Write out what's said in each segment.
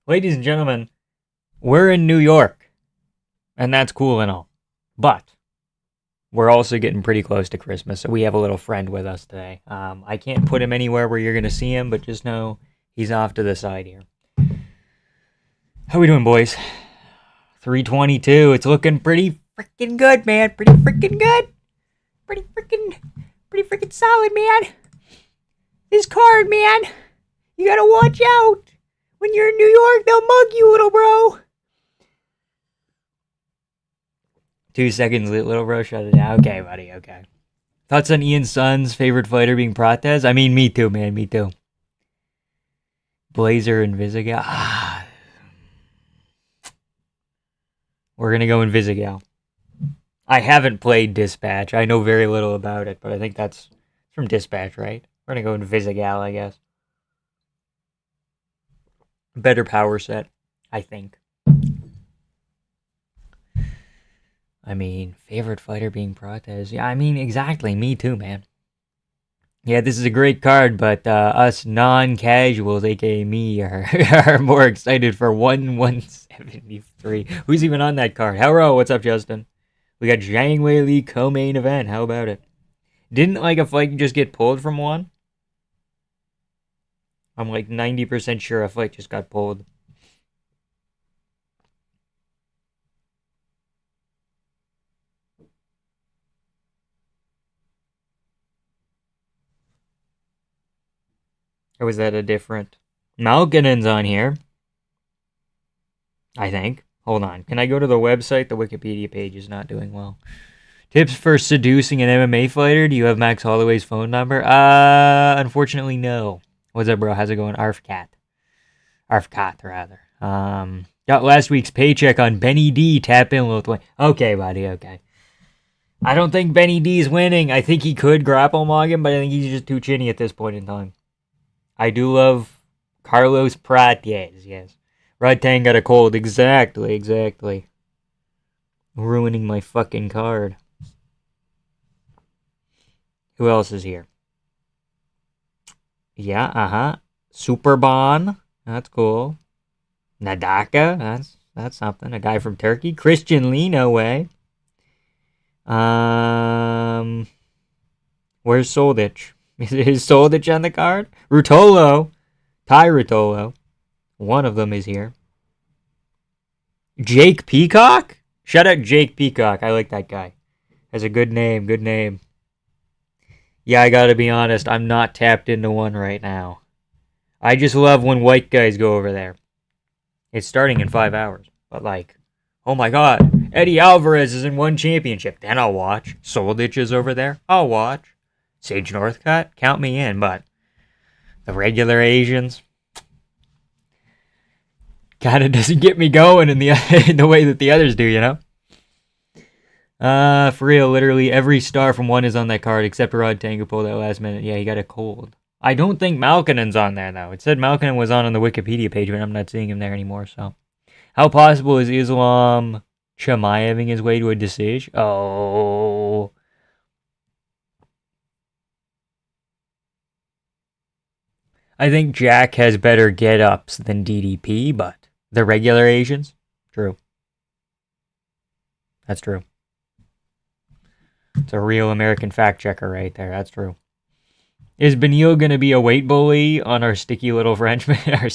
Ladies and gentlemen, we're in New York, and that's cool and all. But we're also getting pretty close to Christmas, so we have a little friend with us today. I can't put him anywhere where you're going to see him, but just know he's off to the side here. How we doing, boys? 322. It's looking pretty freaking good, man. Pretty freaking good. Pretty freaking solid, man. This card, man. You gotta watch out. When you're in New York, they'll mug you, little bro. 2 seconds, little bro. Shut it down. Okay, buddy. Okay. Thoughts on Ian Son's favorite fighter being Protez? I mean, me too, man. Me too. Blazer and Vizigal. We're going to go in Vizigal. I haven't played Dispatch. I know very little about it, but I think that's from Dispatch, right? We're going to go in Vizigal, I guess. Better power set, I think. I mean, favorite fighter being Protez. Yeah, I mean, exactly. Me too, man. Yeah, this is a great card, but us non-casuals, aka me, are more excited for 173. Who's even on that card? Hello, what's up, Justin? We got Zhang Weili co-main event. How about it? Didn't like a fight just get pulled from one? I'm like 90% sure a fight just got pulled. Or was that a different? Malkinen's on here. I think. Hold on. Can I go to the website? The Wikipedia page is not doing well. Tips for seducing an MMA fighter? Do you have Max Holloway's phone number? Unfortunately, no. What's up, bro? How's it going? Arfcat, rather. Got last week's paycheck on Benny D. Tap in, Lil Twain. Okay, buddy, okay. I don't think Benny D's winning. I think he could grapple Morgan, but I think he's just too chinny at this point in time. I do love Carlos Pratt, yes. Rod Tang got a cold. Exactly. Ruining my fucking card. Who else is here? Yeah, Superbon. That's cool. Nadaka. That's something. A guy from Turkey. Christian Lee, no way. Where's Soldich? Is Soldich on the card? Rutolo. Ty Rutolo. One of them is here. Jake Peacock? Shout out Jake Peacock. I like that guy. Has a good name. Yeah, I gotta be honest. I'm not tapped into one right now. I just love when white guys go over there. It's starting in 5 hours. But like, oh my god. Eddie Alvarez is in one championship. Then I'll watch. Soldich is over there. I'll watch. Sage Northcutt? Count me in, but the regular Asians kind of doesn't get me going in the in the way that the others do, you know? For real, literally every star from one is on that card except Rod Tango pulled that last minute. Yeah, he got a cold. I don't think Malkinen's on there, though. It said Malkinen was on the Wikipedia page, but I'm not seeing him there anymore, so. How possible is Islam Chimaeving his way to a decision? Oh. I think Jack has better get-ups than DDP, but the regular Asians? True. That's true. It's a real American fact checker right there. That's true. Is Benil going to be a weight bully on our sticky little Frenchman? Our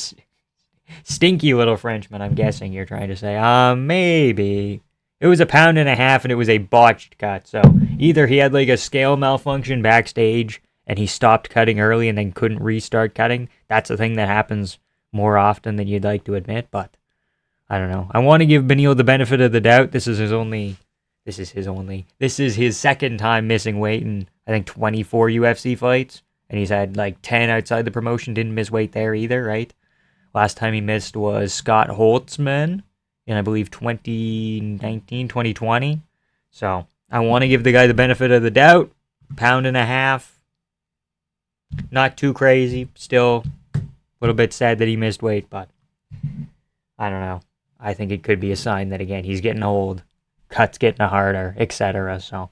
stinky little Frenchman, I'm guessing you're trying to say. Maybe. It was 1.5 pounds and it was a botched cut. So either he had like a scale malfunction backstage and he stopped cutting early and then couldn't restart cutting. That's a thing that happens more often than you'd like to admit, but I don't know. I want to give Benil the benefit of the doubt. This is his second time missing weight in, I think, 24 UFC fights. And he's had like 10 outside the promotion. Didn't miss weight there either, right? Last time he missed was Scott Holtzman in, I believe, 2019, 2020. So I want to give the guy the benefit of the doubt. 1.5 pounds. Not too crazy. Still a little bit sad that he missed weight, but I don't know. I think it could be a sign that, again, he's getting old. Cuts getting harder, etc. So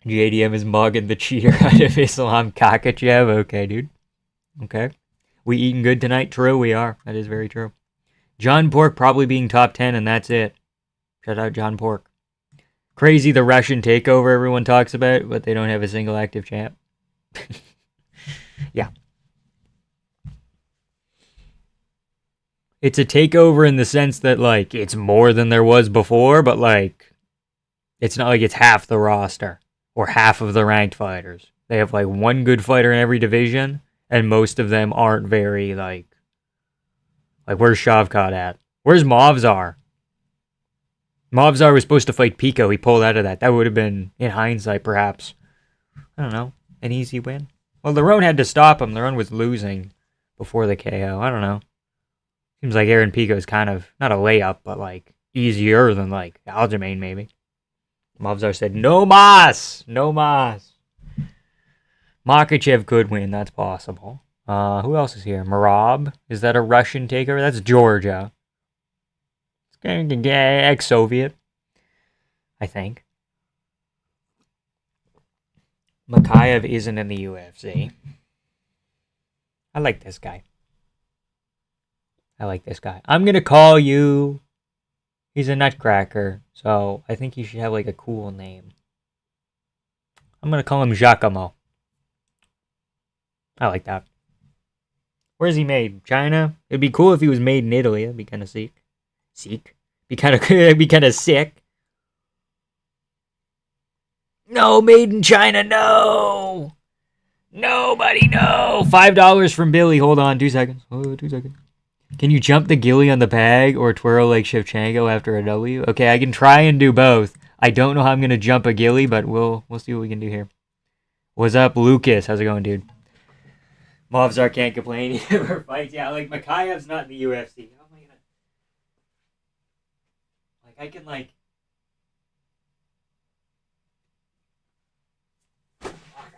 JDM is mugging the cheater out of Islam Kakachev. Okay, dude. Okay. We eating good tonight? True, we are. That is very true. John Pork probably being top 10, and that's it. Shout out John Pork. Crazy the Russian takeover everyone talks about, but they don't have a single active champ. Yeah. It's a takeover in the sense that, like, it's more than there was before, but, like, it's not like it's half the roster or half of the ranked fighters. They have, like, one good fighter in every division, and most of them aren't very, like, where's Shavkat at? Where's Movzar? Movzar was supposed to fight Pico. He pulled out of that. That would have been, in hindsight, perhaps, I don't know, an easy win. Well, Lerone had to stop him. Lerone was losing before the KO. I don't know. Seems like Aaron Pico's kind of, not a layup, but, like, easier than, like, Aljamain, maybe. Movzar said, no mas! No mas! Makhachev could win. That's possible. Who else is here? Marab? Is that a Russian takeover? That's Georgia. Ex-Soviet, I think. Makhachev isn't in the UFC. I like this guy. I'm going to call you... He's a nutcracker, so I think he should have, like, a cool name. I'm going to call him Giacomo. I like that. Where's he made? China? It'd be cool if he was made in Italy. That'd be kind of sick. Be kind of sick. No, made in China, no! Nobody, no! $5 from Billy. Hold on, 2 seconds. 2 seconds. Can you jump the ghillie on the bag or twirl like Shevchenko after a W? Okay, I can try and do both. I don't know how I'm going to jump a ghillie, but we'll see what we can do here. What's up, Lucas? How's it going, dude? Movzar can't complain. He never fights. Yeah, like, Makhayev's not in the UFC. How am I gonna... Like, I can, like...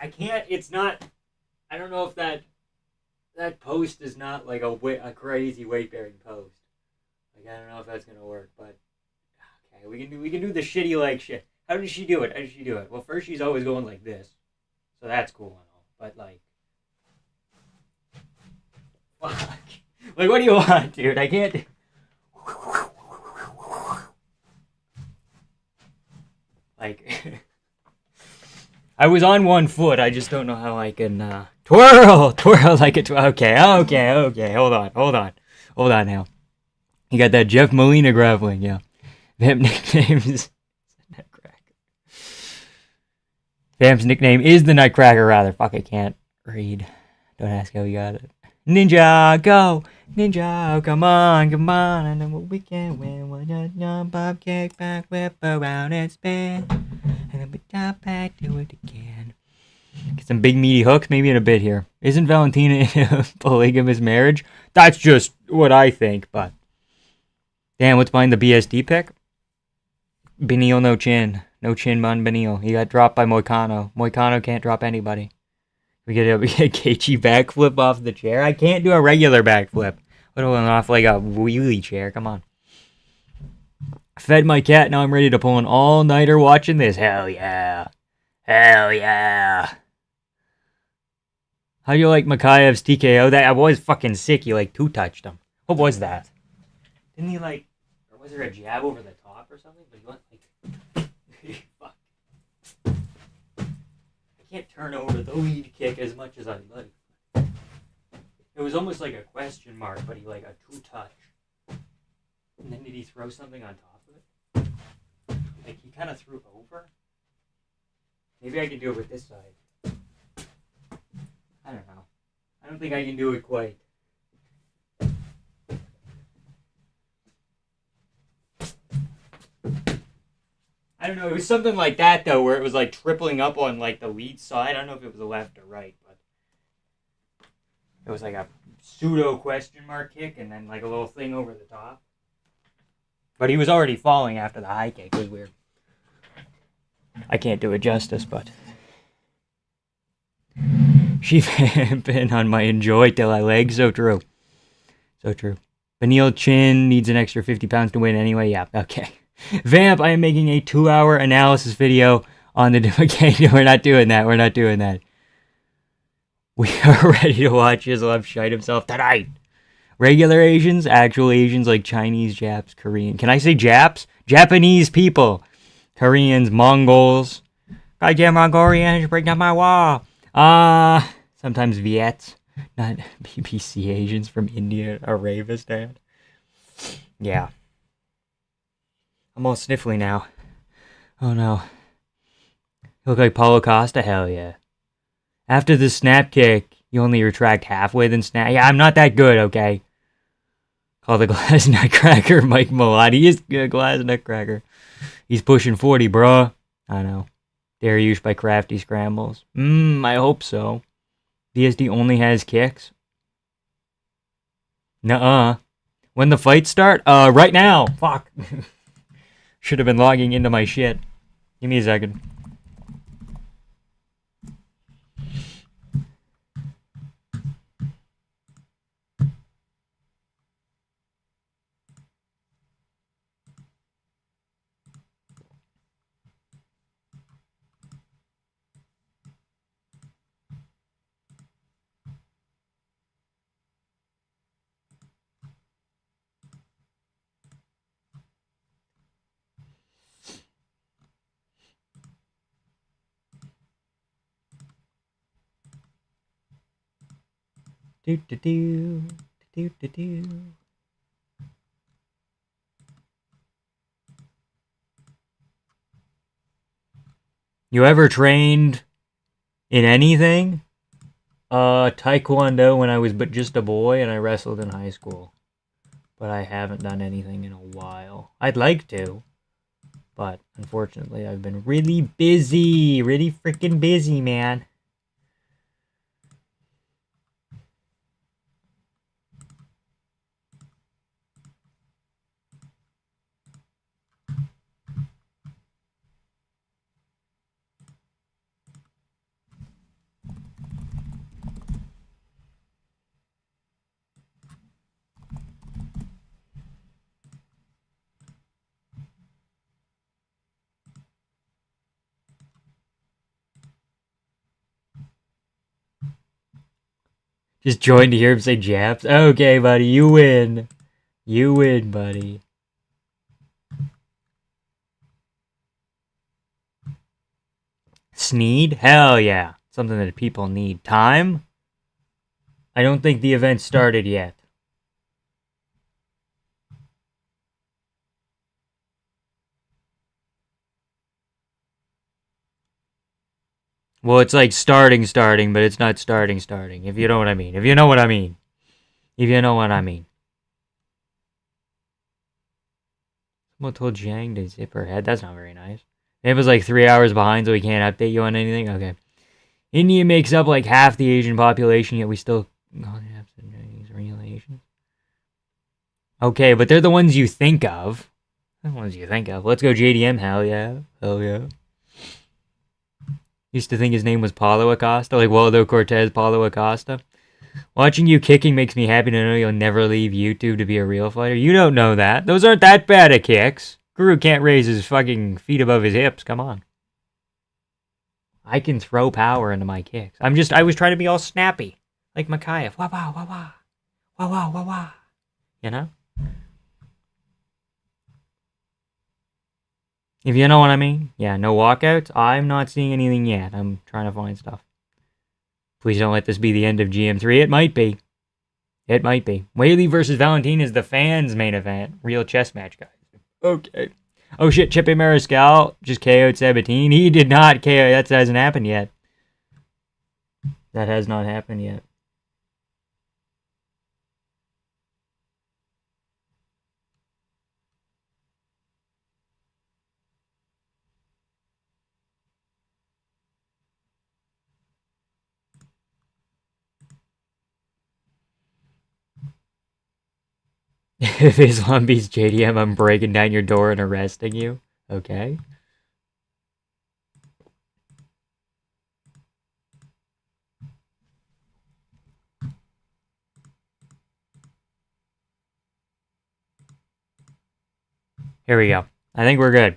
I can't... It's not... I don't know if that post is not, like, a crazy weight-bearing post. Like, I don't know if that's gonna work, but... Okay, we can do the shitty leg shit. How did she do it? Well, first she's always going like this. So that's cool and all. But, like... Fuck. Like, what do you want, dude? I can't... Like... I was on one foot. I just don't know how I can, twirl like a okay. Hold on now. You got that Jeff Molina grappling, yeah. Vamp nicknames... Nutcracker. Vamp's nickname is the Nutcracker, rather. Fuck, I can't read. Don't ask how he got it. Ninja, go! Ninja, come on, I know what we can win. One jump up, kick back, whip around and spin. And then we top back, do it again. Get some big meaty hooks, maybe in a bit here. Isn't Valentina in a polygamous marriage? That's just what I think, but... Damn, what's behind the BSD pick? Benil no chin. No chin on Benil. He got dropped by Moicano. Moicano can't drop anybody. We get a Keiichi backflip off the chair. I can't do a regular backflip. Let alone off like a wheelie chair. Come on. Fed my cat. Now I'm ready to pull an all-nighter watching this. Hell yeah. Hell yeah. How do you like Makhayev's TKO? That was fucking sick. He like two-touched him. What was that? Didn't he like... Or was there a jab over the top or something? But he went like... Fuck. I can't turn over the lead kick as much as I'd like. It was almost like a question mark, but he like a two-touch. And then did he throw something on top of it? Like he kind of threw over? Maybe I can do it with this side. I don't know. I don't think I can do it quite. I don't know. It was something like that, though, where it was like tripling up on like the lead side. I don't know if it was the left or right, but it was like a pseudo question mark kick and then like a little thing over the top. But he was already falling after the high kick. It was weird. I can't do it justice, but she been on my enjoy till I leg. So true. So true. Benil Chin needs an extra 50 pounds to win anyway. Yeah, okay. Vamp, I am making a 2-hour analysis video on the... Okay, we're not doing that. We are ready to watch Islam shite himself tonight. Regular Asians, actual Asians like Chinese, Japs, Korean. Can I say Japs? Japanese people. Koreans, Mongols. Goddamn Mongolians, break down my wall. Sometimes Viets. Not BBC Asians from India, Aravistan. Yeah. I'm all sniffly now. Oh no. You look like Paulo Costa? Hell yeah. After the snap kick, you only retract halfway, then snap. Yeah, I'm not that good, okay? Call the glass nutcracker Mike Malott. He is a glass nutcracker. He's pushing 40, bruh. I know. They're used by Crafty Scrambles. I hope so. DSD only has kicks? Nuh-uh. When the fights start? Right now. Fuck. Should have been logging into my shit. Give me a second. Do-do-do. Do-do-do. You ever trained in anything? Taekwondo when I was but just a boy, and I wrestled in high school. But I haven't done anything in a while. I'd like to, but unfortunately I've been really busy. Really freaking busy, man. Just joined to hear him say Japs. Okay, buddy, you win. You win, buddy. Sneed? Hell yeah. Something that people need. Time? I don't think the event started yet. Well, it's like starting, but it's not starting. If you know what I mean. If you know what I mean. If you know what I mean. Someone told Jiang to zip her head. That's not very nice. It was like 3 hours behind, so we can't update you on anything? Okay. India makes up like half the Asian population, yet we still call Japanese real Asians. Okay, but they're the ones you think of. They're the ones you think of. Let's go JDM. Hell yeah. Hell yeah. Used to think his name was Paulo Acosta, like Waldo Cortez, Paulo Acosta. Watching you kicking makes me happy to know you'll never leave YouTube to be a real fighter. You don't know that. Those aren't that bad at kicks. Guru can't raise his fucking feet above his hips. Come on. I can throw power into my kicks. I was trying to be all snappy. Like Makayev. Wah wah wah wah. Wah wah wah wah. You know? If you know what I mean. Yeah, no walkouts. I'm not seeing anything yet. I'm trying to find stuff. Please don't let this be the end of GM3. It might be. It might be. Whaley versus Valentin is the fans' main event. Real chess match, guys. Okay. Oh shit, Chippe Mariscal just KO'd Sabatini. He did not KO. That hasn't happened yet. That has not happened yet. If Islam beats JDM, I'm breaking down your door and arresting you. Okay. Here we go. I think we're good.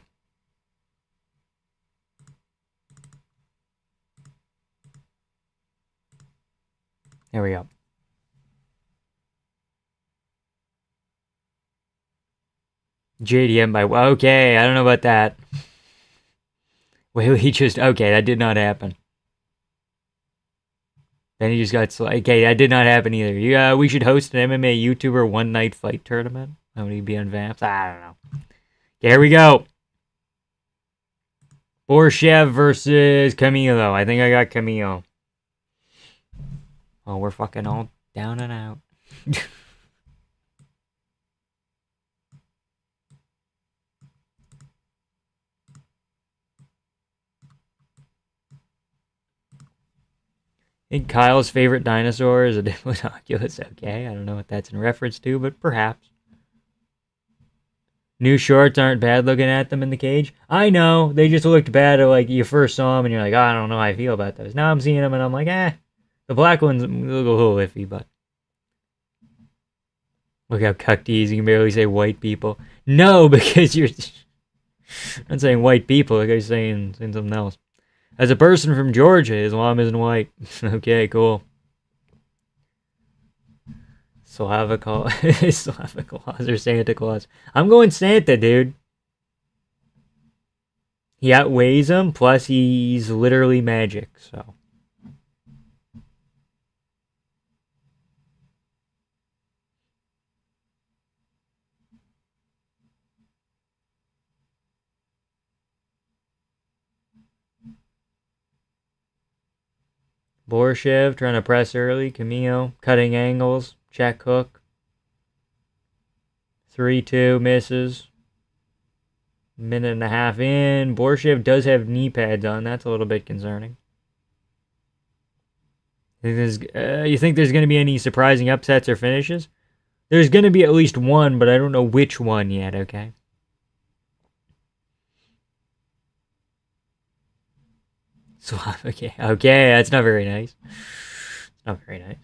There we go. JDM by... Okay, I don't know about that. Wait, he just... Okay, that did not happen. Then he just got... Okay, that did not happen either. Yeah, we should host an MMA YouTuber one-night fight tournament. How would he be on Vamps? I don't know. Okay, here we go. Borshev versus Camilo. I think I got Camilo. Oh, we're fucking all down and out. I think Kyle's favorite dinosaur is a Diplodocus. Okay, I don't know what that's in reference to, but perhaps. New shorts aren't bad looking at them in the cage. I know, they just looked bad at like you first saw them and you're like, oh, I don't know how I feel about those. Now I'm seeing them and I'm like, the black ones look a little iffy, but. Look how cucked he is, you can barely say white people. No, because you're not saying white people, like I'm saying something else. As a person from Georgia, Islam isn't white. Okay, cool. Slavic Claus or Santa Claus. I'm going Santa, dude. He outweighs him, plus he's literally magic, so. Borshev trying to press early. Camillo cutting angles. Check hook. 3-2 misses. Minute and a half in. Borshev does have knee pads on. That's a little bit concerning. You think there's going to be any surprising upsets or finishes? There's going to be at least one, but I don't know which one yet, okay? Okay, that's not very nice. It's not very nice.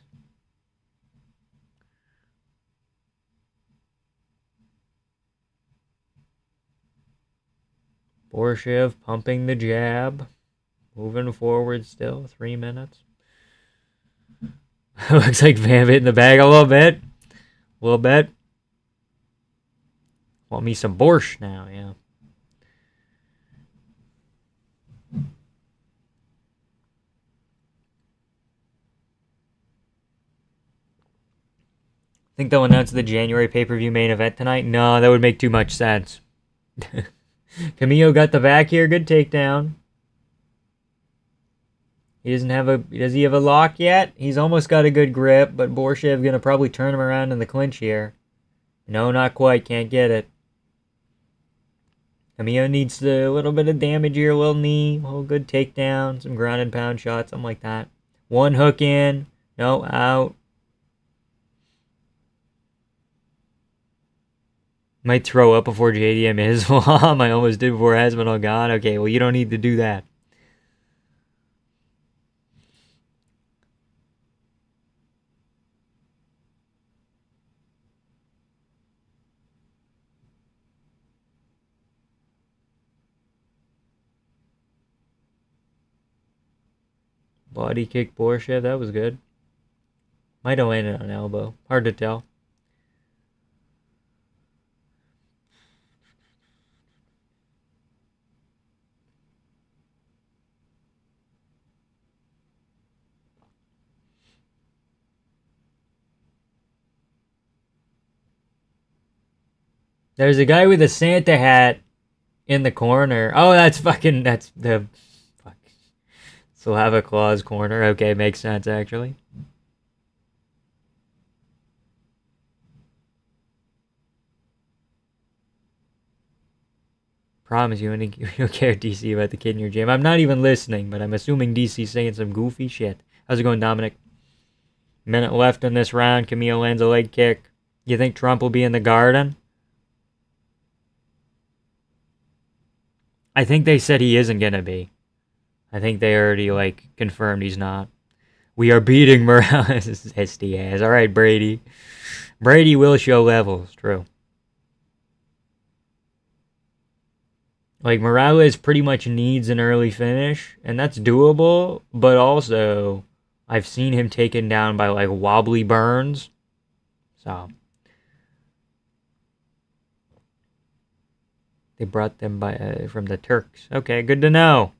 Borshev pumping the jab. Moving forward still. 3 minutes. Looks like Van hit in the bag a little bit. A little bit. Want me some borscht now, yeah. Think they'll announce the January pay-per-view main event tonight? No, that would make too much sense. Camillo got the back here. Good takedown. He doesn't have a... Does he have a lock yet? He's almost got a good grip, but Borshev gonna probably turn him around in the clinch here. No, not quite. Can't get it. Camillo needs a little bit of damage here. A little knee. A little good takedown. Some ground and pound shots. Something like that. One hook in. No, out. Might throw up before JDM Islam. I almost did before Hasbunal gone. Okay, well, you don't need to do that. Body kick Borshev. That was good. Might have landed on elbow. Hard to tell. There's a guy with a Santa hat in the corner. Oh, that's the fuck. Slava Claus corner. Okay, makes sense actually. Promise you don't care, DC, about the kid in your gym. I'm not even listening, but I'm assuming DC's saying some goofy shit. How's it going, Dominic? Minute left in this round. Camille lands a leg kick. You think Trump will be in the garden? I think they said he isn't gonna be. I think they already, confirmed he's not. We are beating Morales' SD ass. Alright, Brady. Brady will show levels, true. Morales pretty much needs an early finish, and that's doable, but also, I've seen him taken down by like Wobbly Burns. So they brought them by from the Turks. Okay, good to know.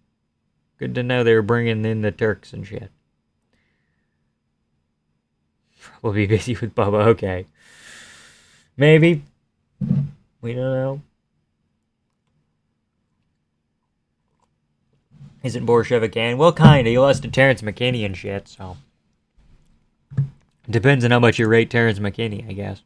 Good to know they were bringing in the Turks and shit. We'll be busy with Bubba. Okay. Maybe. We don't know. Isn't Borshev a can? Well, kinda. He lost to Terrence McKinney and shit, so. Depends on how much you rate Terrence McKinney, I guess.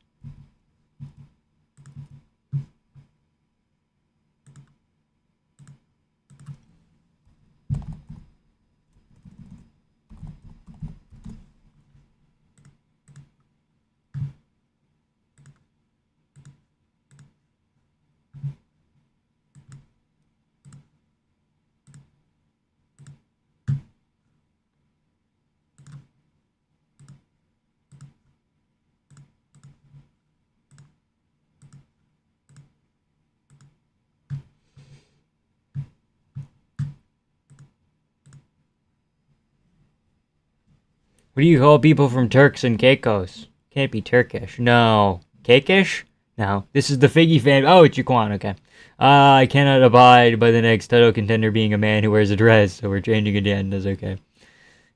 What do you call people from Turks and Caicos? Can't be Turkish. No. Caicos? No. This is the Figgy fan. Oh, it's Jaquan. Okay. I cannot abide by the next title contender being a man who wears a dress, so we're changing again. That's okay.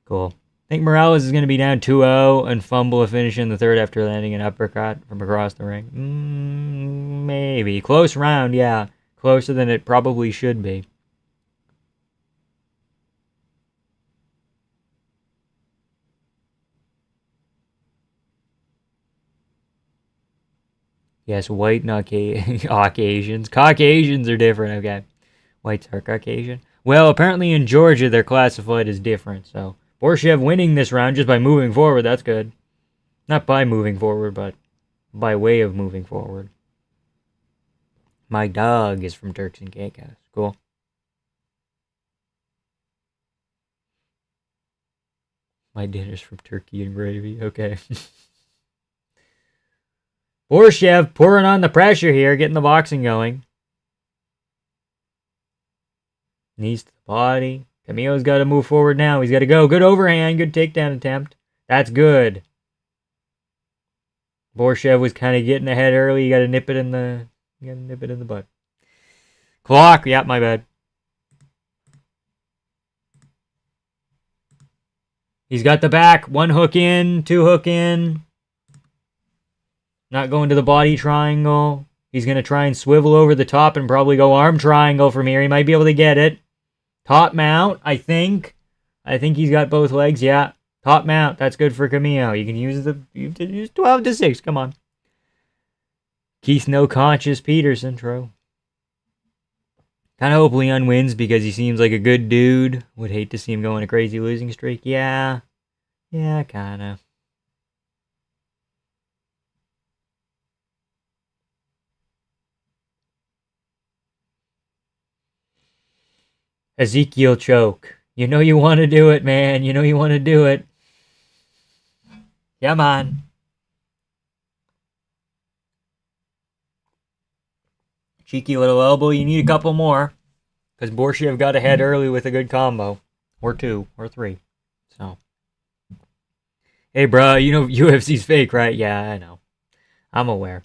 Cool. I think Morales is going to be down 2-0 and fumble a finish in the third after landing an uppercut from across the ring. Maybe. Close round, yeah. Closer than it probably should be. Yes, white, not Caucasians. Caucasians are different, okay. Whites are Caucasian. Well, apparently in Georgia, they're classified as different, so. Borshev winning this round just by moving forward, that's good. Not by moving forward, but by way of moving forward. My dog is from Turks and Caicos. Cool. My dinner's from turkey and gravy. Okay. Borshev pouring on the pressure here, getting the boxing going. Knees to the body. Camille's got to move forward now. He's got to go. Good overhand. Good takedown attempt. That's good. Borshev was kind of getting ahead early. You got to nip it in the butt. Clock. Yep, my bad. He's got the back. One hook in. Two hook in. Not going to the body triangle. He's going to try and swivel over the top and probably go arm triangle from here. He might be able to get it. Top mount, I think. I think he's got both legs, yeah. Top mount, that's good for Camille. You can use 12 to 6, come on. Keith no conscious Peterson, true. Kind of hope Leon wins because he seems like a good dude. Would hate to see him go on a crazy losing streak. Yeah. Yeah, kind of. Ezekiel choke. You know you want to do it, man. You know you want to do it. Come on. Cheeky little elbow. You need a couple more. Because Borshev got ahead early with a good combo. Or two. Or three. So. Hey, bro. You know UFC's fake, right? Yeah, I know. I'm aware.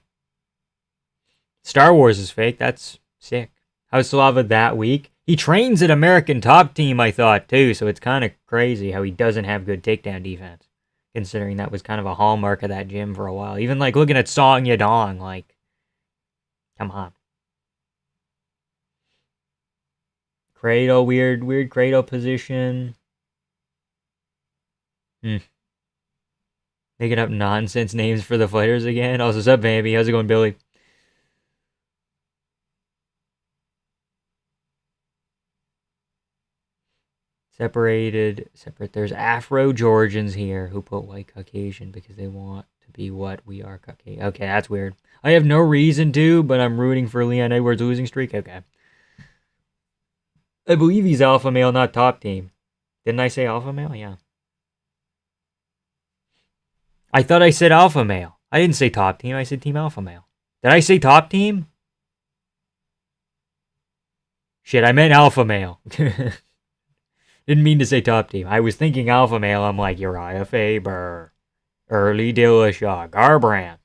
Star Wars is fake. That's sick. How's Slava that week? He trains at American Top Team, I thought, too, so it's kind of crazy how he doesn't have good takedown defense, considering that was kind of a hallmark of that gym for a while. Even, like, looking at Song Yadong, like, come on. Cradle, weird cradle position. Making up nonsense names for the fighters again. Also, what's up, baby? How's it going, Billy? Separate. There's Afro-Georgians here who put white Caucasian because they want to be what we are Caucasian. Okay, that's weird. I have no reason to, but I'm rooting for Leon Edwards' losing streak. Okay. I believe he's alpha male, not top team. Didn't I say alpha male? Yeah. I thought I said alpha male. I didn't say top team. I said team alpha male. Did I say top team? Shit, I meant alpha male. Didn't mean to say top team. I was thinking alpha male. I'm like Uriah Faber, Early Dillashaw, Garbrandt.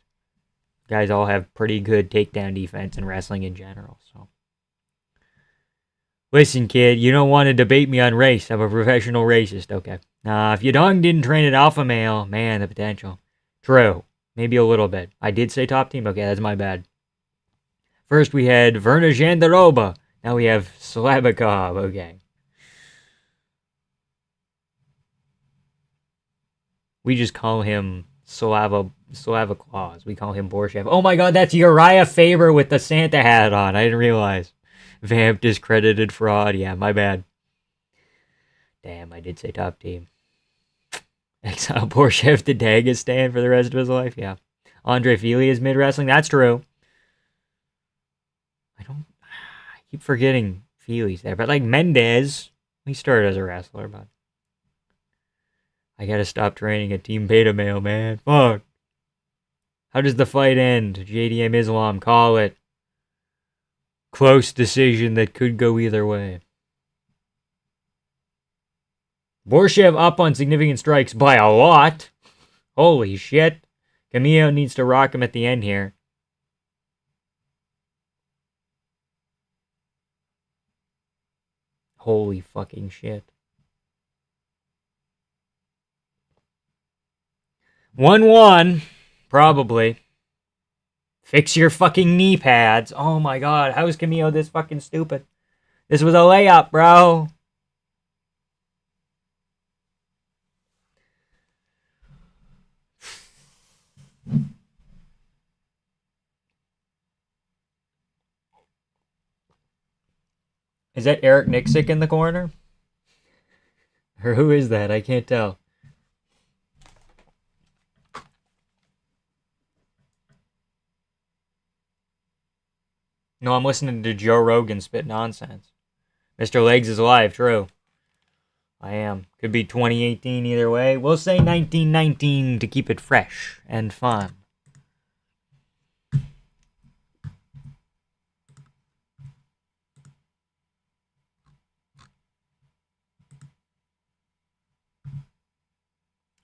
Guys all have pretty good takedown defense in wrestling in general. So, listen, kid, you don't want to debate me on race. I'm a professional racist. Okay. If Yadong didn't train at alpha male, man, the potential. True. Maybe a little bit. I did say top team. Okay, that's my bad. First we had Verna Jandaroba. Now we have Slabakov. Okay. We just call him Slava Claus. We call him Borshev. Oh my god, that's Uriah Faber with the Santa hat on. I didn't realize. Vamp discredited fraud. Yeah, my bad. Damn, I did say top team. Exile Borshev to Dagestan for the rest of his life. Yeah. Andre Fili is mid-wrestling. That's true. I keep forgetting Fili's there. But like Mendez, he started as a wrestler, but I gotta stop training at Team Beta Male, man. Fuck. How does the fight end? JDM Islam, call it. Close decision that could go either way. Borshev up on significant strikes by a lot. Holy shit. Camillo needs to rock him at the end here. Holy fucking shit. 1-1. Probably. Fix your fucking knee pads. Oh my god, how is Camillo this fucking stupid? This was a layup, bro. Is that Eric Nixick in the corner? Or who is that? I can't tell. No, I'm listening to Joe Rogan spit nonsense. Mr. Legs is alive, true. I am. Could be 2018 either way. We'll say 1919 to keep it fresh and fun.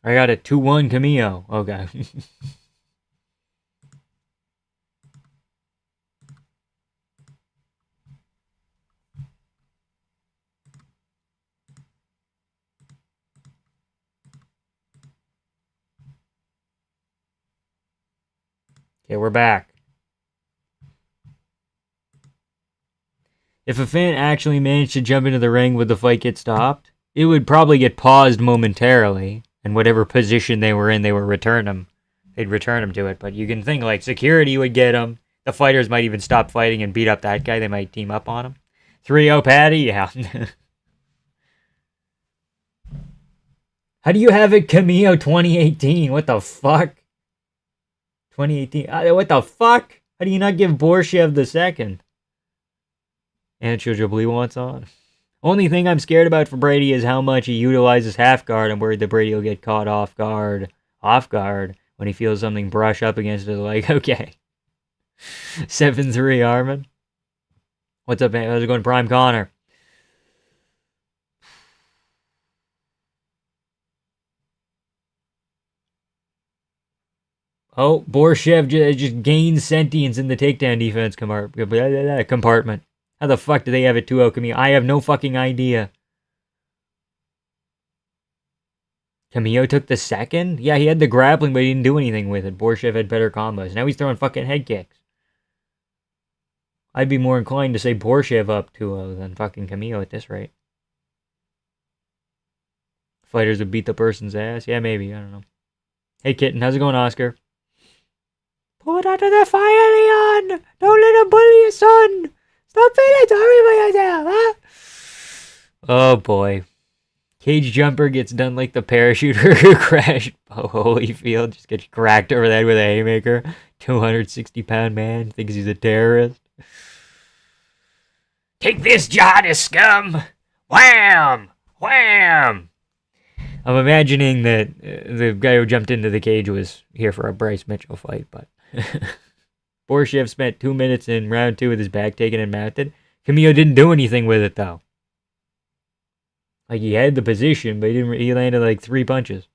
I got a 2-1 Camillo. Okay. Okay, we're back. If a fan actually managed to jump into the ring, would the fight get stopped? It would probably get paused momentarily, and whatever position they were in, they would return them. They'd return them to it, but you can think like security would get them. The fighters might even stop fighting and beat up that guy. They might team up on him. 3-0 Patty? Yeah. How do you have it Camillo 2018? What the fuck? 2018. What the fuck? How do you not give Borshev the second? And Jubilee wants on. Only thing I'm scared about for Brady is how much he utilizes half guard. I'm worried that Brady will get caught off guard when he feels something brush up against his leg. Okay. 7-3 Armin. What's up, man? How's it going, Prime Connor? Oh, Borshev just gains sentience in the takedown defense compartment. How the fuck do they have it 2-0 Camillo? I have no fucking idea. Camillo took the second? Yeah, he had the grappling, but he didn't do anything with it. Borshev had better combos. Now he's throwing fucking head kicks. I'd be more inclined to say Borshev up 2-0 than fucking Camillo at this rate. Fighters would beat the person's ass? Yeah, maybe. I don't know. Hey, kitten. How's it going, Oscar? Pull it out of the fire, Leon! Don't let him bully your son! Stop feeling sorry for yourself, huh? Oh, boy. Cage Jumper gets done like the parachuter who crashed Holyfield. Just gets cracked over the head with a haymaker. 260-pound man. Thinks he's a terrorist. Take this, jihadist scum! Wham! Wham! I'm imagining that the guy who jumped into the cage was here for a Bryce Mitchell fight, but... Borshev spent 2 minutes in round 2 with his back taken and mounted. Camillo didn't do anything with it, though. Like, he had the position, but he landed like 3 punches.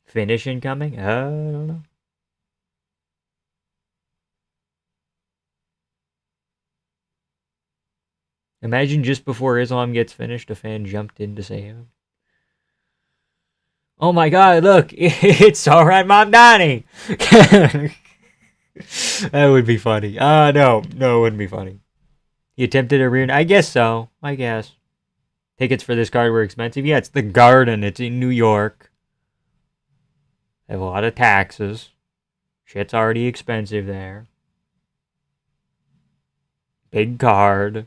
Finish incoming? I don't know. Imagine just before Islam gets finished, a fan jumped in to save him. Oh my god, look, it's Alright Mamdani! That would be funny. No, it wouldn't be funny. He attempted a rear. I guess so. I guess. Tickets for this card were expensive. Yeah, it's the Garden. It's in New York. They have a lot of taxes. Shit's already expensive there. Big card.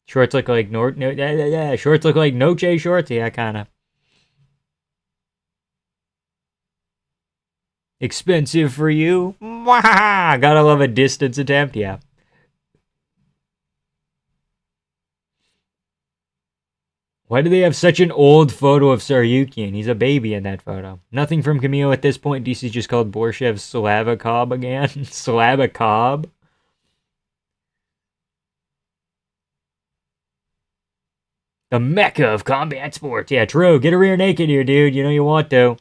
Shorts look like shorts look like Noche shorts. Yeah, kind of. Expensive for you. Mwah! Gotta love a distance attempt. Yeah. Why do they have such an old photo of Saryukian? He's a baby in that photo. Nothing from Camille at this point. DC's just called Borshev Slavakov again. Slavakov? The mecca of combat sports. Yeah, true. Get a rear naked here, dude. You know you want to.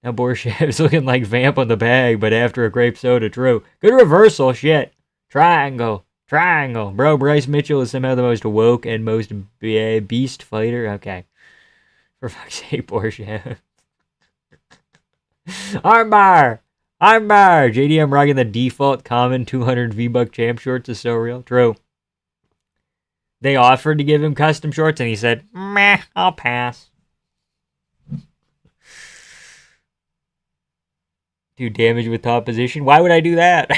Now Borshev's looking like Vamp on the bag, but after a grape soda. True. Good reversal. Shit. Triangle. Bro, Bryce Mitchell is somehow the most woke and most beast fighter. Okay. For fuck's sake, Borshev. Armbar! JDM rocking the default common 200 V-Buck champ shorts is so real. True. They offered to give him custom shorts, and he said, meh, I'll pass. Do damage with top position? Why would I do that?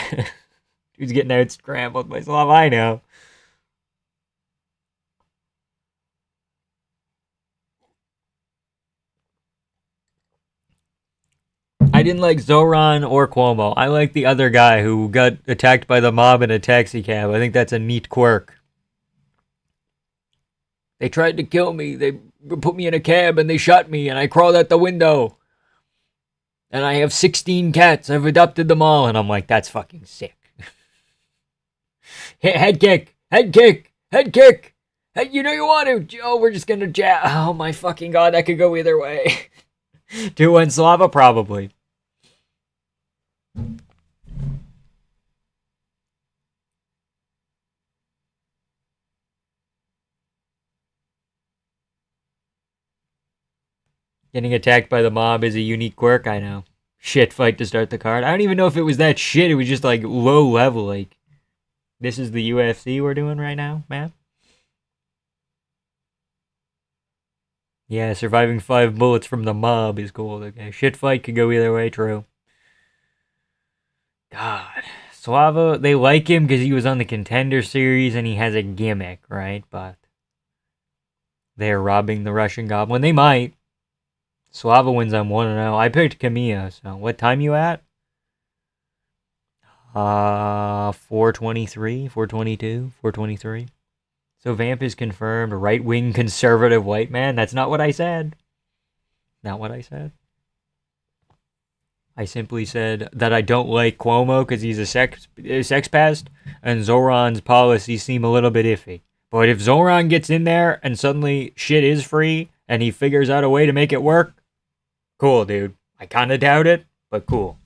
Dude's getting out scrambled by Slav, I know. I didn't like Zoran or Cuomo. I like the other guy who got attacked by the mob in a taxi cab. I think that's a neat quirk. They tried to kill me. They put me in a cab and they shot me and I crawled out the window. And I have 16 cats. I've adopted them all. And I'm like, that's fucking sick. Head kick. Hey, you know you want to. Oh, we're just going to jab. Oh my fucking god, that could go either way. 2-1 Slava, probably. Getting attacked by the mob is a unique quirk, I know. Shit fight to start the card. I don't even know if it was that shit. It was just like low level. Like, this is the UFC we're doing right now, man. Yeah, surviving 5 bullets from the mob is cool. Okay, shit fight could go either way, true. God. Slava, they like him because he was on the Contender Series and he has a gimmick, right? But they're robbing the Russian Goblin. They might. Slava wins on 1-0. I picked Camilla, so what time you at? 423, 422, 423. So Vamp is confirmed. Right-wing conservative white man. That's not what I said. Not what I said. I simply said that I don't like Cuomo because he's a sex pest, and Zoran's policies seem a little bit iffy. But if Zoran gets in there and suddenly shit is free and he figures out a way to make it work, cool, dude. I kind of doubt it, but cool.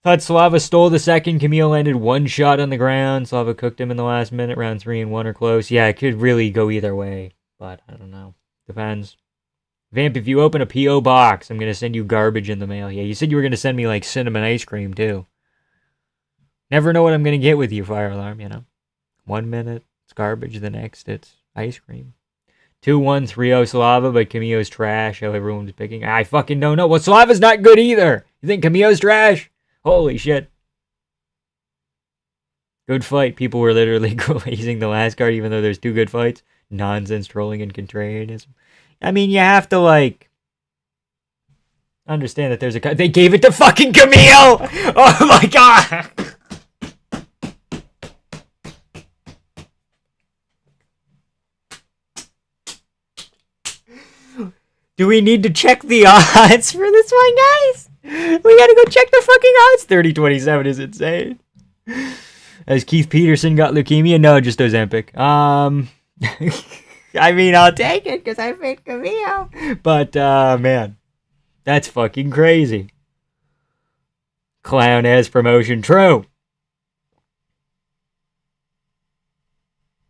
Thought Slava stole the second. Camille landed 1 shot on the ground. Slava cooked him in the last minute. Round 3 and 1 are close. Yeah, it could really go either way, but I don't know. Depends. Vamp, if you open a P.O. box, I'm going to send you garbage in the mail. Yeah, you said you were going to send me, like, cinnamon ice cream, too. Never know what I'm going to get with you, Fire Alarm, you know? 1 minute, it's garbage. The next, it's ice cream. 2-1, 3-0 Slava, but Camille's trash. How everyone's picking. I fucking don't know. Well, Slava's not good either. You think Camille's trash? Holy shit. Good fight. People were literally glazing the last card, even though there's 2 good fights. Nonsense, trolling, and contrarianism. I mean, you have to, like, understand that there's a... They gave it to fucking Camille! Oh my god! Do we need to check the odds for this one, guys? We gotta go check the fucking odds. 30-27 is insane. Has Keith Peterson got leukemia? No, just Ozempic. I mean, I'll take it because I fit Camille. But, man, that's fucking crazy. Clown ass promotion. True.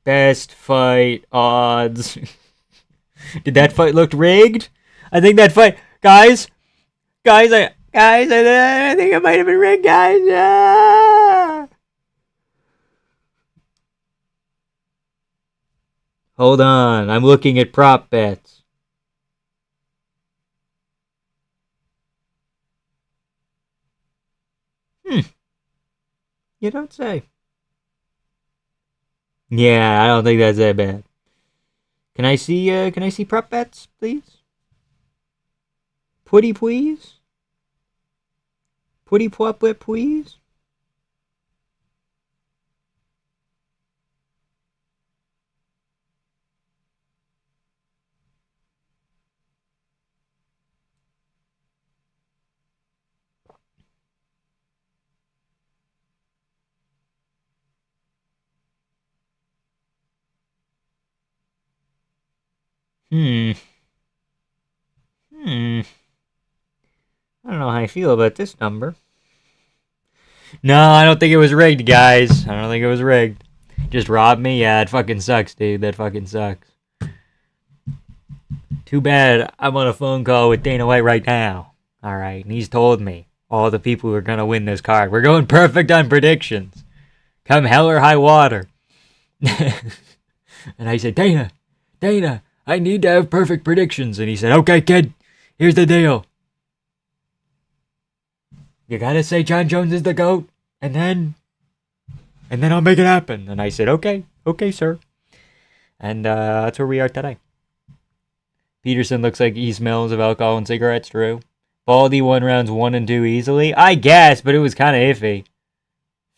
Best fight odds. Did that fight look rigged? I think that fight, guys, I think it might have been rigged, guys. Ah! Hold on, I'm looking at prop bets. You don't say. Yeah, I don't think that's that bad. Can I see prop bets, please? Putty please? Putty plop whip please? Hmm. I don't know how I feel about this number. No, I don't think it was rigged, guys. I don't think it was rigged. Just robbed me? Yeah, it fucking sucks, dude. That fucking sucks. Too bad I'm on a phone call with Dana White right now. Alright, and he's told me all the people who are going to win this card. We're going perfect on predictions. Come hell or high water. And I said, Dana, I need to have perfect predictions. And he said, okay, kid, here's the deal. You gotta say John Jones is the GOAT, and then I'll make it happen. And I said, okay, sir. And that's where we are today. Peterson looks like he smells of alcohol and cigarettes, true. Baldy won rounds 1 and 2 easily. I guess, but it was kind of iffy.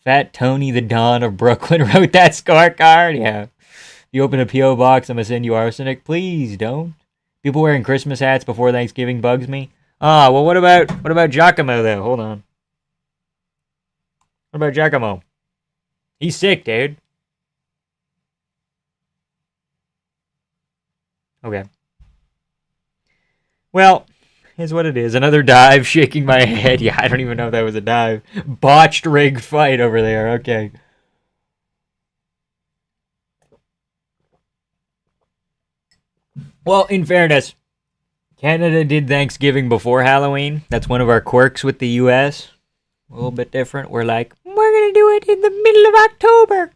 Fat Tony the Don of Brooklyn wrote that scorecard. Yeah. If you open a P.O. box, I'm going to send you arsenic. Please don't. People wearing Christmas hats before Thanksgiving bugs me. Ah, well, what about Giacomo, though? Hold on. What about Giacomo? He's sick, dude. Okay. Well, here's what it is. Another dive, shaking my head. Yeah, I don't even know if that was a dive. Botched rigged fight over there. Okay. Well, in fairness, Canada did Thanksgiving before Halloween. That's one of our quirks with the U.S. A little bit different. We're like, we're going to do it in the middle of October.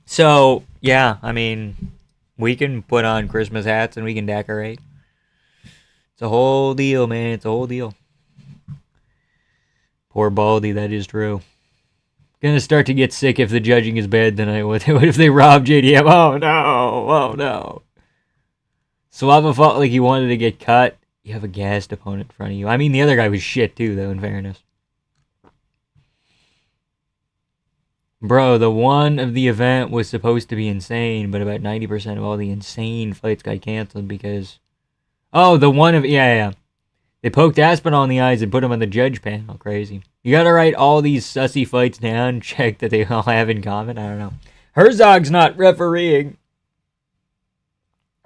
So, yeah, I mean, we can put on Christmas hats and we can decorate. It's a whole deal, man. It's a whole deal. Poor Baldy, that is true. Gonna start to get sick if the judging is bad tonight. What if they rob JDM? Oh no. Slava felt like he wanted to get cut. You have a gassed opponent in front of you. I mean, the other guy was shit too, though, in fairness. Bro, the one of the event was supposed to be insane, but about 90% of all the insane fights got canceled because... Oh, the one of... Yeah. They poked Aspinall in the eyes and put him on the judge panel. Crazy. You gotta write all these sussy fights down, check that they all have in common. I don't know. Herzog's not refereeing.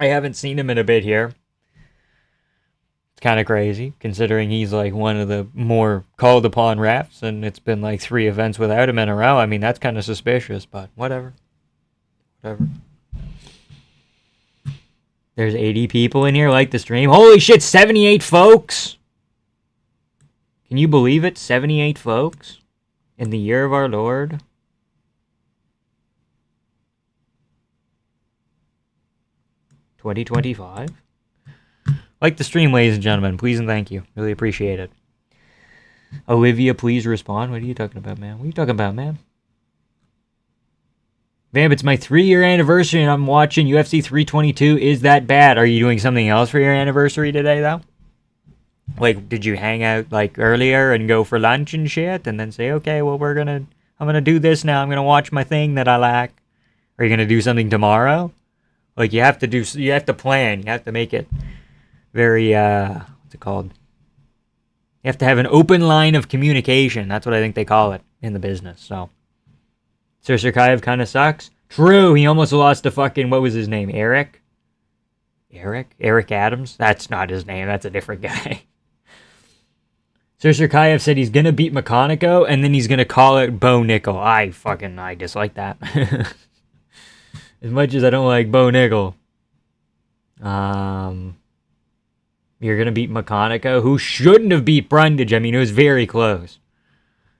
I haven't seen him in a bit here. It's kind of crazy, considering he's like one of the more called upon refs, and it's been like 3 events without him in a row. I mean, that's kind of suspicious, but whatever. There's 80 people in here like the stream. Holy shit, 78 folks! Can you believe it? 78 folks? In the year of our Lord? $20.25? Like the stream, ladies and gentlemen. Please and thank you. Really appreciate it. Olivia, please respond. What are you talking about, man? What are you talking about, man? Vamp, it's my 3-year anniversary and I'm watching UFC 322. Is that bad? Are you doing something else for your anniversary today, though? Like, did you hang out, like, earlier and go for lunch and shit? And then say, okay, well, I'm gonna do this now. I'm gonna watch my thing that I like. Are you gonna do something tomorrow? Like, you have to plan. You have to make it very, what's it called? You have to have an open line of communication. That's what I think they call it in the business, so. Sir Serkayev kind of sucks. True, he almost lost to fucking, what was his name, Eric? Eric Adams? That's not his name, that's a different guy. Sir Serkayev said he's gonna beat McConaughey, and then he's gonna call it Bo Nickel. I dislike that. As much as I don't like Bo Nickel. You're gonna beat McConaughey, who shouldn't have beat Brundage. I mean, it was very close.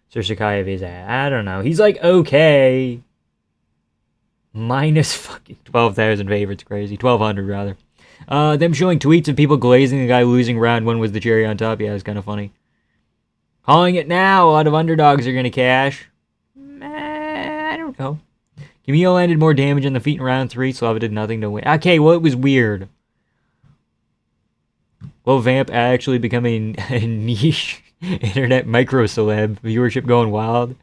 Sir Serkayev is I don't know. He's like okay. Minus fucking 12,000 favorites, crazy. 1,200 rather. Them showing tweets of people glazing the guy losing round one was the cherry on top. Yeah, it was kind of funny. Calling it now. A lot of underdogs are gonna cash. I don't know. Camille landed more damage on the feet in round 3. Slava did nothing to win. Okay, well, it was weird. Will Vamp actually becoming a niche internet micro celeb? Viewership going wild.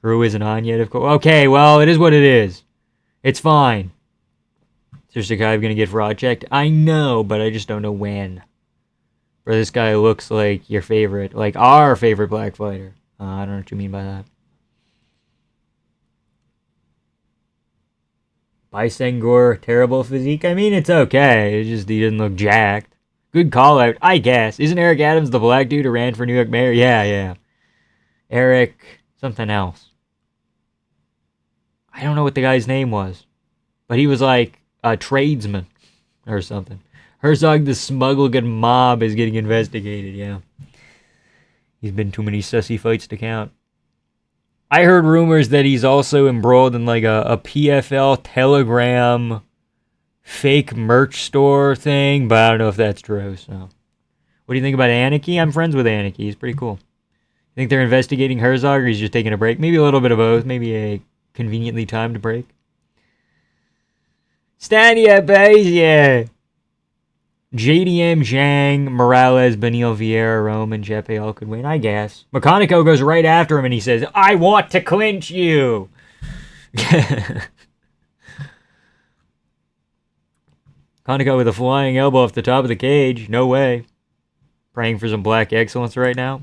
Crew isn't on yet, of course. Okay, well, it is what it is. It's fine. Is this guy gonna get fraud checked? I know, but I just don't know when. Or this guy looks like your favorite, like our favorite black fighter. I don't know what you mean by that. Bysengor, terrible physique. I mean, it's okay. It's just he didn't look jacked. Good call out, I guess. Isn't Eric Adams the black dude who ran for New York mayor? Yeah. Eric something else. I don't know what the guy's name was. But he was like a tradesman or something. Herzog the smuggling mob is getting investigated, yeah. He's been too many sussy fights to count. I heard rumors that he's also embroiled in like a PFL Telegram fake merch store thing, but I don't know if that's true, so. What do you think about Anarchy? I'm friends with Anarchy. He's pretty cool. You think they're investigating Herzog or he's just taking a break? Maybe a little bit of both. Maybe a conveniently timed break. Stania Bezier. JDM, Zhang, Morales, Benil Vieira, Rome, and Jeppe all could win, I guess. McConaughey goes right after him and he says, I want to clinch you. McConaughey with a flying elbow off the top of the cage. No way. Praying for some black excellence right now.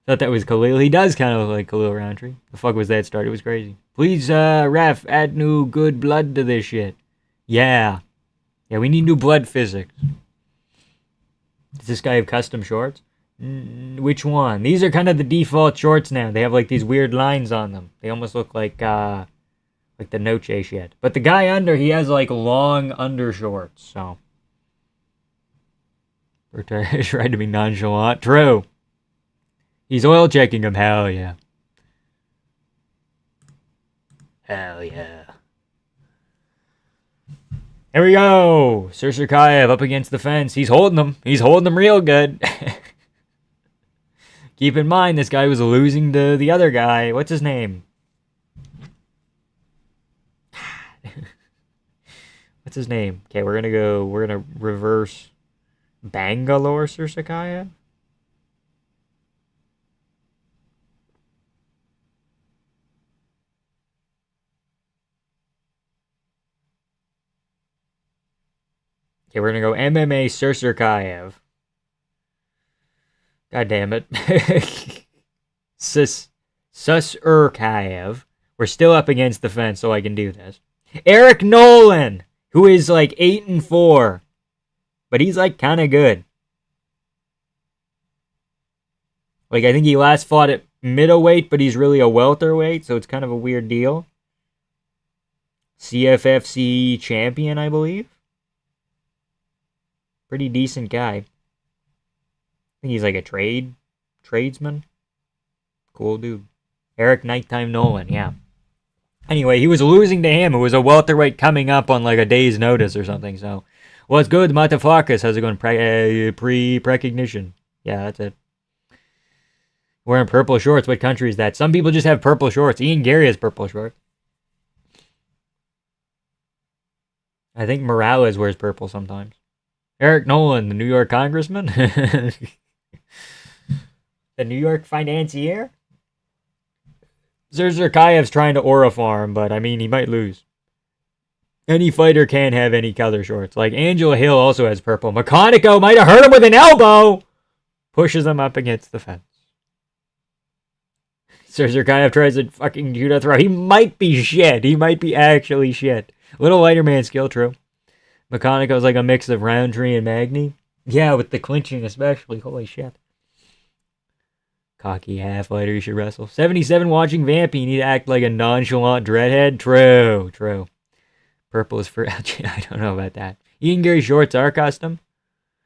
Thought that was Khalil. He does kind of look like Khalil Roundtree. The fuck was that start? It was crazy. Please, ref, add new good blood to this shit. Yeah. Yeah, we need new blood physics. Does this guy have custom shorts? Which one? These are kind of the default shorts now. They have like these weird lines on them. They almost look like the Noche shit. But the guy under, he has like long undershorts, so. Bertard tried to be nonchalant. True. He's oil checking him. Hell yeah. Hell yeah. Here we go. Sir Serkayev up against the fence. He's holding them. He's holding them real good. Keep in mind, this guy was losing to the other guy. What's his name? What's his name? Okay, we're gonna reverse Bangalore Sir Serkayev. Okay, we're gonna go MMA Sir Serkayev. God damn it. Serkayev. We're still up against the fence, so I can do this. Eric Nolan, who is like 8-4. But he's like kinda good. Like I think he last fought at middleweight, but he's really a welterweight, so it's kind of a weird deal. CFFC champion, I believe. Pretty decent guy. I think he's like a tradesman. Cool dude. Eric Nighttime Nolan, yeah. Anyway, he was losing to him. It was a welterweight coming up on like a day's notice or something, so. What's good, Mataflakas? How's it going? Pre-recognition. Yeah, that's it. Wearing purple shorts. What country is that? Some people just have purple shorts. Ian Gary has purple shorts. I think Morales wears purple sometimes. Eric Nolan, the New York congressman? The New York financier? Serkayev's trying to aura farm, but I mean, he might lose. Any fighter can't have any color shorts. Like, Angela Hill also has purple. McConaughey might have hurt him with an elbow! Pushes him up against the fence. Sir Zerkaev tries a fucking judo throw. He might be shit. He might be actually shit. Little lighter man skill, true. Mechanico's like a mix of Roundtree and Magni. Yeah, with the clinching especially. Holy shit. Cocky half-lighter, you should wrestle. 77 watching Vampy, you need to act like a nonchalant dreadhead. True. Purple is for... I don't know about that. Ian Gary shorts are custom.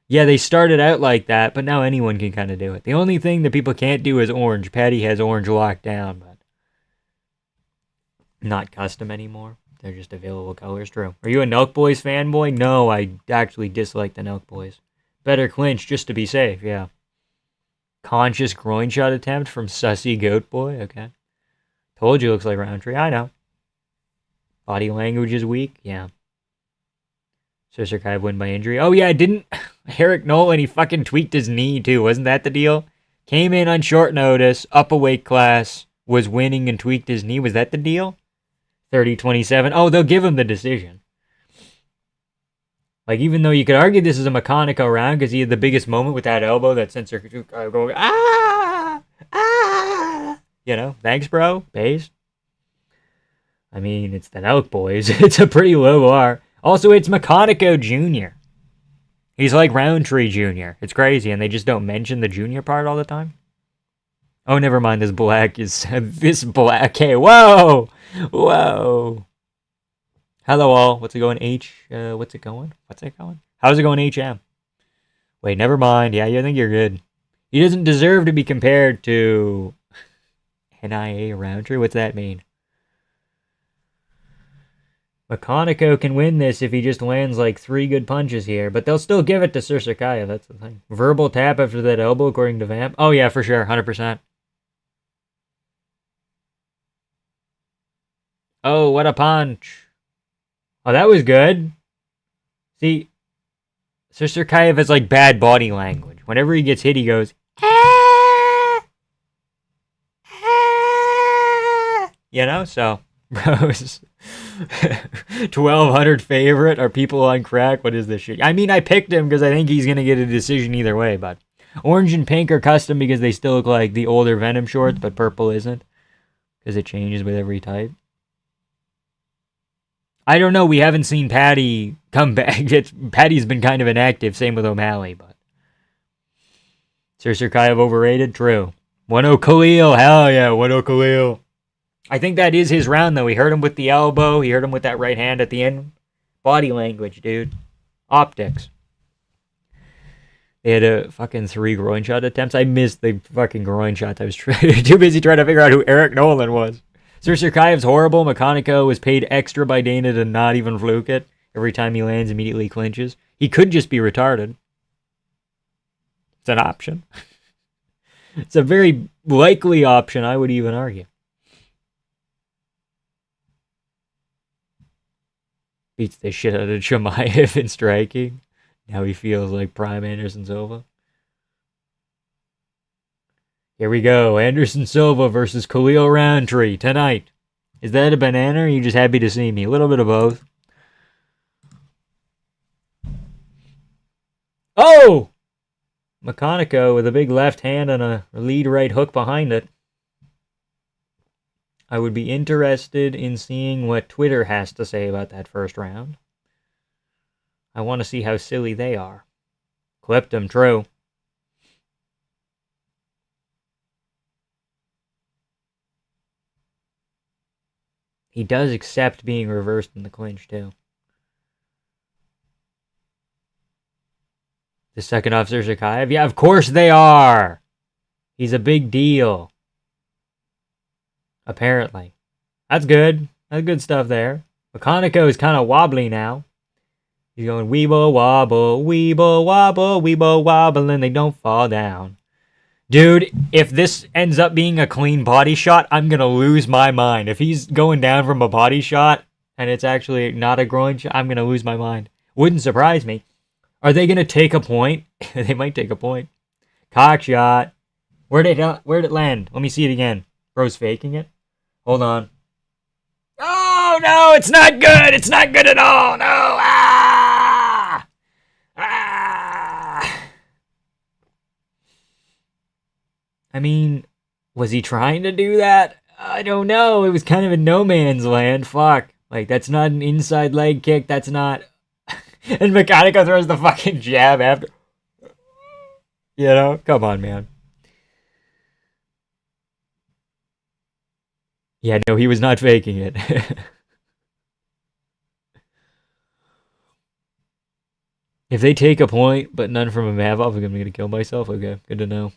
Yeah, they started out like that, but now anyone can kind of do it. The only thing that people can't do is orange. Patty has orange locked down, but not custom anymore. They're just available colors, true. Are you a Nelk Boys fanboy? No, I actually dislike the Nelk Boys. Better clinch just to be safe, yeah. Conscious groin shot attempt from Sussy Goat Boy, okay. Told you looks like Roundtree, I know. Body language is weak, yeah. Sir Zerkaev win by injury. Oh yeah, didn't Eric Nolan, he fucking tweaked his knee too, wasn't that the deal? Came in on short notice, up a weight class, was winning and tweaked his knee, was that the deal? 30-27. Oh, they'll give him the decision. Like, even though you could argue this is a Mechanico round because he had the biggest moment with that elbow that sent Sir going, ah! You know, thanks, bro. Based. I mean, it's the Nelk Boys. It's a pretty low bar. Also, it's Mechanico Jr. He's like Roundtree Jr. It's crazy, and they just don't mention the junior part all the time. Oh, never mind. This black is... this black... Okay, whoa! Whoa! Hello, all. What's it going? What's it going? How's it going, HM? Wait, never mind. Yeah, I think you're good. He doesn't deserve to be compared to... NIA Roundtree? What's that mean? Mechanico can win this if he just lands like 3 good punches here, but they'll still give it to Sir Zerkaev, that's the thing. Verbal tap after that elbow, according to Vamp. Oh yeah, for sure, 100%. Oh, what a punch. Oh, that was good. See, Sir Zerkaev has like bad body language. Whenever he gets hit, he goes, ah! Ah! You know, so... Bros, 1200 favorite. Are people on crack? What is this shit? I mean, I picked him because I think he's going to get a decision either way, but orange and pink are custom because they still look like the older Venom shorts, but purple isn't because it changes with every type. I don't know. We haven't seen Patty come back. Patty's been kind of inactive. Same with O'Malley, but Sir Zerkaev overrated? True. 1-0 Khalil. Hell yeah, 1-0 Khalil. I think that is his round, though. He hurt him with the elbow. He hurt him with that right hand at the end. Body language, dude. Optics. They had a fucking 3 groin shot attempts. I missed the fucking groin shots. I was too busy trying to figure out who Eric Nolan was. Sir Zerkaev's horrible. Mechanico was paid extra by Dana to not even fluke it. Every time he lands, immediately clinches. He could just be retarded. It's an option. It's a very likely option, I would even argue. Beats the shit out of Chimaev in striking. Now he feels like prime Anderson Silva. Here we go. Anderson Silva versus Khalil Roundtree tonight. Is that a banana or are you just happy to see me? A little bit of both. Oh! Mechanico with a big left hand and a lead right hook behind it. I would be interested in seeing what Twitter has to say about that first round. I want to see how silly they are. Clipped him, true. He does accept being reversed in the clinch, too. The second officer, Zerkaev? Yeah, of course they are! He's a big deal. Apparently. That's good. That's good stuff there. Mechanico is kind of wobbly now. He's going weeble wobble, weeble wobble, weeble wobble, and they don't fall down. Dude, if this ends up being a clean body shot, I'm going to lose my mind. If he's going down from a body shot and it's actually not a groin shot, I'm going to lose my mind. Wouldn't surprise me. Are they going to take a point? They might take a point. Cock shot. Where'd it land? Let me see it again. Bro's faking it. Hold on. Oh, no, it's not good. It's not good at all. No. Ah! Ah! I mean, Was he trying to do that? I don't know. It was kind of a no man's land. Fuck. Like, that's not an inside leg kick. That's not. And Mechanico throws the fucking jab after. You know? Come on, man. Yeah, no, he was not faking it. If they take a point, but none from a Mavov, I'm going to kill myself. Okay, good to know.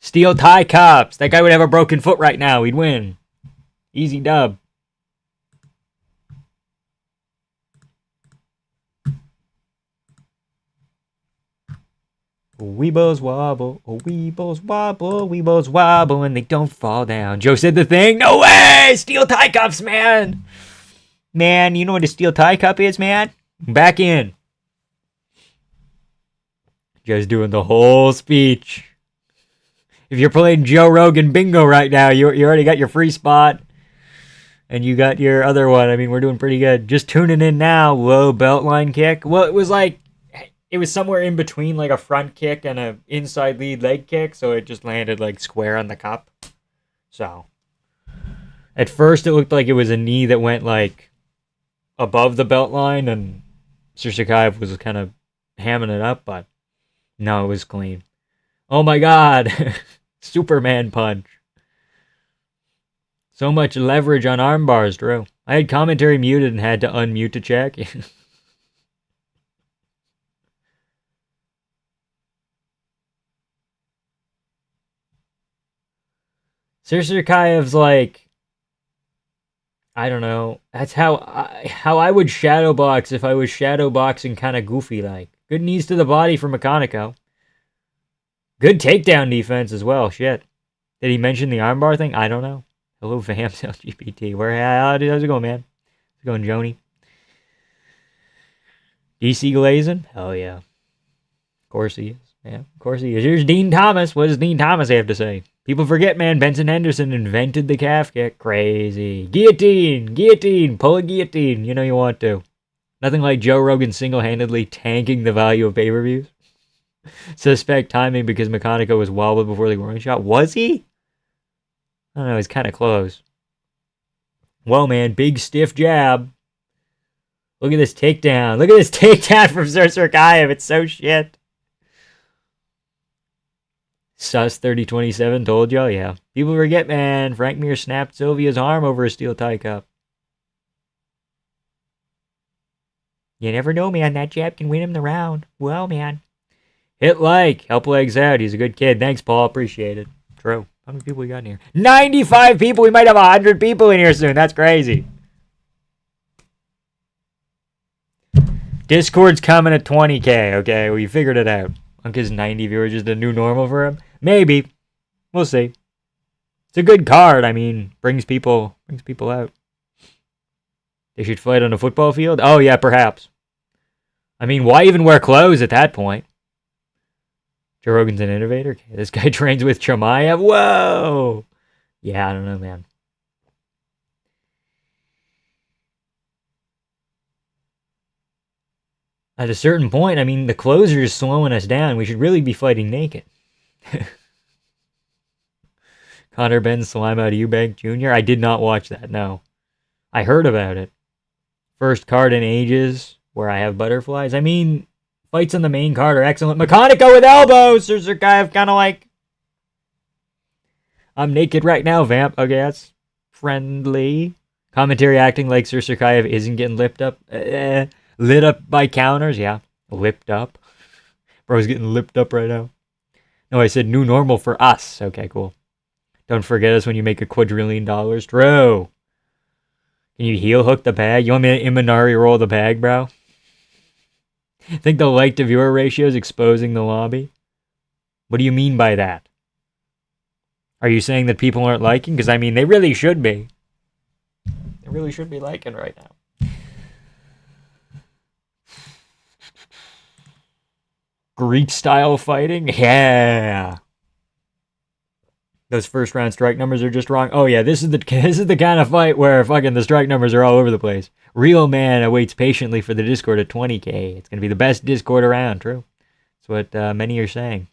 Steel tie cups. That guy would have a broken foot right now. He'd win. Easy dub. Weebles wobble, weebles wobble, weebles wobble, and they don't fall down. Joe said the thing. No way! Steel tie cups, man. Man, you know what a steel tie cup is, man? Back in. Joe's doing the whole speech. If you're playing Joe Rogan bingo right now, you already got your free spot. And you got your other one. I mean, we're doing pretty good. Just tuning in now. Low belt line kick. Well, it was somewhere in between like a front kick and a inside lead leg kick. So it just landed like square on the cup. So at first it looked like it was a knee that went like above the belt line. And Sirsaikaev was kind of hamming it up. But no, it was clean. Oh my God. Superman punch. So much leverage on arm bars, Drew. I had commentary muted and had to unmute to check. Sirsaikaev's like, I don't know. That's how I would shadow box if I was shadow boxing kind of goofy like. Good knees to the body for Mechanico. Good takedown defense as well. Shit. Did he mention the armbar thing? I don't know. Hello, Vamps LGBT. How's it going, man? How's it going, Joni? DC Glazing? Hell yeah. Of course he is. Yeah, of course he is. Here's Dean Thomas. What does Dean Thomas have to say? People forget, man. Benson Henderson invented the calf kick. Crazy. Guillotine. Guillotine. Pull a guillotine. You know you want to. Nothing like Joe Rogan single-handedly tanking the value of pay-per-views. Suspect timing because Mechanico was wobbled before the warning shot. Was he? I don't know, he's kind of close. Whoa, man, big stiff jab. Look at this takedown. Look at this takedown from Sirsaikaev. It's so shit. Sus 3027 told y'all, yeah. People forget, man. Frank Mir snapped Sylvia's arm over a steel tie cup. You never know, man. That jab can win him the round. Well, man. Hit like. Help legs out. He's a good kid. Thanks, Paul. Appreciate it. True. How many people we got in here? 95 people. We might have 100 people in here soon. That's crazy. Discord's coming at 20K. Okay, we figured it out. Uncle's 90 viewers is the new normal for him. Maybe. We'll see. It's a good card. I mean, brings people out. They should fight on a football field? Oh, yeah, perhaps. I mean, why even wear clothes at that point? Joe Rogan's an innovator? Okay, this guy trains with Chimaev? Whoa! Yeah, I don't know, man. At a certain point, I mean, the closer is slowing us down. We should really be fighting naked. Connor Ben slime out of Eubank Jr.? I did not watch that, no. I heard about it. First card in ages where I have butterflies. I mean, fights on the main card are excellent. Mechanico with elbows! Sirsaikaev kind of like... I'm naked right now, Vamp. Okay, that's friendly. Commentary acting like Sirsaikaev isn't getting lit up by counters. Yeah, lipped up. Bro's getting lipped up right now. No, I said new normal for us. Okay, cool. Don't forget us when you make $1 quadrillion. True. Can you heel hook the bag? You want me to Imanari roll the bag, bro? Think the like to viewer ratio is exposing the lobby? What do you mean by that? Are you saying that people aren't liking? Because, I mean, they really should be. They really should be liking right now. Greek-style fighting? Yeah. Those first round strike numbers are just wrong. Oh yeah, this is the kind of fight where fucking the strike numbers are all over the place. Real man awaits patiently for the Discord at 20K. It's gonna be the best Discord around. True. That's what many are saying.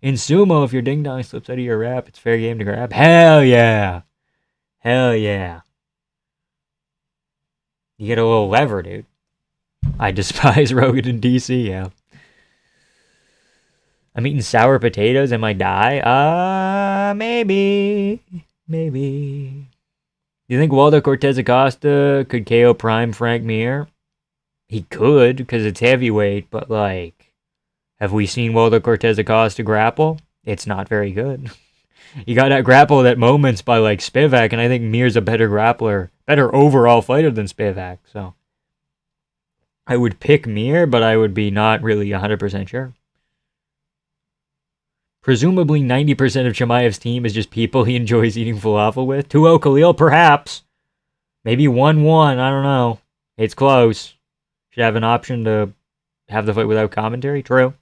In sumo, if your ding dong slips out of your wrap, it's fair game to grab. Hell yeah. Hell yeah. You get a little lever, dude. I despise Rogan in DC, yeah. I'm eating sour potatoes and might die? Maybe. Maybe. You think Waldo Cortez Acosta could KO Prime Frank Mir? He could, because it's heavyweight, but like, have we seen Waldo Cortez Acosta grapple? It's not very good. He got that grappled at moments by like Spivak, and I think Mir's a better grappler, better overall fighter than Spivak, so I would pick Mir, but I would be not really 100% sure. Presumably 90% of Chimaev's team is just people he enjoys eating falafel with. 2-0 Khalil, perhaps. Maybe 1-1, I don't know. It's close. Should have an option to have the fight without commentary. True.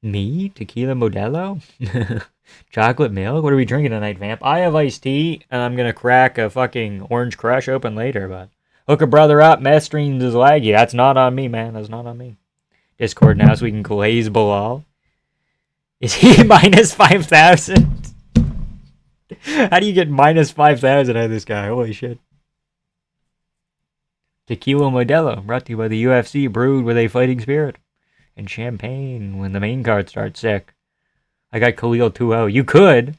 Me? Tequila Modelo? Chocolate milk? What are we drinking tonight, Vamp? I have iced tea, and I'm going to crack a fucking Orange Crush open later, but hook a brother up. Mess streams is laggy. That's not on me, man. That's not on me. Discord now so we can glaze Bilal. Is he minus 5,000? How do you get minus 5,000 out of this guy? Holy shit. Tequila Modelo, brought to you by the UFC, brewed with a fighting spirit. And champagne when the main card starts. Sick. I got Khalil 2-0. You could.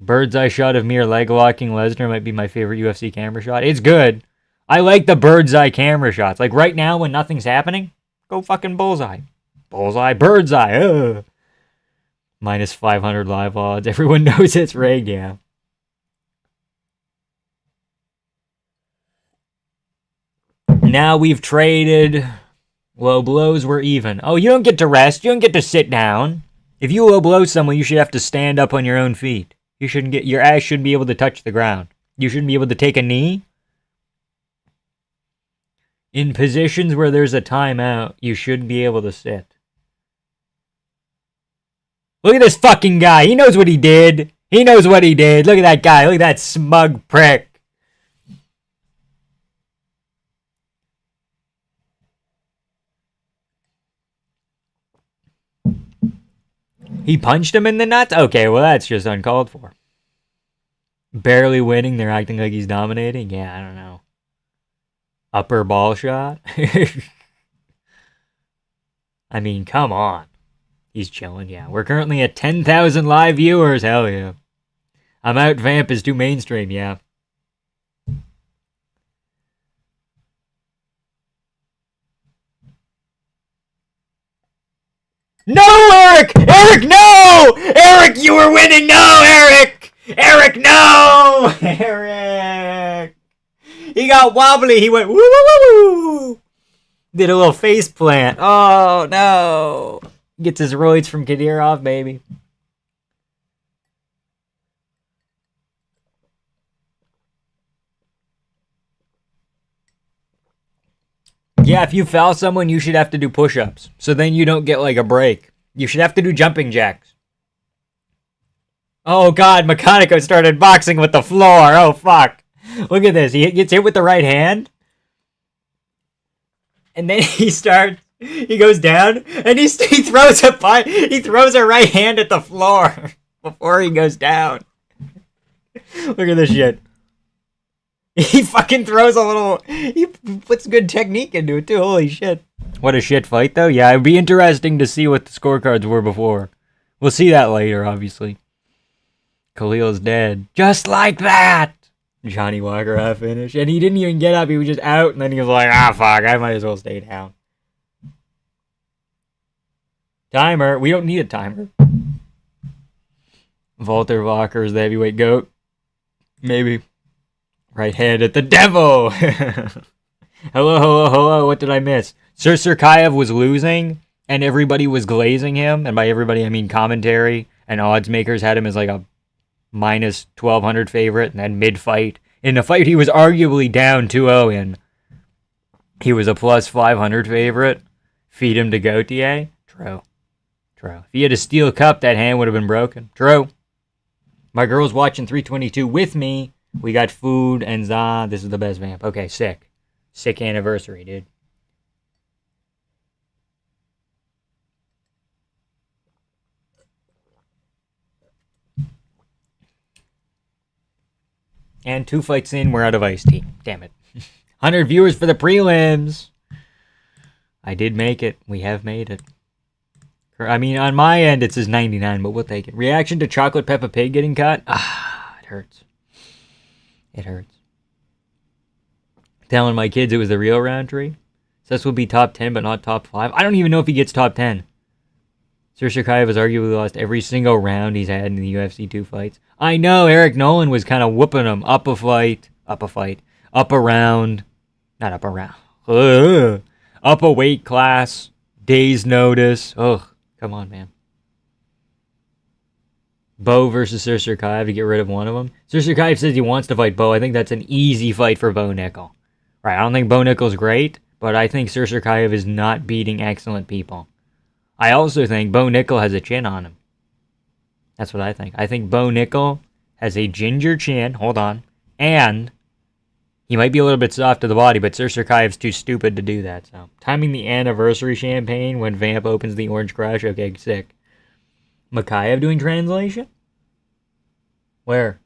Bird's eye shot of Mir leg locking Lesnar might be my favorite UFC camera shot. It's good. I like the bird's eye camera shots. Like right now when nothing's happening, go fucking bullseye. Bullseye, bird's eye. Ugh. Minus 500 live odds. Everyone knows it's rigged, yeah. Now we've traded. Low blows were even. Oh, you don't get to rest. You don't get to sit down. If you low blow someone, you should have to stand up on your own feet. You shouldn't get. Your ass shouldn't be able to touch the ground. You shouldn't be able to take a knee. In positions where there's a timeout, you shouldn't be able to sit. Look at this fucking guy. He knows what he did. He knows what he did. Look at that guy. Look at that smug prick. He punched him in the nuts? Okay, well, that's just uncalled for. Barely winning, they're acting like he's dominating? Yeah, I don't know. Upper ball shot? I mean, come on. He's chilling, yeah. We're currently at 10,000 live viewers. Hell yeah. I'm out. Vamp is too mainstream, yeah. No, Eric! Eric, no! Eric, you were winning! No, Eric! Eric, no! Eric! He got wobbly. He went woo woo woo. Did a little face plant. Oh, no. Gets his roids from Kadyrov, baby. Yeah, if you foul someone, you should have to do push-ups. So then you don't get like a break. You should have to do jumping jacks. Oh god, Mechanico started boxing with the floor. Oh fuck. Look at this. He gets hit with the right hand. And then he goes down and he throws a right hand at the floor before he goes down. Look at this shit. He fucking throws he puts good technique into it too. Holy shit. What a shit fight though. Yeah, it'd be interesting to see what the scorecards were before. We'll see that later, obviously. Khalil's dead. Just like that! Johnny Walker half finish. And he didn't even get up, he was just out, and then he was like, fuck, I might as well stay down. Timer. We don't need a timer. Walter Walker is the heavyweight goat. Maybe. Right hand at the devil! Hello, what did I miss? Sir Serkayev was losing, and everybody was glazing him, and by everybody I mean commentary, and odds makers had him as like a minus 1,200 favorite, and then mid-fight. In a fight he was arguably down 2-0 in, he was a plus 500 favorite. Feed him to Gauthier? True. If he had a steel cup, that hand would have been broken. True. My girl's watching 322 with me. We got food and this is the best vamp. Okay, sick. Sick anniversary, dude. And 2 fights in, we're out of iced tea. Damn it. 100 viewers for the prelims. I did make it. We have made it. I mean, on my end, it says 99, but we'll take it. Reaction to Chocolate Peppa Pig getting cut? Ah, it hurts. It hurts. Telling my kids it was the real Roundtree. This will be top 10, but not top 5. I don't even know if he gets top 10. Sir Shakayev has arguably lost every single round he's had in the UFC 2 fights. I know, Eric Nolan was kind of whooping him. Up a round. Not up a round. Up a weight class. Day's notice. Ugh, come on, man. Bo versus Sir Shakayev to get rid of one of them. Sir Shakayev says he wants to fight Bo. I think that's an easy fight for Bo Nickel. Right, I don't think Bo Nickel's great, but I think Sir Shakayev is not beating excellent people. I also think Bo Nickel has a chin on him. That's what I think. I think Bo Nickel has a ginger chin. Hold on. And he might be a little bit soft to the body, but Sir Shakayev's too stupid to do that. So, timing the anniversary champagne when Vamp opens the Orange Crush. Okay, sick. Makayev doing translation? Where?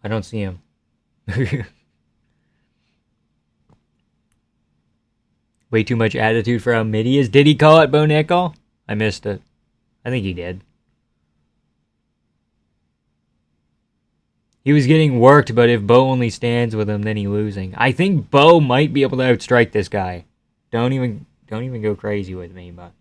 I don't see him. Way too much attitude for how mid he is. Did he call it Bo Nickel? I missed it. I think he did. He was getting worked, but if Bo only stands with him, then he's losing. I think Bo might be able to outstrike this guy. Don't even go crazy with me, but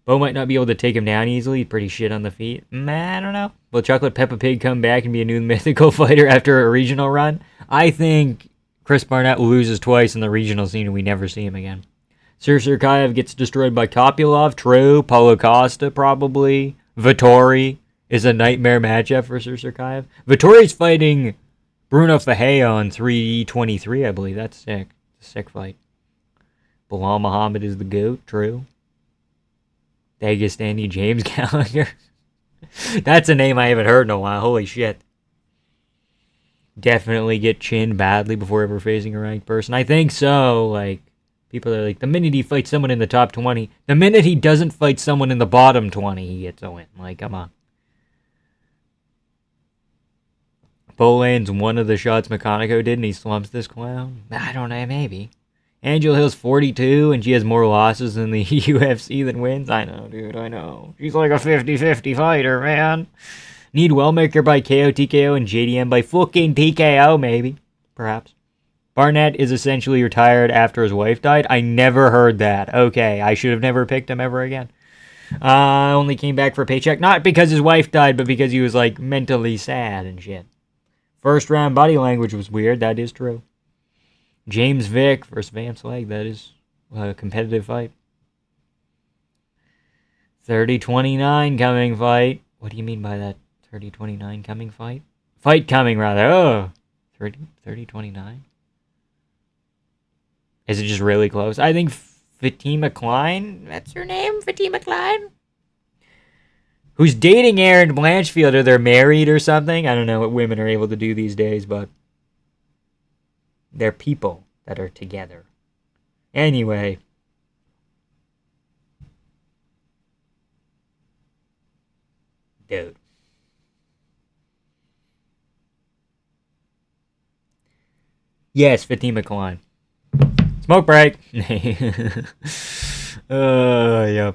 Bo might not be able to take him down easily. He's pretty shit on the feet. I don't know. Will Chocolate Peppa Pig come back and be a new mythical fighter after a regional run? I think Chris Barnett loses twice in the regional scene and we never see him again. Sir Shakayev gets destroyed by Kopylov. True. Paulo Costa, probably. Vettori is a nightmare matchup for Sir Shakayev. Vittori's fighting Bruno Ferreira on 323, I believe. That's sick. It's a sick fight. Bilal Muhammad is the GOAT. True. Dagestani James Gallagher. That's a name I haven't heard in a while. Holy shit. Definitely get chinned badly before ever facing a ranked person. I think so. Like, people are like, the minute he fights someone in the top 20, the minute he doesn't fight someone in the bottom 20, he gets a win. Like, come on. Bo lands one of the shots McConaughey did and he slumps this clown. I don't know, maybe. Angel Hill's 42 and she has more losses in the UFC than wins. I know, dude, I know. She's like a 50-50 fighter, man. Need Wellmaker by KO, TKO, and JDM by fucking TKO, maybe. Perhaps. Barnett is essentially retired after his wife died. I never heard that. Okay, I should have never picked him ever again. Only came back for a paycheck. Not because his wife died, but because he was, like, mentally sad and shit. First round body language was weird. That is true. James Vick versus Vance Leg. That is a competitive fight. 30-29 coming fight. What do you mean by that? 30-29 coming fight? Fight coming, rather. Oh. 30-29? Is it just really close? I think Fatima Klein. That's her name? Fatima Klein? Who's dating Aaron Blanchfield, or they're married or something. I don't know what women are able to do these days, but they're people that are together. Anyway. Dude. Yes, Fatima Klein. Smoke break. Yeah.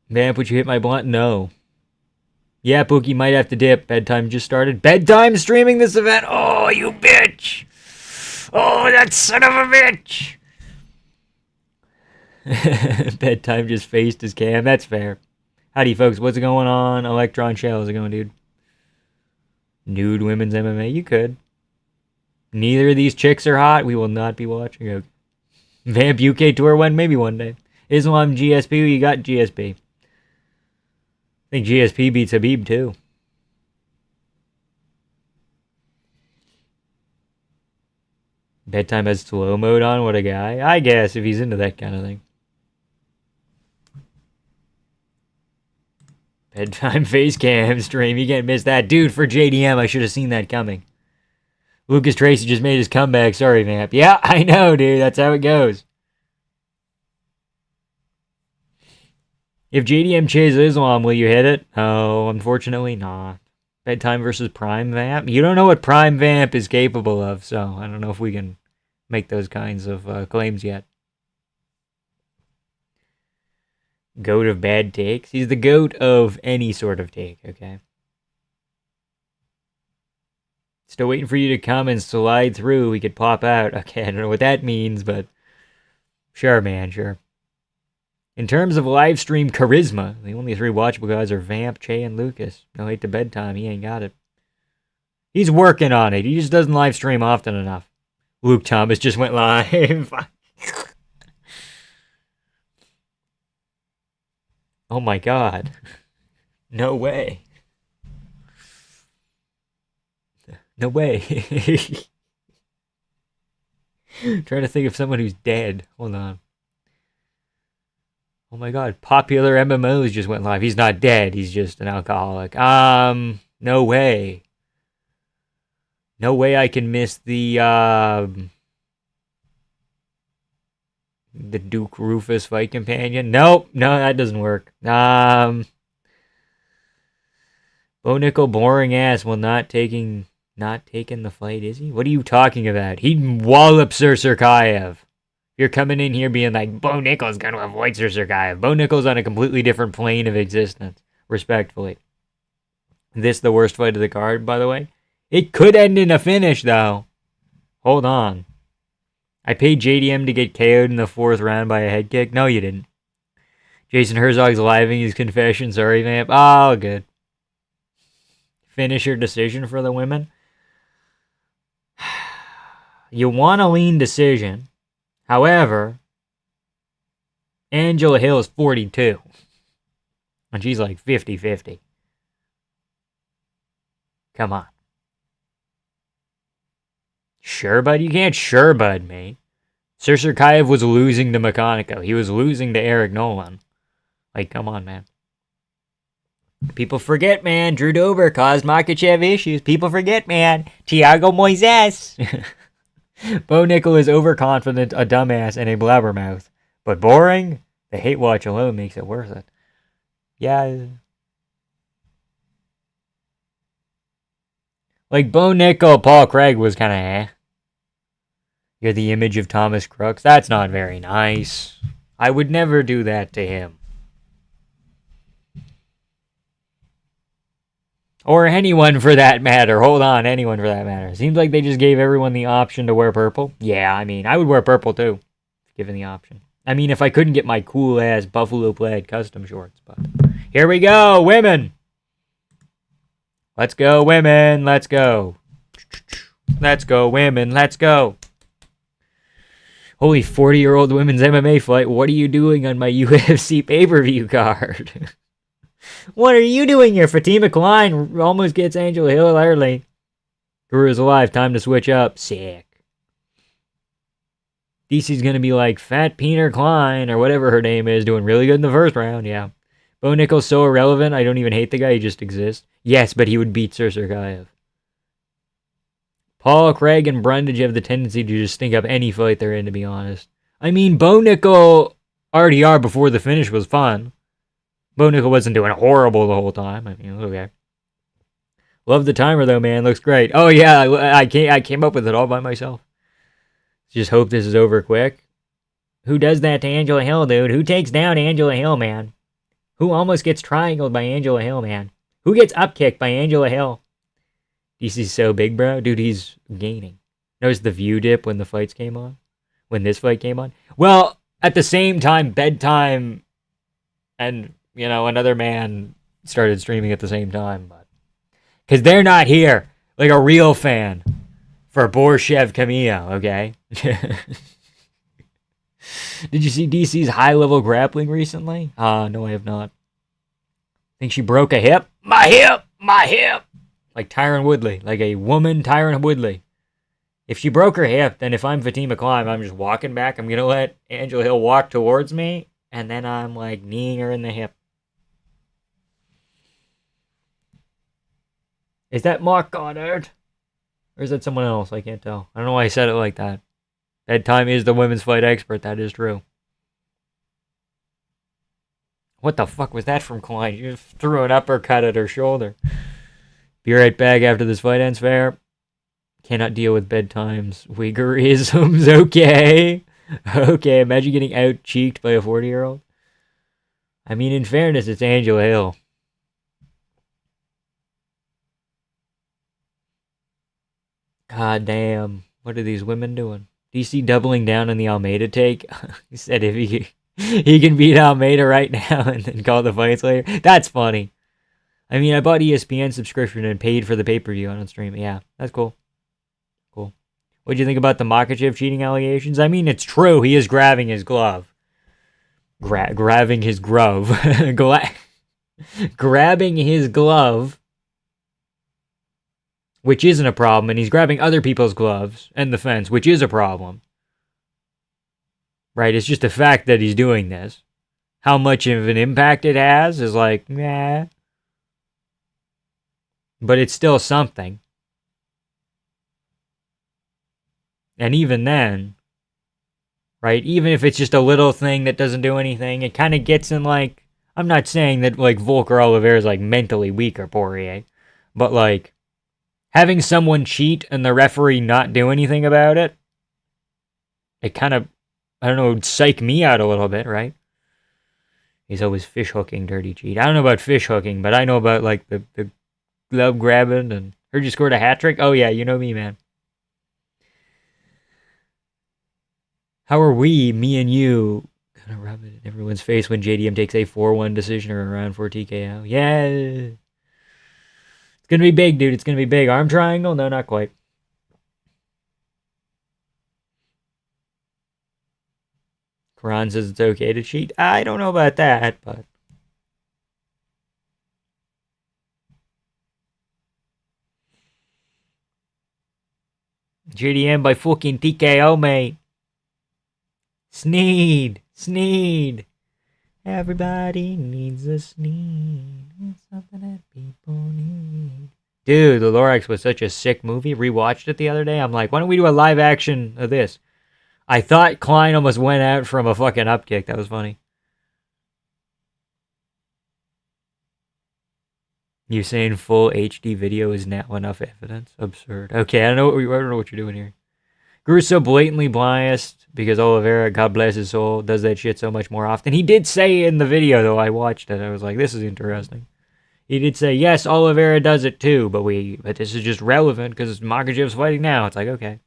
Vamp, would you hit my blunt? No. Yeah, Pookie might have to dip. Bedtime just started. Bedtime streaming this event? Oh, you bitch. Oh, that son of a bitch. Bedtime just faced his cam. That's fair. Howdy, folks. What's going on? Electron Shell. How's it going, dude? Nude women's MMA? You could. Neither of these chicks are hot. We will not be watching a Vamp UK tour one, maybe one day. Islam GSP, you got GSP. I think GSP beats Habib too. Bedtime has slow mode on. What a guy. I guess if he's into that kind of thing. Bedtime face cam stream. You can't miss that. Dude, for JDM, I should have seen that coming. Lucas Tracy just made his comeback. Sorry, Vamp. Yeah, I know, dude. That's how it goes. If JDM chases Islam, will you hit it? Oh, unfortunately not. Bedtime versus Prime Vamp. You don't know what Prime Vamp is capable of, so I don't know if we can make those kinds of claims yet. Goat of bad takes. He's the goat of any sort of take, okay? Still waiting for you to come and slide through. We could pop out. Okay, I don't know what that means, but sure, man, sure. In terms of live stream charisma, the only 3 watchable guys are Vamp, Che, and Lucas. No hate to bedtime, he ain't got it. He's working on it. He just doesn't live stream often enough. Luke Thomas just went live. Oh my god. No way. No way. Trying to think of someone who's dead. Hold on. Oh my god. Popular MMOs just went live. He's not dead. He's just an alcoholic. No way. No way I can miss the Duke Rufus fight companion. Nope. No, that doesn't work. Bo Nickel boring ass will not taking the fight, is he? What are you talking about? He'd wallop Sir Serkayev. You're coming in here being like, Bo Nickel's gonna avoid Sir Serkayev. Bo Nickel's on a completely different plane of existence, respectfully. This the worst fight of the card, by the way? It could end in a finish, though. Hold on. I paid JDM to get KO'd in the 4th round by a head kick? No, you didn't. Jason Herzog's living his confession. Sorry, Vamp. Oh, good. Finisher decision for the women? You want a lean decision. However, Angela Hill is 42. And she's like 50-50. Come on. Sure, bud? You can't sure, bud, mate. Sir Serkayev was losing to Makhaniko. He was losing to Eric Nolan. Like, come on, man. People forget, man. Drew Dober caused Makhachev issues. People forget, man. Thiago Moises. Bo Nickel is overconfident, a dumbass, and a blabbermouth. But boring? The hate watch alone makes it worth it. Yeah. Like, Bo Nickel, Paul Craig was kind of eh. You're the image of Thomas Crooks. That's not very nice. I would never do that to him. Or anyone for that matter. Hold on, anyone for that matter. Seems like they just gave everyone the option to wear purple. Yeah, I mean, I would wear purple too, given the option. I mean, if I couldn't get my cool-ass buffalo plaid custom shorts. But here we go, women! Let's go, women. Let's go. Let's go, women. Let's go. Holy 40-year-old women's MMA fight. What are you doing on my UFC pay-per-view card? What are you doing here? Fatima Klein almost gets Angela Hill early. Guru's alive. Time to switch up. Sick. DC's going to be like Fat Peter Klein or whatever her name is, doing really good in the first round. Yeah. Bo Nickel's so irrelevant, I don't even hate the guy, he just exists. Yes, but he would beat Sir Serkayev. Paul Craig and Brundage have the tendency to just stink up any fight they're in, to be honest. I mean, Bo Nickel RDR before the finish was fun. Bo Nickel wasn't doing horrible the whole time. I mean, okay. Love the timer, though, man. Looks great. Oh, yeah, I came up with it all by myself. Just hope this is over quick. Who does that to Angela Hill, dude? Who takes down Angela Hill, man? Who almost gets triangled by Angela Hill, man? Who gets upkicked by Angela Hill? DC's so big, bro. Dude, he's gaining. Notice the view dip when the fights came on? When this fight came on? Well, at the same time, Bedtime and, you know, another man started streaming at the same time. But because they're not here. Like a real fan. For Borshev Camille, okay? Did you see DC's high-level grappling recently? No, I have not. Think she broke a hip? My hip! My hip! Like Tyron Woodley. Like a woman Tyron Woodley. If she broke her hip, then if I'm Fatima Klein, I'm just walking back. I'm going to let Angela Hill walk towards me, and then I'm like kneeing her in the hip. Is that Mark Goddard? Or is that someone else? I can't tell. I don't know why I said it like that. Bedtime is the women's fight expert. That is true. What the fuck was that from Klein? You just threw an uppercut at her shoulder. Be right back after this fight ends, fair. Cannot deal with bedtimes. Uyghurisms, okay. Okay, imagine getting out-cheeked by a 40-year-old. I mean, in fairness, it's Angela Hill. God damn. What are these women doing? DC doubling down on the Almeida take? He said if he can beat Almeida right now and then call the fights later. That's funny. I mean, I bought ESPN subscription and paid for the pay-per-view on stream. Yeah, that's cool. Cool. What'd you think about the Makhachev cheating allegations? I mean, it's true. He is grabbing his glove. Grabbing his glove. Grabbing his glove, which isn't a problem, and he's grabbing other people's gloves and the fence, which is a problem. Right? It's just the fact that he's doing this. How much of an impact it has is like, nah. But it's still something. And even then, right, even if it's just a little thing that doesn't do anything, it kind of gets in like, I'm not saying that like Volker Oliveira is like mentally weak or Poirier, but like having someone cheat and the referee not do anything about it, it kind of, I don't know, would psych me out a little bit, right? He's always fish hooking Dirty Cheat. I don't know about fish hooking, but I know about like the glove grabbing and heard you scored a hat trick. Oh yeah, you know me, man. How are we, me and you, gonna rub it in everyone's face when JDM takes a 4-1 decision or a round 4 TKO? Yeah. It's gonna be big, dude. It's gonna be big. Arm triangle? No, not quite. Karan says it's okay to cheat. I don't know about that, but JDM by fucking TKO, mate. Sneed. Everybody needs a Sneed. It's something that people need. Dude, the Lorax was such a sick movie. Rewatched it the other day. I'm like, why don't we do a live action of this? I thought Klein almost went out from a fucking upkick. That was funny. You saying full HD video is now enough evidence? Absurd. Okay, I don't know what you're doing here. Guru's so blatantly biased because Oliveira, God bless his soul, does that shit so much more often. He did say in the video, though, I watched it, I was like, this is interesting. He did say, yes, Oliveira does it too, but this is just relevant because Makhachev's fighting now. It's like, okay.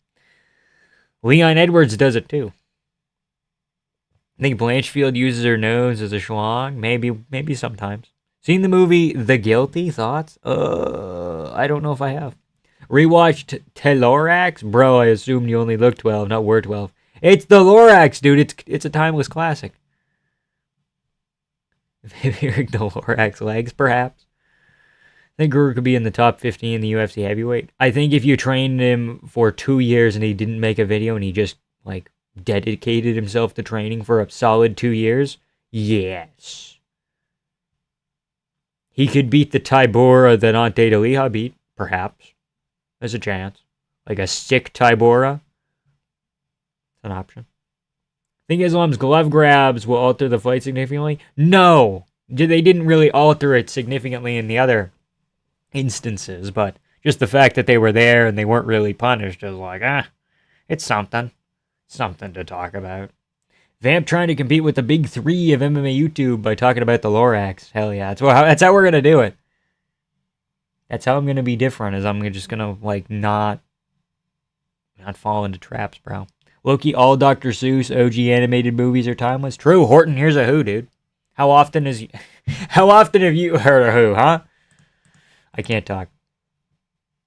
Leon Edwards does it too. I think Blanchfield uses her nose as a schlong. Maybe sometimes. Seen the movie The Guilty? Thoughts? I don't know if I have. Rewatched Telorax? Bro, I assumed you only look 12, not were 12. It's the Lorax, dude. It's a timeless classic. Hearing the Lorax legs, perhaps. I think Guru could be in the top 15 in the UFC heavyweight. I think if you trained him for 2 years and he didn't make a video and he just, like, dedicated himself to training for a solid 2 years, yes. He could beat the Tybura that Ante Deliha beat, perhaps. There's a chance. Like a sick Tybura. It's an option. Think Islam's glove grabs will alter the fight significantly? No! They didn't really alter it significantly in the other instances, but just the fact that they were there and they weren't really punished is like, it's something. Something to talk about. Vamp trying to compete with the big three of MMA YouTube by talking about the Lorax. Hell yeah. That's how we're going to do it. That's how I'm going to be different, is I'm just going to, like, not fall into traps, bro. Loki, all Dr. Seuss OG animated movies are timeless. True. Horton, here's a who, dude. How often have you heard of who, huh? I can't talk.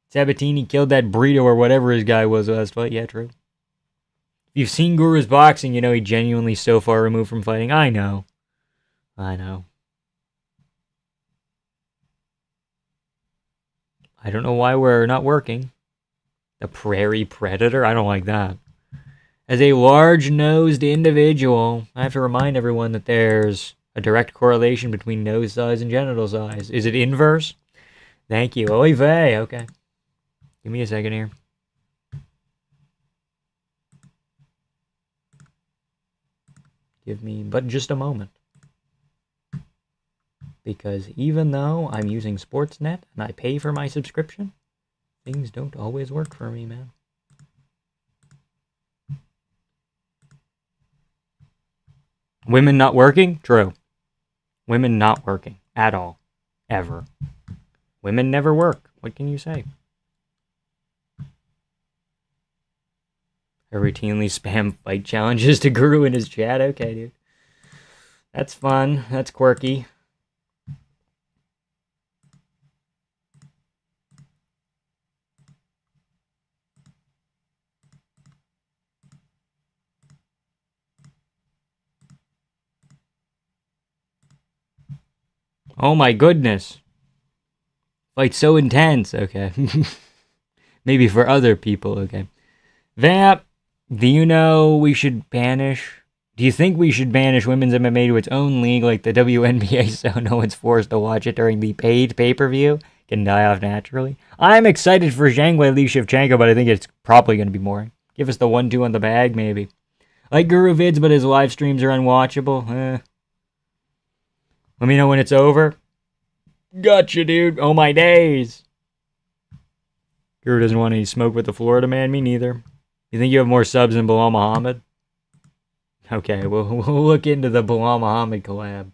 Sabatini killed that burrito or whatever his guy was last fight. Yeah, true. If you've seen Guru's boxing, you know he genuinely so far removed from fighting. I know. I don't know why we're not working. The prairie predator? I don't like that. As a large-nosed individual, I have to remind everyone that there's a direct correlation between nose size and genital size. Is it inverse? Thank you. Oy vey. Okay. Give me a second here. Give me but just a moment. because even though I'm using Sportsnet and I pay for my subscription, things don't always work for me, man. Women not working? True. Women not working at all. Ever. Women never work. What can you say? I routinely spam fight challenges to Guru in his chat. Okay, dude. That's fun. That's quirky. Oh my goodness. Fight's so intense. Okay. Maybe for other people. Okay. Vamp, do you know we should banish? Do you think we should banish women's MMA to its own league like the WNBA so no one's forced to watch it during the paid pay-per-view? Can die off naturally. I'm excited for Zhang Weili Shevchenko, but I think it's probably going to be boring. Give us the 1-2 on the bag, maybe. Like Guru Vids, but his live streams are unwatchable. Let me know when it's over. Gotcha, dude. Oh, my days. Guru doesn't want any smoke with the Florida man. Me neither. You think you have more subs than Bilal Muhammad? Okay, we'll look into the Bilal Muhammad collab.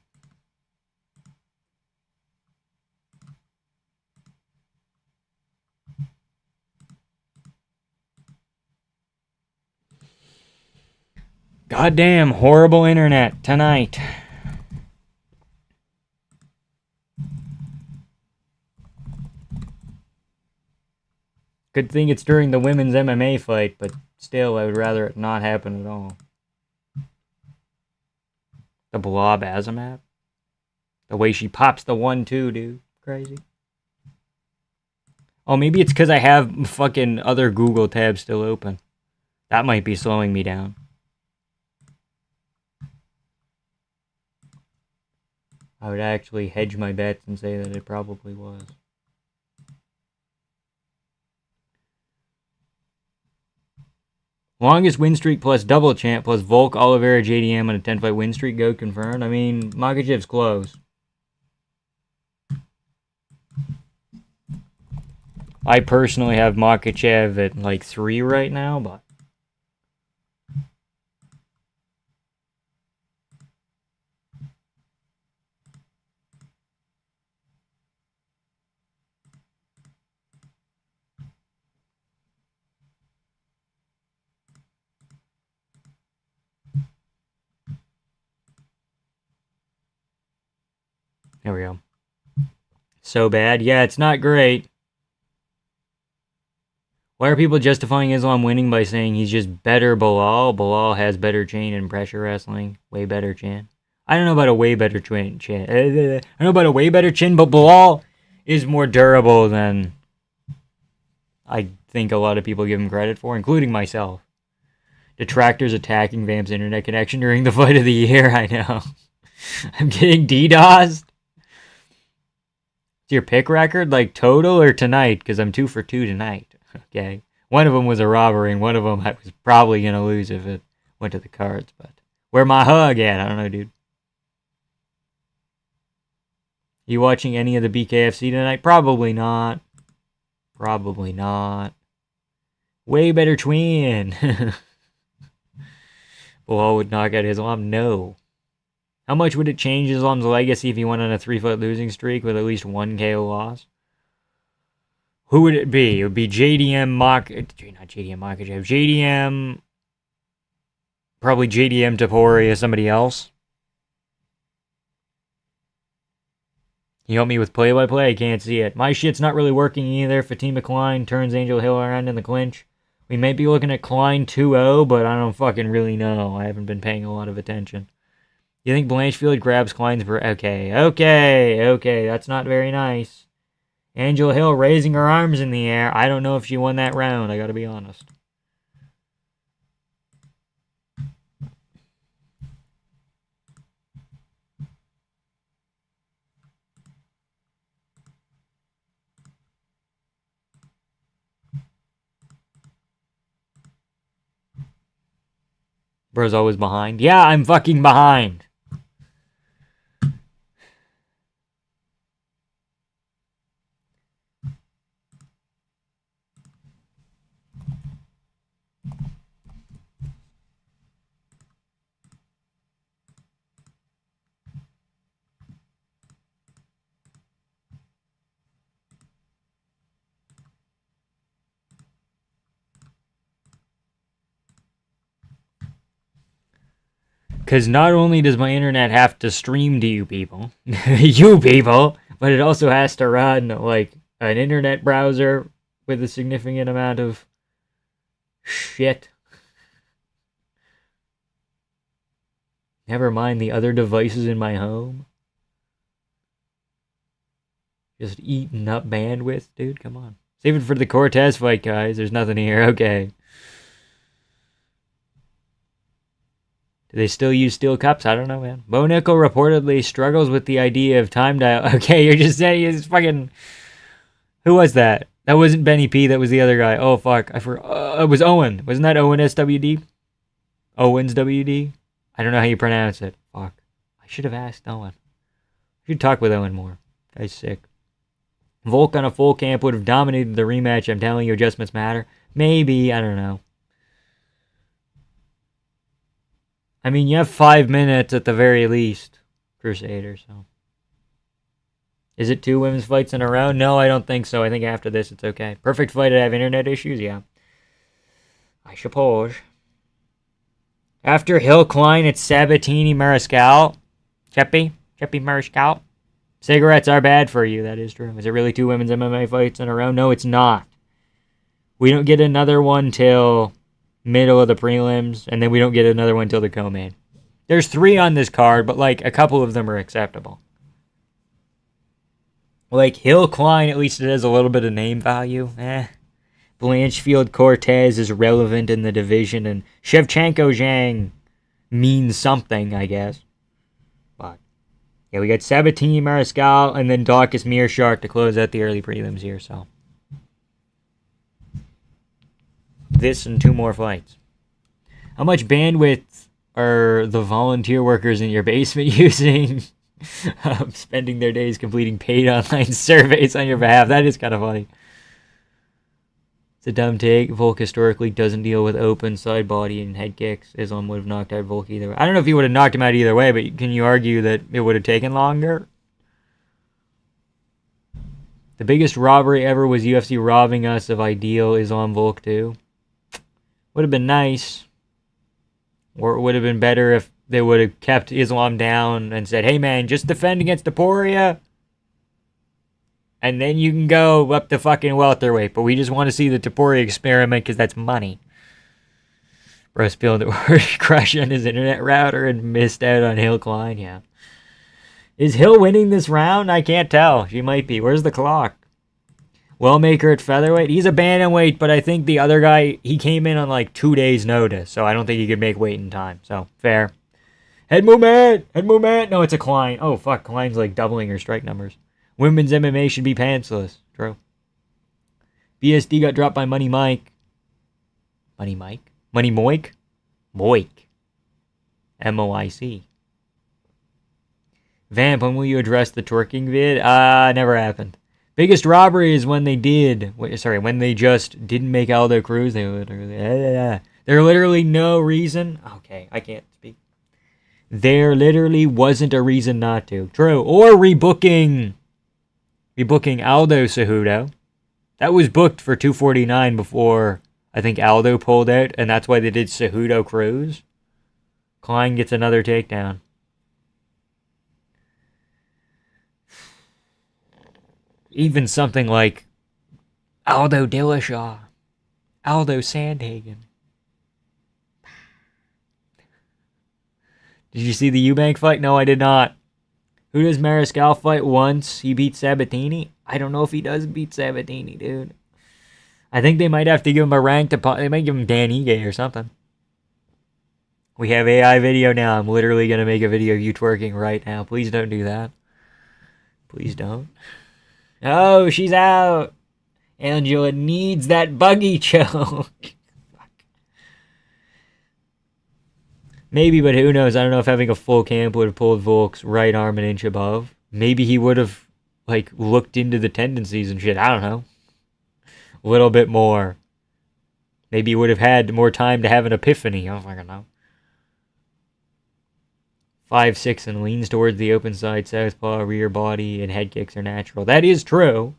Goddamn horrible internet tonight. Good thing it's during the women's MMA fight, but still, I would rather it not happen at all. The Blob Azamat? The way she pops the 1-2, dude. Crazy. Oh, maybe it's because I have fucking other Google tabs still open. That might be slowing me down. I would actually hedge my bets and say that it probably was. Longest win streak plus double champ plus Volk, Oliveira, JDM on a 10-fight win streak. Go confirmed. I mean, Makhachev's close. I personally have Makhachev at like 3 right now, but there we go. So bad. Yeah, it's not great. Why are people justifying Islam winning by saying he's just better Bilal? Bilal has better chain and pressure wrestling. Way better chin. I don't know about a way better chin. I don't know about a way better chin, but Bilal is more durable than I think a lot of people give him credit for, including myself. Detractors attacking Vamp's internet connection during the fight of the year. I know. I'm getting DDoSed. Is your pick record like total or tonight? Because I'm 2 for 2 tonight. Okay. One of them was a robbery, and one of them I was probably going to lose if it went to the cards. But where my hug at? I don't know, dude. You watching any of the BKFC tonight? Probably not. Probably not. Way better twin. Bilal would knock out Islam? No. How much would it change Islam's legacy if he went on a 3-fight losing streak with at least 1 KO loss? Who would it be? It would be JDM not JDM Makhachev. JDM, probably JDM Topuria, somebody else. Can you help me with play-by-play? I can't see it. My shit's not really working either. Fatima Klein turns Angel Hill around in the clinch. We might be looking at Klein 2-0, but I don't fucking really know. I haven't been paying a lot of attention. You think Blanchfield grabs Klein's for... Okay. That's not very nice. Angel Hill raising her arms in the air. I don't know if she won that round. I gotta be honest. Bro's always behind. Yeah, I'm fucking behind. Because not only does my internet have to stream to you people, you people, but it also has to run like an internet browser with a significant amount of shit. Never mind the other devices in my home. Just eating up bandwidth, dude. Come on. Save it for the Cortez fight, guys. There's nothing here. Okay. Do they still use steel cups? I don't know, man. Bo Nickel reportedly struggles with the idea of time dial. Okay, you're just saying he's fucking... Who was that? That wasn't Benny P. That was the other guy. Oh, fuck. I forgot. It was Owen. Wasn't that Owen SWD? Owens WD? I don't know how you pronounce it. Fuck. I should have asked Owen. I should talk with Owen more. Guy's sick. Volk on a full camp would have dominated the rematch. I'm telling you, adjustments matter. Maybe. I don't know. I mean, you have 5 minutes at the very least, Crusader, so. Is it 2 women's fights in a row? No, I don't think so. I think after this, it's okay. Perfect fight to have internet issues? Yeah. I suppose. After Hill Klein, it's Sabatini Mariscal. Cheppy Mariscal. Cigarettes are bad for you, that is true. Is it really 2 women's MMA fights in a row? No, it's not. We don't get another one till middle of the prelims, and then we don't get another one till the co-main. There's 3 on this card, but like a couple of them are acceptable. Like Hill Klein, at least it has a little bit of name value. Blanchfield Cortez is relevant in the division, and Shevchenko Zhang means something, I guess. But yeah, we got Sabatini Mariscal and then Daukaus Meerschaert to close out the early prelims here, so. This and 2 more fights. How much bandwidth are the volunteer workers in your basement using? Spending their days completing paid online surveys on your behalf. That is kind of funny. It's a dumb take. Volk historically doesn't deal with open side body and head kicks. Islam would have knocked out Volk either way. I don't know if he would have knocked him out either way, but can you argue that it would have taken longer? The biggest robbery ever was UFC robbing us of ideal Islam Volk 2. Would have been nice. Or it would have been better if they would have kept Islam down and said, hey man, just defend against Topuria. And then you can go up to fucking welterweight. But we just want to see the Topuria experiment because that's money. Bro spilled the word crush on his internet router and missed out on Hill Klein. Yeah. Is Hill winning this round? I can't tell. She might be. Where's the clock? Wellmaker at featherweight. He's a bantamweight, but I think the other guy, he came in on like 2 days' notice. So I don't think he could make weight in time. So, fair. Head movement! Head movement! No, it's a Klein. Oh, fuck. Klein's like doubling her strike numbers. Women's MMA should be pantsless. True. BSD got dropped by Money Mike. Money Mike? Money Moik? Moik. M-O-I-C. Vamp, when will you address the twerking vid? Never happened. Biggest robbery is when they did. When they just didn't make Aldo Cruz. There literally no reason. Okay, I can't speak. There literally wasn't a reason not to. True. Or rebooking Aldo Cejudo. That was booked for 249 before I think Aldo pulled out, and that's why they did Cejudo Cruz. Klein gets another takedown. Even something like Aldo Dillashaw, Aldo Sandhagen. Did you see the Eubank fight? No, I did not. Who does Mariscal fight once he beats Sabatini? I don't know if he does beat Sabatini, dude. I think they might have to give him a ranked opponent. They might give him Dan Ige or something. We have AI video now. I'm literally going to make a video of you twerking right now. Please don't do that. Please don't. Oh, she's out. Angela needs that buggy choke. Maybe, but who knows? I don't know if having a full camp would have pulled Volk's right arm an inch above. Maybe he would have, like, looked into the tendencies and shit. I don't know. A little bit more. Maybe he would have had more time to have an epiphany. I don't fucking know. 5'6" and leans towards the open side, southpaw, rear body, and head kicks are natural. That is true.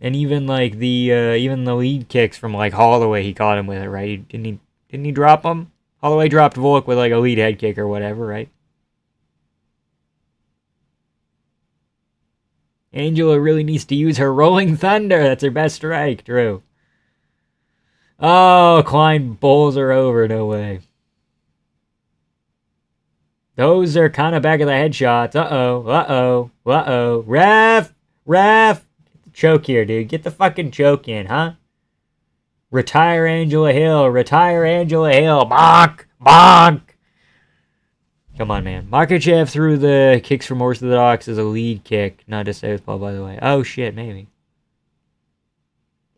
And even like the lead kicks from like Holloway, he caught him with it, right? Didn't he drop him? Holloway dropped Volk with like a lead head kick or whatever, right? Angela really needs to use her Rolling Thunder. That's her best strike, Drew. Oh, Klein bowls her over. No way. Those are kind of back of the head shots. Uh-oh. Ref. Get the choke here, dude. Get the fucking choke in, huh? Retire Angela Hill. Bonk. Come on, man. Makachev threw the kicks from Orthodox as a lead kick, not a southpaw, by the way. Oh shit, maybe.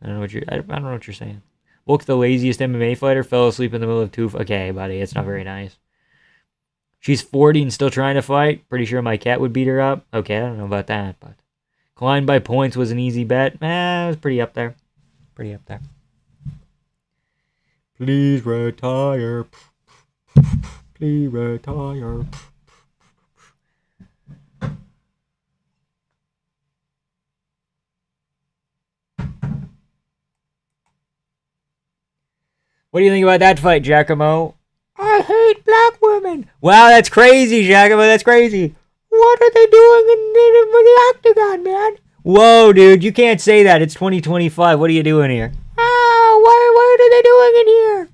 I don't know what you're saying. Volk, the laziest MMA fighter, fell asleep in the middle of two. Okay, buddy, it's not very nice. She's 40 and still trying to fight. Pretty sure my cat would beat her up. Okay, I don't know about that, but Klein by points was an easy bet. It was pretty up there. Please retire. Please retire. What do you think about that fight, Giacomo? I hate black women. Wow, that's crazy, Giacomo. That's crazy. What are they doing in the octagon, man? Whoa, dude, you can't say that. It's 2025. What are you doing here? What are they doing in here?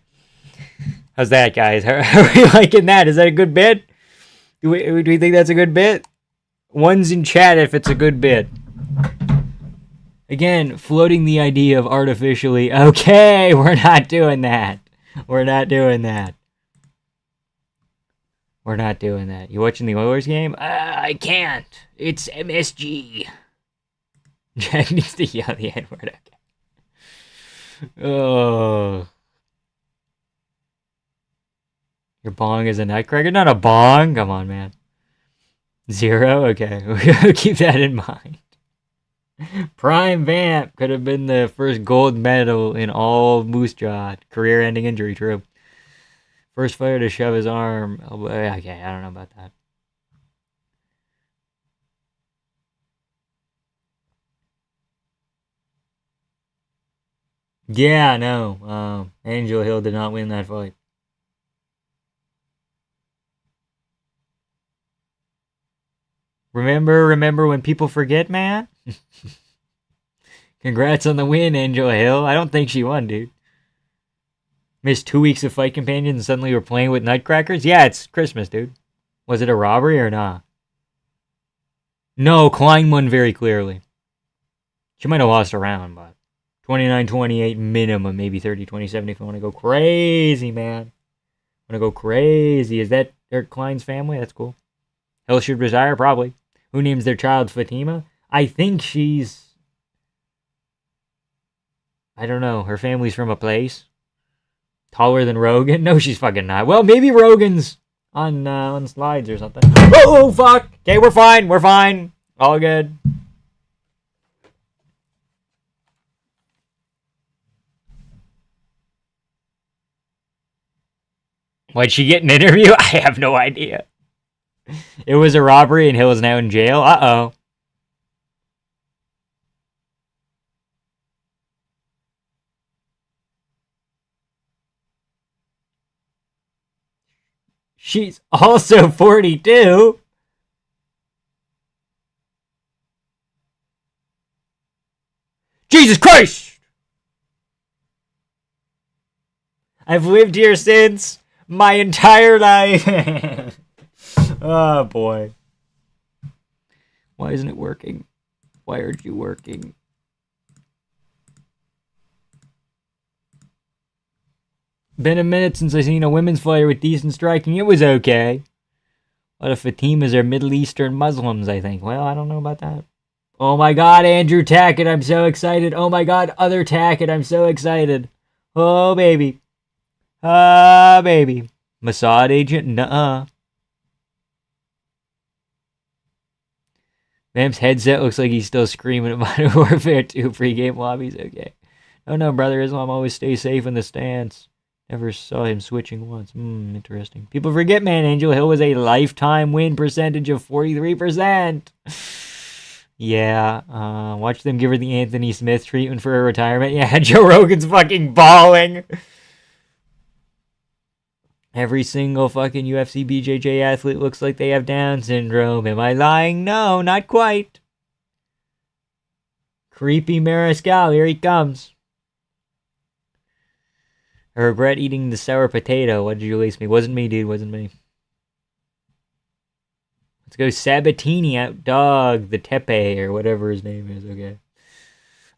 How's that, guys? How are you liking that? Is that a good bit? Do we think that's a good bit? One's in chat if it's a good bit. Again, floating the idea of artificially. Okay, we're not doing that. You watching the Oilers game? I can't. It's MSG. Jack needs to yell the N-word. Okay. Oh. Your bong is a nutcracker? Not a bong. Come on, man. 0? Okay. We'll keep that in mind. Prime Vamp could have been the first gold medal in all Moose Jaw. Career-ending injury, true. First fighter to shove his arm. Okay, I don't know about that. Yeah, no. Angel Hill did not win that fight. Remember when people forget, man? Congrats on the win, Angela Hill. I don't think she won, dude. Missed 2 weeks of Fight Companions and suddenly we're playing with nutcrackers? Yeah, it's Christmas, dude. Was it a robbery or not? No, Klein won very clearly. She might have lost a round, but 29-28 minimum, maybe 30-27 if you want to go crazy, man. Is that Klein's family? That's cool. Hill should retire, probably. Who names their child Fatima? I think she's... I don't know. Her family's from a place. Taller than Rogan? No, she's fucking not. Well, maybe Rogan's on slides or something. Oh, fuck! Okay, we're fine. All good. Why'd she get an interview? I have no idea. It was a robbery and Hill is now in jail? Uh-oh. She's also 42. Jesus Christ! I've lived here since my entire life. Oh, boy. Why isn't it working? Why aren't you working? Been a minute since I seen a women's fighter with decent striking. It was okay. A lot of Fatimas are Middle Eastern Muslims, I think. Well, I don't know about that. Oh my god, Andrew Tackett, I'm so excited. Oh my god, other Tackett, I'm so excited. Oh, baby. Ah, baby. Mossad agent? Nuh-uh. Vamp's headset looks like he's still screaming at Modern Warfare 2 pre-game lobbies. Okay. Oh no, brother Islam always stays safe in the stance. Never saw him switching once. Interesting. People forget, man, Angel Hill was a lifetime win percentage of 43%. Yeah, watch them give her the Anthony Smith treatment for her retirement. Yeah, Joe Rogan's fucking bawling. Every single fucking UFC BJJ athlete looks like they have Down syndrome. Am I lying? No, not quite. Creepy Mariscal, here he comes. I regret eating the sour potato. What did you release me? Wasn't me, dude. Wasn't me. Let's go Sabatini out dog the Tepe or whatever his name is. Okay.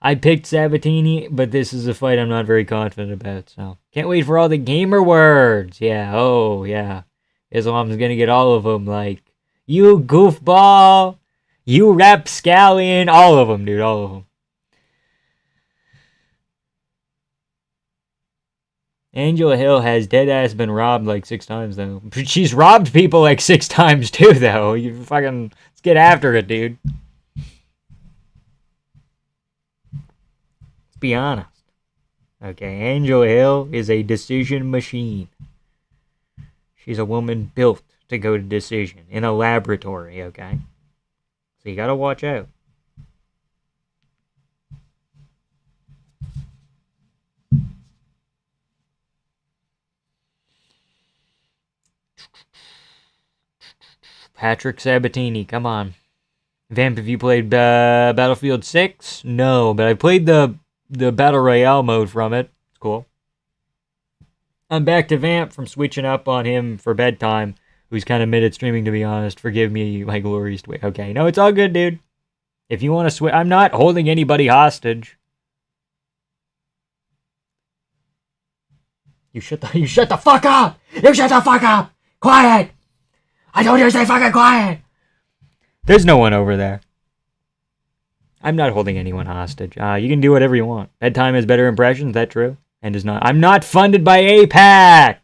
I picked Sabatini, but this is a fight I'm not very confident about. So can't wait for all the gamer words. Yeah. Oh yeah. Islam's gonna get all of them. Like you goofball, you rapscallion, all of them, dude. All of them. Angela Hill has deadass been robbed like 6 times though. She's robbed people like 6 times too though. You fucking let's get after it, dude. Let's be honest. Okay, Angela Hill is a decision machine. She's a woman built to go to decision in a laboratory, okay? So you gotta watch out. Patrick Sabatini, come on. Vamp, have you played Battlefield 6? No, but I played the Battle Royale mode from it. It's cool. I'm back to Vamp from switching up on him for bedtime, who's kind of mid at streaming, to be honest. Forgive me, my glorious way. Okay, no, it's all good, dude. If you want to switch, I'm not holding anybody hostage. You shut the fuck up! You shut the fuck up! Quiet! I told you to stay fucking quiet! There's no one over there. I'm not holding anyone hostage. You can do whatever you want. Bedtime has better impressions, is that true? And is not. I'm not funded by APAC!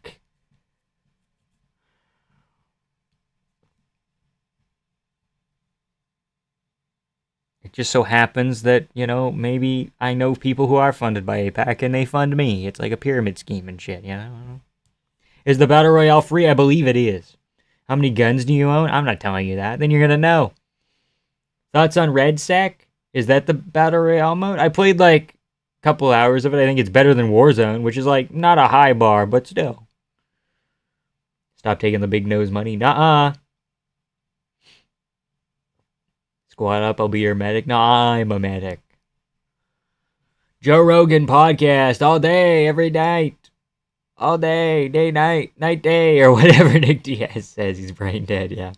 It just so happens that, you know, maybe I know people who are funded by APAC and they fund me. It's like a pyramid scheme and shit, you know? Is the Battle Royale free? I believe it is. How many guns do you own? I'm not telling you that. Then you're gonna know. Thoughts on Red Sec? Is that the Battle Royale mode? I played like a couple hours of it. I think it's better than Warzone, which is like not a high bar, but still. Stop taking the big nose money. Nuh-uh. Squad up, I'll be your medic. No, I'm a medic. Joe Rogan podcast all day, every night. All day, day, night, night, day, or whatever Nick Diaz says. He's brain dead, yeah.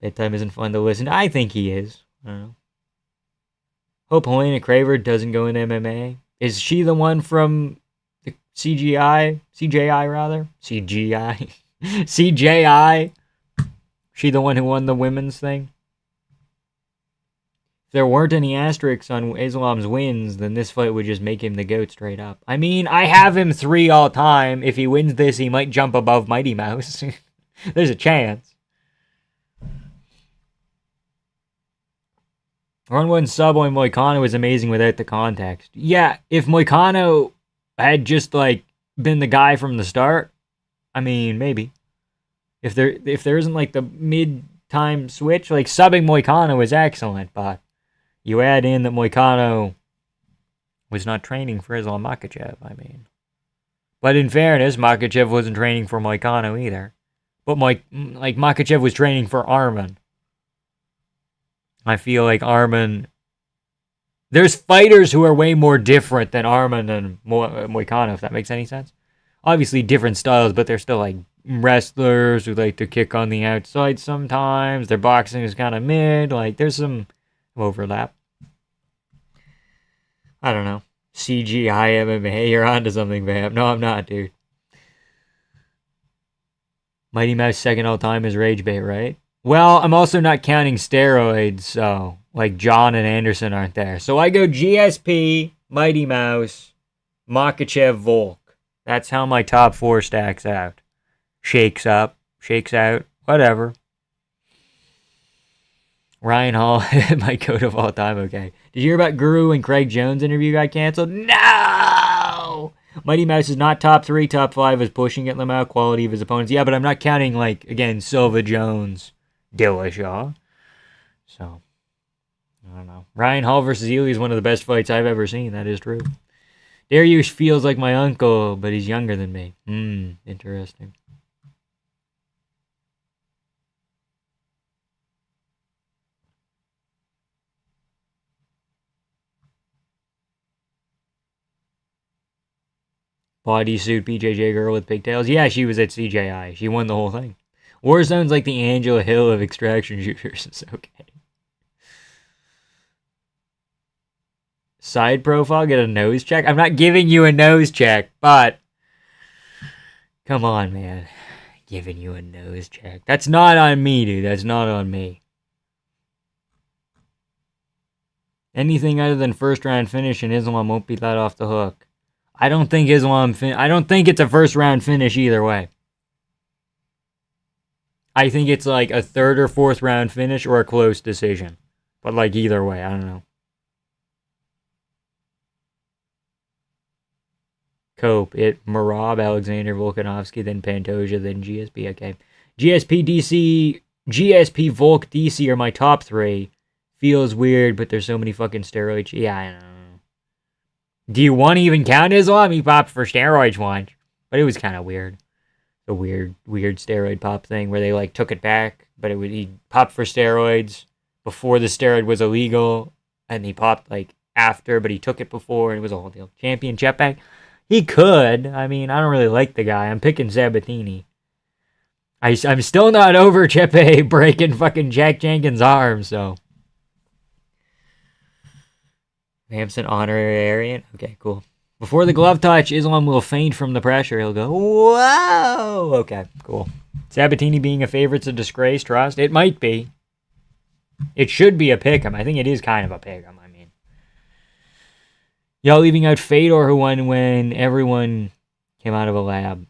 Bedtime isn't fun to listen. I think he is. I don't know. Hope Helena Craver doesn't go in MMA. Is she the one from the CGI? CJI, rather? CGI? CJI? She the one who won the women's thing? If there weren't any asterisks on Islam's wins, then this fight would just make him the GOAT straight up. I mean, I have him 3 all time. If he wins this, he might jump above Mighty Mouse. There's a chance. 1-1 sub on Moicano was amazing without the context. Yeah, if Moicano had just, like, been the guy from the start, I mean, maybe. If there isn't, like, the mid-time switch, like, subbing Moicano is excellent, but you add in that Moicano was not training for Islam Makhachev, I mean. But in fairness, Makhachev wasn't training for Moicano either. But Makhachev was training for Arman. I feel like Arman... There's fighters who are way more different than Arman and Moicano, if that makes any sense. Obviously different styles, but they're still like wrestlers who like to kick on the outside sometimes. Their boxing is kind of mid. Like, there's some overlap. I don't know. CGI MMA, you're onto something, Vamp. No, I'm not, dude. Mighty Mouse second all time is Rage Bait, right? Well, I'm also not counting steroids, so like John and Anderson aren't there. So I go GSP, Mighty Mouse, Makhachev, Volk. That's how my top 4 stacks out. Shakes up, shakes out, whatever. Ryan Hall, my goat of all time, okay. Did you hear about Guru and Craig Jones interview got canceled? No! Mighty Mouse is not top 3, top 5 is pushing at Lamau, quality of his opponents. Yeah, but I'm not counting, like, again, Silva, Jones, Dillashaw. So, I don't know. Ryan Hall versus Ely is one of the best fights I've ever seen. That is true. Dariush feels like my uncle, but he's younger than me. Interesting. Bodysuit BJJ girl with pigtails. Yeah, she was at CJI. She won the whole thing. Warzone's like the Angela Hill of extraction shooters. It's okay. Side profile, get a nose check? I'm not giving you a nose check, but come on, man. Giving you a nose check. That's not on me, dude. That's not on me. Anything other than first round finish in Islam won't be let off the hook. I don't think I don't think it's a first round finish either way. I think it's like a third or fourth round finish or a close decision. But like either way, I don't know. Cope, Marab, Alexander, Volkanovski, then Pantoja, then GSP. Okay. GSP, DC, GSP, Volk, DC are my top three. Feels weird, but there's so many fucking steroids. Yeah, I know. Do you want to even count Islam? He popped for steroids once. But it was kind of weird. A weird steroid pop thing where they like took it back, but he popped for steroids before the steroid was illegal, and he popped like after, but he took it before, and it was a whole deal. Champion Chetback? He could. I mean, I don't really like the guy. I'm picking Sabatini. I'm still not over Chepe breaking fucking Jack Jenkins' arm, so. Hampson honorarian? Okay, cool. Before the glove touch, Islam will faint from the pressure. He'll go, whoa! Okay, cool. Sabatini being a favorite's a disgrace, trust? It might be. It should be a pick'em. I think it is kind of a pick'em, I mean. Y'all leaving out Fedor, who won when everyone came out of a lab.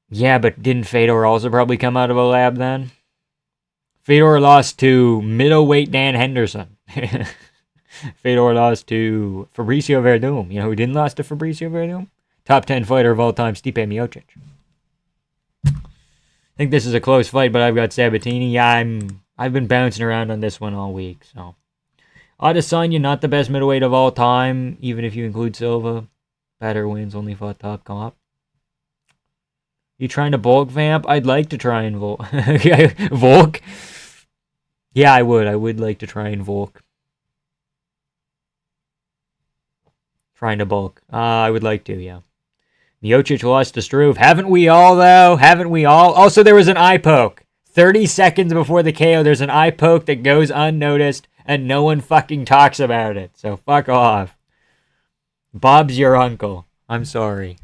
Yeah, but didn't Fedor also probably come out of a lab then? Fedor lost to middleweight Dan Henderson. Fedor lost to Fabricio Verdum. You know who didn't lose to Fabricio Verdum? Top 10 fighter of all time, Stipe Miocic. I think this is a close fight, but I've got Sabatini. Yeah, I've been bouncing around on this one all week. So, Adesanya, not the best middleweight of all time, even if you include Silva. Better wins, only fought top comp. You trying to bulk vamp? I'd like to try and Volk. Volk? Yeah, I would. I would like to try and Volk. Trying to bulk. I would like to, yeah. Miocic lost to Struve. Haven't we all, though? Haven't we all? Also, there was an eye poke. 30 seconds before the KO, there's an eye poke that goes unnoticed, and no one fucking talks about it. So fuck off. Bob's your uncle. I'm sorry.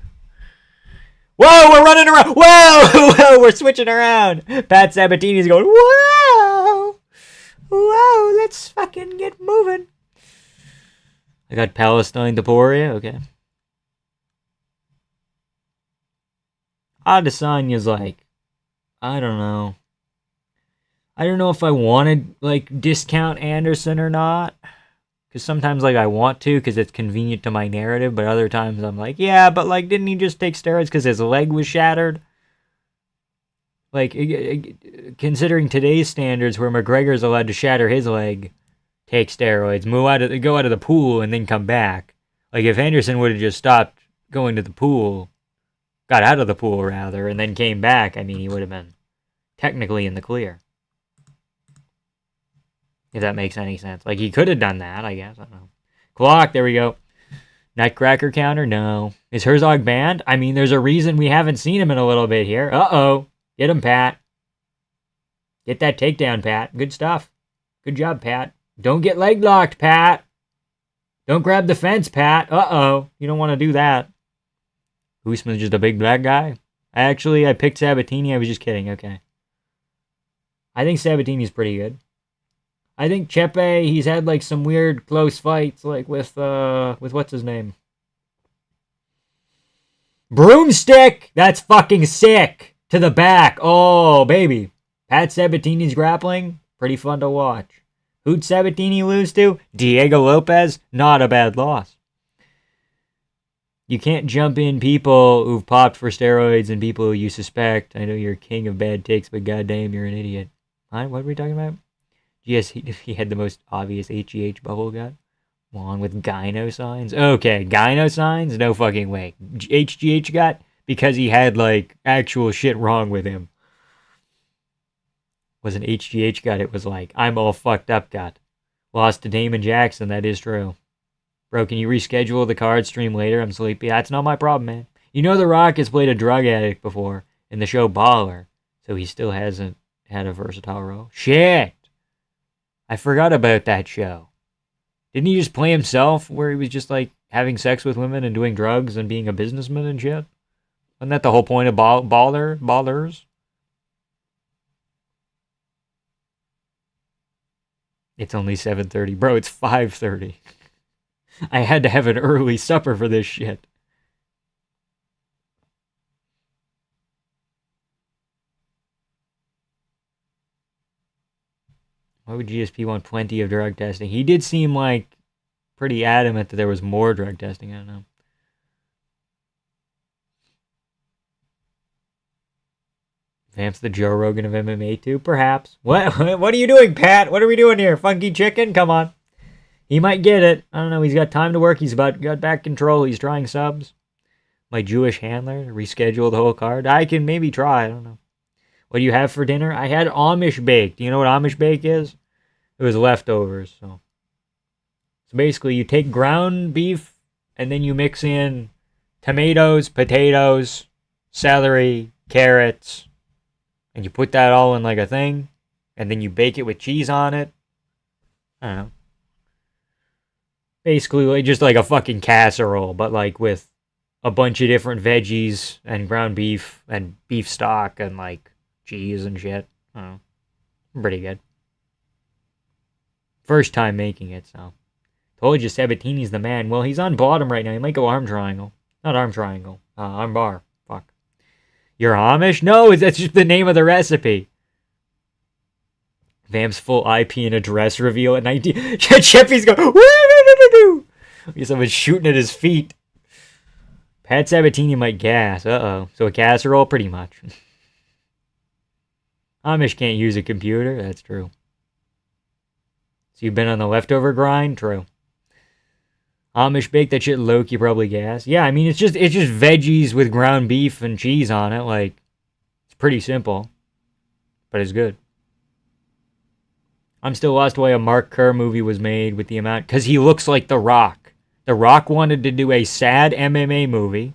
Whoa, we're running around. Whoa, whoa, we're switching around. Pat Sabatini's going, whoa. Whoa, let's fucking get moving. I got Palestine Taporia, okay. Adesanya's like, I don't know. I don't know if I wanted, like, discount Anderson or not. Because sometimes, like, I want to because it's convenient to my narrative. But other times I'm like, yeah, but, like, didn't he just take steroids because his leg was shattered? Like, considering today's standards where McGregor's allowed to shatter his leg, take steroids, go out of the pool, and then come back. Like, if Anderson would have just stopped going to the pool, got out of the pool, rather, and then came back, I mean, he would have been technically in the clear. If that makes any sense. Like, he could have done that, I guess. I don't know. Clock, there we go. Nutcracker counter? No. Is Herzog banned? I mean, there's a reason we haven't seen him in a little bit here. Uh-oh. Get him, Pat. Get that takedown, Pat. Good stuff. Good job, Pat. Don't get leg locked, Pat. Don't grab the fence, Pat. Uh-oh. You don't want to do that. Usman's just a big black guy. I picked Sabatini. I was just kidding. Okay. I think Sabatini's pretty good. I think Chepe, he's had like some weird close fights, like with what's his name? Broomstick! That's fucking sick! To the back. Oh, baby. Pat Sabatini's grappling, pretty fun to watch. Who'd Sabatini lose to? Diego Lopez? Not a bad loss. You can't jump in people who've popped for steroids and people who you suspect. I know you're king of bad takes, but goddamn, you're an idiot. What were we talking about? Yes, he had the most obvious HEH bubble gut. Along with gyno signs? Okay, gyno signs? No fucking way. HGH got? Because he had, like, actual shit wrong with him. Was an HGH got, it was like, I'm all fucked up got. Lost to Damon Jackson, that is true. Bro, can you reschedule the card stream later? I'm sleepy. That's not my problem, man. You know The Rock has played a drug addict before in the show Baller, so he still hasn't had a versatile role. Shit! I forgot about that show. Didn't he just play himself where he was just like having sex with women and doing drugs and being a businessman and shit? Wasn't that the whole point of Ballers? It's only 7:30. Bro, it's 5:30. I had to have an early supper for this shit. Why would GSP want plenty of drug testing? He did seem like pretty adamant that there was more drug testing. I don't know. Vamp's the Joe Rogan of MMA too? Perhaps. What are you doing, Pat? What are we doing here? Funky chicken? Come on. He might get it. I don't know. He's got time to work. He's got back control. He's trying subs. My Jewish handler reschedule the whole card. I can maybe try. I don't know. What do you have for dinner? I had Amish bake. Do you know what Amish bake is? It was leftovers. So basically, you take ground beef and then you mix in tomatoes, potatoes, celery, carrots, and you put that all in like a thing, and then you bake it with cheese on it. I don't know. Basically, like, just like a fucking casserole, but like with a bunch of different veggies and ground beef and beef stock and like cheese and shit. I don't know. Pretty good. First time making it, so. Told you Sabatini's the man. Well, he's on bottom right now. He might go arm triangle. Not arm triangle. Arm bar. Fuck. You're Amish? No, that's just the name of the recipe. Vamp's full IP and address reveal at 19. Chippy's going, woo. Someone's shooting at his feet. Pat Sabatini might gas. Uh-oh. So a casserole? Pretty much. Amish can't use a computer. That's true. So you've been on the leftover grind? True. Amish bake that shit Loki probably gas. Yeah, I mean it's just veggies with ground beef and cheese on it. Like, it's pretty simple, but it's good. I'm still lost why a Mark Kerr movie was made with the amount, because he looks like The Rock. The Rock wanted to do a sad MMA movie.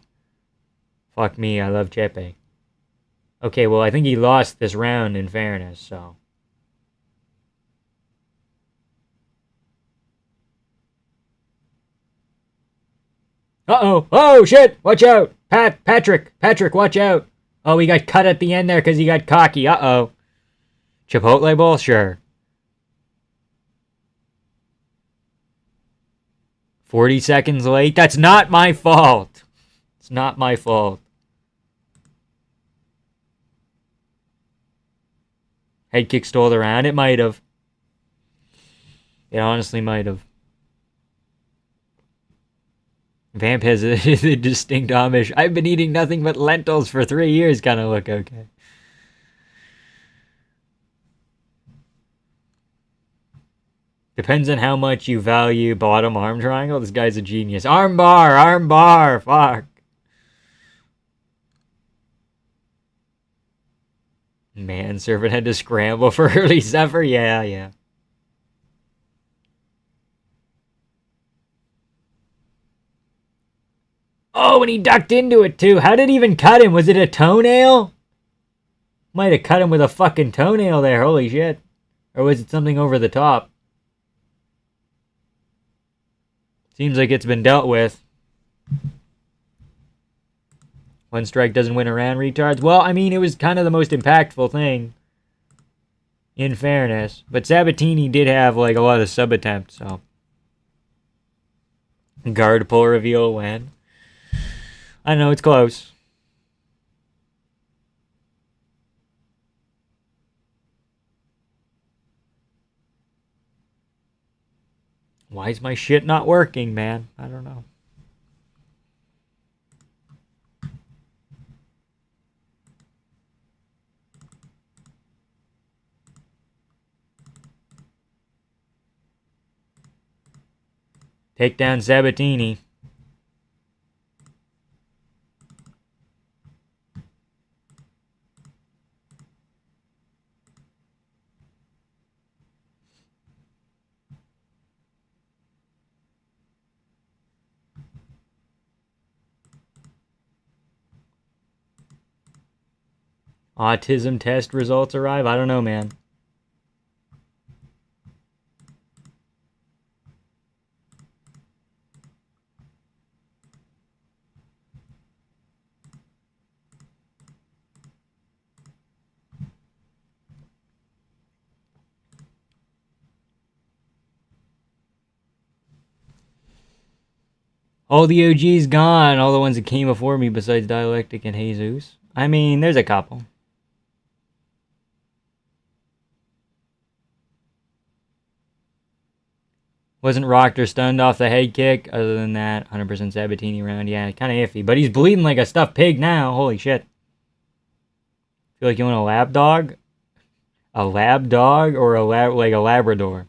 Fuck me, I love Chepe. Okay, well I think he lost this round in fairness, so. Uh-oh. Oh, shit. Watch out. Patrick, watch out. Oh, he got cut at the end there because he got cocky. Uh-oh. Chipotle bowl? Sure. 40 seconds late? That's not my fault. It's not my fault. Head kick stole the round? It might have. It honestly might have. Vamp has a distinct Amish. I've been eating nothing but lentils for 3 years kind of look. Okay. Depends on how much you value bottom arm triangle. This guy's a genius. Arm bar. Fuck. Manservant had to scramble for early supper. Yeah. Oh, and he ducked into it too. How did it even cut him? Was it a toenail? Might have cut him with a fucking toenail there. Holy shit. Or was it something over the top? Seems like it's been dealt with. One strike doesn't win a round, retards. Well, I mean, it was kind of the most impactful thing. In fairness. But Sabatini did have, like, a lot of sub-attempts, so. Guard pull reveal when? I know, it's close. Why is my shit not working, man? I don't know. Take down Sabatini. Autism test results arrive? I don't know, man. All the OGs gone. All the ones that came before me besides Dialectic and Jesus. I mean, there's a couple. Wasn't rocked or stunned off the head kick. Other than that, 100% Sabatini round. Yeah, kind of iffy. But he's bleeding like a stuffed pig now. Holy shit. Feel like you want a lab dog? A lab dog or like a Labrador?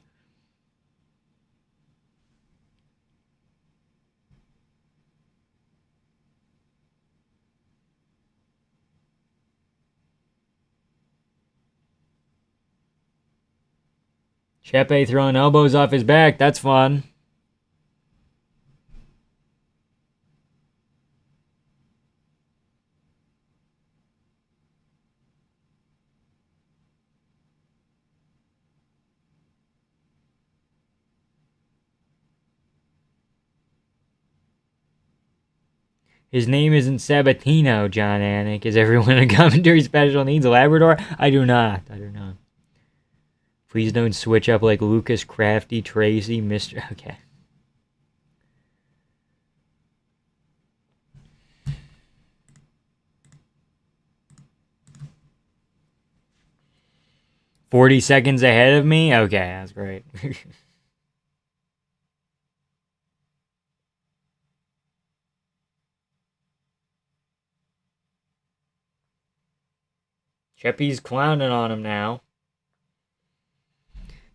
Chepe throwing elbows off his back. That's fun. His name isn't Sabatino, John Anik. Is everyone in commentary special needs a Labrador? I do not. Please don't switch up like Lucas, Crafty, Tracy, Mr. Okay. $40 ahead of me? Okay, that's great. Cheppy's clowning on him now.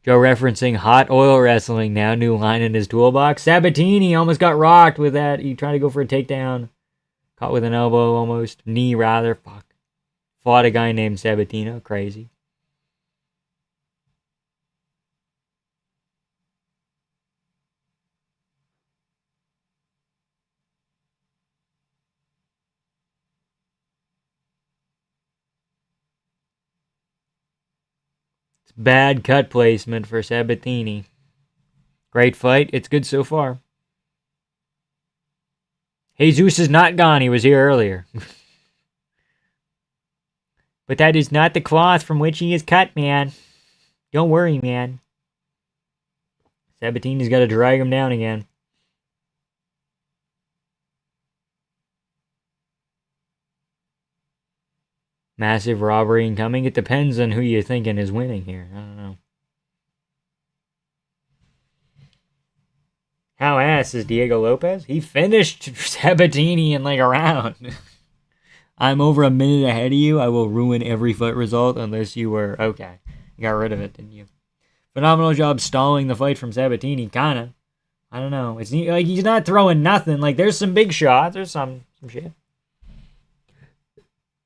Joe referencing hot oil wrestling now. New line in his toolbox. Sabatini almost got rocked with that. He tried to go for a takedown. Caught with an elbow almost. Knee, rather. Fuck. Fought a guy named Sabatino. Crazy. It's bad cut placement for Sabatini. Great fight. It's good so far. Jesus is not gone. He was here earlier. But that is not the cloth from which he is cut, man. Don't worry, man. Sabatini's got to drag him down again. Massive robbery incoming. It depends on who you're thinking is winning here. I don't know. How ass is Diego Lopez? He finished Sabatini in like a round. I'm over a minute ahead of you. I will ruin every fight result unless you were... Okay. You got rid of it, didn't you? Phenomenal job stalling the fight from Sabatini. Kinda. I don't know. It's like he's not throwing nothing. Like there's some big shots. There's some shit.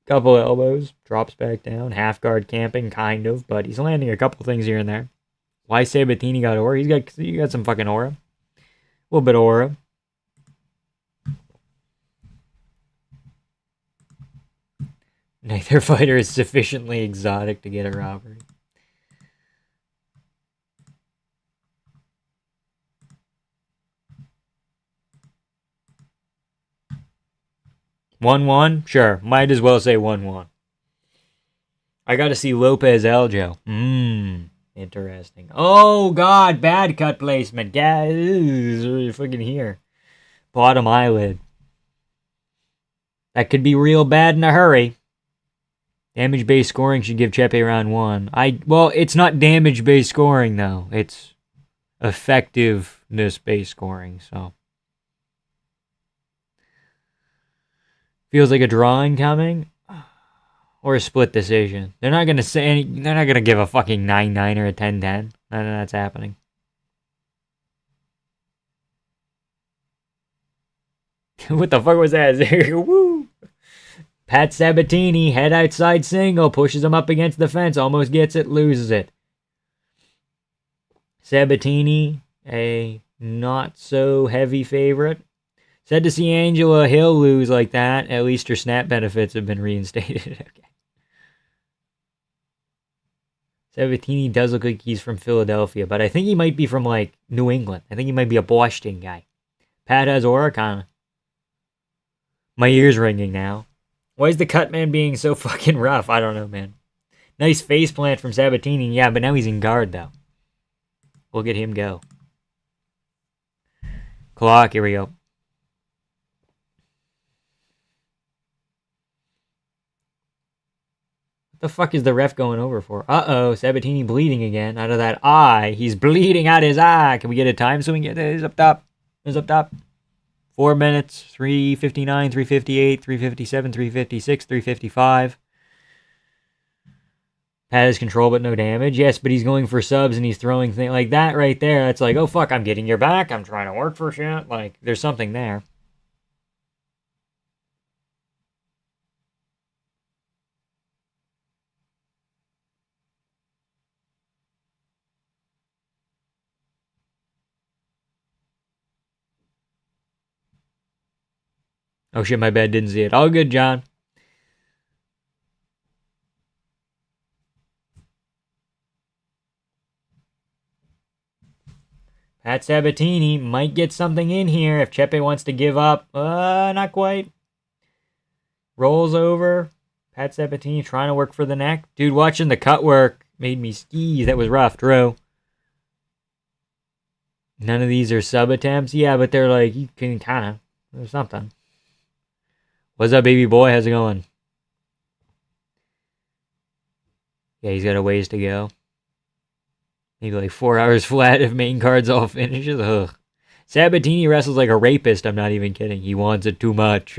Couple elbows. Drops back down. Half guard camping, kind of. But he's landing a couple things here and there. Why Sabatini got aura? He got some fucking aura. A little bit of aura. Neither fighter is sufficiently exotic to get a robbery. (1-1) Sure. Might as well say 1-1. I gotta see Lopez Aljo. Interesting. Oh, God. Bad cut placement. Yeah, it's fucking here. Bottom eyelid. That could be real bad in a hurry. Damage-based scoring should give Chepe round 1. Well, it's not damage-based scoring, though. It's effectiveness-based scoring, so. Feels like a drawing coming. Or a split decision. They're not gonna say they're not gonna give a fucking 9-9 or a 10-10. None of that's happening. What the fuck was that? Woo! Pat Sabatini, head outside single, pushes him up against the fence, almost gets it, loses it. Sabatini, a not so heavy favorite. Sad to see Angela Hill lose like that. At least her snap benefits have been reinstated. Okay. Sabatini does look like he's from Philadelphia, but I think he might be from, like, New England. I think he might be a Boston guy. Pat has aura, kinda. My ear's ringing now. Why is the cut man being so fucking rough? I don't know, man. Nice face plant from Sabatini. Yeah, but now he's in guard, though. We'll get him go. Clock, here we go. The fuck is the ref going over for? Uh-oh, Sabatini bleeding again out of that eye. He's bleeding out his eye. Can we get a time so we can get it? He's up top. He's up top. 4 minutes, 3:59, 3:58, 3:57, 3:56, 3:55. Pat has control but no damage. Yes, but he's going for subs and he's throwing things like that right there. That's like, oh fuck, I'm getting your back. I'm trying to work for shit. Like, there's something there. Oh shit, my bad, didn't see it. All good, John. Pat Sabatini might get something in here if Chepe wants to give up. Not quite. Rolls over. Pat Sabatini trying to work for the neck. Dude, watching the cut work made me ski. That was rough, Drew. None of these are sub attempts. Yeah, but they're like, you can kind of. There's something. What's up, baby boy? How's it going? Yeah, he's got a ways to go. Maybe like 4 hours flat if main cards all finishes. Ugh. Sabatini wrestles like a rapist. I'm not even kidding. He wants it too much.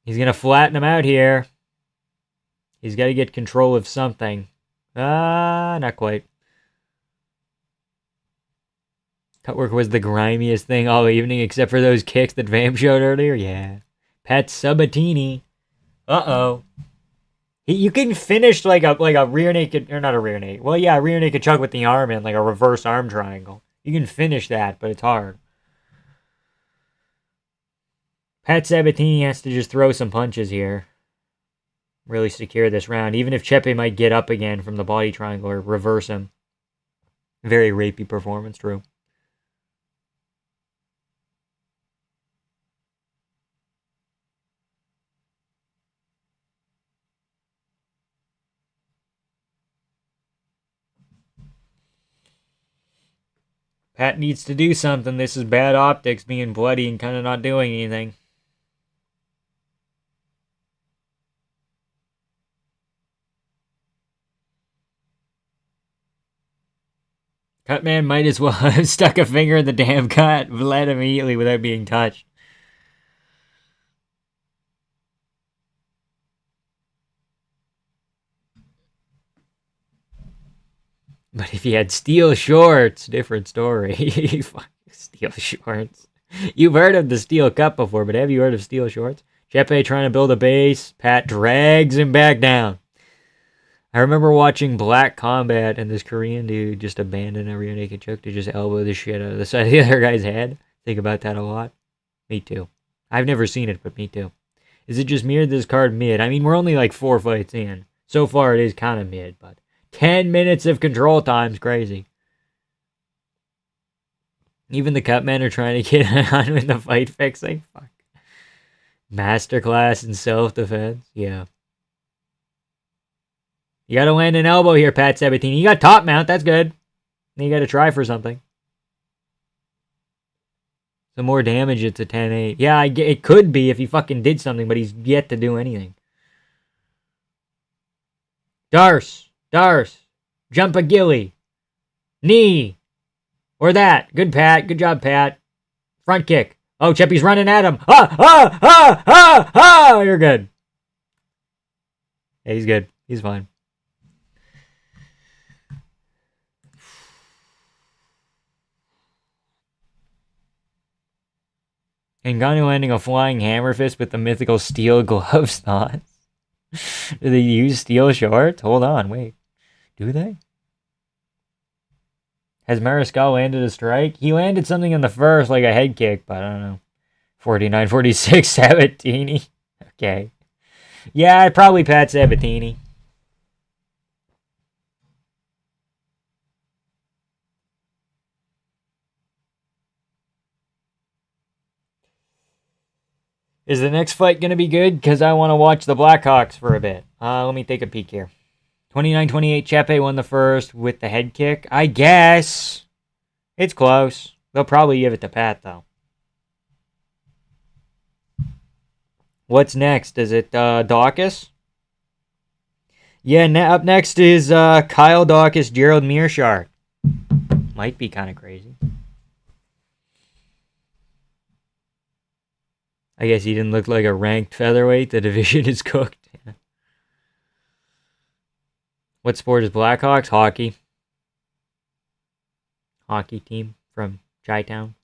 He's going to flatten him out here. He's got to get control of something. Not quite. Cutwork was the grimiest thing all evening, except for those kicks that Vam showed earlier. Yeah. Pat Sabatini. Uh-oh. You can finish like a rear naked, or not a rear naked. Well, yeah, rear naked choke with the arm in, like a reverse arm triangle. You can finish that, but it's hard. Pat Sabatini has to just throw some punches here. Really secure this round. Even if Chepe might get up again from the body triangle or reverse him. Very rapey performance, Drew. Pat needs to do something. This is bad optics, being bloody and kind of not doing anything. Cutman might as well have stuck a finger in the damn cut, bled immediately without being touched. But if he had steel shorts, different story. Steel shorts. You've heard of the steel cut before, but have you heard of steel shorts? Chepe trying to build a base. Pat drags him back down. I remember watching Black Combat and this Korean dude just abandon a rear naked choke to just elbow the shit out of the side of the other guy's head. Think about that a lot. Me too. I've never seen it, but me too. Is it just me or this card mid? I mean, we're only like 4 fights in. So far, it is kind of mid, but 10 minutes of control time's crazy. Even the cut men are trying to get on with the fight fixing. Fuck. Masterclass in self-defense. Yeah. You gotta land an elbow here, Pat Sabatini. You got top mount. That's good. Then you gotta try for something. Some more damage, it's a 10-8. Yeah, it could be if he fucking did something, but he's yet to do anything. Darce. Jump a gilly. Knee. Or that. Good, Pat. Good job, Pat. Front kick. Oh, Chepe's running at him. You're good. Yeah, he's good. He's fine. Ngannou landing a flying hammer fist with the mythical steel gloves thoughts. Do they use steel shorts? Hold on, wait. Do they? Has Mariscal landed a strike? He landed something in the first, like a head kick, but I don't know. 49, 46, Sabatini. Okay. Yeah, I'd probably pat Sabatini. Is the next fight going to be good? Because I want to watch the Blackhawks for a bit. Let me take a peek here. 29-28, Chepe won the first with the head kick. I guess. It's close. They'll probably give it to Pat, though. What's next? Is it Dawkins? Yeah, up next is Kyle Dawkins, Gerald Meerschaert. Might be kind of crazy. I guess he didn't look like a ranked featherweight. The division is cooked. Yeah. What sport is Blackhawks? Hockey. Hockey team from Chi-Town.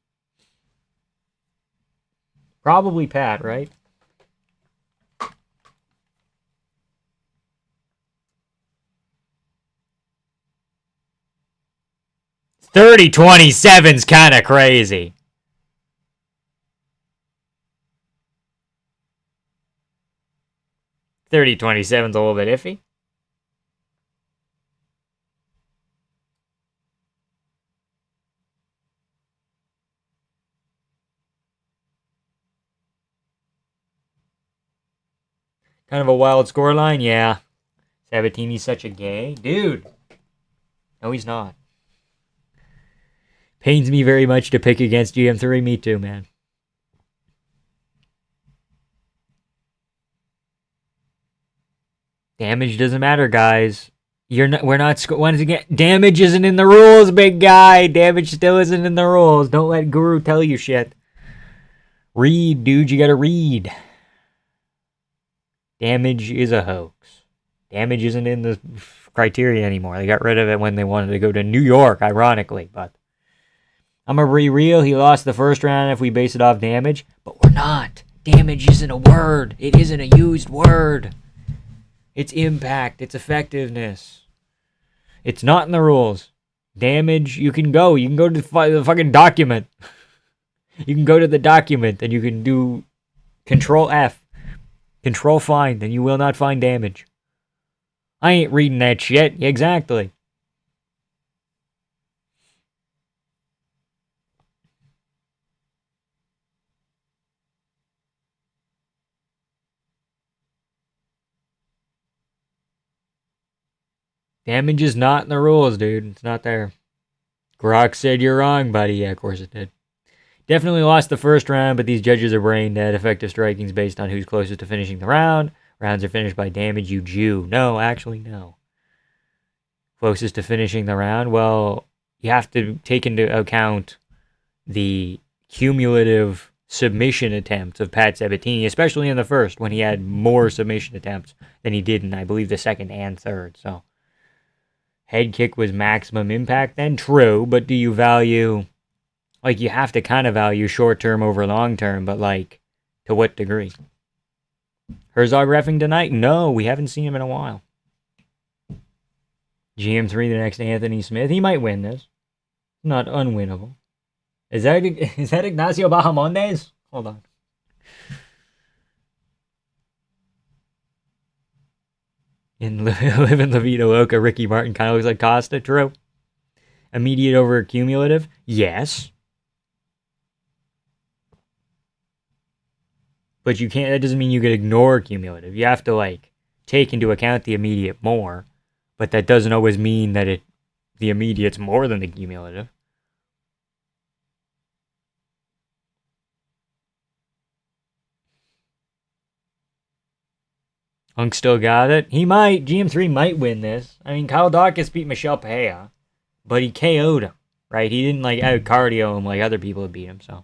Probably Pat, right? 30-27's kind of crazy. 30-27's a little bit iffy. Kind of a wild scoreline, yeah. Sabatini's such a gay dude. No, he's not. Pains me very much to pick against GM3. Me too, man. Damage doesn't matter, guys. We're not. Once again, damage isn't in the rules, big guy. Damage still isn't in the rules. Don't let Guru tell you shit. Read, dude. You gotta read. Damage is a hoax. Damage isn't in the criteria anymore. They got rid of it when they wanted to go to New York, ironically. But I'm gonna be real. He lost the first round if we base it off damage, but we're not. Damage isn't a word. It isn't a used word. It's impact. It's effectiveness. It's not in the rules. Damage, you can go. You can go to the fucking document. You can go to the document and you can do Control F. Control find, and you will not find damage. I ain't reading that shit. Exactly. Damage is not in the rules, dude. It's not there. Grok said you're wrong, buddy. Yeah, of course it did. Definitely lost the first round, but these judges are brain dead. Effective striking is based on who's closest to finishing the round. Rounds are finished by damage, you Jew. No, actually, no. Closest to finishing the round? Well, you have to take into account the cumulative submission attempts of Pat Sabatini, especially in the first, when he had more submission attempts than he did in, I believe, the second and third. So, head kick was maximum impact then? True, but do you value... Like, you have to kind of value short-term over long-term, but, like, to what degree? Herzog reffing tonight? No, we haven't seen him in a while. GM3, the next Anthony Smith. He might win this. Not unwinnable. Is that Ignacio Bahamondes? Hold on. In Live in La Vida Loca, Ricky Martin kind of looks like Costa. True. Immediate over cumulative? Yes. But you can't, that doesn't mean you can ignore cumulative. You have to, like, take into account the immediate more. But that doesn't always mean that the immediate's more than the cumulative. Hunk still got it. He might. GM3 might win this. I mean, Kyle Dawkins beat Michel Pereira, but he KO'd him, right? He didn't, like, out cardio him like other people had beat him, so.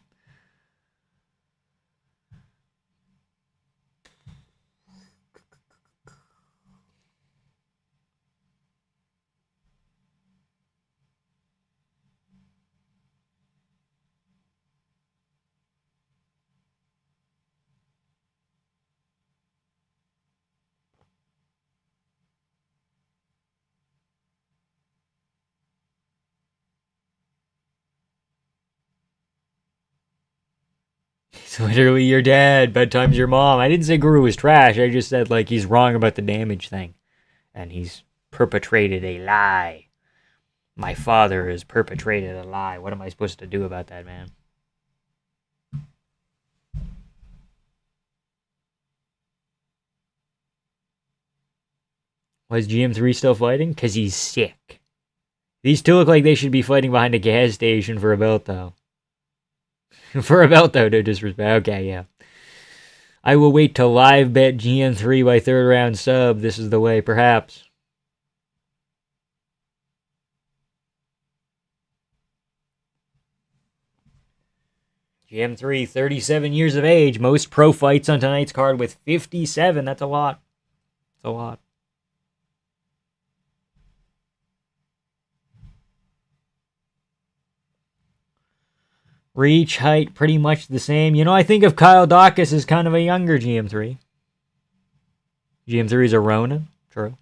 It's literally your dad. Bedtime's your mom. I didn't say Guru was trash. I just said, like, he's wrong about the damage thing. And he's perpetrated a lie. My father has perpetrated a lie. What am I supposed to do about that, man? Why is GM3 still fighting? Because he's sick. These two look like they should be fighting behind a gas station for a belt, though. For a belt, though, no disrespect. Okay, yeah. I will wait to live bet GM3 by third round sub. This is the way, perhaps. GM3, 37 years of age. Most pro fights on tonight's card with 57. That's a lot. That's a lot. Reach, height, pretty much the same. You know, I think of Kyle Dawkins as kind of a younger GM3. GM3 is a Ronin. True.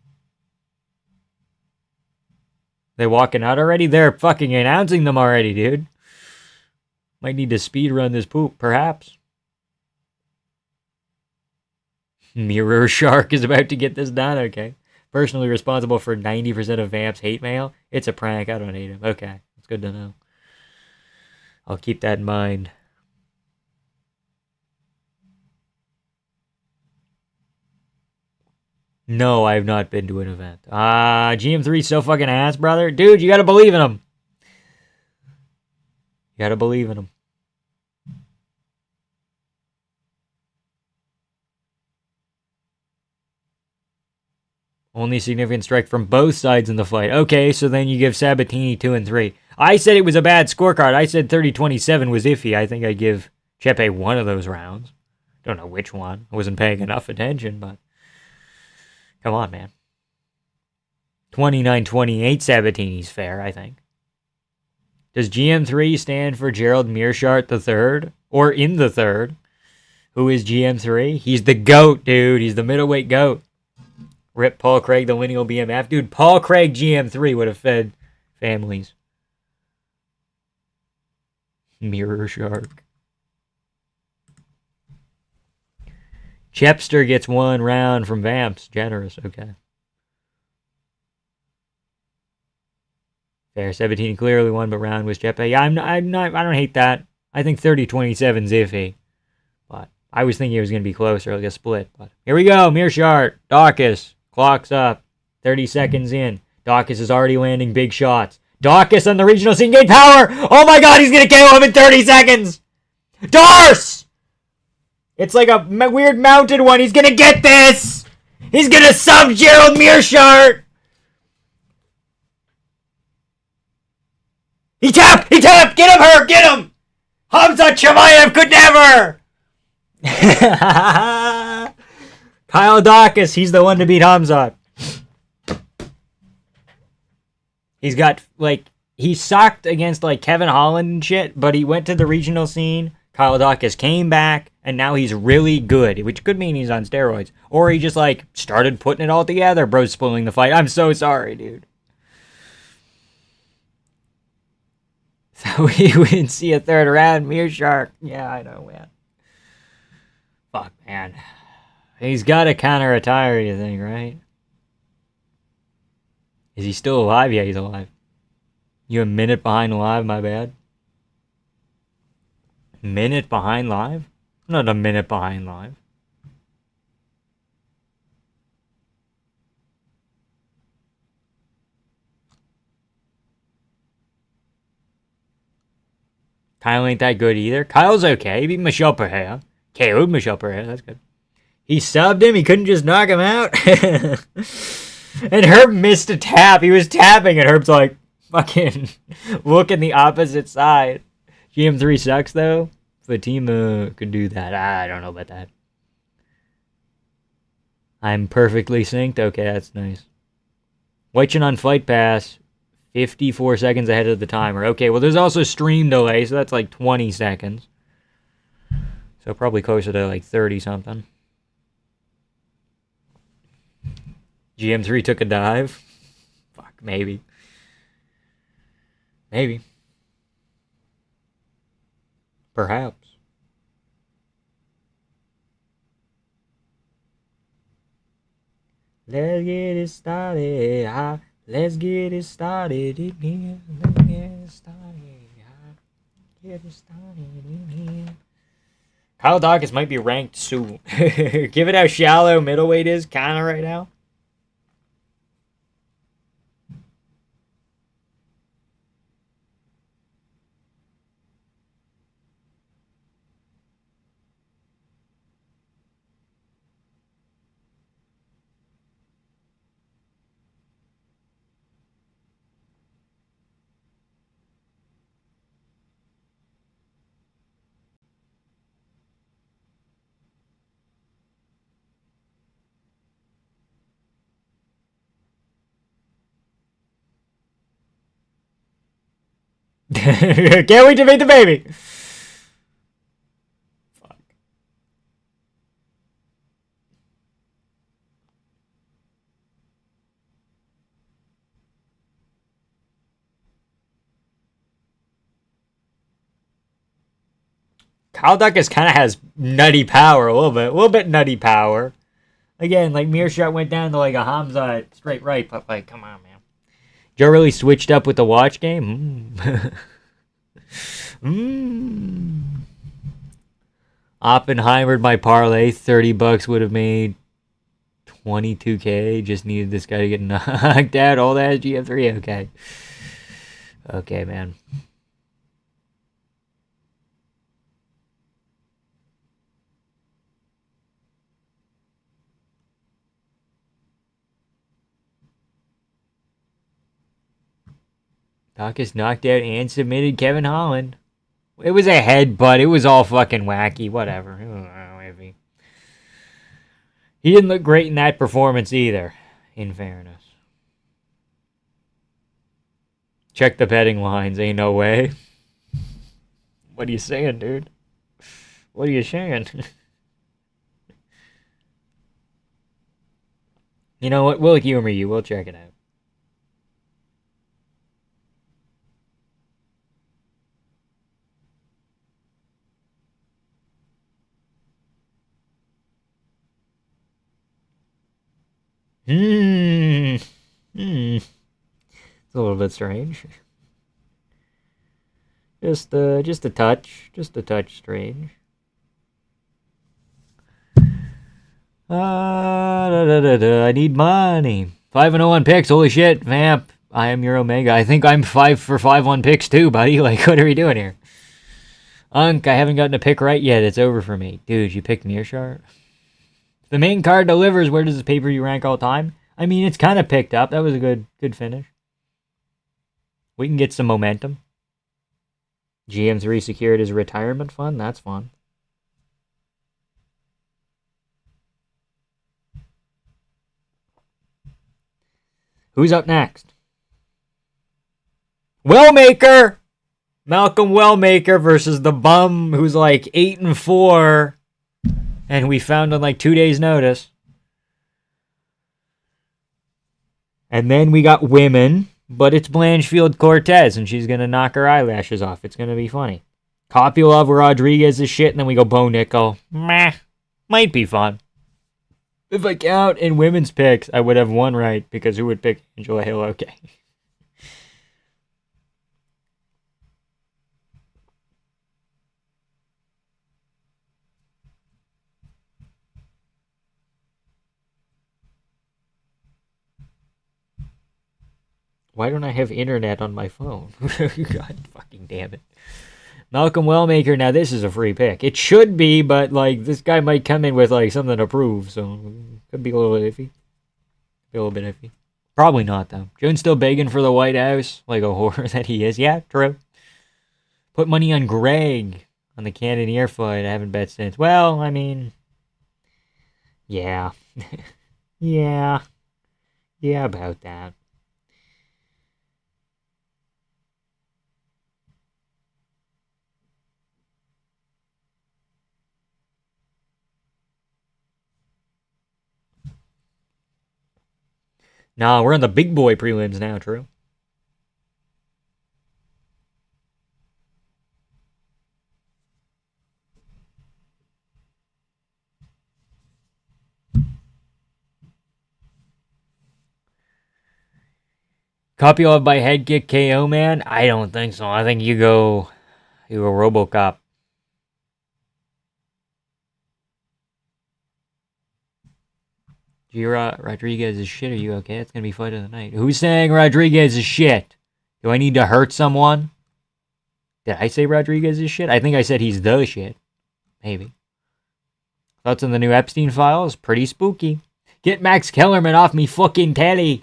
They walking out already? They're fucking announcing them already, dude. Might need to speed run this poop, perhaps. Mirror Shark is about to get this done, okay. Personally responsible for 90% of Vamp's hate mail. It's a prank, I don't hate him. Okay, it's good to know. I'll keep that in mind. No, I have not been to an event. GM3's so fucking ass, brother. Dude, you gotta believe in him. You gotta believe in him. Only significant strike from both sides in the fight. Okay, so then you give Sabatini 2 and 3. I said it was a bad scorecard. I said 30-27 was iffy. I think I'd give Chepe one of those rounds. Don't know which one. I wasn't paying enough attention, but come on, man. 29-28 Sabatini's fair, I think. Does GM3 stand for Gerald Mearshart III? Or in the third? Who is GM3? He's the GOAT, dude. He's the middleweight GOAT. Rip Paul Craig, the lineal BMF. Dude, Paul Craig GM3 would have fed families. Mirror Shark. Chepster gets one round from Vamps. Generous, okay. Fair. 17 clearly won, but round was Chepe. Yeah, I don't hate that. I think 30-27's iffy. But I was thinking it was going to be closer, like a split. But here we go. Mearshart. Dawkins. Clock's up. 30 seconds in. Dawkins is already landing big shots. Dawkins on the regional scene gained power. Oh my god, he's going to KO him in 30 seconds. Darce! It's like a weird mounted one. He's going to get this. He's going to sub Gerald Mearshart. He tapped! He tapped! Get him, her! Get him! Hamzat Chimaev could never! Kyle Dawkins, he's the one to beat Hamzat. He's got, like, he sucked against, like, Kevin Holland and shit, but he went to the regional scene. Kyle Dawkins came back, and now he's really good, which could mean he's on steroids. Or he just, like, started putting it all together. Bro's spoiling the fight. I'm so sorry, dude. So we wouldn't see a third round. Mearshart. Yeah, I know, man. Fuck, man. He's got to counter-retire, you think, right? Is he still alive? Yeah, he's alive. You a minute behind live, my bad. Minute behind live? I'm not a minute behind live. Kyle ain't that good either. Kyle's okay. He beat Michel Pereira. KO'd Michel Pereira. That's good. He subbed him. He couldn't just knock him out. And Herb missed a tap. He was tapping, and Herb's like, fucking looking the opposite side. GM3 sucks, though. Fatima could do that. I don't know about that. I'm perfectly synced. Okay, that's nice. Watching on Fight Pass, 54 seconds ahead of the timer. Okay, well, there's also stream delay, so that's like 20 seconds. So probably closer to like 30-something. GM3 took a dive. Fuck, maybe. Maybe. Perhaps. Let's get it started. Let's get it started in here. Let's get it started. Get it started in here. Kyle Dawkins might be ranked soon. Given how shallow middleweight is, kind of right now. Can't wait to meet the baby. Fuck. Kyle Dawkins kind of has nutty power a little bit nutty power. Again, like Mearshot went down to like a Hamza straight right, but like, come on, man. Joe really switched up with the watch game. Oppenheimer, my parlay, $30 would have made 22K. Just needed this guy to get knocked out. All that GM3. Okay. Okay, man. Dawkins knocked out and submitted Kevin Holland. It was a headbutt. It was all fucking wacky. Whatever. He didn't look great in that performance either, in fairness. Check the betting lines. Ain't no way. What are you saying, dude? What are you saying? You know what? We'll humor you. We'll check it out. It's a little bit strange. Just a touch strange. I need money. 5-0 on picks. Holy shit, Vamp. I am your Omega. I think I'm 5 for 5 on picks too, buddy. Like, what are we doing here? Unk, I haven't gotten a pick right yet. It's over for me. Dude, you picked Mearshart? The main card delivers. Where does this pay-per-view rank all time? I mean, it's kind of picked up. That was a good finish. We can get some momentum. GM3 secured his retirement fund. That's fun. Who's up next? Wellmaker! Malcolm Wellmaker versus the bum who's like 8-4. And we found on like 2 days' notice. And then we got women, but it's Blanchfield Cortez, and she's going to knock her eyelashes off. It's going to be funny. Kopylov Rodriguez is shit, and then we go Bo Nickel. Meh. Might be fun. If I count in women's picks, I would have one right, because who would pick Angela Hill? Okay. Why don't I have internet on my phone? God fucking damn it. Malcolm Wellmaker, now this is a free pick. It should be, but like this guy might come in with like something to prove, so could be a little bit iffy. Be a little bit iffy. Probably not though. Jones still begging for the White House, like a whore that he is. Yeah, true. Put money on Greg on the Cannonier fight. I haven't bet since. Well, I mean, yeah, yeah, yeah, about that. Nah, we're on the big boy prelims now, true. Kopylov by head kick KO, man? I don't think so. I think you go RoboCop. Gira Rodriguez is shit. Are you okay? It's gonna be fight of the night. Who's saying Rodriguez is shit? Do I need to hurt someone? Did I say Rodriguez is shit? I think I said he's the shit. Maybe. Thoughts on the new Epstein files? Pretty spooky. Get Max Kellerman off me fucking telly.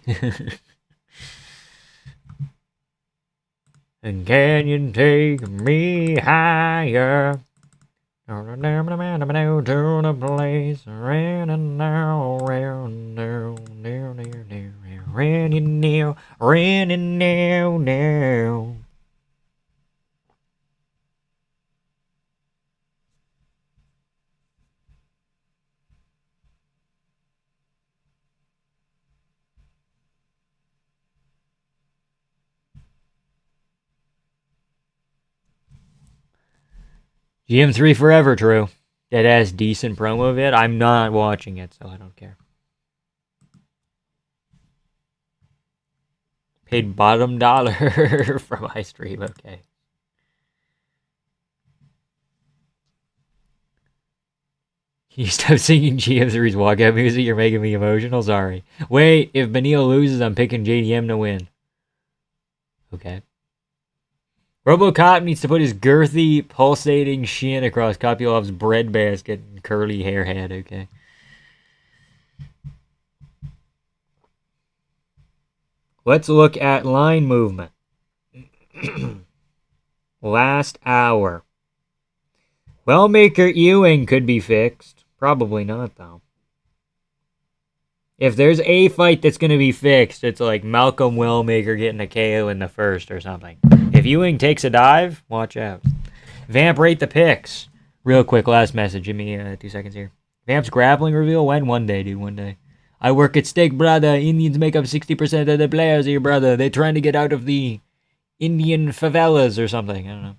And can you take me higher? To the place running now, running now. GM3 forever, true. Deadass decent promo vid. I'm not watching it, so I don't care. Paid bottom dollar for my stream, okay. Can you stop singing GM3's walkout music? You're making me emotional, sorry. Wait, if Benil loses, I'm picking JDM to win. Okay. RoboCop needs to put his girthy, pulsating shin across Kopylov's breadbasket and curly hair head, okay? Let's look at line movement. Last hour. Wellmaker Ewing could be fixed. Probably not, though. If there's a fight that's going to be fixed, it's like Malcolm Wellmaker getting a KO in the first or something. If Ewing takes a dive, watch out. Vamp, rate the picks. Real quick, last message. Give me 2 seconds here. Vamp's grappling reveal? When? One day, dude. One day. I work at stake, brother. Indians make up 60% of the players here, brother. They're trying to get out of the Indian favelas or something. I don't know.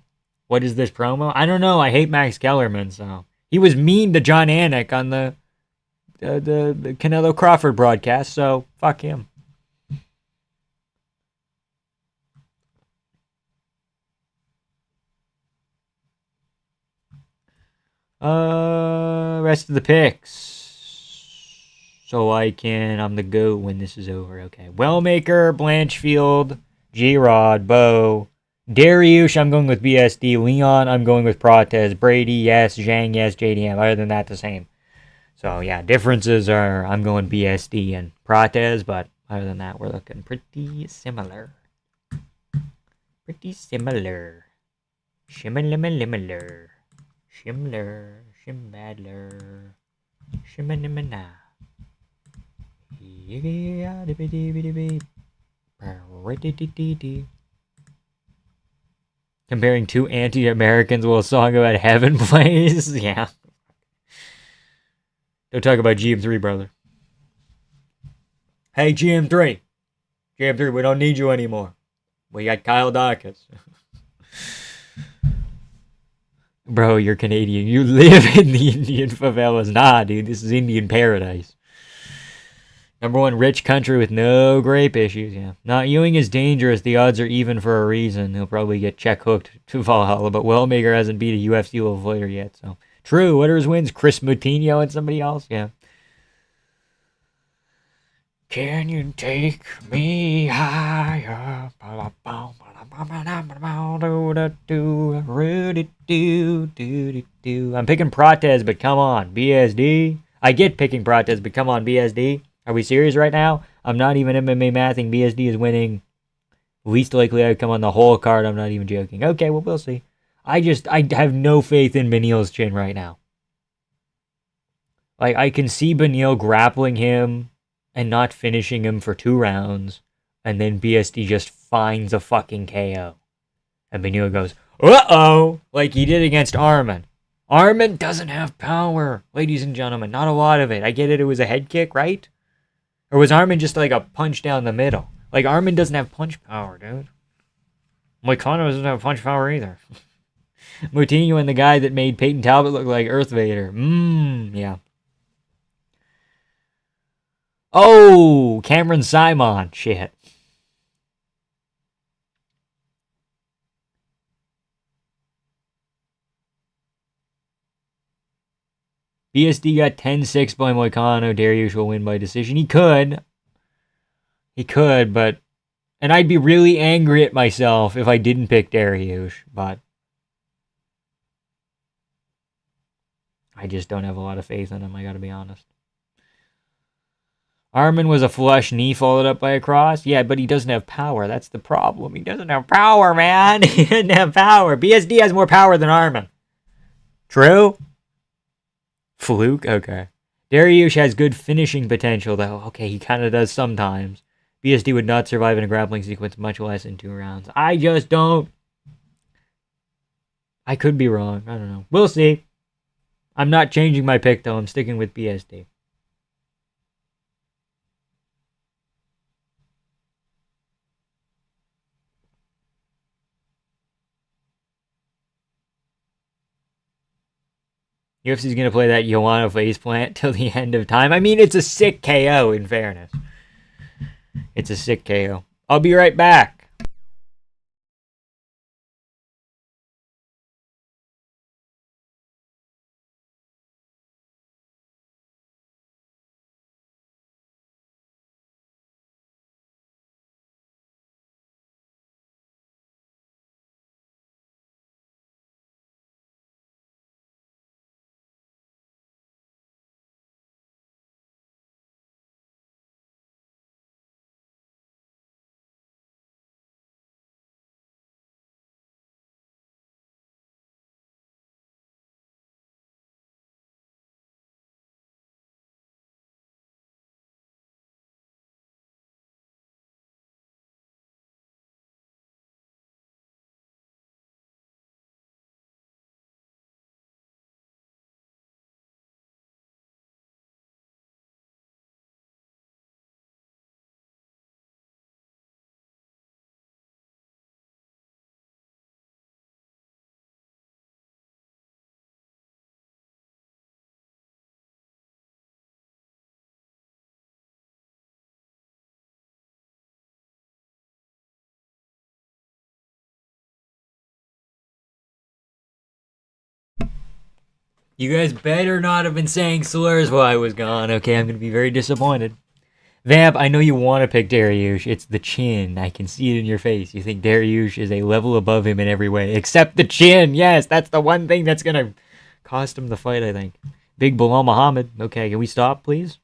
What is this promo? I don't know. I hate Max Kellerman, so. He was mean to John Anik on the Canelo Crawford broadcast, so fuck him. Rest of the picks. So I'm the GOAT when this is over. Okay. Wellmaker, Blanchfield, G-Rod, Bo, Dariush, I'm going with BSD. Leon, I'm going with Protez. Brady, yes. Zhang, yes. JDM. Other than that, the same. So, yeah, differences are I'm going BSD and Protez, but other than that, we're looking pretty similar. Pretty similar. Shimmer-limmer-limmer. Shimler, Shimbadler, Shimmanimana. Comparing two anti-Americans while a song about heaven plays? Yeah. Don't talk about GM3, brother. Hey, GM3. GM3, we don't need you anymore. We got Kyle Dawkins. Bro, you're Canadian. You live in the Indian favelas. Nah, dude, this is Indian paradise. #1 rich country with no grape issues, yeah. Not Ewing is dangerous. The odds are even for a reason. He'll probably get check hooked to Valhalla, but Wellmaker hasn't beat a UFC level fighter yet, so. True, what are his wins? Chris Moutinho and somebody else? Yeah. Can you take me higher? I'm picking Protez, but come on, BSD. I get picking Protez, but come on, BSD. Are we serious right now? I'm not even MMA mathing. BSD is winning. Least likely I would come on the whole card. I'm not even joking. Okay, well, we'll see. I have no faith in Benil's chin right now. Like, I can see Benil grappling him and not finishing him for 2 rounds, and then BSD just finds a fucking KO. And Benil goes, uh-oh, like he did against Arman. Arman doesn't have power, ladies and gentlemen. Not a lot of it. I get it was a head kick, right? Or was Arman just like a punch down the middle? Like, Arman doesn't have punch power, dude. Moicano doesn't have punch power either. Moutinho and the guy that made Peyton Talbot look like Earth Vader. Yeah. Oh, Cameron Simon. Shit. BSD got 10-6 by Moicano. Dariush will win by decision. He could. He could, but... And I'd be really angry at myself if I didn't pick Dariush, but... I just don't have a lot of faith in him, I gotta be honest. Arman was a flush knee followed up by a cross. Yeah, but he doesn't have power. That's the problem. He doesn't have power, man. He doesn't have power. BSD has more power than Arman. True? Fluke? Okay. Dariush has good finishing potential, though. Okay, he kind of does sometimes. BSD would not survive in a grappling sequence, much less in 2 rounds. I just don't. I could be wrong. I don't know. We'll see. I'm not changing my pick, though. I'm sticking with BSD. UFC's going to play that Joanna faceplant till the end of time. I mean, it's a sick KO, in fairness. It's a sick KO. I'll be right back. You guys better not have been saying slurs while I was gone. Okay, I'm going to be very disappointed. Vamp, I know you want to pick Dariush. It's the chin. I can see it in your face. You think Dariush is a level above him in every way, except the chin. Yes, that's the one thing that's going to cost him the fight, I think. Big Bilal Muhammad. Okay, can we stop, please?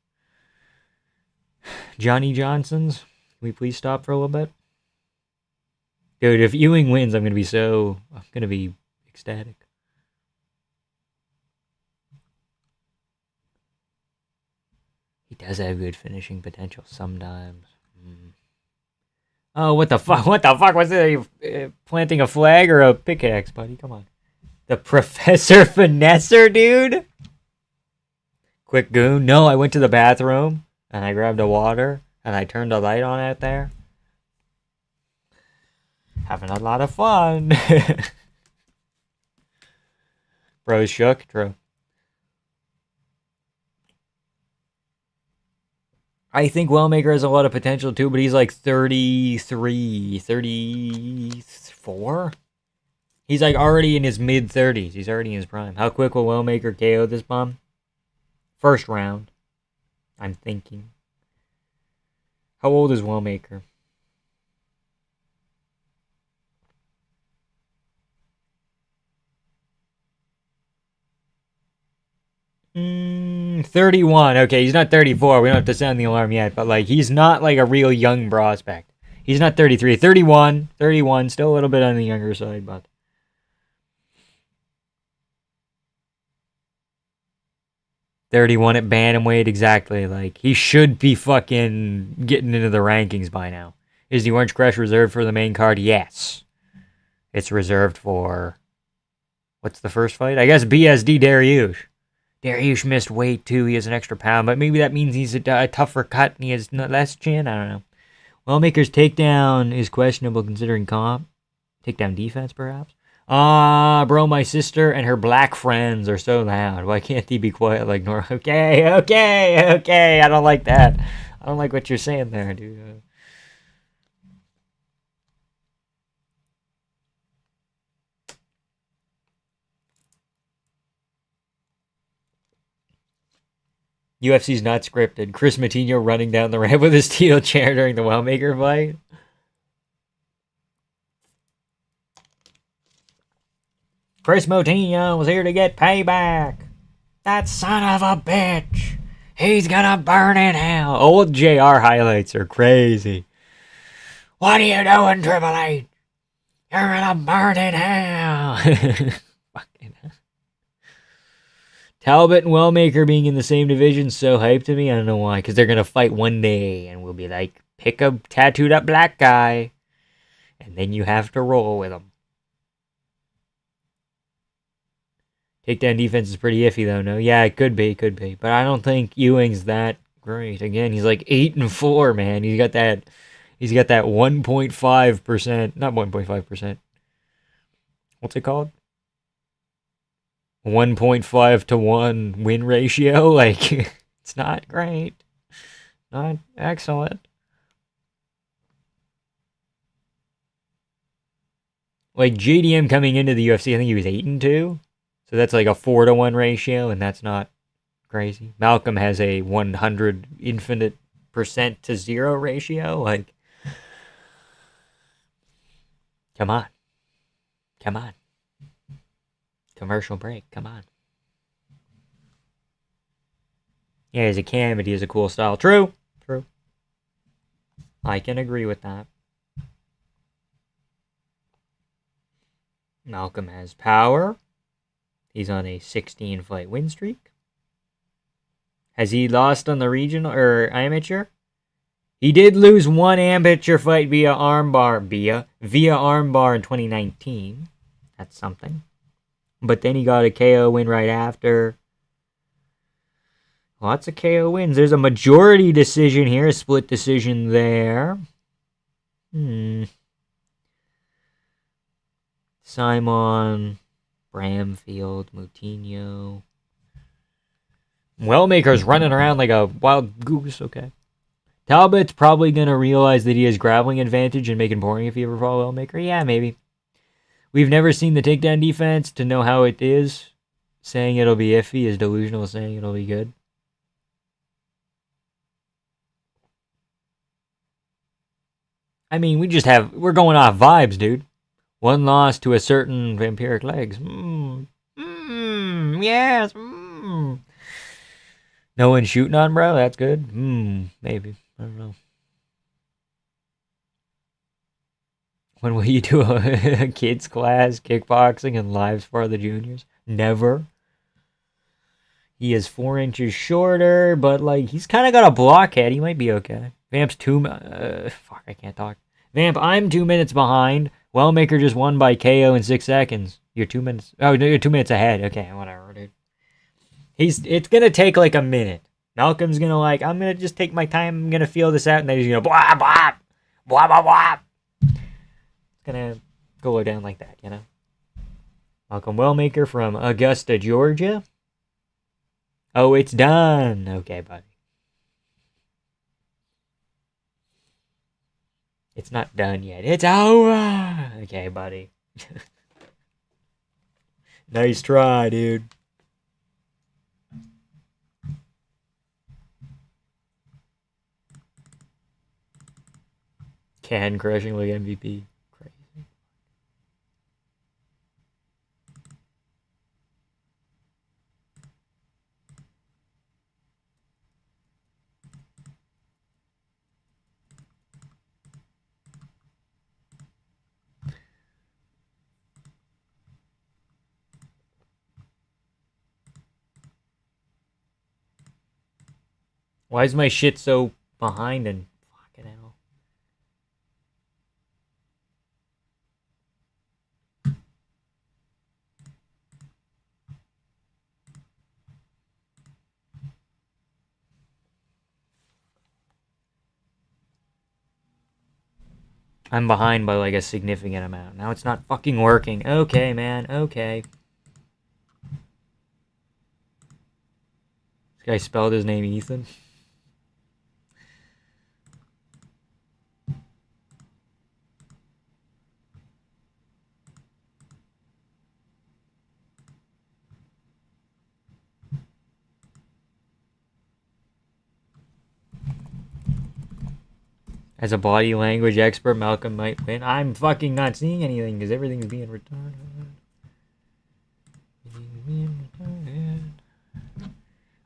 Johnny Johnson's. Can we please stop for a little bit? Dude, if Ewing wins, I'm going to be ecstatic. He does have good finishing potential sometimes. Oh, what the fuck? What the fuck was it? Planting a flag or a pickaxe, buddy? Come on. The Professor Finesser, dude? Quick goon. No, I went to the bathroom and I grabbed a water and I turned the light on out there. Having a lot of fun. Bros shook. True. I think Wellmaker has a lot of potential too, but he's like 33, 34? He's like already in his mid-30s. He's already in his prime. How quick will Wellmaker KO this bum? First round. I'm thinking. How old is Wellmaker? 31. Okay, he's not 34. We don't have to sound the alarm yet, but like he's not like a real young prospect. He's not 33. 31. 31. Still a little bit on the younger side, but 31 at bantamweight, exactly. Like he should be fucking getting into the rankings by now. Is the Orange Crush reserved for the main card? Yes. It's reserved for what's the first fight? I guess BSD Dariush. Dariush missed weight too. He has an extra pound, but maybe that means he's a tougher cut and he has less chin. I don't know. Wellmaker's takedown is questionable considering comp. Takedown defense, perhaps? Bro, my sister and her black friends are so loud. Why can't they be quiet like normal? Okay. I don't like that. I don't like what you're saying there, dude. UFC's not scripted. Chris Matinho running down the ramp with a steel chair during the Wellmaker fight. Chris Matinho was here to get payback. That son of a bitch. He's gonna burn in hell. Old JR highlights are crazy. What are you doing, Triple H? You're gonna burn in hell. Fucking hell. Talbot and Wellmaker being in the same division so hyped to me. I don't know why. Because they're going to fight one day. And we'll be like, pick a tattooed up black guy. And then you have to roll with him. Takedown defense is pretty iffy though, no? Yeah, it could be. But I don't think Ewing's that great. Again, he's like 8-4, man. He's got that 1.5%. Not 1.5%. What's it called? 1.5 to 1 win ratio. Like, it's not great. Not excellent. Like, JDM coming into the UFC, I think he was 8-2. So that's like a 4-to-1 ratio, and that's not crazy. Malcolm has a 100 infinite percent to 0 ratio. Like, come on. Commercial break, come on. Yeah, he's a cam, but he has a cool style. True. I can agree with that. Malcolm has power. He's on a 16-fight win streak. Has he lost on the regional or amateur? He did lose one amateur fight via armbar in 2019. That's something. But then he got a KO win right after. Lots of KO wins. There's a majority decision here, a split decision there. Simon, Bramfield, Moutinho. Wellmaker's running around like a wild goose, okay. Talbot's probably going to realize that he has grappling advantage and make it boring if he ever fought Wellmaker. Yeah, maybe. We've never seen the takedown defense to know how it is. Saying it'll be iffy is delusional. Saying it'll be good. I mean, we're going off vibes, dude. One loss to a certain vampiric legs. Yes. No one shooting on, bro? That's good. Maybe. I don't know. When will you do a kids class, kickboxing, and lives for the juniors? Never. He is 4 inches shorter, but like he's kind of got a blockhead. He might be okay. Vamp's fuck, I can't talk. Vamp, I'm 2 minutes behind. Wellmaker just won by KO in 6 seconds. You're 2 minutes. Oh, no, you're 2 minutes ahead. Okay, whatever, dude. It's gonna take like a minute. Malcolm's gonna I'm gonna just take my time. I'm gonna feel this out, and then he's gonna blah blah blah blah blah. It's gonna go down like that, you know. Malcolm Wellmaker from Augusta, Georgia. Oh, it's done. Okay, buddy. It's not done yet. It's over. Okay, buddy. Nice try, dude. Can crushing like MVP. Crazy. Why is my shit so behind and fucking hell? I'm behind by like a significant amount. Now it's not fucking working. Okay, man. Okay. This guy spelled his name Ethan. As a body language expert, Malcolm might win. I'm fucking not seeing anything because everything's being retarded.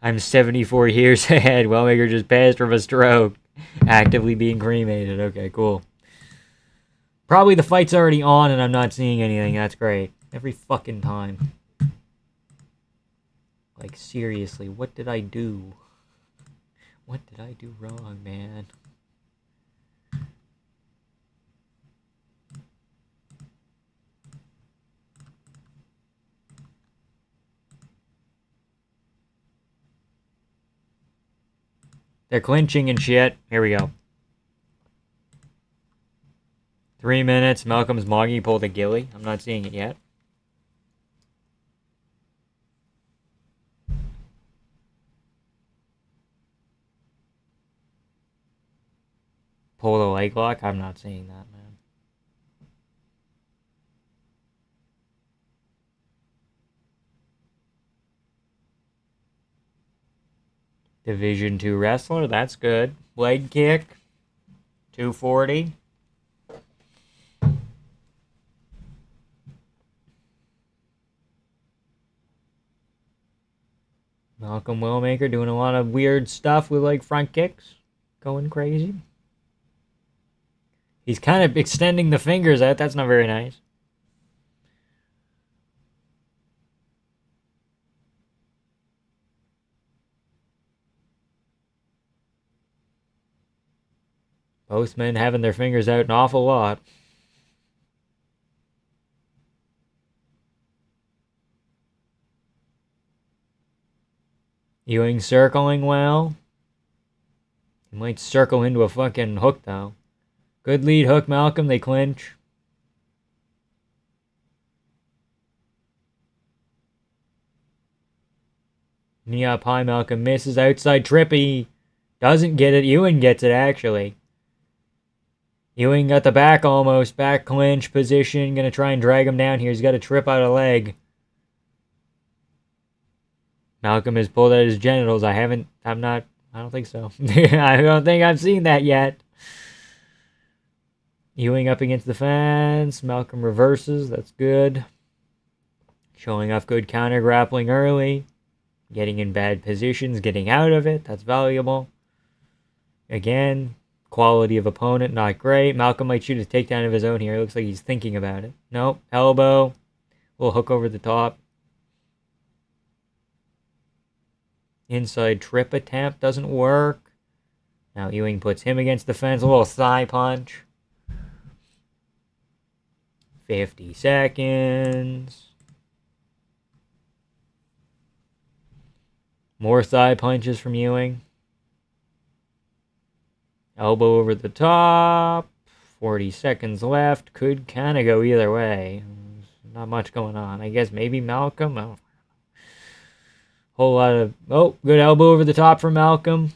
I'm 74 years ahead. Wellmaker just passed from a stroke. Actively being cremated. Okay, cool. Probably the fight's already on and I'm not seeing anything. That's great. Every fucking time. Like, seriously, what did I do? What did I do wrong, man? They're clinching and shit. Here we go. 3 minutes. Malcolm's Moggy pulled a ghillie. I'm not seeing it yet. Pull the leg lock. I'm not seeing that, man. Division 2 wrestler. That's good. Leg kick. 240. Malcolm Wellmaker doing a lot of weird stuff with like front kicks. Going crazy. He's kind of extending the fingers out. That's not very nice. Both men having their fingers out an awful lot. Ewing circling well. He might circle into a fucking hook, though. Good lead hook, Malcolm. They clinch. Knee up high, Malcolm misses. Outside trippy. Doesn't get it. Ewing gets it, actually. Ewing got the back almost. Back clinch position. Gonna try and drag him down here. He's got a trip out a leg. Malcolm has pulled out his genitals. I don't think so. I don't think I've seen that yet. Ewing up against the fence. Malcolm reverses. That's good. Showing off good counter grappling early. Getting in bad positions. Getting out of it. That's valuable. Again, quality of opponent, not great. Malcolm might shoot a takedown of his own here. It looks like he's thinking about it. Nope. Elbow. Little hook over the top. Inside trip attempt doesn't work. Now Ewing puts him against the fence. A little thigh punch. 50 seconds. More thigh punches from Ewing. Elbow over the top. 40 seconds left. Could kind of go either way. Not much going on. I guess maybe Malcolm. I don't know. Whole lot of... Oh, good elbow over the top from Malcolm.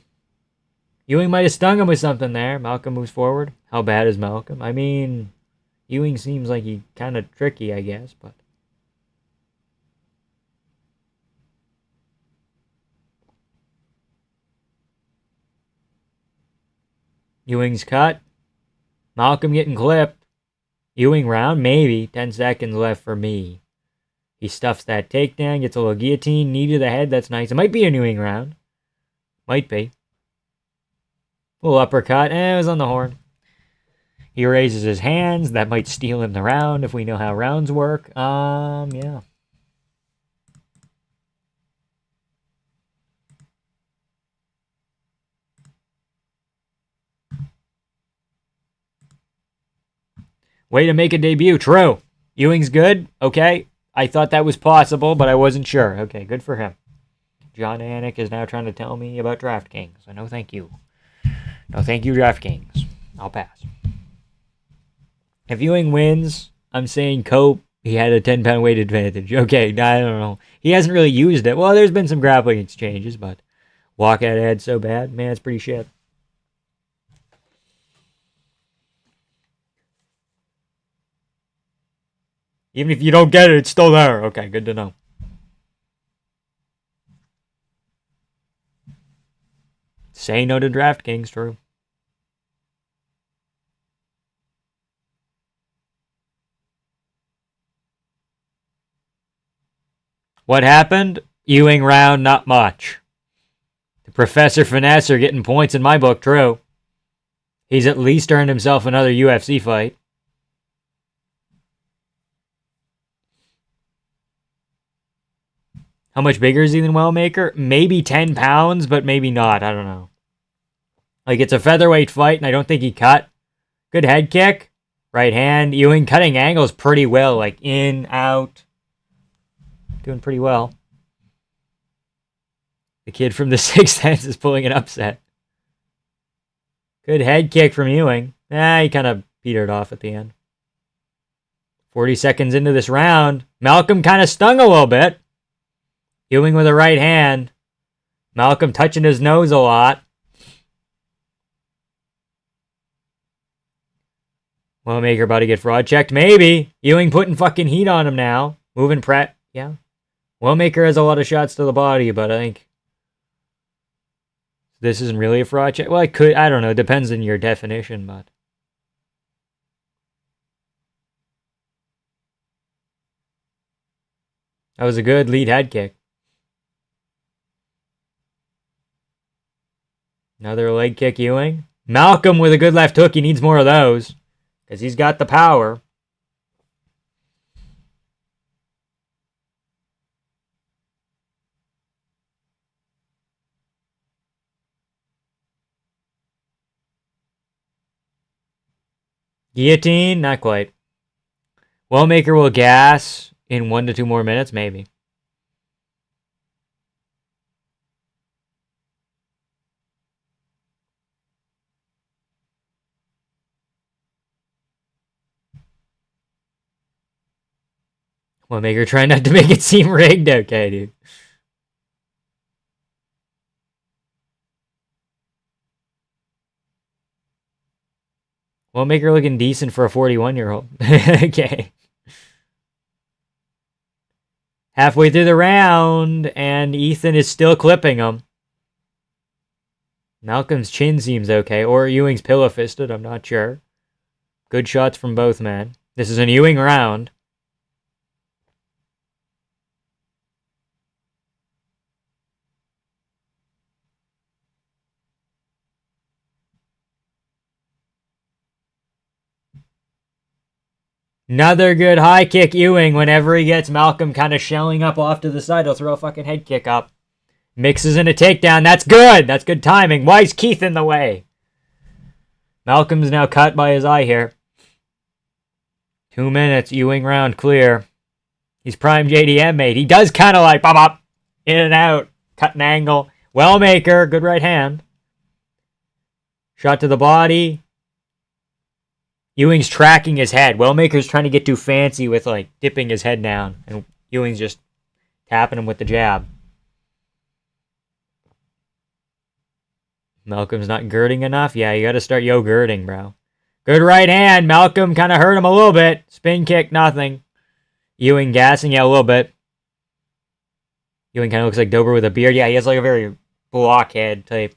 Ewing might have stung him with something there. Malcolm moves forward. How bad is Malcolm? I mean, Ewing seems like he's kind of tricky, I guess, but... Ewing's cut. Malcolm getting clipped. Ewing round? Maybe. 10 seconds left for me. He stuffs that takedown, gets a little guillotine, knee to the head. That's nice. It might be a Ewing round. Might be. A little uppercut. It was on the horn. He raises his hands. That might steal him the round if we know how rounds work. Yeah. Way to make a debut. True. Ewing's good. Okay. I thought that was possible, but I wasn't sure. Okay, good for him. John Anik is now trying to tell me about DraftKings. So no thank you. No thank you, DraftKings. I'll pass. If Ewing wins, I'm saying Cope, he had a 10-pound weight advantage. Okay, I don't know. He hasn't really used it. Well, there's been some grappling exchanges, but walkout ad so bad. Man, it's pretty shit. Even if you don't get it, it's still there. Okay, good to know. Say no to DraftKings, true. What happened? Ewing round, not much. The Professor Finesse are getting points in my book, true. He's at least earned himself another UFC fight. How much bigger is he than Wellmaker? Maybe 10 pounds, but maybe not. I don't know. Like, it's a featherweight fight, and I don't think he cut. Good head kick. Right hand. Ewing cutting angles pretty well. Like, in, out. Doing pretty well. The kid from The Sixth Sense is pulling an upset. Good head kick from Ewing. He kind of petered off at the end. 40 seconds into this round. Malcolm kind of stung a little bit. Ewing with a right hand. Malcolm touching his nose a lot. Wellmaker about to get fraud checked. Maybe. Ewing putting fucking heat on him now. Moving prep. Yeah. Wellmaker has a lot of shots to the body, but I think this isn't really a fraud check. Well, I don't know. It depends on your definition, but. That was a good lead head kick. Another leg kick, Ewing. Malcolm with a good left hook. He needs more of those. Because he's got the power. Guillotine? Not quite. Wellmaker will gas in 1 to 2 more minutes, maybe. Wellmaker trying not to make it seem rigged. Okay, dude. Wellmaker looking decent for a 41-year-old. Okay. Halfway through the round, and Ethan is still clipping him. Malcolm's chin seems okay, or Ewing's pillow-fisted, I'm not sure. Good shots from both men. This is an Ewing round. Another good high kick, Ewing. Whenever he gets Malcolm kind of shelling up off to the side, he'll throw a fucking head kick up. Mixes in a takedown. That's good. That's good timing. Why is Keith in the way? Malcolm's now cut by his eye here. 2 minutes. Ewing round clear. He's prime JDM, mate. He does kind of like pop up, in and out, cut an angle. Wellmaker, good right hand. Shot to the body. Ewing's tracking his head. Wellmaker's trying to get too fancy with, like, dipping his head down. And Ewing's just tapping him with the jab. Malcolm's not girding enough? Yeah, you gotta start girding, bro. Good right hand. Malcolm kind of hurt him a little bit. Spin kick, nothing. Ewing gassing, yeah, a little bit. Ewing kind of looks like Dober with a beard. Yeah, he has, like, a very blockhead type.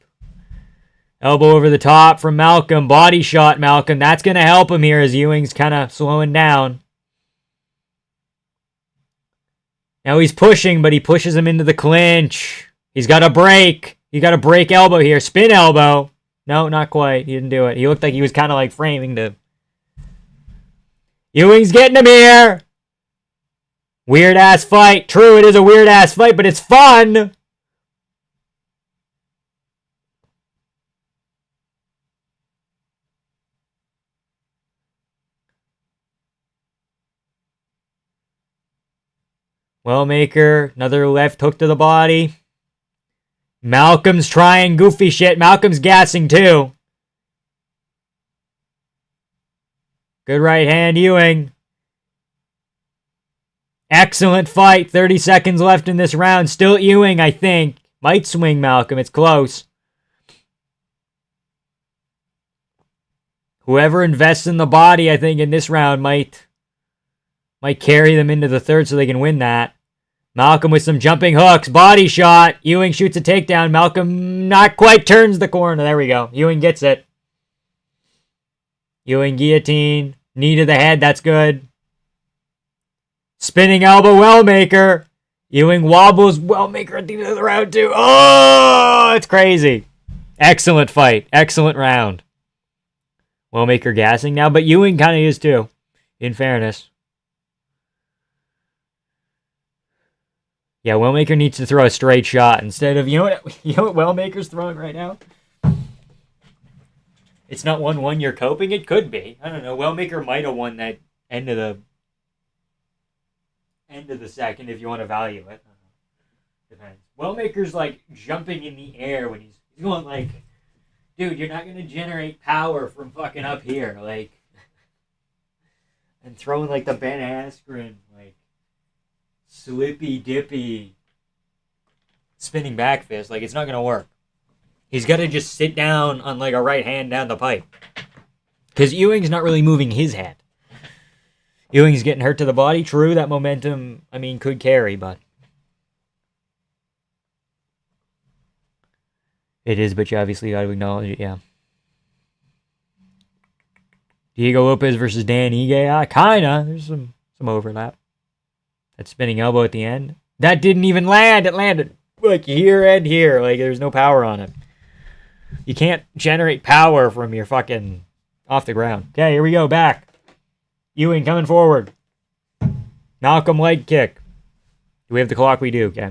Elbow over the top from Malcolm. Body shot, Malcolm. That's going to help him here as Ewing's kind of slowing down. Now he's pushing, but he pushes him into the clinch. He's got a break. He got a break elbow here. Spin elbow. No, not quite. He didn't do it. He looked like he was kind of like framing to... Ewing's getting him here. Weird-ass fight. True, it is a weird-ass fight, but it's fun. Wellmaker, another left hook to the body. Malcolm's trying goofy shit. Malcolm's gassing too. Good right hand, Ewing. Excellent fight. 30 seconds left in this round. Still Ewing, I think. Might swing Malcolm. It's close. Whoever invests in the body, I think, in this round might carry them into the third so they can win that. Malcolm with some jumping hooks. Body shot. Ewing shoots a takedown. Malcolm not quite turns the corner. There we go. Ewing gets it. Ewing guillotine. Knee to the head. That's good. Spinning elbow Wellmaker. Ewing wobbles Wellmaker at the end of the round, too. Oh, it's crazy. Excellent fight. Excellent round. Wellmaker gassing now, but Ewing kind of is, too, in fairness. Yeah, Wellmaker needs to throw a straight shot instead of, you know what Wellmaker's throwing right now? It's not 1-1 you're coping? It could be. I don't know. Wellmaker might have won that end of the second if you want to value it. Depends. Wellmaker's like jumping in the air when he's going like, dude, you're not going to generate power from fucking up here. Like, and throwing like the Ben Askren, like, slippy dippy spinning back fist, like it's not gonna work. He's got to just sit down on like a right hand down the pipe, because Ewing's not really moving his hand. Ewing's getting hurt to the body. True, that momentum, I mean, could carry, but it is. But you obviously got to acknowledge it. Yeah. Diego Lopez versus Dan Ige. Kinda. There's some overlap. That spinning elbow at the end. That didn't even land. It landed like here and here. Like there's no power on it. You can't generate power from your fucking off the ground. Okay, here we go. Back. Ewing coming forward. Malcolm leg kick. Do we have the clock? We do. Okay.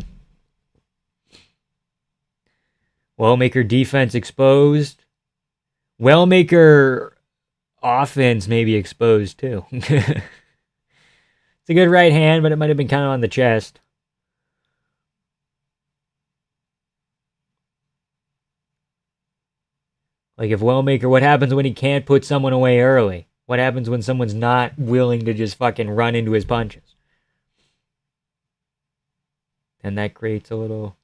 Wellmaker defense exposed. Wellmaker offense may be exposed too. It's a good right hand, but it might have been kind of on the chest. Like if Wellmaker, what happens when he can't put someone away early? What happens when someone's not willing to just fucking run into his punches? And that creates a little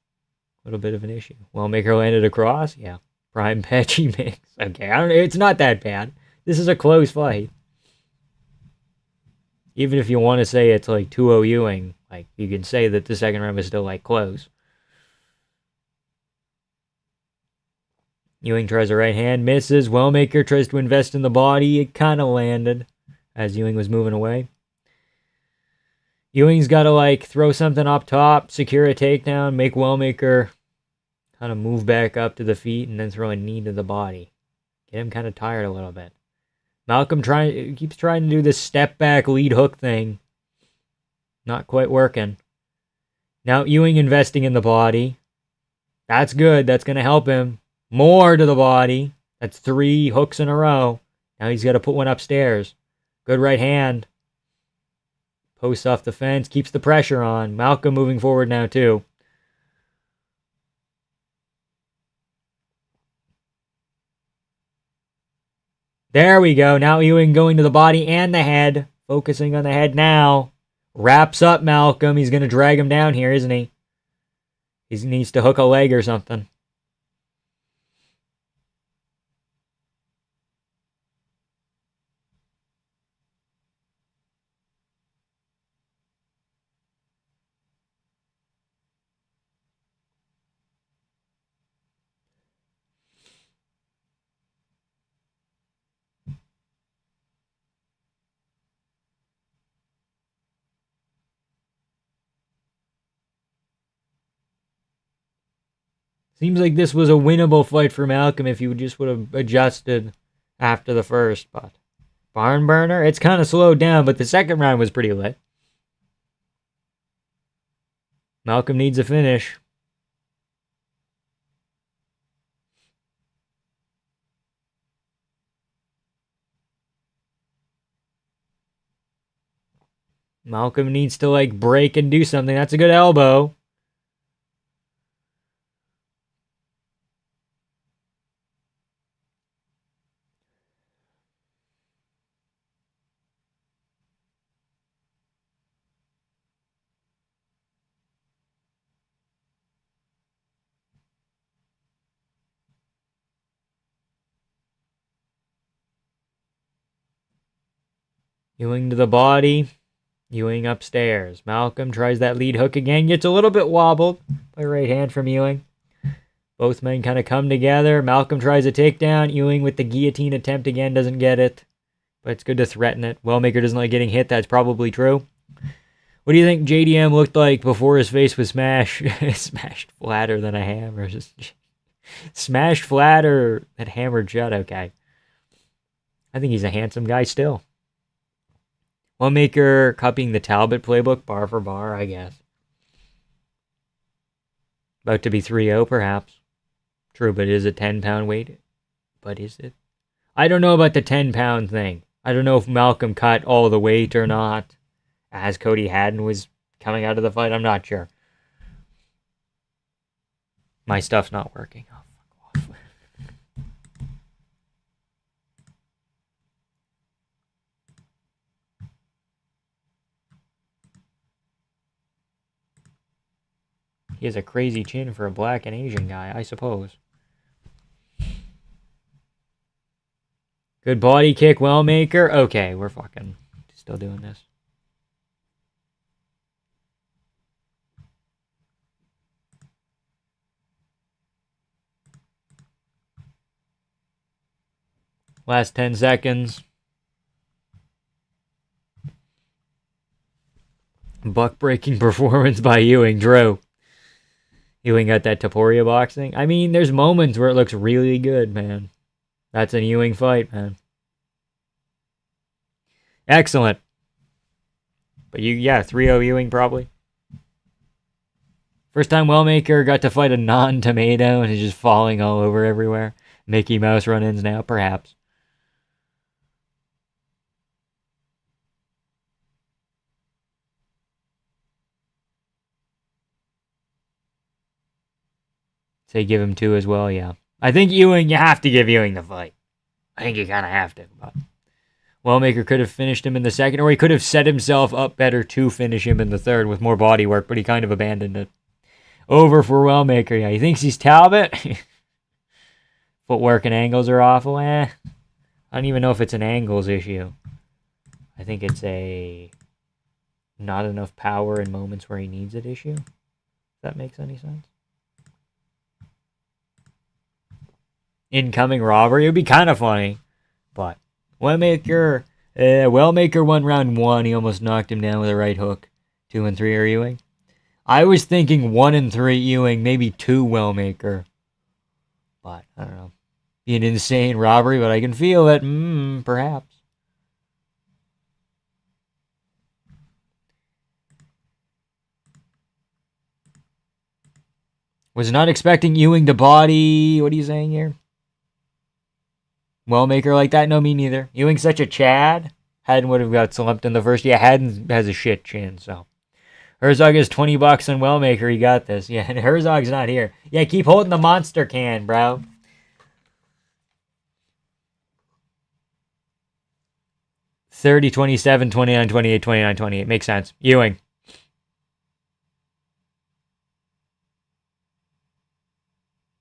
bit of an issue. Wellmaker landed across, yeah. Prime Petchy mix. Okay, it's not that bad. This is a close fight. Even if you want to say it's like 2-0 Ewing, like you can say that the second round is still like close. Ewing tries a right hand, misses. Wellmaker tries to invest in the body. It kind of landed as Ewing was moving away. Ewing's got to like throw something up top, secure a takedown, make Wellmaker kind of move back up to the feet, and then throw a knee to the body. Get him kind of tired a little bit. Malcolm keeps trying to do this step back lead hook thing. Not quite working. Now Ewing investing in the body. That's good. That's going to help him. More to the body. That's 3 hooks in a row. Now he's got to put one upstairs. Good right hand. Posts off the fence. Keeps the pressure on. Malcolm moving forward now too. There we go. Now Ewing going to the body and the head. Focusing on the head now. Wraps up Malcolm. He's going to drag him down here, isn't he? He needs to hook a leg or something. Seems like this was a winnable fight for Malcolm if he just would have adjusted after the first, but barn burner, it's kind of slowed down, but the second round was pretty lit. Malcolm needs a finish. Malcolm needs to like break and do something. That's a good elbow. Ewing to the body. Ewing upstairs. Malcolm tries that lead hook again. Gets a little bit wobbled by right hand from Ewing. Both men kind of come together. Malcolm tries a takedown. Ewing with the guillotine attempt again doesn't get it. But it's good to threaten it. Wellmaker doesn't like getting hit. That's probably true. What do you think JDM looked like before his face was smashed flatter than a hammer? Smashed flatter than hammered shut. Okay. I think he's a handsome guy still. Wellmaker copying the Talbot playbook bar for bar, I guess. About to be 3-0, perhaps. True, but is it 10-pound weight? But is it? I don't know about the 10-pound thing. I don't know if Malcolm cut all the weight or not as Cody Haddon was coming out of the fight. I'm not sure. My stuff's not working. Oh, fuck off. He has a crazy chin for a black and Asian guy, I suppose. Good body kick, Wellmaker. Okay, we're fucking still doing this. Last 10 seconds. Buck-breaking performance by Ewing. Drew. Ewing got that Taporia boxing. I mean, there's moments where it looks really good, man. That's an Ewing fight, man. Excellent. But 3-0 Ewing probably. First time Wellmaker got to fight a non-tomato and is just falling all over everywhere. Mickey Mouse run-ins now, perhaps. Say give him 2 as well, yeah. I think Ewing, you have to give Ewing the fight. I think you kind of have to. But Wellmaker could have finished him in the second, or he could have set himself up better to finish him in the third with more body work, but he kind of abandoned it. Over for Wellmaker, yeah. He thinks he's Talbot. Footwork and angles are awful. I don't even know if it's an angles issue. I think it's a not enough power in moments where he needs it issue. If that makes any sense. Incoming robbery. It would be kind of funny. But Wellmaker won round 1. He almost knocked him down with a right hook. 2 and 3 are Ewing. I was thinking 1 and 3 Ewing, maybe 2 Wellmaker. But, I don't know. Be an insane robbery, but I can feel it. Perhaps. Was not expecting Ewing to body. What are you saying here? Wellmaker like that? No, me neither. Ewing's such a Chad. Haddon would have got slumped in the first. Yeah, Haddon has a shit chin, so. Herzog is $20 on Wellmaker. He got this. Yeah, and Herzog's not here. Yeah, keep holding the monster can, bro. $30, $27, $29, $28, $29, $28. Makes sense. Ewing.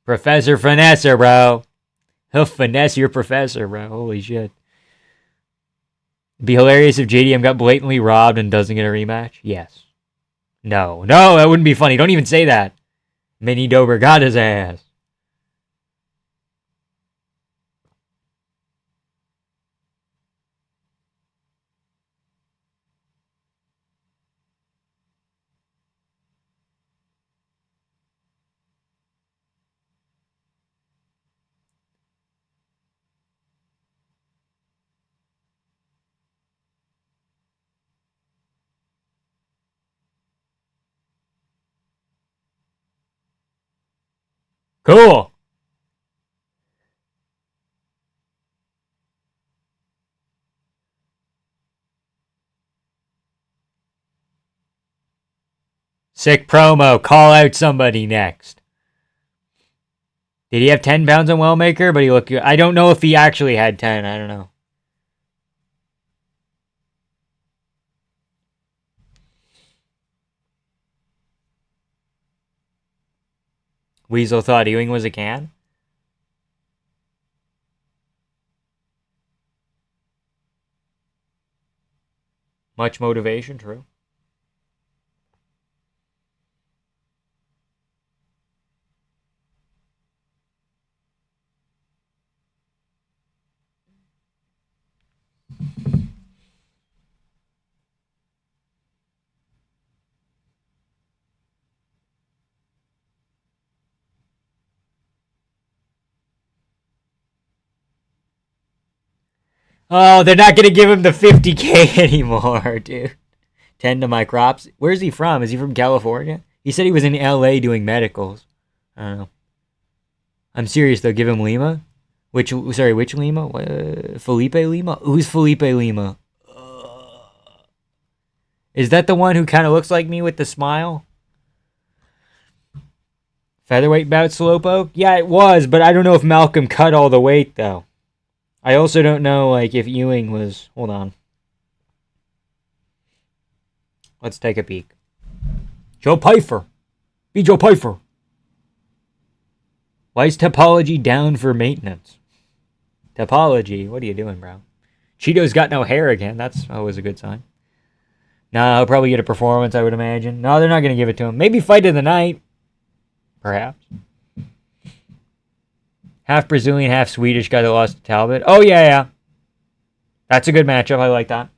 Professor Finesser, bro. He'll finesse your professor, bro. Holy shit. It'd be hilarious if JDM got blatantly robbed and doesn't get a rematch. Yes. No, that wouldn't be funny. Don't even say that. Mini Dober got his ass. Cool. Sick promo. Call out somebody next. Did he have 10 pounds on Wellmaker? But he looked good. I don't know if he actually had 10. I don't know. Weasel thought Ewing was a can. Much motivation, true. Oh, they're not gonna give him the 50K anymore, dude. Tend to my crops. Where's he from? Is he from California? He said he was in LA doing medicals. I don't know. I'm serious though. Give him Lima. Which Lima? Felipe Lima? Who's Felipe Lima? Is that the one who kind of looks like me with the smile? Featherweight bout Slowpoke? Yeah, it was, but I don't know if Malcolm cut all the weight though. I also don't know like if Ewing was. Hold on. Let's take a peek. Joe Pyfer. Be Joe Pyfer. Why is Topology down for maintenance? Topology, what are you doing, bro? Cheeto's got no hair again. That's always a good sign. Nah, he'll probably get a performance, I would imagine. No, they're not going to give it to him. Maybe fight of the night. Perhaps. Half Brazilian, half Swedish guy that lost to Talbot. Oh, yeah. That's a good matchup. I like that.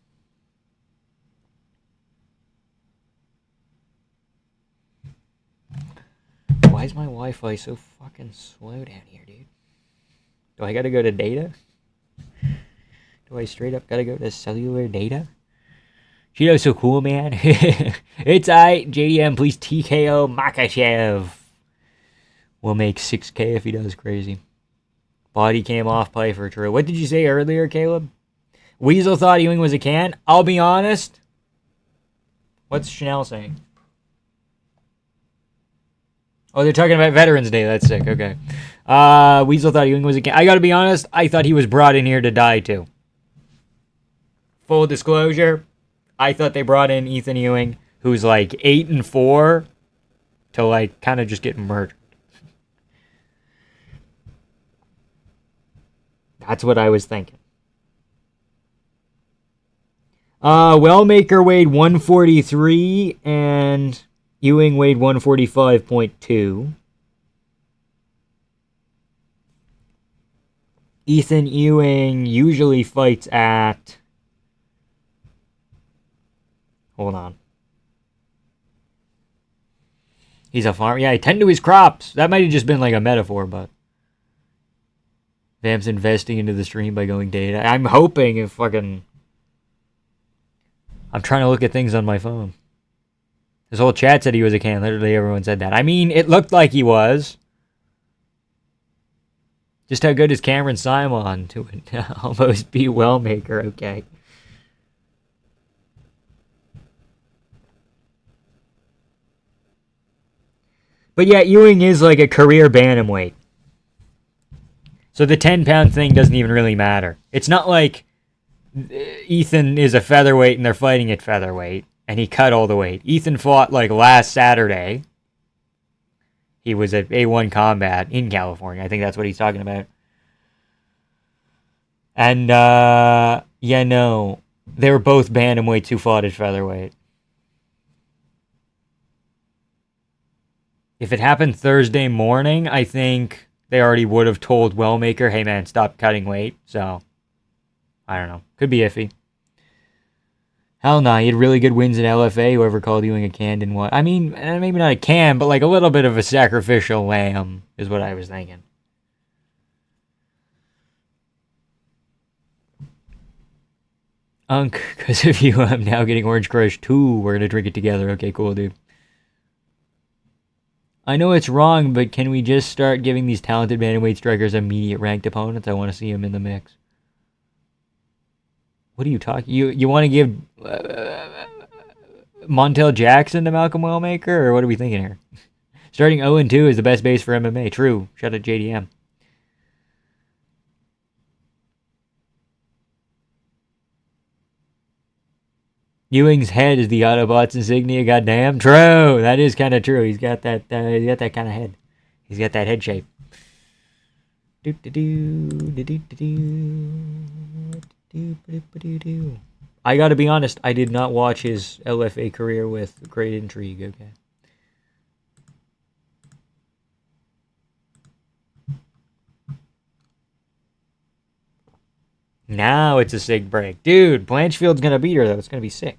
Why is my Wi-Fi so fucking slow down here, dude? Do I gotta go to data? Do I straight up gotta go to cellular data? Cheeto's so cool, man. It's aight. JDM, please TKO Makachev. We'll make 6K if he does crazy. Body cam off play for true. What did you say earlier, Caleb? Weasel thought Ewing was a can. I'll be honest. What's Chanel saying? Oh, they're talking about Veterans Day. That's sick. Okay. Weasel thought Ewing was a can. I gotta be honest. I thought he was brought in here to die too. Full disclosure. I thought they brought in Ethan Ewing, who's like 8-4, to like kind of just get murdered. That's what I was thinking. Wellmaker weighed 143 and Ewing weighed 145.2. Ethan Ewing usually fights at... Hold on. He's a farmer. Yeah, he tend to his crops. That might have just been like a metaphor, but... Vamp's investing into the stream by going data. I'm hoping if fucking... I'm trying to look at things on my phone. This whole chat said he was a can. Literally everyone said that. I mean, it looked like he was. Just how good is Cameron Simon to almost be Wellmaker, okay. But yeah, Ewing is like a career bantamweight. So the 10-pound thing doesn't even really matter. It's not like Ethan is a featherweight and they're fighting at featherweight and he cut all the weight. Ethan fought like last Saturday. He was at A1 Combat in California. I think that's what he's talking about. And, yeah, no. They were both bantamweights who fought at featherweight. If it happened Thursday morning, I think they already would have told Wellmaker, hey man, stop cutting weight. So, I don't know. Could be iffy. Hell no, he had really good wins in LFA. Whoever called Ewing a can didn't want. I mean, maybe not a can, but like a little bit of a sacrificial lamb is what I was thinking. Unk, because of you, I'm now getting Orange Crush 2. We're going to drink it together. Okay, cool, dude. I know it's wrong, but can we just start giving these talented bantamweight strikers immediate ranked opponents? I want to see them in the mix. What are you talking? You want to give Montel Jackson to Malcolm Wellmaker, or what are we thinking here? Starting 0-2 is the best base for MMA. True. Shout out JDM. Ewing's head is the Autobots insignia. Goddamn, true. That is kind of true. He's got that. He's got that kind of head. He's got that head shape. I got to be honest. I did not watch his LFA career with great intrigue. Okay. Now it's a sick break. Dude, Blanchfield's going to beat her, though. It's going to be sick.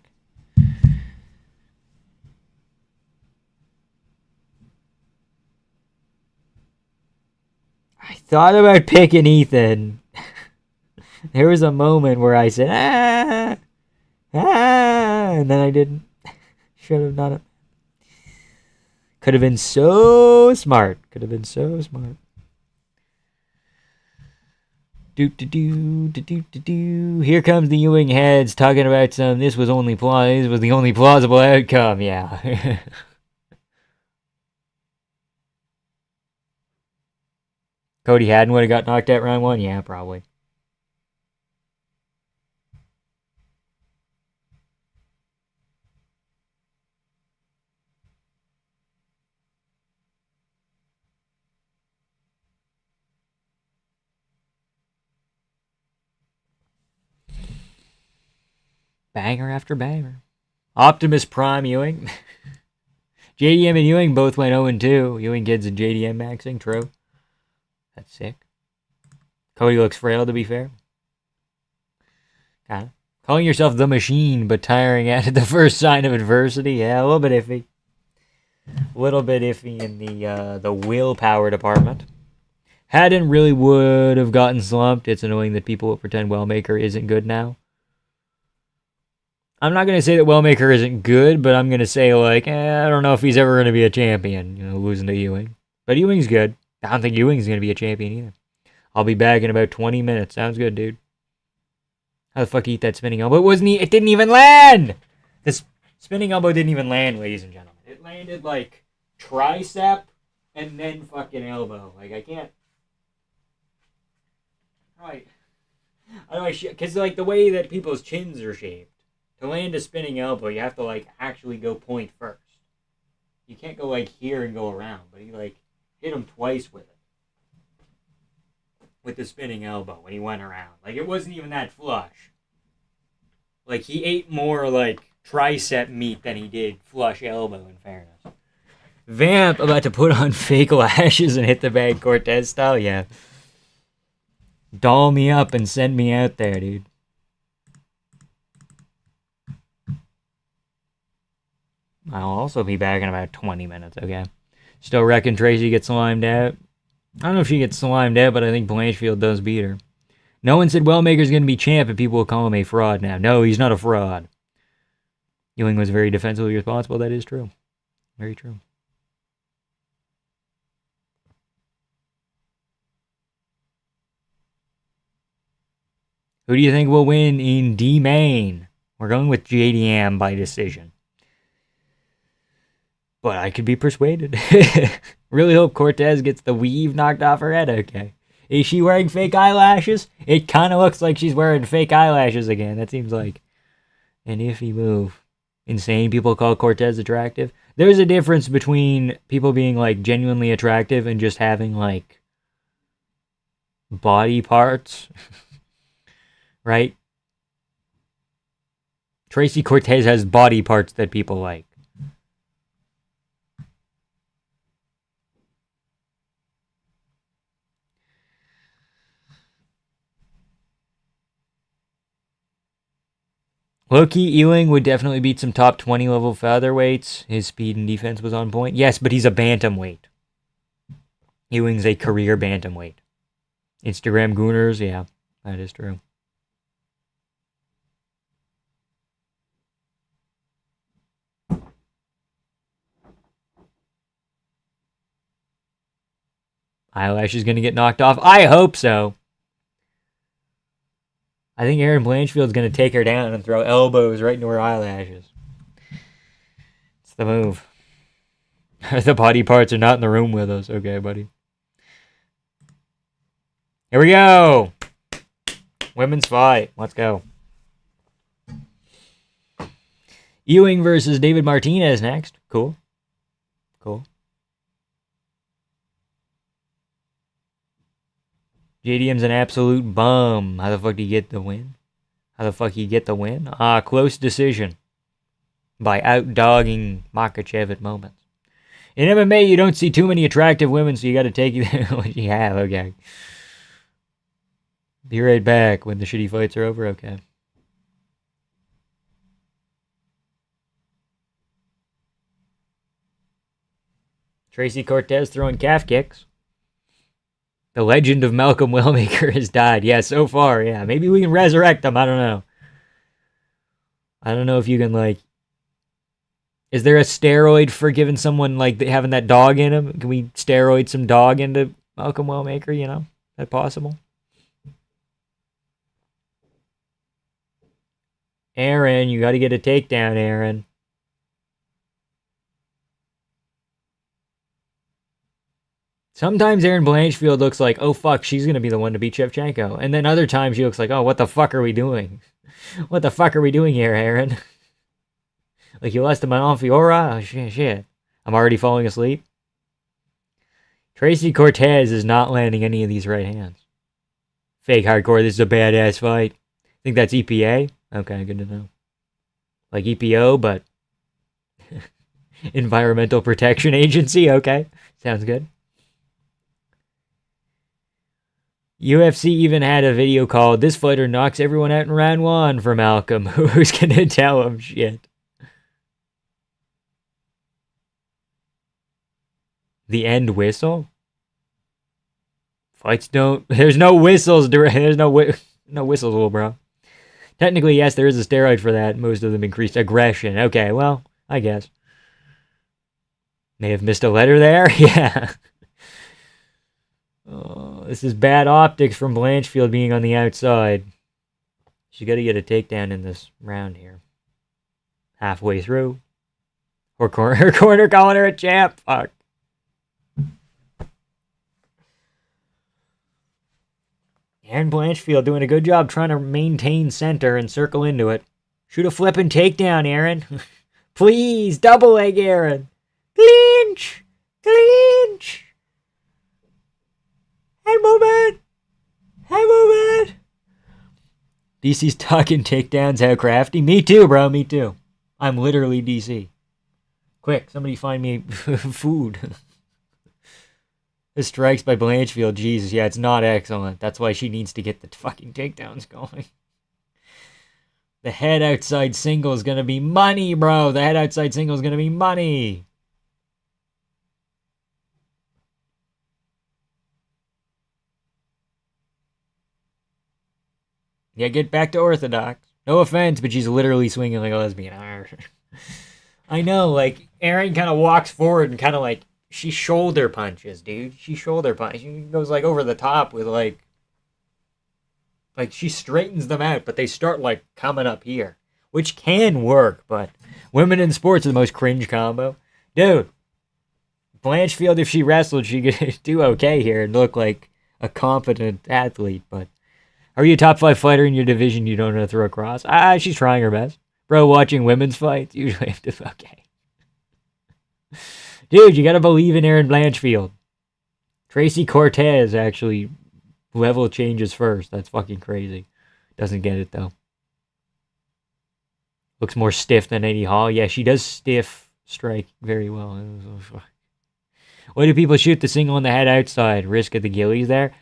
I thought about picking Ethan. There was a moment where I said, and then I didn't. Should have not. Could have been so smart. Could have been so smart. Do do do do do do do. Here comes the Ewing heads talking about some. This was the only plausible outcome. Yeah. Cody Haddon would have got knocked out round 1. Yeah, probably. Banger after banger. Optimus Prime Ewing. JDM and Ewing both went 0-2. Ewing kids and JDM maxing. True. That's sick. Cody looks frail, to be fair. Kinda. Calling yourself the Machine, but tiring at the first sign of adversity. Yeah, a little bit iffy. A little bit iffy in the willpower department. Haddon really would have gotten slumped. It's annoying that people will pretend Wellmaker isn't good now. I'm not going to say that Wellmaker isn't good, but I'm going to say, like, I don't know if he's ever going to be a champion, losing to Ewing. But Ewing's good. I don't think Ewing's going to be a champion either. I'll be back in about 20 minutes. Sounds good, dude. How the fuck do you eat that spinning elbow? It didn't even land! The spinning elbow didn't even land, ladies and gentlemen. It landed, like, tricep and then fucking elbow. Like, I can't... Right. Because, like, the way that people's chins are shaped, to land a spinning elbow, you have to, like, actually go point first. You can't go, like, here and go around, but he, like, hit him twice with it. With the spinning elbow when he went around. Like, it wasn't even that flush. Like, he ate more, like, tricep meat than he did flush elbow, in fairness. Vamp about to put on fake lashes and hit the bag Cortez style? Yeah. Doll me up and send me out there, dude. I'll also be back in about 20 minutes, okay? Still reckon Tracy gets slimed out. I don't know if she gets slimed out, but I think Blanchfield does beat her. No one said Wellmaker's going to be champ and people will call him a fraud now. No, he's not a fraud. Ewing was very defensively responsible. That is true. Very true. Who do you think will win in D-Main? We're going with JDM by decision. But I could be persuaded. Really hope Cortez gets the weave knocked off her head, okay. Is she wearing fake eyelashes? It kind of looks like she's wearing fake eyelashes again. That seems like an iffy move. Insane people call Cortez attractive. There's a difference between people being, like, genuinely attractive and just having, like, body parts. Right? Tracy Cortez has body parts that people like. Low-key, Ewing would definitely beat some top 20 level featherweights. His speed and defense was on point. Yes, but he's a bantamweight. Ewing's a career bantamweight. Instagram gooners, yeah, that is true. Eyelash is going to get knocked off. I hope so. I think Erin Blanchfield's going to take her down and throw elbows right into her eyelashes. It's the move. The body parts are not in the room with us. Okay, buddy. Here we go. Women's fight. Let's go. Ewing versus David Martinez next. Cool. Cool. JDM's an absolute bum. How the fuck do you get the win? How the fuck you get the win? Close decision. By out-dogging Makhachev at moments. In MMA, you don't see too many attractive women, so you gotta take what you have, okay. Be right back when the shitty fights are over, okay. Tracy Cortez throwing calf kicks. The legend of Malcolm Wellmaker has died. Yeah, so far, yeah. Maybe we can resurrect him. I don't know. I don't know if you can, like... Is there a steroid for giving someone, like, having that dog in him? Can we steroid some dog into Malcolm Wellmaker, you know? Is that possible? Aaron, you got to get a takedown, Aaron. Sometimes Aaron Blanchfield looks like, oh fuck, she's going to be the one to beat Shevchenko. And then other times she looks like, oh, what the fuck are we doing? What the fuck are we doing here, Aaron? Like, you lost to Manon Fiora? Oh, shit. I'm already falling asleep. Tracy Cortez is not landing any of these right hands. Fake hardcore, this is a badass fight. Think that's EPA? Okay, good to know. Like EPO, but Environmental Protection Agency? Okay, sounds good. UFC even had a video called "This fighter knocks everyone out in round 1" for Malcolm. Who's gonna tell him shit? The end whistle? Fights don't... There's no whistles. There's no whistles, little bro. Technically, yes, there is a steroid for that. Most of them increased aggression. Okay, well, I guess. May have missed a letter there? Yeah. Oh, this is bad optics from Blanchfield being on the outside. She's got to get a takedown in this round here. Halfway through. Her corner calling her a champ. Fuck. Aaron Blanchfield doing a good job trying to maintain center and circle into it. Shoot a flipping takedown, Aaron. Please, double leg, Aaron. Clinch! Clinch! Head movement! Head movement! DC's talking takedowns, how crafty. Me too, bro, me too. I'm literally DC. Quick, somebody find me food. The strikes by Blanchfield, Jesus, yeah, it's not excellent. That's why she needs to get the fucking takedowns going. The head outside single is gonna be money, bro. The head outside single is gonna be money. Yeah, get back to orthodox. No offense, but she's literally swinging like a lesbian. I know, like, Aaron kind of walks forward and kind of like, she shoulder punches, dude. She shoulder punches. She goes like over the top with like she straightens them out, but they start like coming up here, which can work. But women in sports are the most cringe combo, dude. Blanchfield, if she wrestled, she could do okay here and look like a competent athlete. But are you a top 5 fighter in your division? You don't know how to throw a cross. She's trying her best, bro. Watching women's fights, you usually have to okay. Dude, you gotta believe in Aaron Blanchfield. Tracy Cortez actually level changes first. That's fucking crazy. Doesn't get it though. Looks more stiff than Eddie Hall. Yeah, she does stiff strike very well. Why do people shoot the single in the head outside? Risk of the gillies there?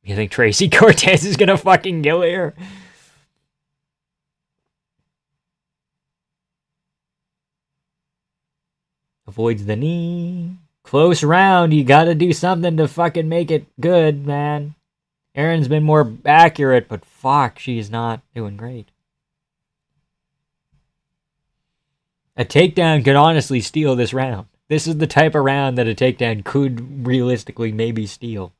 You think Tracy Cortez is gonna fucking gilly her? Avoids the knee. Close round. You gotta do something to fucking make it good, man. Aaron's been more accurate, but fuck, she's not doing great. A takedown could honestly steal this round. This is the type of round that a takedown could realistically maybe steal.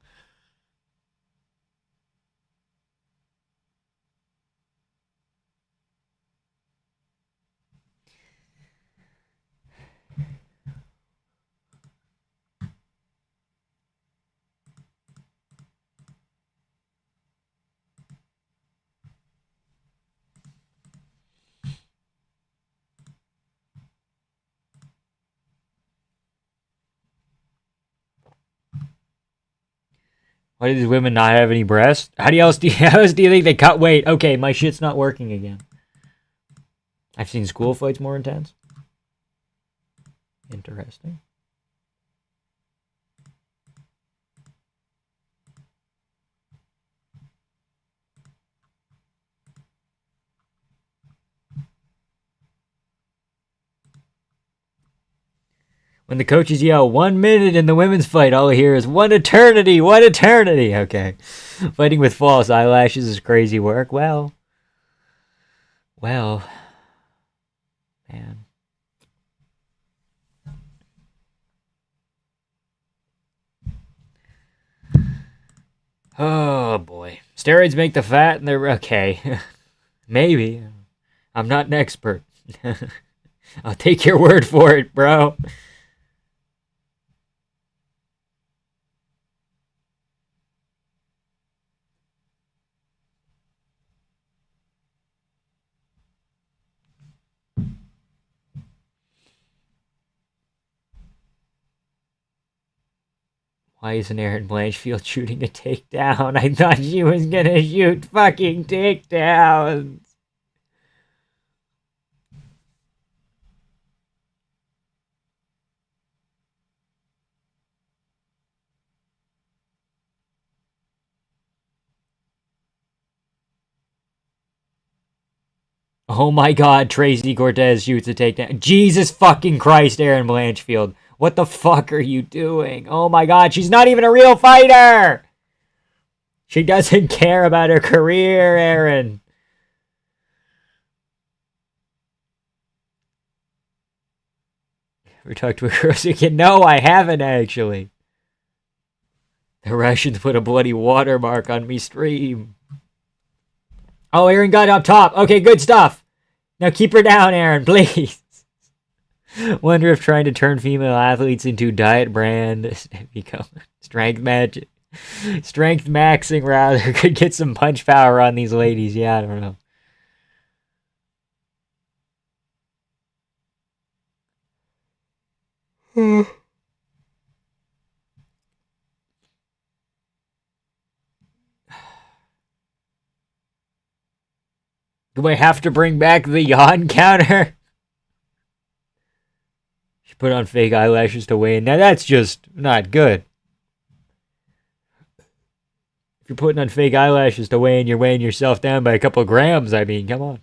Why do these women not have any breasts? How else do you think they cut weight? Okay, my shit's not working again. I've seen school fights more intense. Interesting. When the coaches yell 1 minute in the women's fight, all I hear is 1 eternity, 1 eternity. Okay. Fighting with false eyelashes is crazy work. Well, man. Oh boy. Steroids make the fat and they're okay. Maybe. I'm not an expert. I'll take your word for it, bro. Why isn't Erin Blanchfield shooting a takedown? I thought she was gonna shoot fucking takedowns. Oh my god, Tracy Cortez shoots a takedown. Jesus fucking Christ, Erin Blanchfield. What the fuck are you doing? Oh my god, she's not even a real fighter! She doesn't care about her career, Erin. Ever talked to a Corsican? No, I haven't actually. The Russians put a bloody watermark on me stream. Oh, Erin got up top. Okay, good stuff. Now keep her down, Erin, please. Wonder if trying to turn female athletes into diet brand become strength maxing rather could get some punch power on these ladies. Yeah, I don't know. Do I have to bring back the yawn counter? She put on fake eyelashes to weigh in. Now that's just not good. If you're putting on fake eyelashes to weigh in, you're weighing yourself down by a couple of grams. I mean, come on.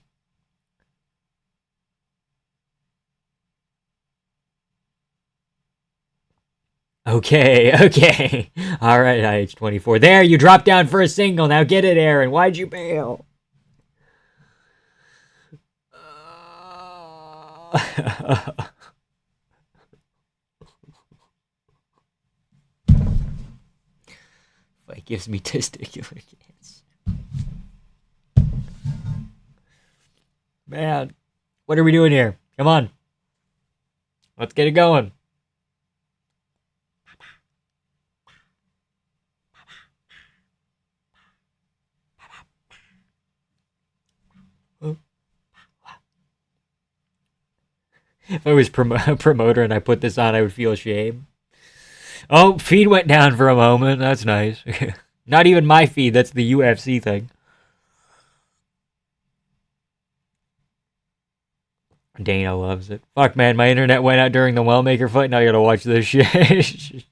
Okay. All right, IH24. There, you dropped down for a single. Now get it, Erin. Why'd you bail? Fight gives me testicular cancer. Man, what are we doing here? Come on. Let's get it going. If I was a promoter and I put this on, I would feel shame. Oh, feed went down for a moment. That's nice. Not even my feed. That's the UFC thing. Dana loves it. Fuck, man. My internet went out during the Wellmaker fight. Now I gotta watch this shit.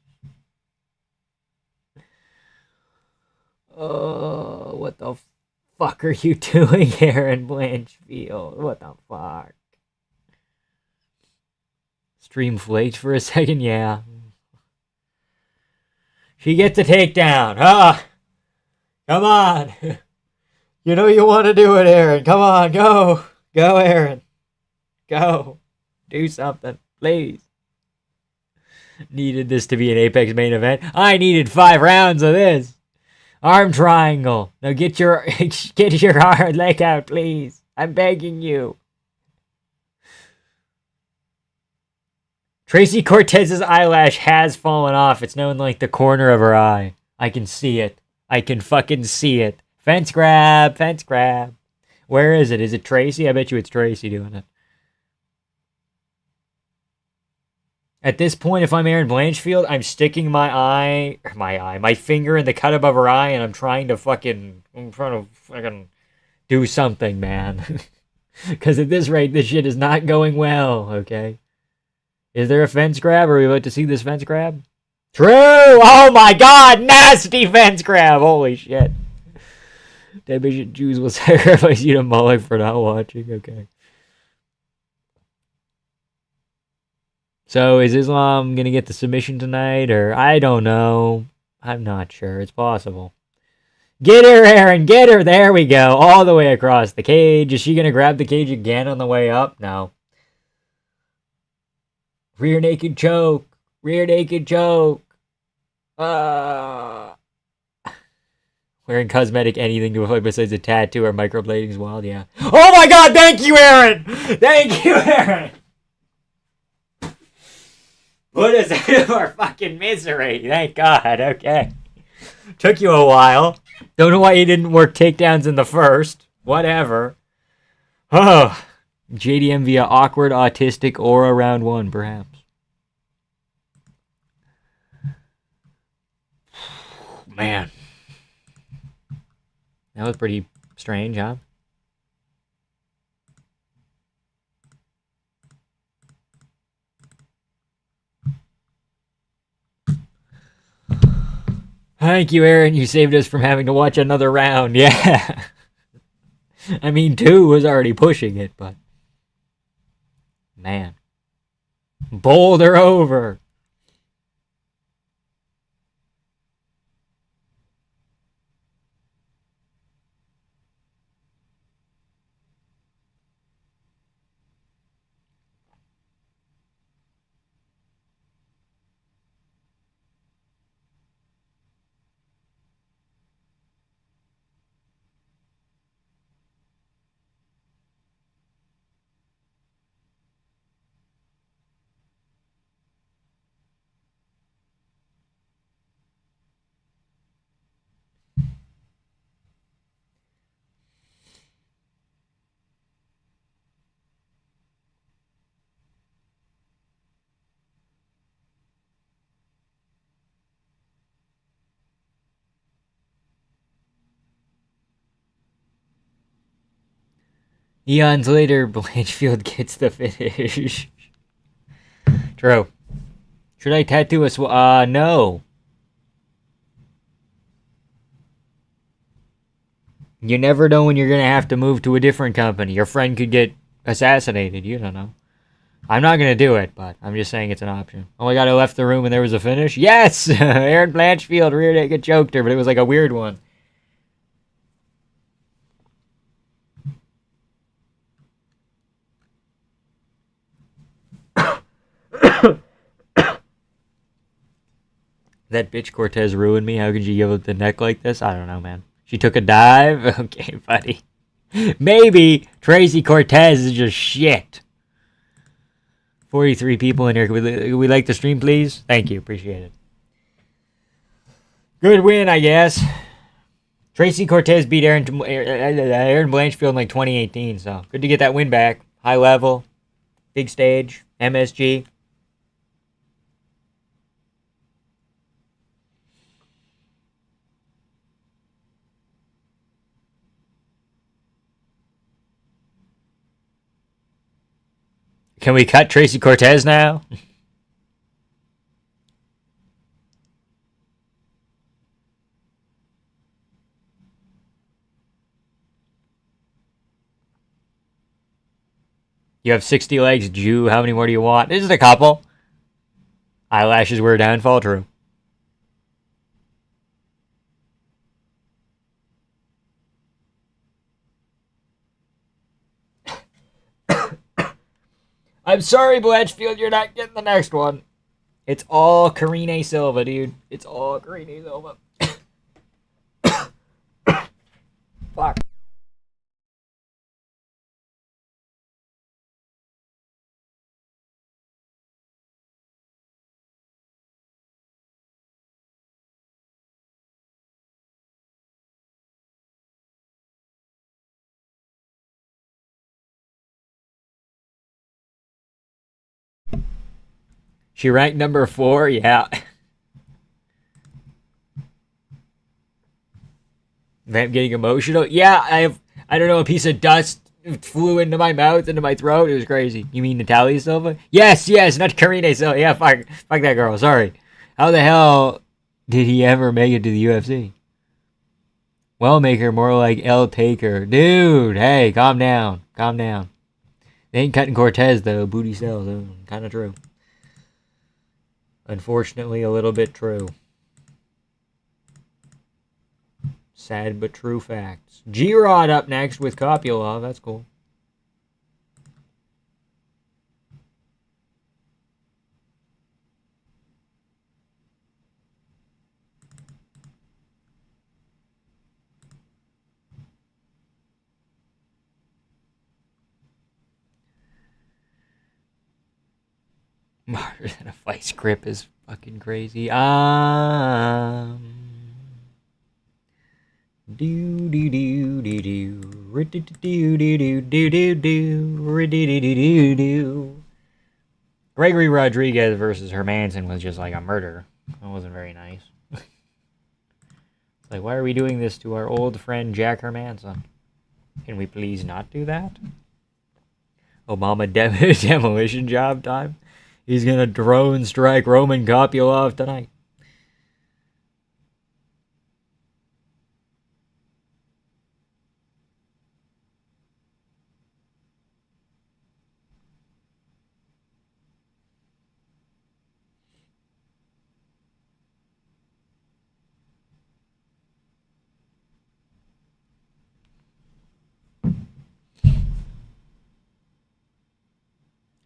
Oh, what the fuck are you doing, Erin Blanchfield? What the fuck? Stream flaked for a second, yeah. She gets the takedown. Come on. You know you want to do it, Erin. Come on, go. Go, Erin. Go. Do something, please. Needed this to be an Apex main event. I needed 5 rounds of this. Arm triangle. Now get your hard leg out, please. I'm begging you. Tracy Cortez's eyelash has fallen off. It's now in like the corner of her eye. I can see it. I can fucking see it. Fence grab. Fence grab. Where is it? Is it Tracy? I bet you it's Tracy doing it. At this point, if I'm Erin Blanchfield, I'm sticking my finger in the cut above her eye, and I'm trying to fucking do something, man. Because at this rate, this shit is not going well, okay? Is there a fence grab? Are we about to see this fence grab? True! Oh my god! Nasty fence grab! Holy shit. Debian Jews will sacrifice you to Moloch for not watching. Okay. So is Islam gonna get the submission tonight, or I don't know. I'm not sure. It's possible. Get her, Aaron. Get her. There we go. All the way across the cage. Is she gonna grab the cage again on the way up? No. Rear naked choke. Rear naked choke. Wearing cosmetic anything to avoid besides a tattoo or microblading is wild, yeah. Oh my god, thank you, Aaron! Thank you, Aaron! Put us out of our fucking misery. Thank God, okay. Took you a while. Don't know why you didn't work takedowns in the first. Whatever. Oh. JDM via awkward autistic aura round one, perhaps. Man. That was pretty strange, huh? Thank you, Aaron. You saved us from having to watch another round. Yeah. I mean, 2 was already pushing it, but... Man. Boulder over. Eons later, Blanchfield gets the finish. True. Should I tattoo a no. You never know when you're gonna have to move to a different company. Your friend could get assassinated. You don't know. I'm not gonna do it, but I'm just saying it's an option. Oh my god, I left the room and there was a finish? Yes! Aaron Blanchfield rear naked choked her, but it was like a weird one. That bitch Cortez ruined me. How could you give up the neck like this? I don't know, man. She took a dive? Okay, buddy. Maybe Tracy Cortez is just shit. 43 people in here. Could we like the stream, please? Thank you. Appreciate it. Good win, I guess. Tracy Cortez beat Aaron Blanchfield in like 2018, so good to get that win back. High level, big stage, MSG. Can we cut Tracy Cortez now? You have 60 legs, Jew. How many more do you want? This is a couple. Eyelashes were a downfall, true. I'm sorry, Blanchfield, you're not getting the next one. It's all Karine Silva, dude. It's all Karine Silva. Fuck. She ranked number 4, yeah. Vamp getting emotional? Yeah, I don't know, a piece of dust flew into my mouth, into my throat. It was crazy. You mean Natalia Silva? Yes, not Karine Silva. Yeah, fuck that girl. Sorry. How the hell did he ever make it to the UFC? Wellmaker, more like L Taker. Dude, hey, calm down. Calm down. They ain't cutting Cortez, though. Booty sells. Kind of true. Unfortunately, a little bit true. Sad but true facts. G-Rod up next with Kopylov. That's cool. Smarter than a vice grip is fucking crazy. Do do do do do do do do do do do. Gregory Rodriguez versus Hermanson was just like a murder. That wasn't very nice. It's like, why are we doing this to our old friend Jack Hermanson? Can we please not do that? Obama demolition job time. He's gonna drone strike Roman Kopylov tonight.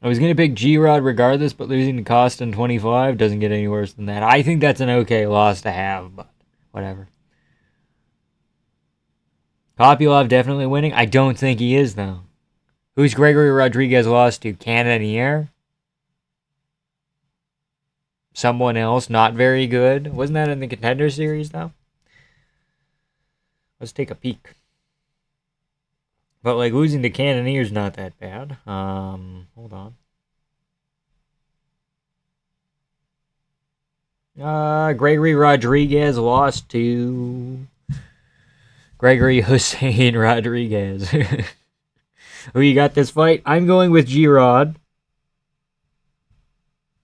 I was going to pick G-Rod regardless, but losing to Costa in 25 doesn't get any worse than that. I think that's an okay loss to have, but whatever. Kopylov definitely winning? I don't think he is, though. Who's Gregory Rodriguez lost to? Cannonier? Someone else not very good? Wasn't that in the Contender Series, though? Let's take a peek. But, like, losing to Cannonier's not that bad. Hold on. Gregory Rodriguez lost to Gregory Hussein Rodriguez. Who you got this fight? I'm going with G-Rod.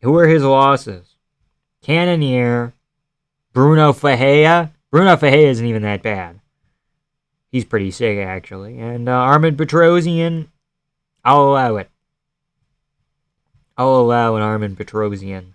Who are his losses? Cannonier, Bruno Fajea. Bruno Fajea isn't even that bad. He's pretty sick, actually. And Armen Petrosian, I'll allow it. I'll allow an Armen Petrosian.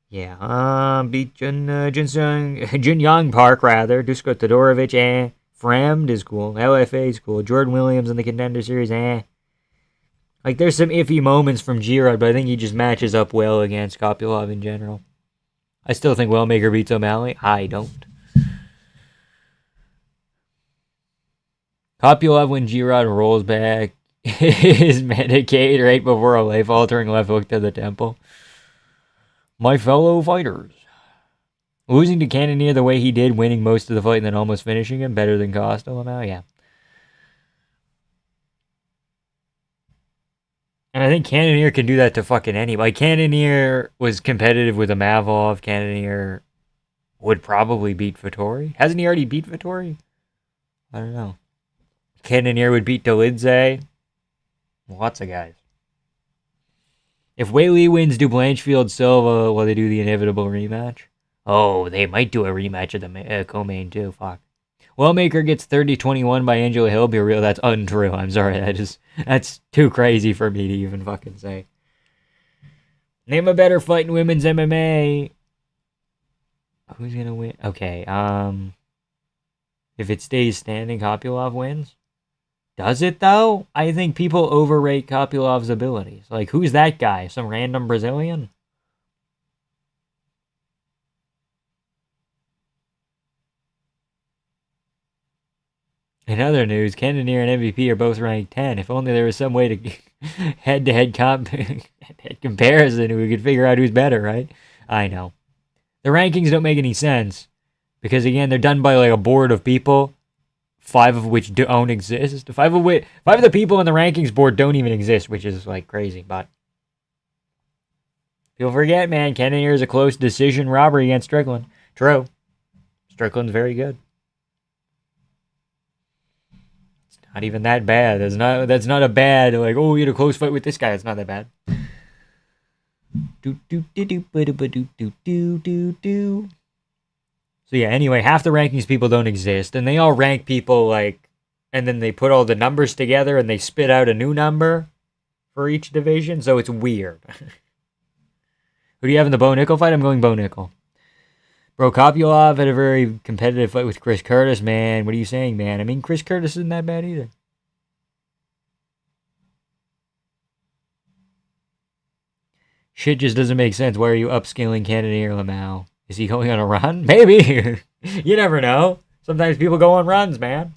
Yeah, beat Jun-Young Park, rather. Dusko Todorovic, Fremd is cool. LFA is cool. Jordan Williams in the Contender Series, Like, there's some iffy moments from G-Rod, but I think he just matches up well against Kopylov in general. I still think Wellmaker beats O'Malley. I don't. Kopylov when G-Rod rolls back his Medicaid right before a life-altering left hook to the temple. My fellow fighters. Losing to Cannonier the way he did, winning most of the fight and then almost finishing him, better than Costa now, yeah. And I think Cannonier can do that to fucking anybody. Cannonier was competitive with Amavov. Cannonier would probably beat Vettori. Hasn't he already beat Vettori? I don't know. Cannonier would beat Dolidze. Lots of guys. If Weili wins, do Blanchfield Silva while they do the inevitable rematch? Oh, they might do a rematch of the co-main too. Fuck. Wellmaker gets 30-21 by Angela Hill. Be real, that's untrue. I'm sorry, that's too crazy for me to even fucking say. Name a better fight in women's MMA. Who's gonna win? Okay, if it stays standing, Kopylov wins. Does it, though? I think people overrate Kopylov's abilities. Like, who's that guy? Some random Brazilian? In other news, Cannonier and MVP are both ranked 10. If only there was some way to head-to-head comparison, we could figure out who's better, right? I know. The rankings don't make any sense. Because, again, they're done by, like, a board of people. 5 of which don't exist. 5 of the people in the rankings board don't even exist, which is like crazy. But people forget, man, Cannonier is a close decision robbery against Strickland. True. Strickland's very good. It's not even that bad. That's not a bad, like, oh, you had a close fight with this guy. It's not that bad. So yeah, anyway, half the rankings people don't exist, and they all rank people like, and then they put all the numbers together and they spit out a new number for each division, so it's weird. Who do you have in the Bo Nickel fight? I'm going Bo Nickel. Bro, Kopylov had a very competitive fight with Chris Curtis, man. What are you saying, man? I mean, Chris Curtis isn't that bad either. Shit just doesn't make sense. Why are you upscaling Cannonier Lamau? Is he going on a run? Maybe. You never know. Sometimes people go on runs, man.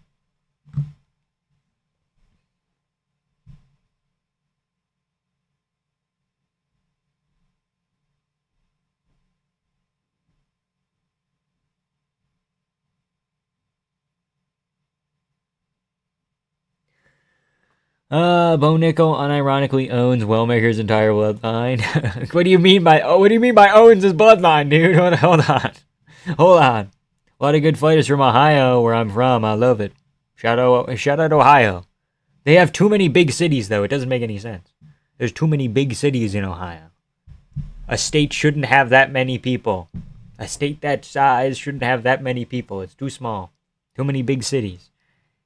Bo Nickel unironically owns Wellmaker's entire bloodline. What do you mean by owns his bloodline, dude? Hold on. A lot of good fighters from Ohio, where I'm from. I love it. Shout out Ohio. They have too many big cities, though. It doesn't make any sense. There's too many big cities in Ohio. A state shouldn't have that many people. A state that size shouldn't have that many people. It's too small. Too many big cities.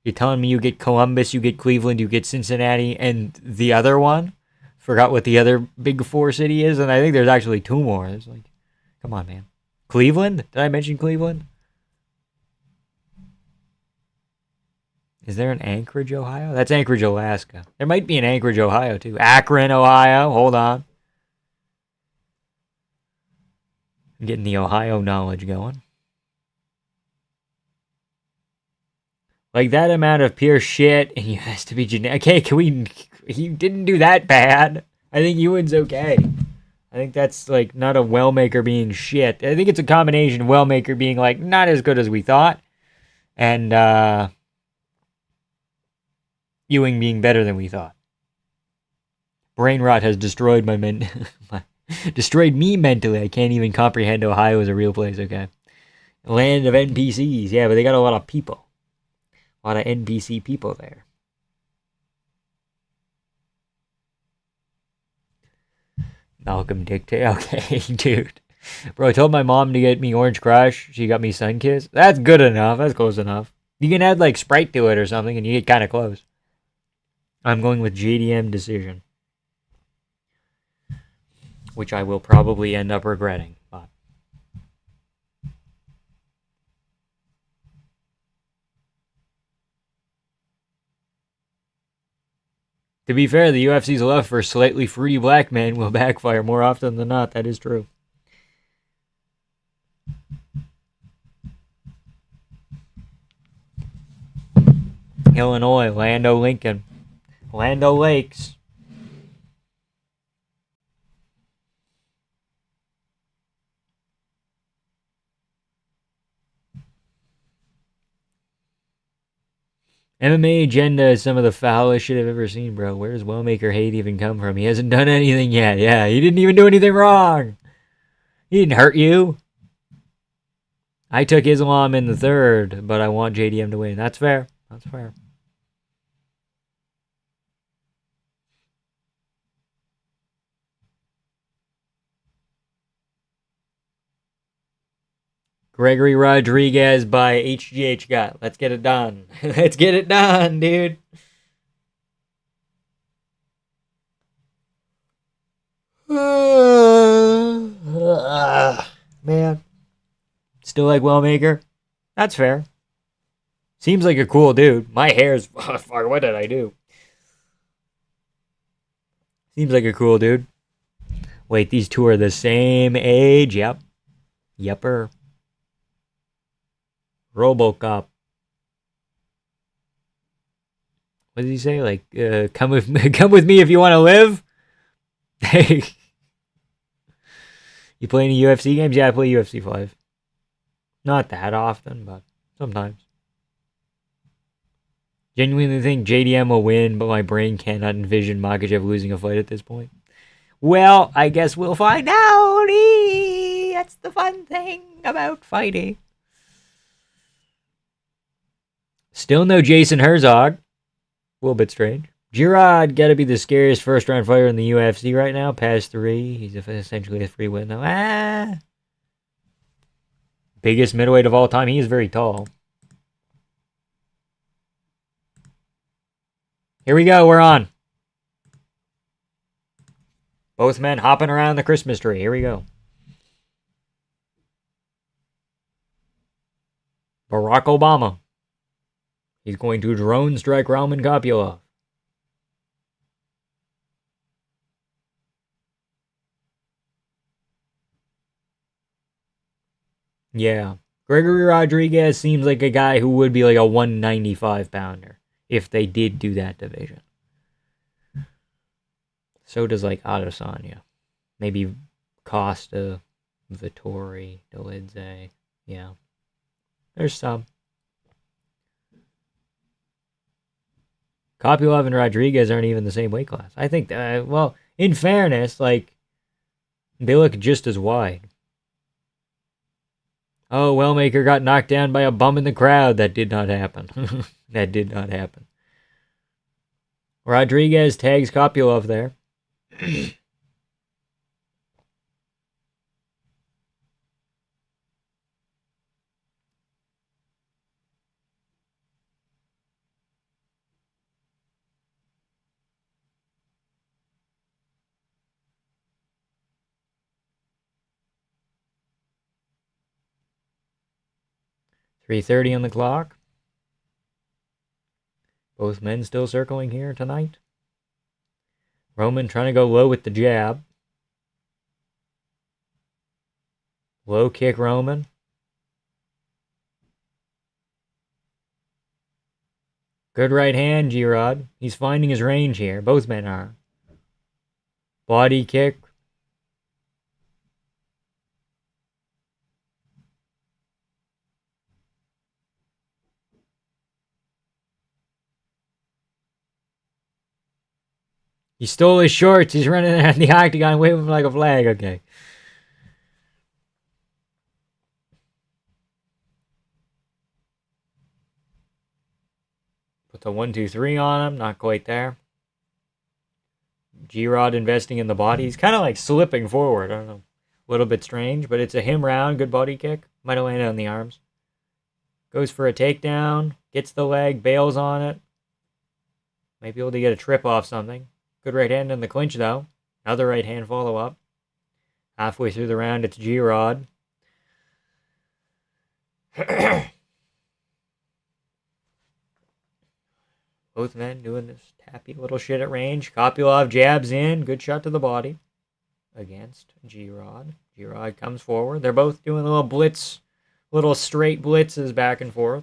You're telling me you get Columbus, you get Cleveland, you get Cincinnati, and the other one? Forgot what the other big four city is, and I think there's actually two more. It's like, come on, man. Cleveland? Did I mention Cleveland? Is there an Anchorage, Ohio? That's Anchorage, Alaska. There might be an Anchorage, Ohio, too. Akron, Ohio. Hold on. I'm getting the Ohio knowledge going. Like, that amount of pure shit, and you has to be genetic. Okay, he didn't do that bad. I think Ewan's okay. I think that's, like, not a Wellmaker being shit. I think it's a combination of Wellmaker being, like, not as good as we thought, and, Ewing being better than we thought. Brain rot has destroyed destroyed me mentally. I can't even comprehend Ohio is a real place, okay? Land of NPCs, yeah, but they got a lot of people. A lot of NPC people there. Malcolm Dictate. Okay, dude. Bro, I told my mom to get me Orange Crush. She got me Sunkist. That's good enough. That's close enough. You can add, like, Sprite to it or something, and you get kind of close. I'm going with JDM decision. Which I will probably end up regretting. But to be fair, the UFC's love for slightly fruity black men will backfire more often than not. That is true. Illinois, Lando Lincoln. Lando Lakes. MMA agenda is some of the foulest shit I've ever seen, bro. Where does Wellmaker hate even come from? He hasn't done anything yet. Yeah, he didn't even do anything wrong. He didn't hurt you. I took Islam in the third, but I want JDM to win. That's fair. That's fair. Gregory Rodriguez by HGH Got. Let's get it done. Let's get it done, dude. Man. Still like Wellmaker? That's fair. Seems like a cool dude. My hair's... Fuck, what did I do? Seems like a cool dude. Wait, these two are the same age? Yep. Yepper. RoboCop. What did he say? Like, come with me if you want to live? Hey. You play any UFC games? Yeah, I play UFC 5. Not that often, but sometimes. Genuinely think JDM will win, but my brain cannot envision Makhachev losing a fight at this point. Well, I guess we'll find out. That's the fun thing about fighting. Still no Jason Herzog. A little bit strange. Girard got to be the scariest first-round fighter in the UFC right now. Past 3. He's essentially a free win now. Biggest middleweight of all time. He is very tall. Here we go. We're on. Both men hopping around the Christmas tree. Here we go. Barack Obama. He's going to drone strike Roman Kopylov. Yeah. Gregory Rodriguez seems like a guy who would be like a 195 pounder if they did do that division. So does like Adesanya. Maybe Costa, Vittori, Dolidze. Yeah. There's some. Kopylov and Rodriguez aren't even the same weight class. I think, well, in fairness, like, they look just as wide. Oh, Wellmaker got knocked down by a bum in the crowd. That did not happen. That did not happen. Rodriguez tags Kopylov there. 3:30 on the clock. Both men still circling here tonight. Roman trying to go low with the jab. Low kick Roman. Good right hand, G-Rod. He's finding his range here. Both men are. Body kick. He stole his shorts. He's running around the octagon waving like a flag. Okay. Put the 1-2-3 on him. Not quite there. G-Rod investing in the body. He's kind of like slipping forward. I don't know. A little bit strange, but it's a him round. Good body kick. Might have landed on the arms. Goes for a takedown. Gets the leg. Bails on it. Might be able to get a trip off something. Good right hand in the clinch, though. Another right hand follow-up. Halfway through the round, it's G-Rod. Both men doing this tappy little shit at range. Kopylov jabs in. Good shot to the body. Against G-Rod. G-Rod comes forward. They're both doing little blitz, little straight blitzes back and forth.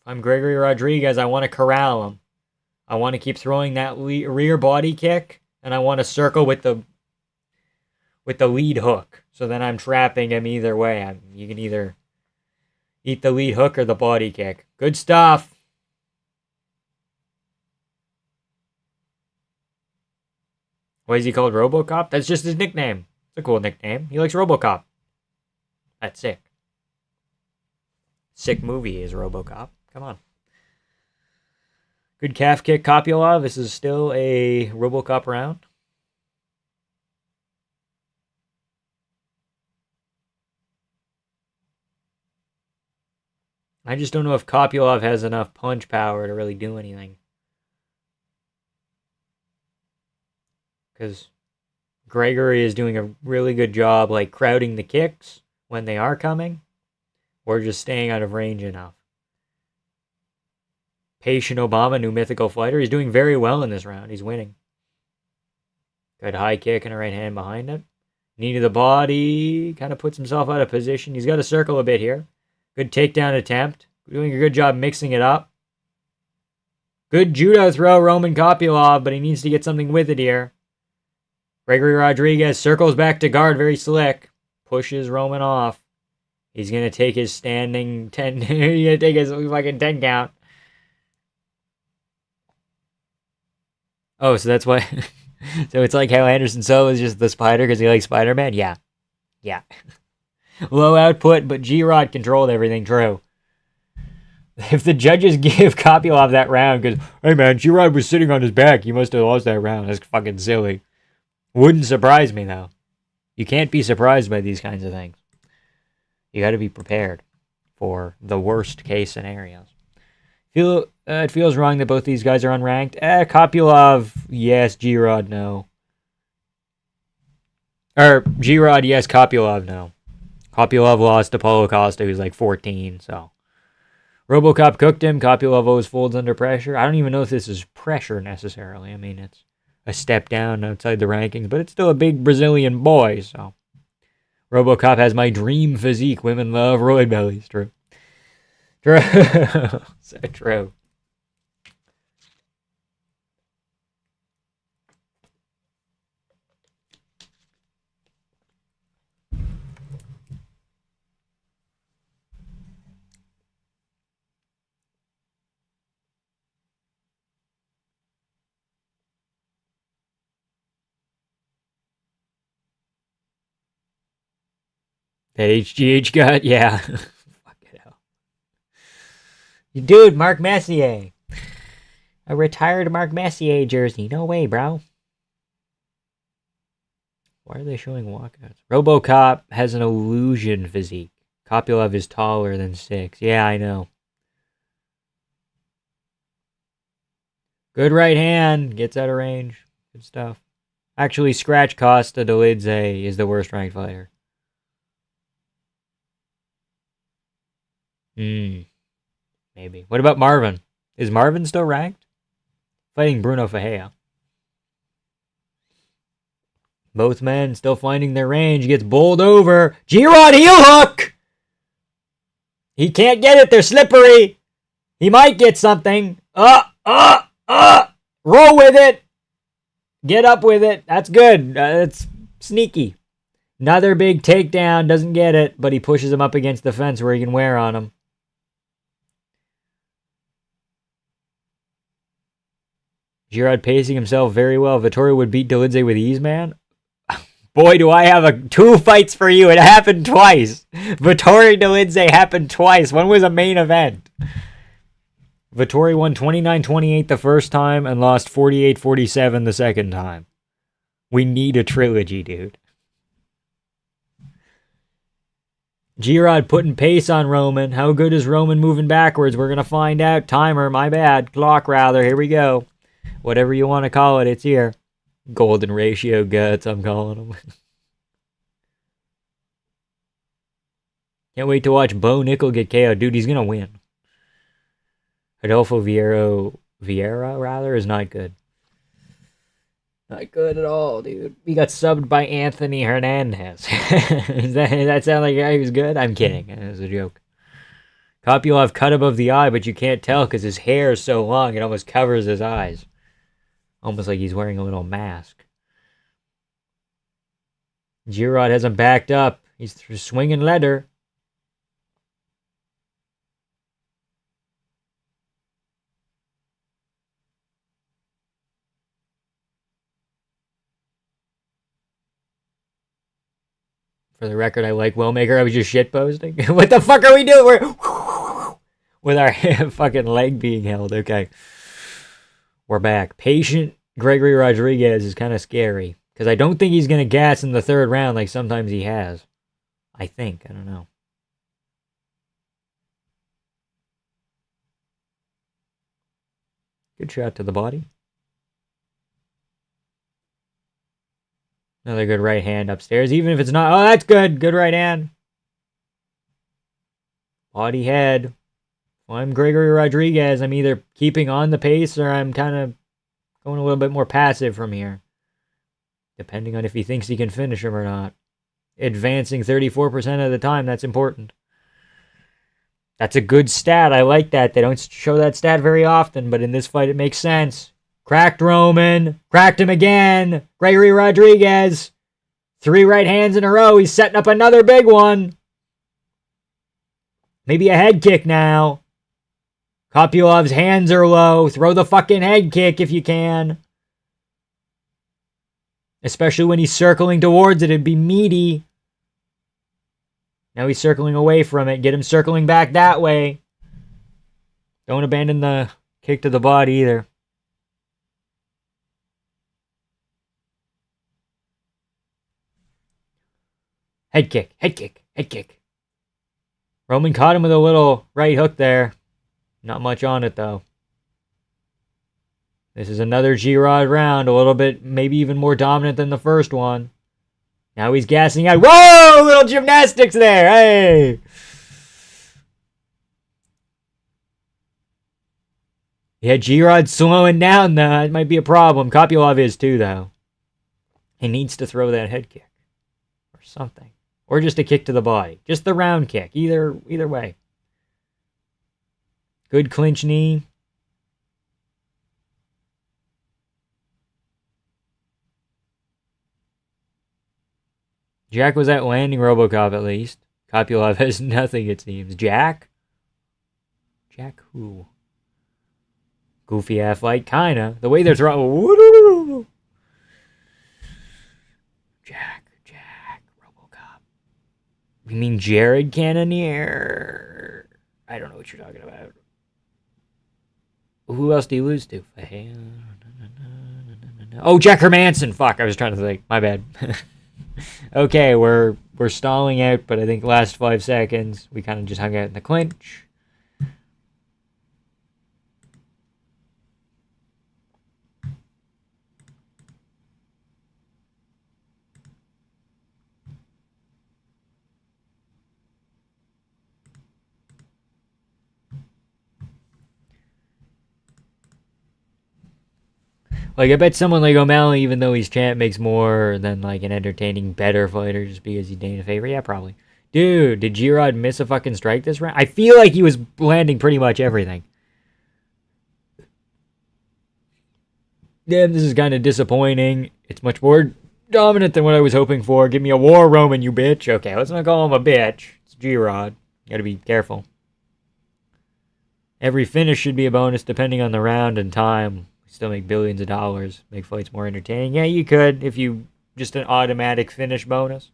If I'm Gregory Rodriguez, I want to corral him. I want to keep throwing that rear body kick, and I want to circle with the lead hook. So then I'm trapping him either way. You can either eat the lead hook or the body kick. Good stuff. What is he called? RoboCop? That's just his nickname. It's a cool nickname. He likes RoboCop. That's sick. Sick movie is RoboCop. Come on. Good calf kick, Kopylov. This is still a RoboCop round. I just don't know if Kopylov has enough punch power to really do anything. Because Gregory is doing a really good job like crowding the kicks when they are coming, or just staying out of range enough. Patient Obama, new mythical fighter. He's doing very well in this round. He's winning. Good high kick and a right hand behind it. Knee to the body. Kind of puts himself out of position. He's got to circle a bit here. Good takedown attempt. Doing a good job mixing it up. Good judo throw, Roman Kopylov, but he needs to get something with it here. Gregory Rodriguez circles back to guard, very slick. Pushes Roman off. He's going to take his standing 10. He's going to take his fucking 10 count. Oh, so that's why. So it's like how Anderson Silva is just the spider because he likes Spider-Man? Yeah. Yeah. Low output, but G-Rod controlled everything. True. If the judges give Kopylov that round because, hey man, G-Rod was sitting on his back, he must have lost that round. That's fucking silly. Wouldn't surprise me, though. You can't be surprised by these kinds of things. You got to be prepared for the worst case scenarios. It feels wrong that both these guys are unranked. Kopylov, yes. G-Rod, no. Or G-Rod, yes. Kopylov, no. Kopylov lost to Paulo Costa, who's like 14, so. RoboCop cooked him. Kopylov always folds under pressure. I don't even know if this is pressure necessarily. I mean, it's a step down outside the rankings, but it's still a big Brazilian boy, so. RoboCop has my dream physique. Women love roid bellies. True. True. So true. That HGH got, yeah. Fuck it out. Dude, Mark Messier. A retired Mark Messier jersey. No way, bro. Why are they showing walkouts? RoboCop has an illusion physique. Kopylov is taller than 6. Yeah, I know. Good right hand. Gets out of range. Good stuff. Actually, Scratch Costa Dolidze is the worst ranked fighter. Maybe. What about Marvin? Is Marvin still ranked? Fighting Bruno Fajea. Both men still finding their range. Gets bowled over. G-Rod heel hook! He can't get it. They're slippery. He might get something. Roll with it. Get up with it. That's good. That's sneaky. Another big takedown. Doesn't get it, but he pushes him up against the fence where he can wear on him. G-Rod pacing himself very well. Vettori would beat Dolidze with ease, man. Boy, do I have 2 fights for you. It happened twice. Vettori Dolidze happened twice. One was a main event. Vettori won 29-28 the first time and lost 48-47 the second time. We need a trilogy, dude. G-Rod putting pace on Roman. How good is Roman moving backwards? We're going to find out. Timer, my bad. Clock, rather. Here we go. Whatever you want to call it, it's here. Golden ratio guts, I'm calling them. Can't wait to watch Bo Nickel get KO. Dude, he's going to win. Adolfo Vieira, rather, is not good. Not good at all, dude. He got subbed by Anthony Hernandez. Does that sound like a guy who's good? I'm kidding. It was a joke. Kopylov cut above the eye, but you can't tell because his hair is so long it almost covers his eyes. Almost like he's wearing a little mask. G-Rod has him backed up. He's swinging leather. For the record, I like Willmaker. I was just shitposting. What the fuck are we doing? We're with our fucking leg being held. Okay. We're back. Patient Gregory Rodriguez is kind of scary. Because I don't think he's going to gas in the 3rd round like sometimes he has. I think. I don't know. Good shot to the body. Another good right hand upstairs. Even if it's not... Oh, that's good. Good right hand. Body head. Well, I'm Gregory Rodriguez. I'm either keeping on the pace or I'm kind of going a little bit more passive from here. Depending on if he thinks he can finish him or not. Advancing 34% of the time, that's important. That's a good stat. I like that. They don't show that stat very often, but in this fight it makes sense. Cracked Roman. Cracked him again. Gregory Rodriguez. 3 right hands in a row. He's setting up another big one. Maybe a head kick now. Kopylov's hands are low. Throw the fucking head kick if you can. Especially when he's circling towards it. It'd be meaty. Now he's circling away from it. Get him circling back that way. Don't abandon the kick to the body either. Head kick. Head kick. Head kick. Roman caught him with a little right hook there. Not much on it, though. This is another G-Rod round, a little bit, maybe even more dominant than the first one. Now he's gassing out. Whoa! Little gymnastics there. Hey! Yeah, G-Rod's slowing down, though. That might be a problem. Kopylov is, too, though. He needs to throw that head kick. Or something. Or just a kick to the body. Just the round kick. Either way. Good clinch knee. Jack was at landing Robocop, at least. Kopylov has nothing, it seems. Jack? Jack who? Goofy athlete, kinda. The way they're throwing. Jack, Robocop. You mean Jared Cannonier? I don't know what you're talking about. Who else do you lose to? Oh, Jack Hermanson. Fuck, I was trying to think. My bad. Okay, we're stalling out, but I think last 5 seconds we kind of just hung out in the clinch. Like, I bet someone like O'Malley, even though he's champ, makes more than, like, an entertaining, better fighter just because he's Dana favorite. Yeah, probably. Dude, did G-Rod miss a fucking strike this round? I feel like he was landing pretty much everything. Damn, this is kind of disappointing. It's much more dominant than what I was hoping for. Give me a war, Roman, you bitch. Okay, let's not call him a bitch. It's G-Rod. Gotta be careful. Every finish should be a bonus depending on the round and time. Still make billions of dollars, make fights more entertaining. Yeah, you could if you just an automatic finish bonus.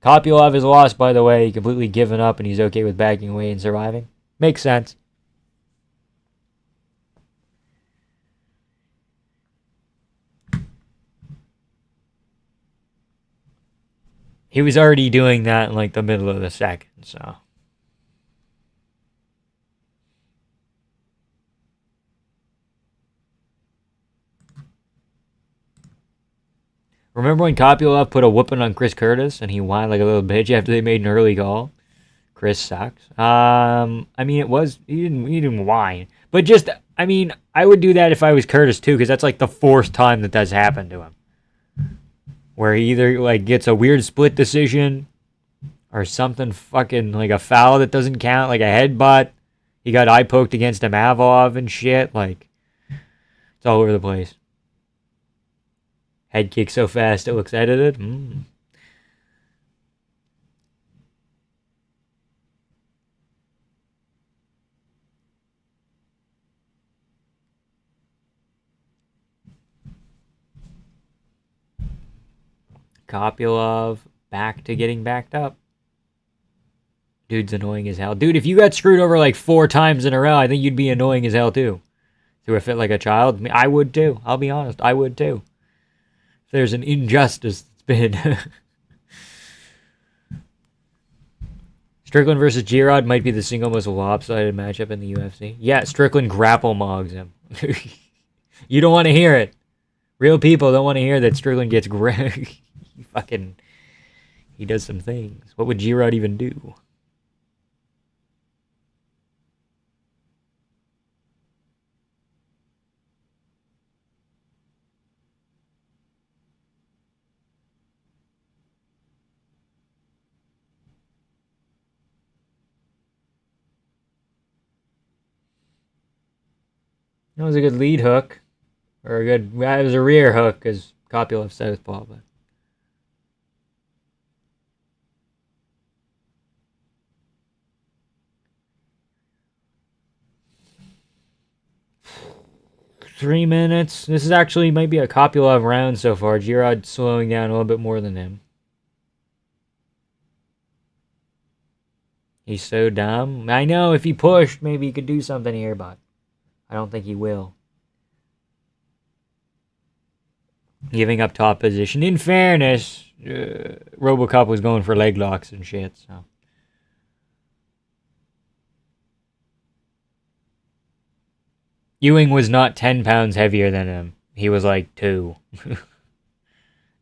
Kopylov is lost, by the way. He completely given up and he's okay with backing away and surviving. Makes sense. He was already doing that in like the middle of the second, so. Remember when Kopylov put a whooping on Chris Curtis and he whined like a little bitch after they made an early call? Chris sucks. I mean, he didn't whine, but just I mean, I would do that if I was Curtis too, because that's like the 4th time that's happened to him, where he either like gets a weird split decision, or something fucking like a foul that doesn't count, like a headbutt. He got eye poked against Amavov and shit. Like it's all over the place. Head kick so fast it looks edited. Kopylov back to getting backed up. Dude's annoying as hell. Dude, if you got screwed over like 4 times in a row, I think you'd be annoying as hell too. Threw a fit like a child. I would too. I'll be honest. I would too. If there's an injustice that's been. Strickland versus G-Rod might be the single most lopsided matchup in the UFC. Yeah, Strickland grapple mogs him. You don't want to hear it. Real people don't want to hear that Strickland gets he does some things. What would G-Rod even do? That was a good lead hook. Or it was a rear hook, because Kopylov southpaw, but. Three minutes. This is actually might be a Kopylov round so far. G-Rod slowing down a little bit more than him. He's so dumb. I know if he pushed, maybe he could do something here, but I don't think he will. Giving up top position. In fairness, Robocop was going for leg locks and shit, so. Ewing was not 10 pounds heavier than him. He was like 2.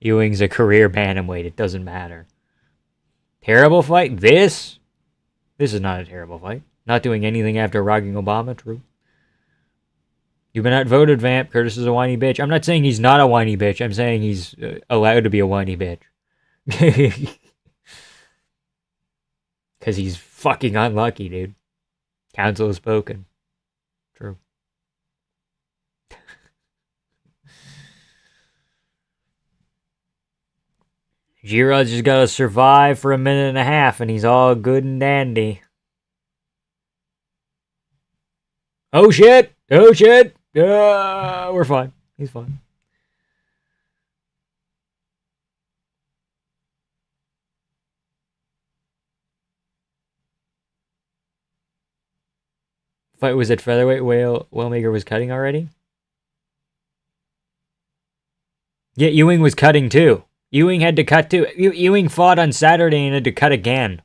Ewing's a career bantamweight. It doesn't matter. Terrible fight? This is not a terrible fight. Not doing anything after rocking Obama, true. You've been outvoted, Vamp. Curtis is a whiny bitch. I'm not saying he's not a whiny bitch. I'm saying he's allowed to be a whiny bitch. Because he's fucking unlucky, dude. Counsel has spoken. True. G-Rod's just gotta survive for a minute and a half, and he's all good and dandy. Oh shit! Oh shit! We're fine. He's fine. Fight was at featherweight. Whalemaker was cutting already. Yeah, Ewing was cutting too. Ewing had to cut too. Ewing fought on Saturday and had to cut again.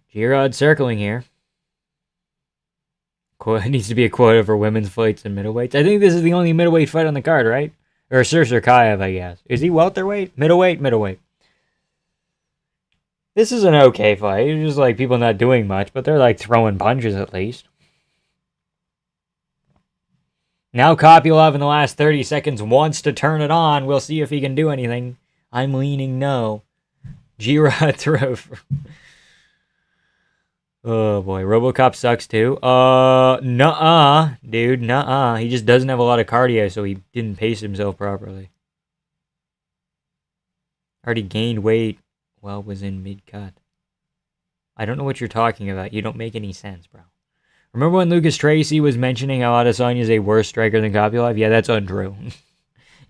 G-Rod circling here. It needs to be a quota for women's fights and middleweights. I think this is the only middleweight fight on the card, right? Or Sir Kaev, I guess. Is he welterweight? Middleweight. This is an okay fight. It's just like people not doing much, but they're like throwing punches at least. Now Kopylov in the last 30 seconds wants to turn it on. We'll see if he can do anything. I'm leaning no. G-Rod throw. Oh boy, RoboCop sucks too. Nuh-uh, dude, nuh-uh. He just doesn't have a lot of cardio, so he didn't pace himself properly. Already gained weight while was in mid-cut. I don't know what you're talking about. You don't make any sense, bro. Remember when Lucas Tracy was mentioning how Adesanya's a worse striker than Kopylov? Yeah, that's untrue.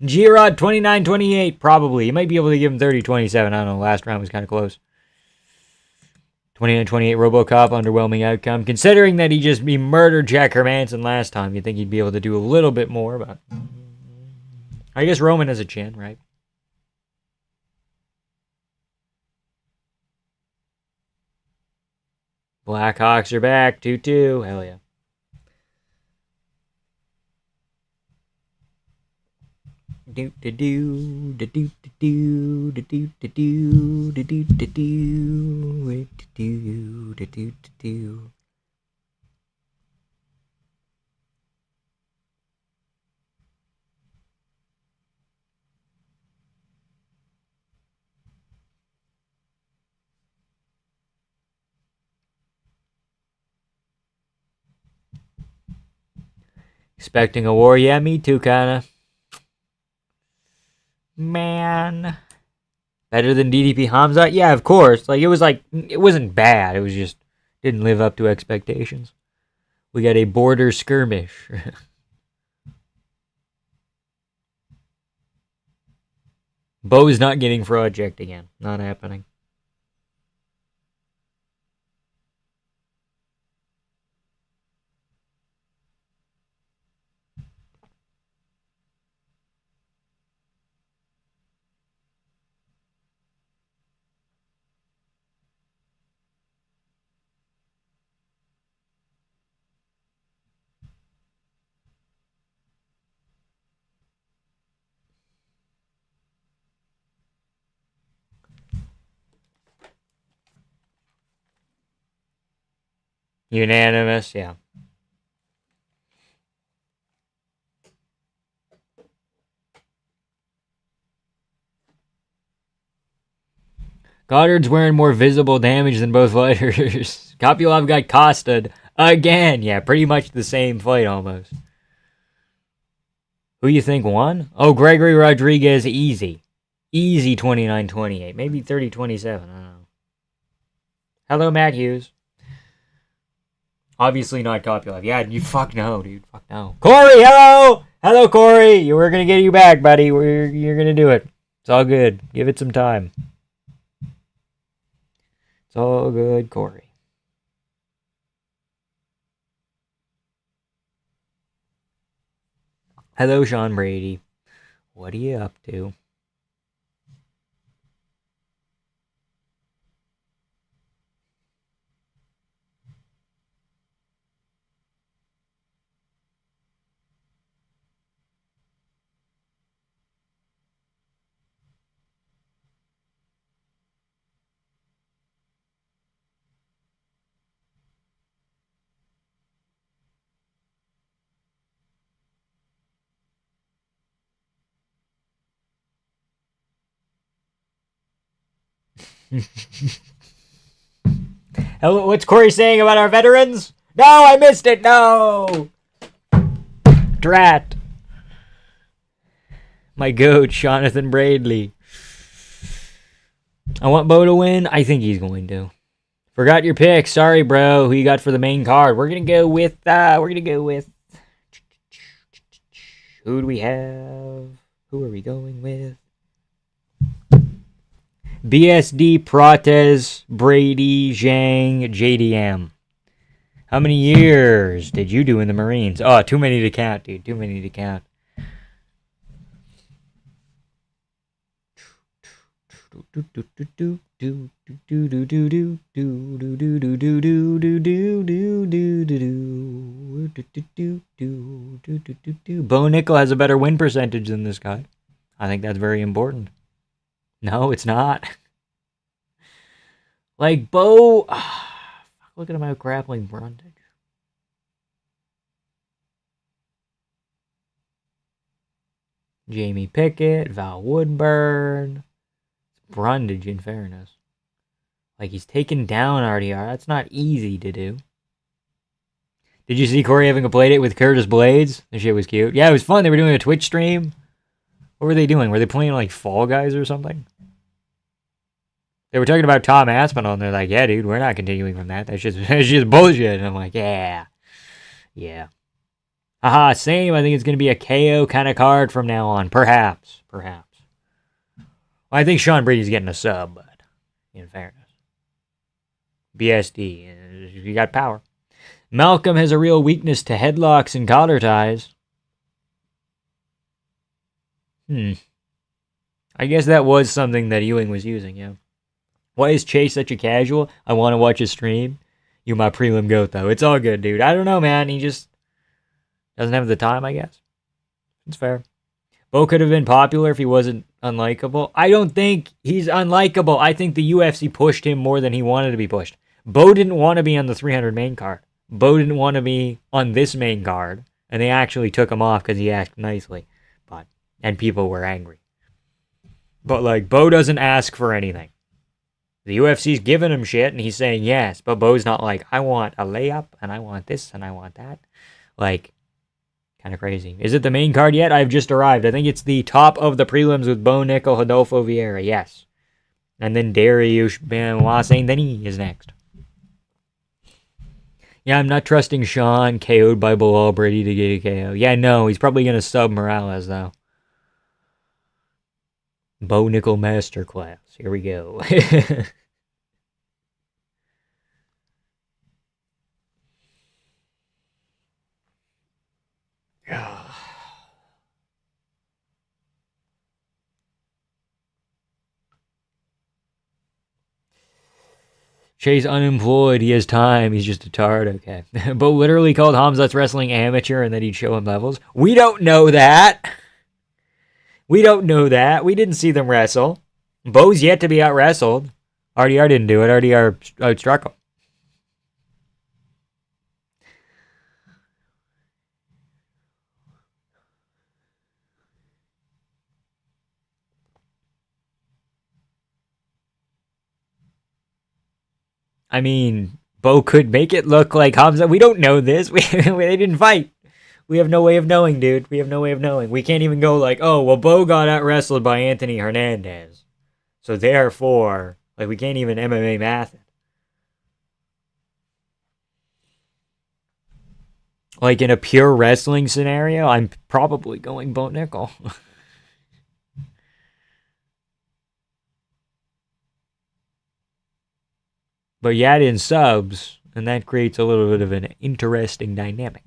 G-Rod 29-28, probably. You might be able to give him 30-27. I don't know. Last round was kind of close. 29-28 RoboCop, underwhelming outcome. Considering that he murdered Jack Hermanson last time, you'd think he'd be able to do a little bit more, but I guess Roman has a chin, right? Blackhawks are back, 2-2. Hell yeah. Do do do do do do do do do do do do do do do do do. Expecting a war? Yeah, me too, kinda. Man. Better than DDP Hamzat? Yeah, of course. It wasn't bad. It was just didn't live up to expectations. We got a border skirmish. Bo is not getting fraud checked again. Not happening. Unanimous, yeah. Goddard's wearing more visible damage than both fighters. Kopylov got costed again. Yeah, pretty much the same fight almost. Who you think won? Oh, Gregory Rodriguez, easy. Easy 29-28. Maybe 30-27. I don't know. Hello, Matt Hughes. Obviously not Kopylov. Yeah, you fuck no, dude. Fuck no. Corey, hello! Hello, Corey. We're gonna get you back, buddy. You're gonna do it. It's all good. Give it some time. It's all good, Corey. Hello, Sean Brady. What are you up to? Hello, what's Corey saying about our veterans? No, I missed it. No. Drat. My goat, Jonathan Bradley. I want Bo to win. I think he's going to. Forgot your pick. Sorry, bro. Who you got for the main card? We're gonna go with. Who do we have? Who are we going with? BSD, Prates, Brady, Zhang, JDM. How many years did you do in the Marines? Oh, too many to count, dude. Too many to count. Bo Nickel has a better win percentage than this guy. I think that's very important. No, it's not. Like Bo, look at him out grappling Brundage. Jamie Pickett, Val Woodburn, Brundage. In fairness, like he's taken down RDR. That's not easy to do. Did you see Corey having a play date with Curtis Blades? The shit was cute. Yeah, it was fun. They were doing a Twitch stream. What were they doing? Were they playing like Fall Guys or something? They were talking about Tom Aspinall, and they're like, yeah, dude, we're not continuing from that. That's just bullshit. And I'm like, yeah. Haha, same. I think it's going to be a KO kind of card from now on. Perhaps. Well, I think Sean Brady's getting a sub, but in fairness. BSD, you got power. Malcolm has a real weakness to headlocks and collar ties. I guess that was something that Ewing was using, yeah. Why is Chase such a casual? I want to watch his stream. You my prelim goat, though. It's all good, dude. I don't know, man. He just doesn't have the time, I guess. It's fair. Bo could have been popular if he wasn't unlikable. I don't think he's unlikable. I think the UFC pushed him more than he wanted to be pushed. Bo didn't want to be on the 300 main card. Bo didn't want to be on this main card. And they actually took him off because he asked nicely. And people were angry. But, like, Bo doesn't ask for anything. The UFC's giving him shit, and he's saying yes. But Bo's not like, I want a layup, and I want this, and I want that. Like, kind of crazy. Is it the main card yet? I've just arrived. I think it's the top of the prelims with Bo Nickel, Rodolfo Vieira. Yes. And then Dariush Benoit Saint Denis is next. Yeah, I'm not trusting Sean KO'd by Bilal Brady to get a KO. Yeah, no, he's probably going to sub Morales, though. Bo Nickel Masterclass. Here we go. Chase unemployed. He has time. He's just a tard. Okay. Bo literally called Hamzat's wrestling amateur and then he'd show him levels. We don't know that. We didn't see them wrestle. Bo's yet to be out wrestled. RDR didn't do it. RDR outstruck him. I mean, Bo could make it look like Hamzat. We don't know this. They didn't fight. We have no way of knowing, dude. We have no way of knowing. We can't even go like, oh, well, Bo got out wrestled by Anthony Hernandez. So therefore, like, we can't even MMA math it. Like in a pure wrestling scenario, I'm probably going Bo Nickel. But you add in subs, and that creates a little bit of an interesting dynamic.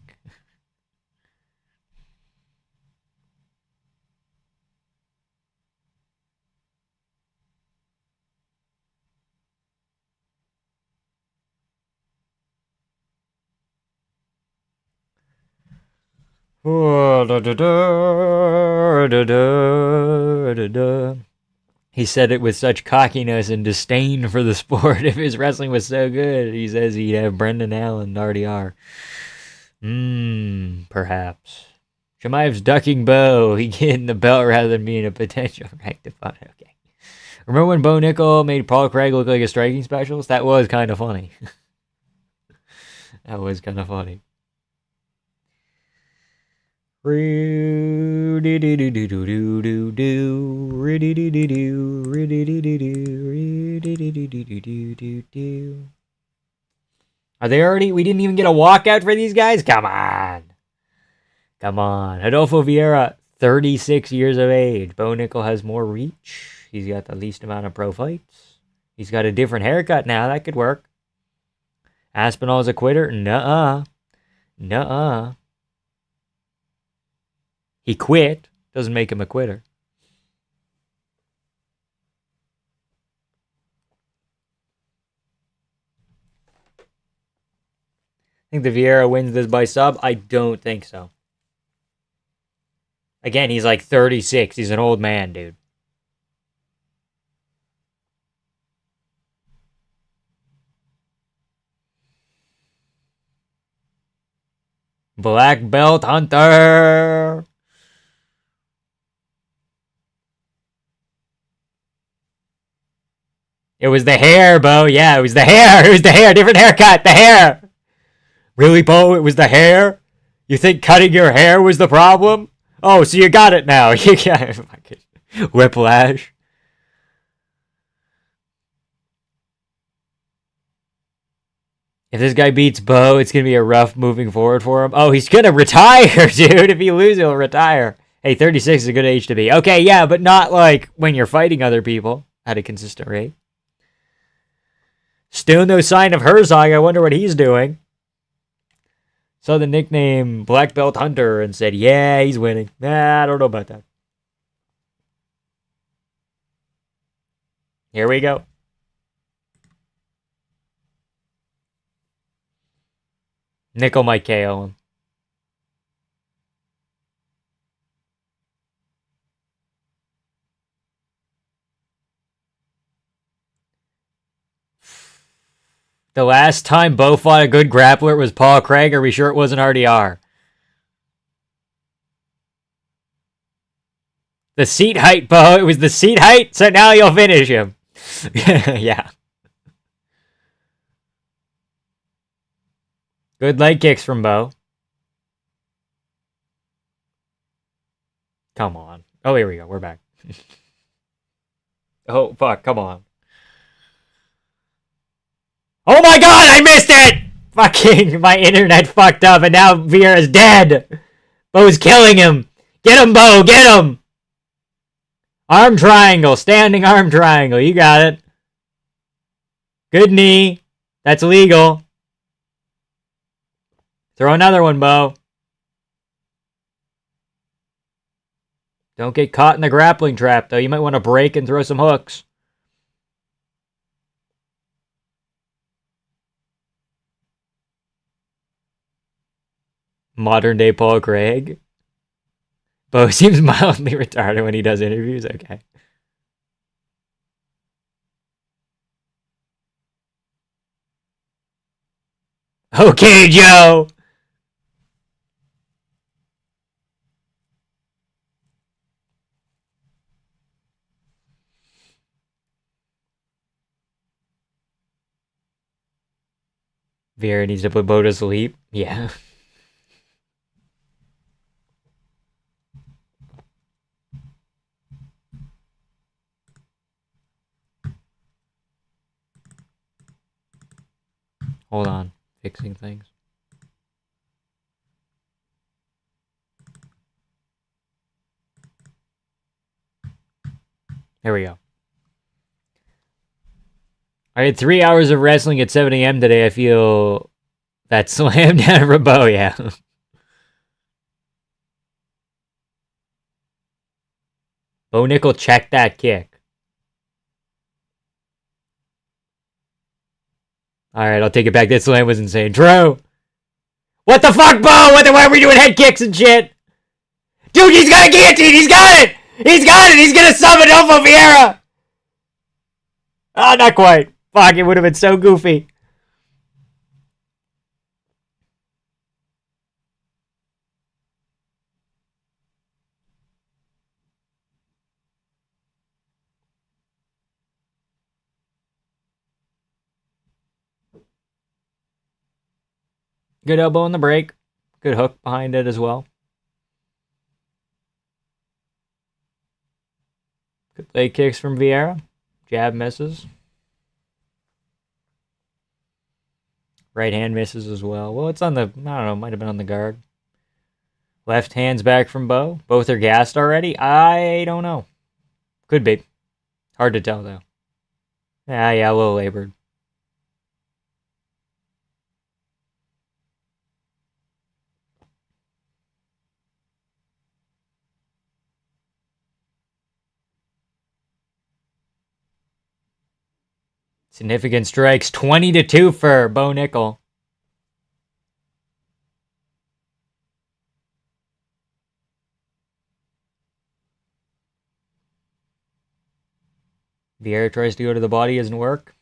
He said it with such cockiness and disdain for the sport. If his wrestling was so good, he says he'd have Brendan Allen and RDR. Perhaps. Shemaev's ducking Bo. He getting the belt rather than being a potential rectifier. Okay. Remember when Bo Nickel made Paul Craig look like a striking specialist? That was kind of funny. That was kind of funny. Are they already? We didn't even get a walkout for these guys? Come on. Come on. Adolfo Vieira, 36 years of age. Bo Nickel has more reach. He's got the least amount of pro fights. He's got a different haircut now. That could work. Aspinall's a quitter? Nuh-uh. Nuh-uh. He quit. Doesn't make him a quitter. I think the Vieira wins this by sub. I don't think so. Again, he's like 36. He's an old man, dude. Black Belt Hunter. It was the hair, Bo. Yeah, it was the hair. It was the hair. Different haircut. The hair. Really, Bo? It was the hair? You think cutting your hair was the problem? Oh, so you got it now. You got it. Whiplash. If this guy beats Bo, it's going to be a rough moving forward for him. Oh, he's going to retire, dude. If he loses, he'll retire. Hey, 36 is a good age to be. Okay, yeah, but not like when you're fighting other people at a consistent rate. Still no sign of Herzog. I wonder what he's doing. Saw the nickname Black Belt Hunter and said, yeah, he's winning. Nah, I don't know about that. Here we go. Nickel might KO him. The last time Bo fought a good grappler was Paul Craig. Are we sure it wasn't RDR? The seat height, Bo. It was the seat height, so now you'll finish him. Yeah. Good leg kicks from Bo. Come on. Oh, here we go. We're back. Oh, fuck. Come on. Oh my god, I missed it! Fucking, my internet fucked up and now Vieira's dead. Bo's killing him. Get him, Bo. Get him. Arm triangle. Standing arm triangle. You got it. Good knee. That's legal. Throw another one, Bo. Don't get caught in the grappling trap, though. You might want to break and throw some hooks. Modern day Paul Craig. Bo seems mildly retarded when he does interviews. Okay. Okay, Joe. Vieira needs to put Bo to sleep. Yeah. Hold on. Fixing things. There we go. I had 3 hours of wrestling at 7 a.m. today. I feel that slam down from Bo, yeah. Bo Nickel checked that kick. Alright, I'll take it back. That slam was insane. True. What the fuck, Bo? Why are we doing head kicks and shit? Dude, he's got a guillotine! He's got it! He's got it! He's gonna summon Elfo Vieira! Oh, not quite. Fuck, it would have been so goofy. Good elbow in the break. Good hook behind it as well. Good leg kicks from Vieira. Jab misses. Right hand misses as well. Well, it's on the, I don't know, might have been on the guard. Left hand's back from Bo. Both are gassed already? I don't know. Could be. Hard to tell, though. Yeah, a little labored. Significant strikes. 20-2 for Bo Nickel. Vieira tries to go to the body, doesn't work.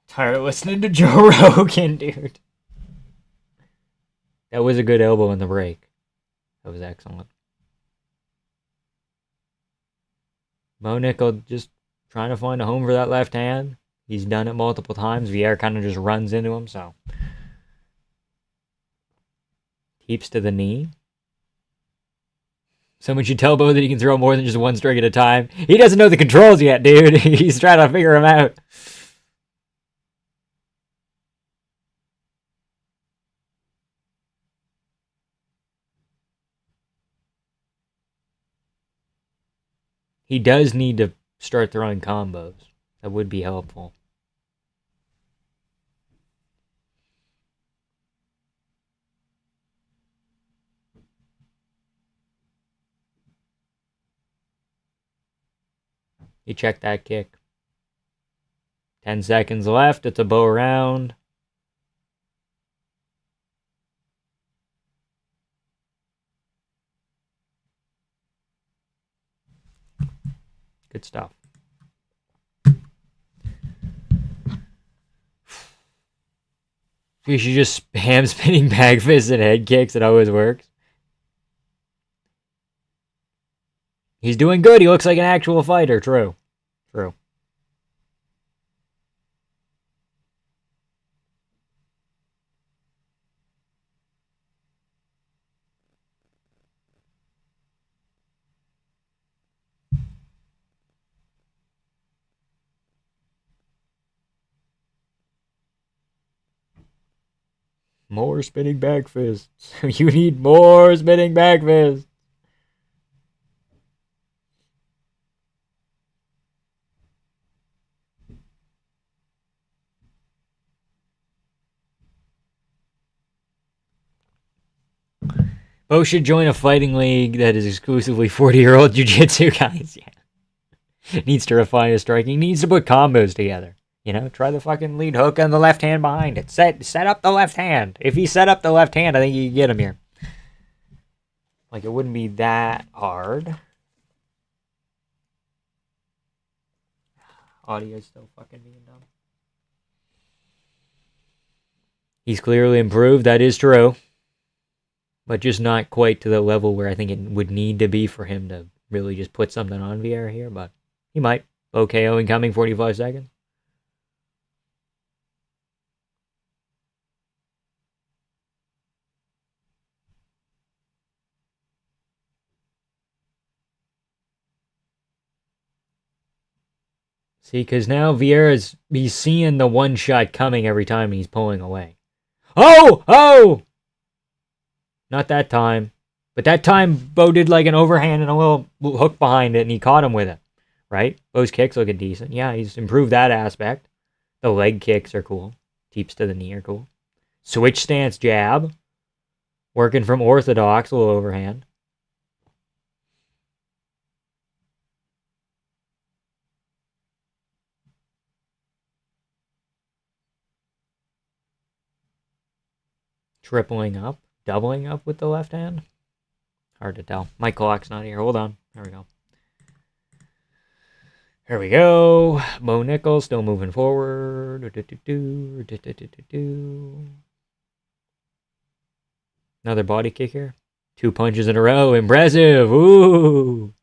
Tired of listening to Joe Rogan, dude. That was a good elbow in the break. That was excellent. Bo Nickel just trying to find a home for that left hand. He's done it multiple times. Vieira kind of just runs into him, so. Keeps to the knee. Someone should tell Bo that he can throw more than just one strike at a time. He doesn't know the controls yet, dude. He's trying to figure them out. He does need to start throwing combos. That would be helpful. He checked that kick. 10 seconds left. It's a Bo round. Good stuff. You should just spam spinning back fists and head kicks. It always works. He's doing good. He looks like an actual fighter. True. True. More spinning back fists. You need more spinning back fists. Bo should join a fighting league that is exclusively 40-year-old jiu-jitsu guys. Yeah. Needs to refine his striking. Needs to put combos together. You know, try the fucking lead hook and the left hand behind it. Set up the left hand. If he set up the left hand, I think you can get him here. Like, it wouldn't be that hard. Audio's still fucking being dumb. He's clearly improved. That is true. But just not quite to the level where I think it would need to be for him to really just put something on Vieira here. But he might. OKO incoming, 45 seconds. See, because now he's seeing the one shot coming every time and he's pulling away. Oh! Oh! Not that time. But that time, Bo did like an overhand and a little hook behind it, and he caught him with it. Right? Bo's kicks looking decent. Yeah, he's improved that aspect. The leg kicks are cool. Teeps to the knee are cool. Switch stance jab. Working from orthodox, a little overhand. Tripling up. Doubling up with the left hand. Hard to tell. My clock's not here. Hold on. There we go. Here we go. Bo Nickel still moving forward. Another body kick here. 2 punches in a row. Impressive. Ooh.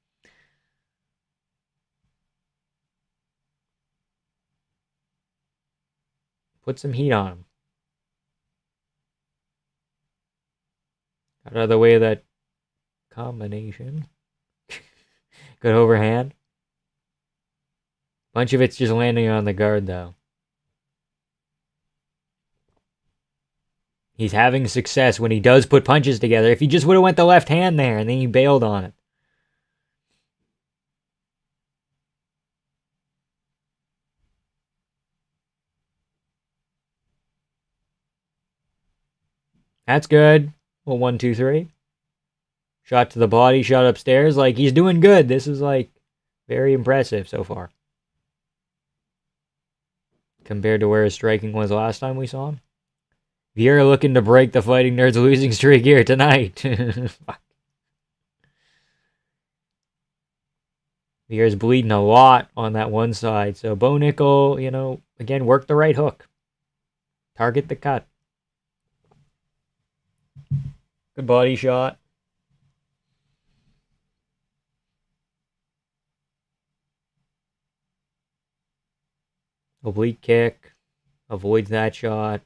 Put some heat on him. Out of the way of that combination. Good overhand. Bunch of it's just landing on the guard, though. He's having success when he does put punches together. If he just would have went the left hand there and then he bailed on it. That's good. Well, 1, 2, 3. Shot to the body, shot upstairs. Like, he's doing good. This is, like, very impressive so far. Compared to where his striking was last time we saw him. Vieira looking to break the Fighting Nerds losing streak here tonight. Vieira's bleeding a lot on that one side. So Bo Nickel, you know, again, work the right hook. Target the cut. Good body shot. Oblique kick. Avoids that shot.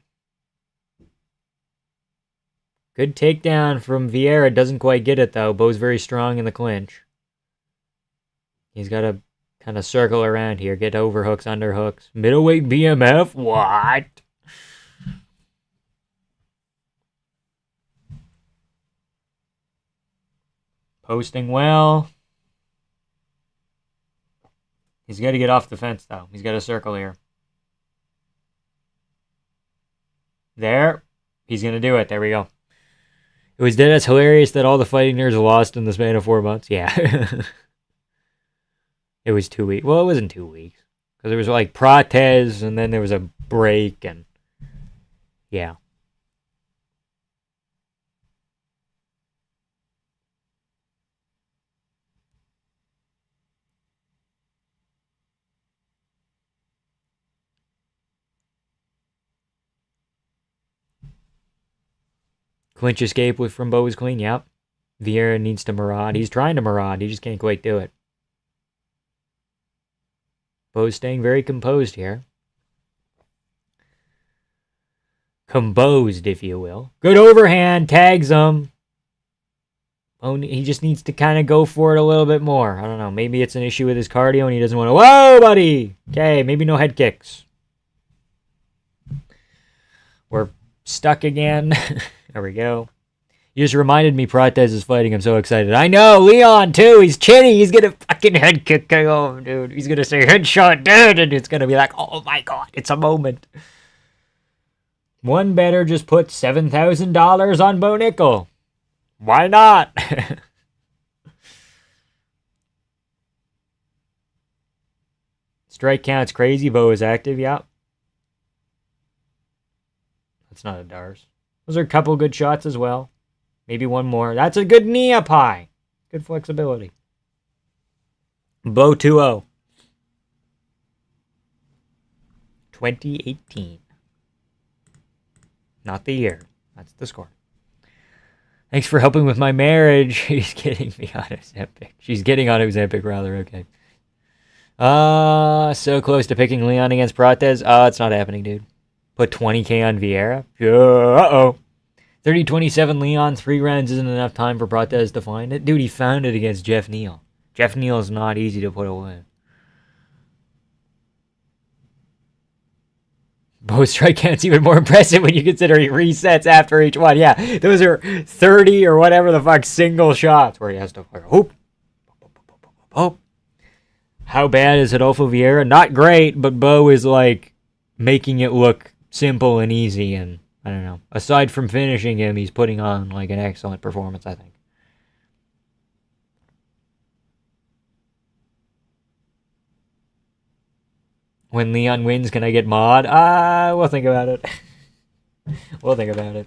Good takedown from Vieira. Doesn't quite get it, though. Bo's very strong in the clinch. He's got to kind of circle around here. Get overhooks, underhooks. Middleweight BMF? What? Posting well. He's got to get off the fence, though. He's got to circle here. There. He's going to do it. There we go. It was dead as hilarious that all the Fighting Nerds lost in the span of 4 months. Yeah. It was 2 weeks. Well, it wasn't 2 weeks. Because there was like Prates, and then there was a break, and yeah. Clinch escape from Bo was clean, yep. Vieira needs to Murad. He's trying to Murad. He just can't quite do it. Bo's staying very composed here. Composed, if you will. Good overhand. Tags him. Oh, he just needs to kind of go for it a little bit more. I don't know. Maybe it's an issue with his cardio and he doesn't want to... Whoa, buddy! Okay, maybe no head kicks. We're stuck again. There we go. You just reminded me Prates is fighting. I'm so excited. I know, Leon too. He's chinny. He's gonna fucking head kick KO, dude. He's gonna say headshot, dude, and it's gonna be like, oh my god, it's a moment. One better just put $7,000 on Bo Nickel. Why not? Strike count's crazy. Bo is active. Yep. That's not a Dars. Those are a couple good shots as well. Maybe one more. That's a good knee up high. Good flexibility. Bo 2-0. 2018. Not the year. That's the score. Thanks for helping with my marriage. He's getting me on Ozempic. She's getting on Ozempic, rather. Okay. So close to picking Leon against Prates. It's not happening, dude. Put 20K on Vieira. Uh-oh. 30-27 Leon. 3 rounds isn't enough time for Prates to find it. Dude, he found it against Jeff Neal. Jeff Neal is not easy to put away. Bo strike count's even more impressive when you consider he resets after each one. Yeah, those are 30 or whatever the fuck single shots where he has to fucking hoop. Hoop. How bad is Adolfo Vieira? Not great, but Bo is like making it look simple and easy, and I don't know. Aside from finishing him, he's putting on like an excellent performance, I think. When Leon wins, can I get mod? We'll think about it. We'll think about it.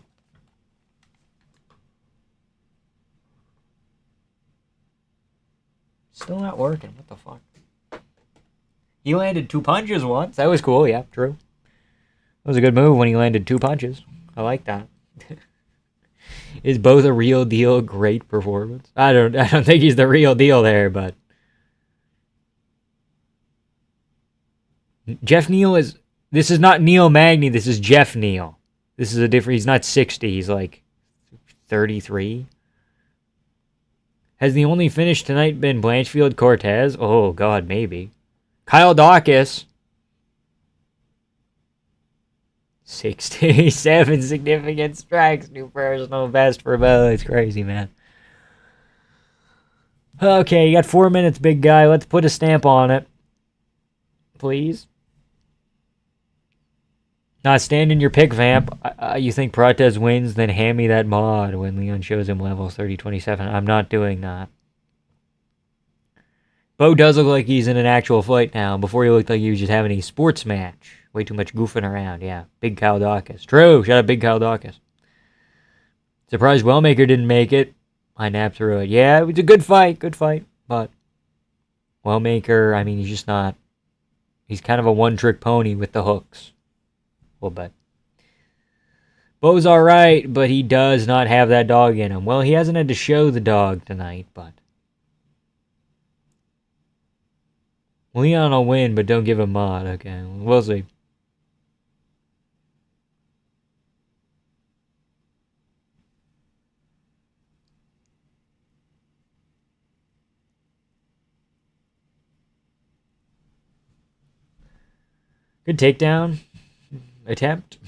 Still not working. What the fuck? He landed 2 punches once. That was cool. Yeah, true. That was a good move when he landed 2 punches. I like that. Is both a real deal great performance? I don't think he's the real deal there, but Jeff Neal is. This is not Neil Magny. This is Jeff Neal. This is a different. He's not 60. He's like 33. Has the only finish tonight been Blanchfield Cortez? Oh God, maybe. Kyle Dawkins. 67 significant strikes. New personal best for Bo. It's crazy, man. Okay, you got 4 minutes, big guy. Let's put a stamp on it. Please. Nah, stand in your pick, Vamp. You think Protez wins, then hand me that mod when Leon shows him level 30-27. I'm not doing that. Bo does look like he's in an actual fight now. Before he looked like he was just having a sports match. Way too much goofing around, yeah. Big Kyle Dawkins. True, shout out Big Kyle Dawkins. Surprised Wellmaker didn't make it. I napped through it. Yeah, it was a good fight, but Wellmaker, I mean, he's just not. He's kind of a one-trick pony with the hooks. A little bit. Bo's alright, but he does not have that dog in him. Well, he hasn't had to show the dog tonight, but Leon will win, but don't give him mod. Okay, we'll see. Good takedown attempt.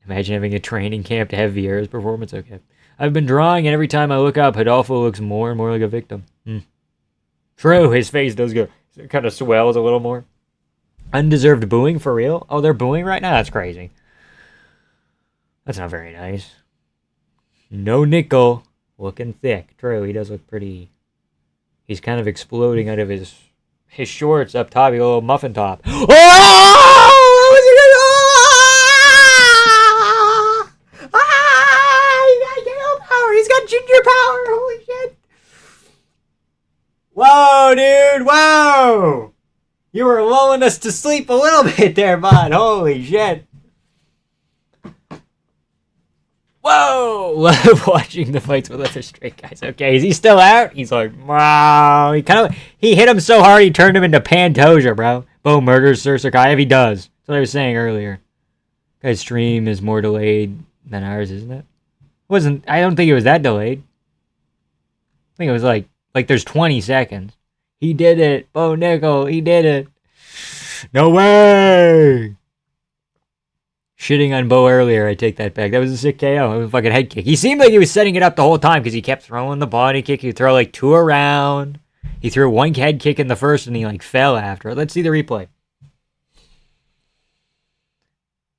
Imagine having a training camp to have Vieira's performance. Okay. I've been drawing, and every time I look up, Adolfo looks more and more like a victim. True, his face does go. It kind of swells a little more. Undeserved booing for real? Oh, they're booing right now? That's crazy. That's not very nice. No nickel. Looking thick. True, he does look pretty. He's kind of exploding out of his shorts up top. He got a little muffin top. Oh! He's got ginger power. Holy shit. Whoa, dude. Whoa. You were lulling us to sleep a little bit there, bud. Holy shit. Whoa. Love watching the fights with other straight guys. Okay, is he still out? He's like, wow. He hit him so hard he turned him into Pantoja, bro. Bo murders Sir Sarkayev. He does. That's what I was saying earlier. Guy's stream is more delayed than ours, isn't it? I don't think it was that delayed. I think it was like there's 20 seconds. He did it. Bo Nickel, he did it. No way. Shitting on Bo earlier, I take that back. That was a sick KO. It was a fucking head kick. He seemed like he was setting it up the whole time because he kept throwing the body kick. He'd throw like 2 around. He threw 1 head kick in the first and he like fell after it. Let's see the replay.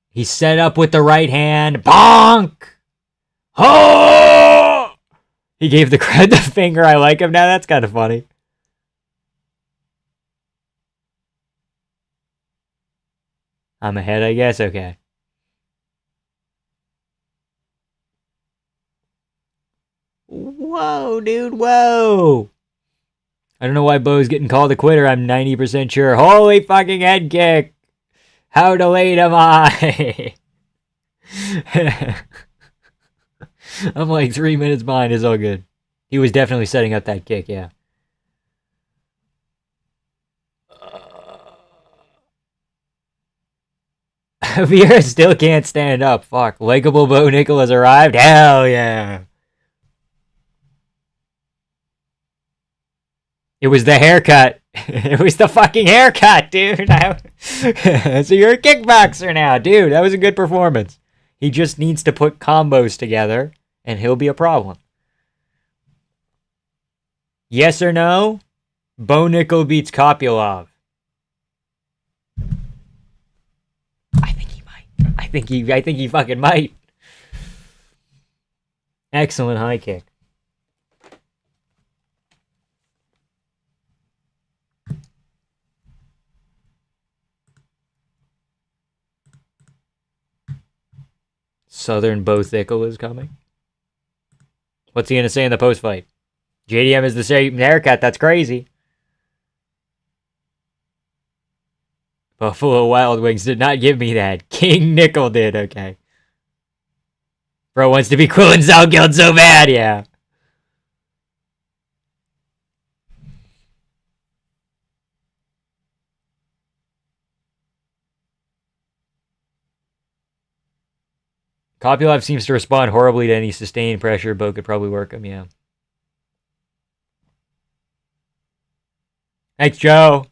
He set up with the right hand. Bonk! Oh! He gave the crowd the finger. I like him now. That's kind of funny. I'm ahead, I guess. Okay. Whoa, dude. Whoa. I don't know why Bo's getting called a quitter. I'm 90% sure. Holy fucking head kick. How delayed am I? I'm like 3 minutes behind. It's all good. He was definitely setting up that kick, yeah. Vieira still can't stand up. Fuck. Likeable Bo Nickel has arrived. Hell yeah. It was the haircut. It was the fucking haircut, dude. So you're a kickboxer now, dude. That was a good performance. He just needs to put combos together, and he'll be a problem. Yes or no? Bo Nickel beats Kopylov. I think he might. I think he fucking might. Excellent high kick. Southern Bo Thickle is coming. What's he gonna say in the post fight? JDM is the same haircut. That's crazy. Buffalo Wild Wings did not give me that. King Nickel did. Okay. Bro wants to be Quillen Zalgild so bad. Yeah. Kopylov seems to respond horribly to any sustained pressure. Bo could probably work him. Yeah. Thanks, Joe.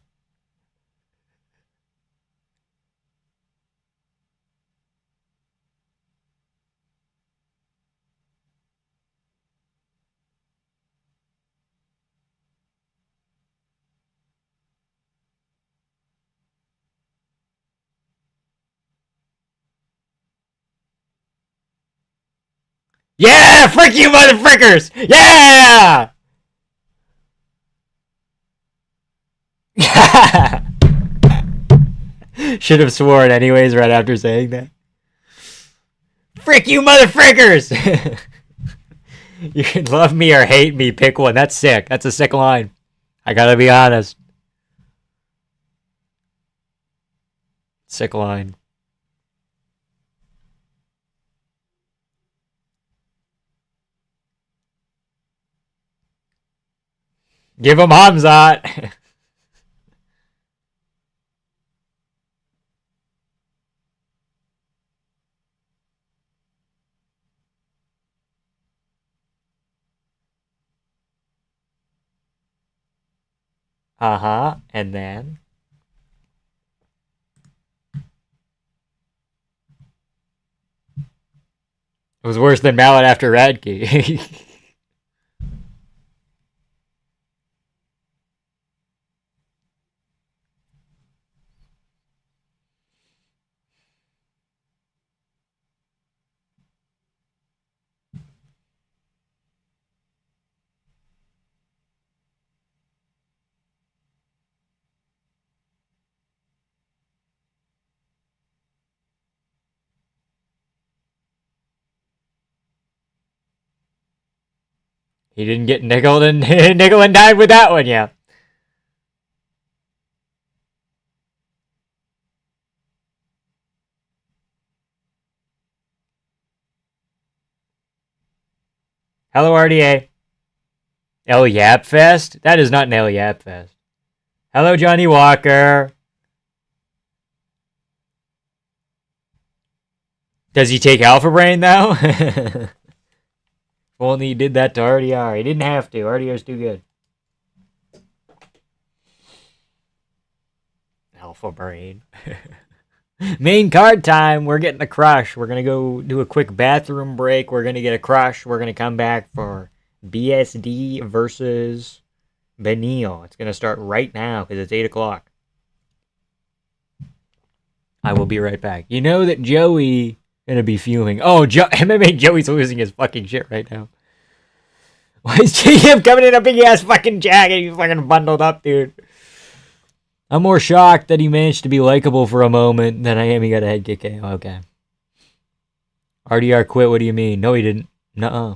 Yeah! Frick you, motherfrickers! Yeah! Should have sworn anyways right after saying that. Frick you, motherfrickers! You can love me or hate me. Pick one. That's sick. That's a sick line. I gotta be honest. Sick line. Give him Hamzat. Uh-huh. And then it was worse than Mallet after Radke. He didn't get nickel and nickel and dimed with that one, yeah. Hello, RDA. El Yap Fest? That is not an El Yap Fest. Hello, Johnny Walker. Does he take Alpha Brain now? If only he did that to RDR. He didn't have to. RDR's too good. Alpha Brain. Main card time. We're getting a crush. We're going to go do a quick bathroom break. We're going to get a crush. We're going to come back for BSD versus Benil. It's going to start right now because it's 8 o'clock. I will be right back. You know that Joey going to be fuming. Oh, MMA Joey's losing his fucking shit right now. Why is JM coming in a big ass fucking jacket? He's fucking bundled up, dude. I'm more shocked that he managed to be likable for a moment than I am he got a head kick KO. Okay. RDR quit, what do you mean? No, he didn't. Nuh-uh.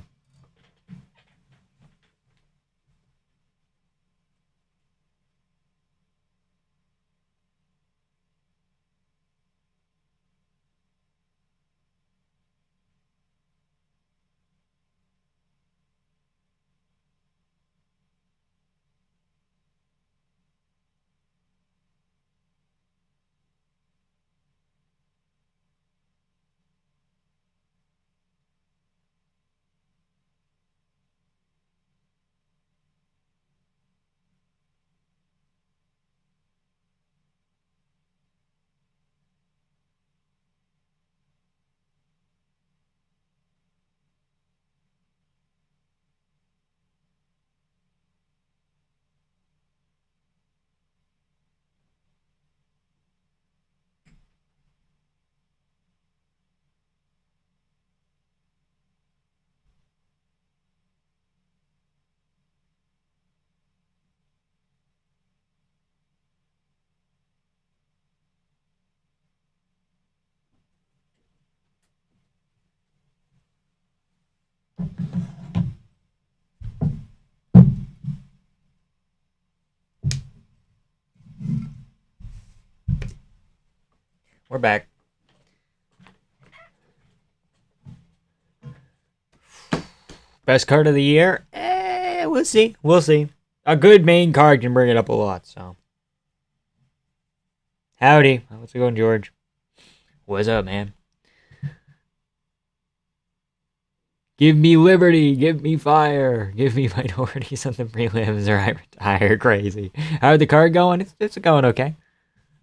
We're back. Best card of the year? We'll see. We'll see. A good main card can bring it up a lot, so. Howdy. How's it going, George? What's up, man? Give me liberty. Give me fire. Give me minorities on the prelims or I retire. Crazy. How'd the card going? It's going okay.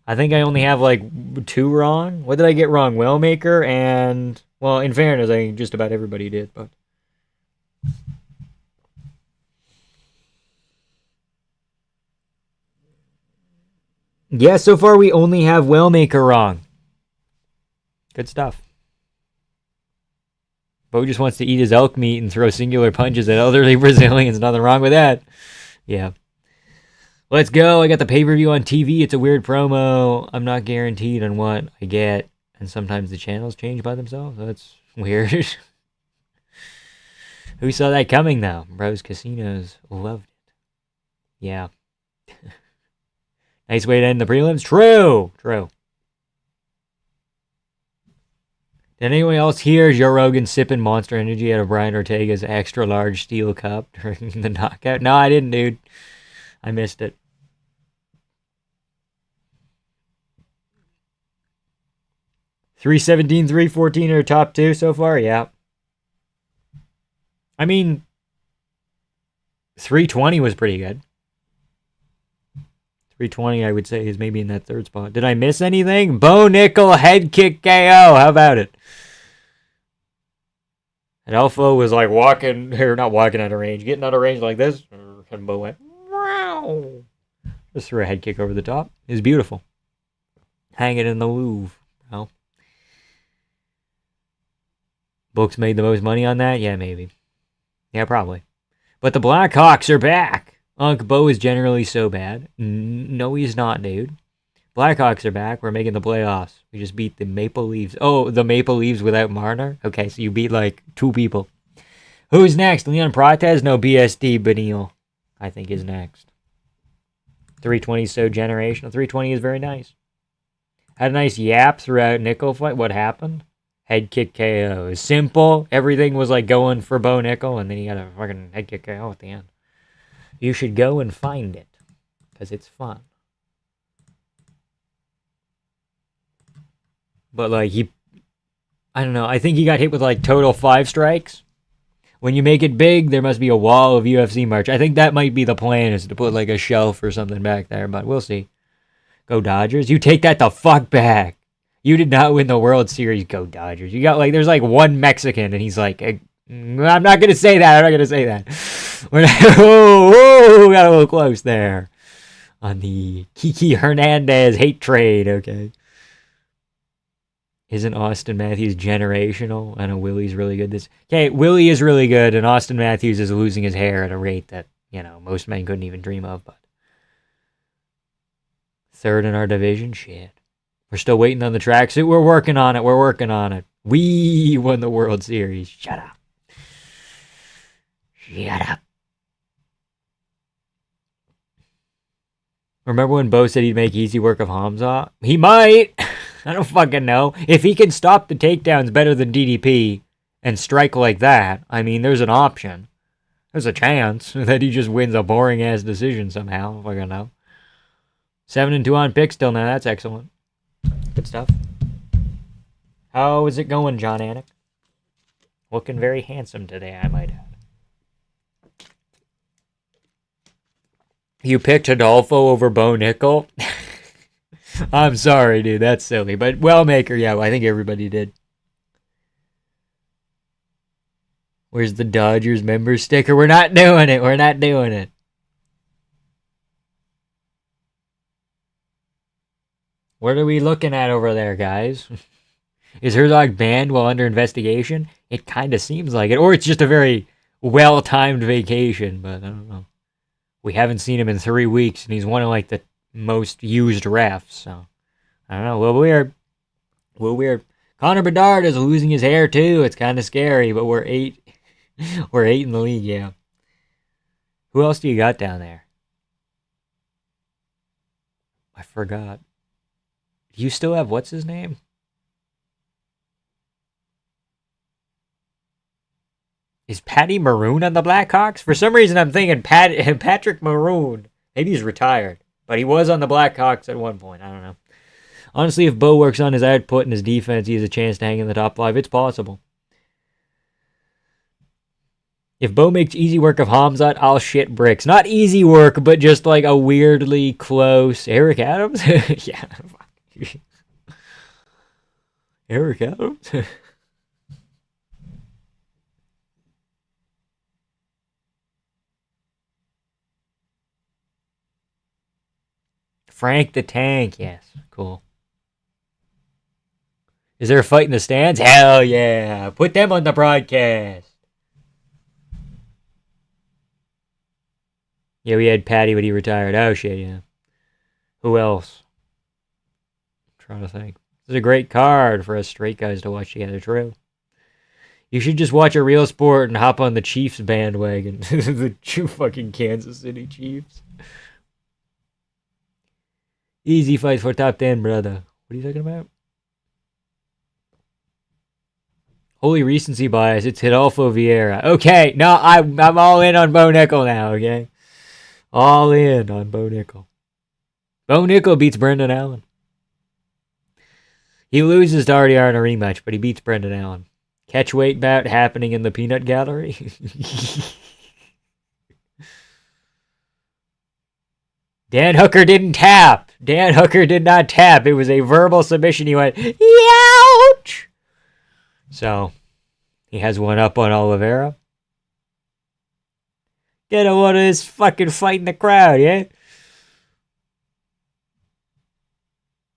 I think I only have like 2 wrong. What did I get wrong? Wellmaker and... Well, in fairness, I think just about everybody did, but... Yeah, so far we only have Wellmaker wrong. Good stuff. Bo just wants to eat his elk meat and throw singular punches at elderly Brazilians. Nothing wrong with that. Yeah. Let's go. I got the pay-per-view on TV. It's a weird promo. I'm not guaranteed on what I get. And sometimes the channels change by themselves. That's weird. Who saw that coming, though? Bros Casinos loved it. Yeah. Nice way to end the prelims. True. True. Did anyone else hear Joe Rogan sipping Monster Energy out of Brian Ortega's extra large steel cup during the knockout? No, I didn't, dude. I missed it. $317, $314 are top 2 so far? Yeah. I mean, $320 was pretty good. $320, I would say, is maybe in that 3rd spot. Did I miss anything? Bo Nickel head kick KO. How about it? And Alpha was like walking, or not walking out of range, getting out of range like this. And Bo went, wow. Just threw a head kick over the top. It was beautiful. Hang it in the Louvre. Well, Books made the most money on that? Yeah, maybe. Yeah, probably. But the Blackhawks are back. Unc Bo is generally so bad. No, he's not, dude. Blackhawks are back. We're making the playoffs. We just beat the Maple Leafs. Oh, the Maple Leafs without Marner? Okay, so you beat like 2 people. Who's next? Leon Prates? No, BSD Benil, I think, is next. 320 is so generational. 320 is very nice. Had a nice yap throughout Nickel fight. What happened? Head kick KO. Simple. Everything was like going for Bo Nickel, and then he got a fucking head kick KO at the end. You should go and find it, because it's fun. But, like, I don't know, I think he got hit with, like, total 5 strikes. When you make it big, there must be a wall of UFC merch. I think that might be the plan, is to put, like, a shelf or something back there, but we'll see. Go Dodgers. You take that the fuck back. You did not win the World Series. Go Dodgers. You got, like, there's, like, one Mexican, and he's like, I'm not going to say that. I'm not going to say that. Whoa, got a little close there on the Kiki Hernandez hate trade. Okay. Isn't Austin Matthews generational? I know Willie's really good. Okay, Willie is really good, and Austin Matthews is losing his hair at a rate that, you know, most men couldn't even dream of. But 3rd in our division? Shit. We're still waiting on the tracksuit. We're working on it. We're working on it. We won the World Series. Shut up. Shut up. Remember when Bo said he'd make easy work of Hamza? He might. I don't fucking know. If he can stop the takedowns better than DDP and strike like that, I mean, there's an option. There's a chance that he just wins a boring-ass decision somehow. I don't know. 7-2 on pick still now. That's excellent. Good stuff. How is it going, John Anik? Looking very handsome today, I might add. You picked Adolfo over Bo Nickel? I'm sorry, dude. That's silly. But Wellmaker, yeah, I think everybody did. Where's the Dodgers member sticker? We're not doing it. We're not doing it. What are we looking at over there, guys? Is Herzog banned while under investigation? It kind of seems like it. Or it's just a very well-timed vacation, but I don't know. We haven't seen him in 3 weeks, and he's one of, like, the most used refs, so I don't know, a little weird. A little weird. Connor Bedard is losing his hair, too. It's kind of scary, but we're 8. We're 8 in the league, yeah. Who else do you got down there? I forgot. You still have what's his name? Is Patty Maroon on the Blackhawks? For some reason, I'm thinking Patrick Maroon. Maybe he's retired, but he was on the Blackhawks at one point. I don't know. Honestly, if Bo works on his output and his defense, he has a chance to hang in the top 5. It's possible. If Bo makes easy work of Hamzat, I'll shit bricks. Not easy work, but just like a weirdly close Eric Adams? Yeah. Eric Adams? Frank the Tank, yes. Cool. Is there a fight in the stands? Hell yeah. Put them on the broadcast. Yeah, we had Patty when he retired. Oh, shit, yeah. Who else? I'm trying to think. This is a great card for us straight guys to watch together. True. You should just watch a real sport and hop on the Chiefs bandwagon. The fucking Kansas City Chiefs. Easy fight for top 10, brother. What are you talking about? Holy recency bias. It's Hidalgo Vieira. Okay, no, I'm all in on Bo Nickel now, okay? All in on Bo Nickel. Bo Nickel beats Brendan Allen. He loses to RDR in a rematch, but he beats Brendan Allen. Catch weight bout happening in the peanut gallery. Dan Hooker didn't tap. Dan Hooker did not tap. It was a verbal submission. He went, youch! So, he has one up on Oliveira. Get him out of this fucking fight in the crowd, yeah?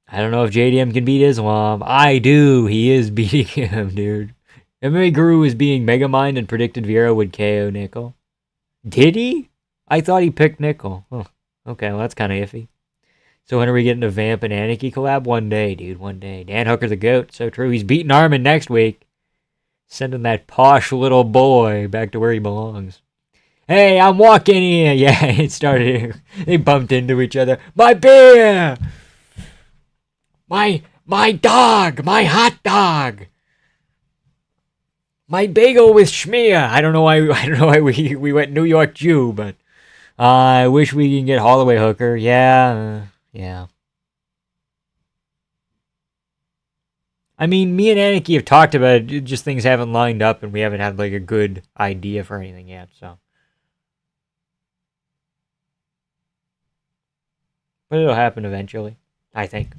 I don't know if JDM can beat Islam. I do. He is beating him, dude. MMA Guru is being Megamind and predicted Vieira would KO Nickel. Did he? I thought he picked Nickel. Oh, okay, well, that's kind of iffy. So when are we getting a Vamp and Anarchy collab? One day, dude, one day. Dan Hooker the GOAT, so true. He's beating Armin next week. Sending that posh little boy back to where he belongs. Hey, I'm walking in. Yeah, it started. They bumped into each other. My beer! My dog! My hot dog! My bagel with schmear. I don't know why we went New York Jew, but I wish we can get Holloway Hooker. Yeah. I mean, me and Anarchy have talked about it, just things haven't lined up and we haven't had like a good idea for anything yet, so. But it'll happen eventually, I think.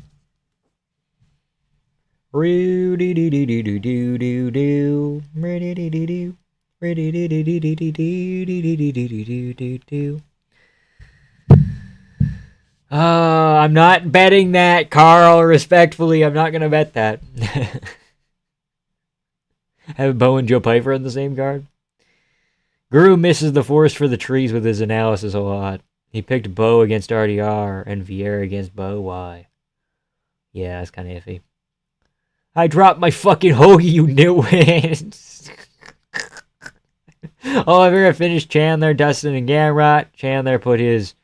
I'm not betting that, Carl. Respectfully, I'm not going to bet that. Have Bo and Joe Piper in the same card? Guru misses the forest for the trees with his analysis a lot. He picked Bo against RDR and Vieira against Bo. Why? Yeah, that's kind of iffy. I dropped my fucking hoagie, you nitwit. Oliveira finished Chandler, Dustin, and Gamrot. Chandler put his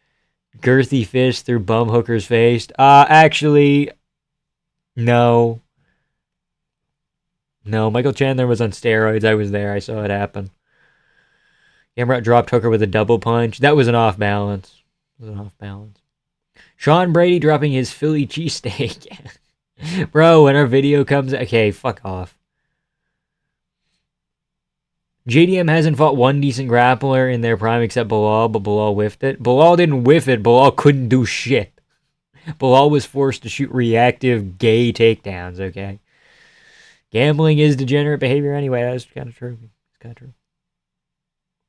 girthy fist through Bum Hooker's face. Actually, no. No, Michael Chandler was on steroids. I was there. I saw it happen. Gamrot dropped Hooker with a double punch. That was an off balance. Sean Brady dropping his Philly cheesesteak. Bro, when our video comes... Okay, fuck off. JDM hasn't fought one decent grappler in their prime except Bilal, but Bilal whiffed it. Bilal didn't whiff it. Bilal couldn't do shit. Bilal was forced to shoot reactive gay takedowns, okay? Gambling is degenerate behavior anyway. That's kind of true. It's kind of true.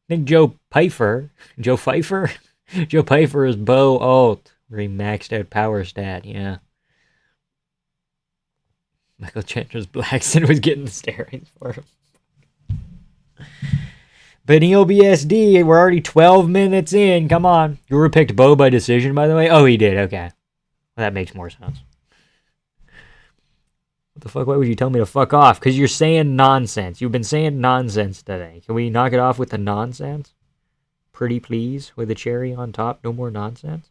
I think Joe Pfeiffer is Bo Alt, where he maxed out power stat, yeah. Michael Chandler's Blackson was getting the steroids for him. But Neil BSD, we're already 12 minutes in. Come on. Guru picked Bo by decision, by the way? Oh, he did. Okay. Well, that makes more sense. What the fuck? Why would you tell me to fuck off? Because you're saying nonsense. You've been saying nonsense today. Can we knock it off with the nonsense? Pretty please? With a cherry on top. No more nonsense?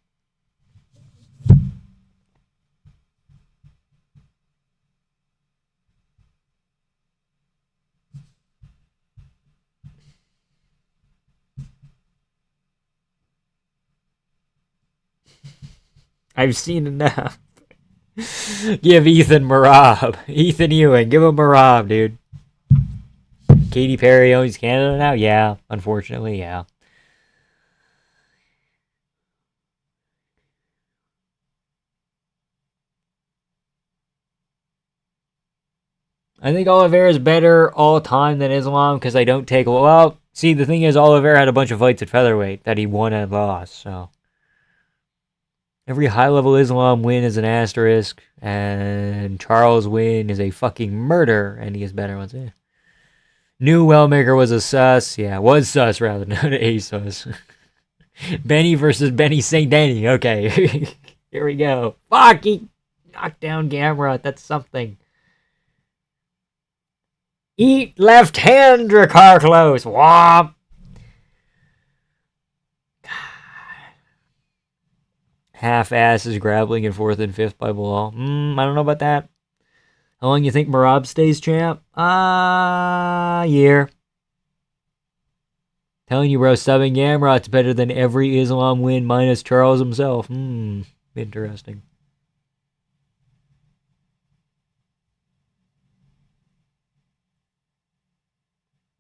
I've seen enough. Give Ethan Marab. Ethan Ewing. Give him Marab, dude. Katy Perry owns Canada now? Yeah, unfortunately, yeah. I think Oliveira is better all time than Islam because I don't take. Well, see, the thing is, Oliveira had a bunch of fights at featherweight that he won and lost, so. Every high level Islam win is an asterisk, and Charles win is a fucking murder, and he has better ones. Yeah. New Wellmaker was a sus. Yeah, was sus rather, not a sus. Benny versus Benny St. Denny. Okay. Here we go. Fuck, he knocked down Gamrot. That's something. Eat left hand, Carlos. Womp. Half-ass is grappling in 4th and 5th by Bilal. I don't know about that. How long you think Marab stays champ? Year. Telling you, bro, subbing Gamrot's better than every Islam win minus Charles himself. Interesting.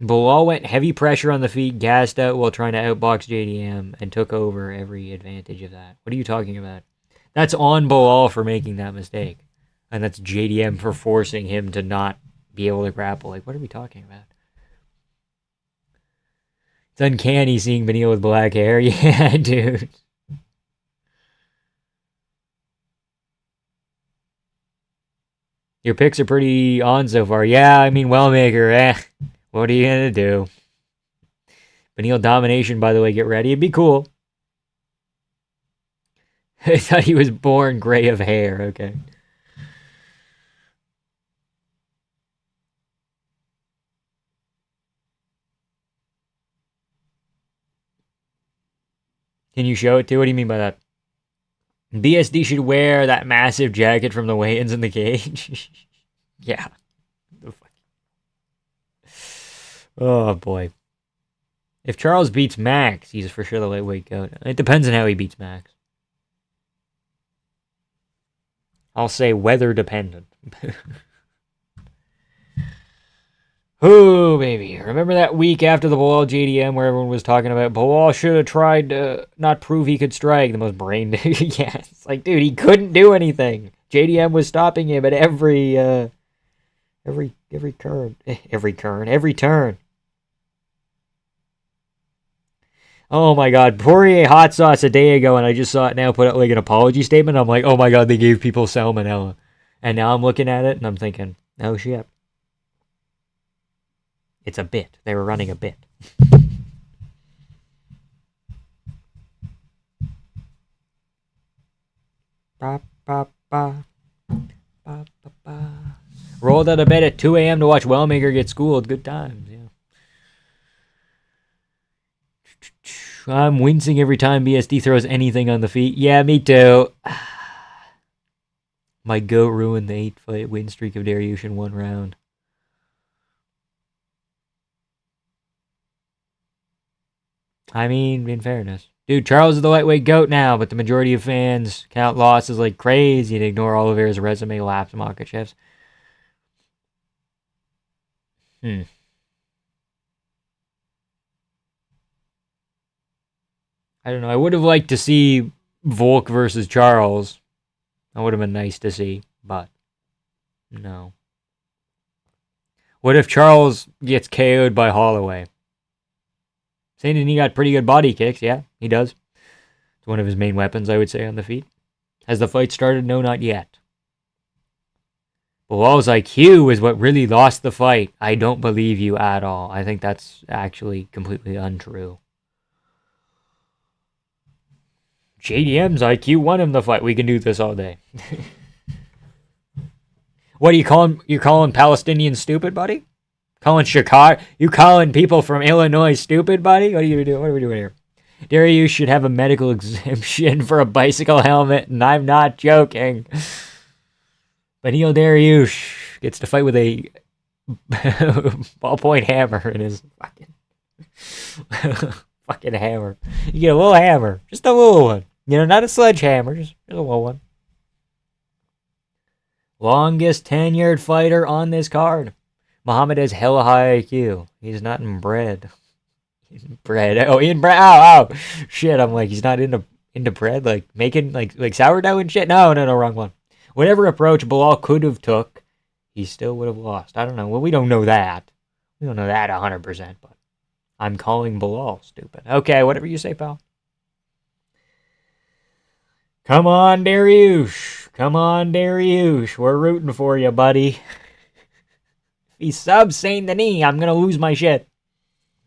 Bilal went heavy pressure on the feet, gassed out while trying to outbox JDM, and took over every advantage of that. What are you talking about? That's on Bilal for making that mistake. And that's JDM for forcing him to not be able to grapple. Like, what are we talking about? It's uncanny seeing Benil with black hair. Yeah, dude. Your picks are pretty on so far. Yeah, I mean, Wellmaker, what are you going to do? Benil domination, by the way, get ready. It'd be cool. I thought he was born gray of hair. Okay. Can you show it too? What do you mean by that? BSD should wear that massive jacket from the weigh-ins in the cage. Yeah. Oh, boy. If Charles beats Max, he's for sure the lightweight goat. It depends on how he beats Max. I'll say weather dependent. Oh, baby. Remember that week after the Bilal JDM where everyone was talking about Bilal should have tried to not prove he could strike? The most brain... Yeah, it's like, dude, he couldn't do anything. JDM was stopping him at every turn. Oh my god, Poirier hot sauce a day ago, and I just saw it now put out like an apology statement. I'm like, oh my god, they gave people salmonella. And now I'm looking at it and I'm thinking, oh shit. It's a bit. They were running a bit. Ba, ba, ba. Ba, ba, ba. Rolled out of bed at 2 a.m. to watch Wellmaker get schooled. Good times, yeah. I'm wincing every time BSD throws anything on the feet. Yeah, me too. My goat ruined the 8-fight win streak of Dariush in 1 round. I mean, in fairness. Dude, Charles is the lightweight GOAT now, but the majority of fans count losses like crazy and ignore Oliveira's resume laps Makhachev's. I don't know. I would have liked to see Volk versus Charles. That would have been nice to see, but no. What if Charles gets KO'd by Holloway? Saying he got pretty good body kicks. Yeah, he does. It's one of his main weapons, I would say, on the feet. Has the fight started? No, not yet. Bilal's IQ is what really lost the fight. I don't believe you at all. I think that's actually completely untrue. JDM's IQ won him the fight. We can do this all day. What are you calling? You're calling Palestinians stupid, buddy? Calling Chicago? You calling people from Illinois stupid, buddy? What are you doing? What are we doing here? Dariush should have a medical exemption for a bicycle helmet, and I'm not joking. But Neil Dariush gets to fight with a ballpoint hammer in his fucking hammer. You get a little hammer, just a little one. Not a sledgehammer, just a low one. Longest tenured fighter on this card. Muhammad has hella high IQ. He's not inbred. Bread. Oh, inbred. Ow. Shit, I'm like, he's not into bread, like making like sourdough and shit. No, wrong one. Whatever approach Belal could have took, he still would have lost. I don't know. Well, we don't know that. We don't know that 100%, but I'm calling Belal stupid. Okay, whatever you say, pal. Come on, Dariush. We're rooting for you, buddy. If he subs Saint Denis, I'm going to lose my shit.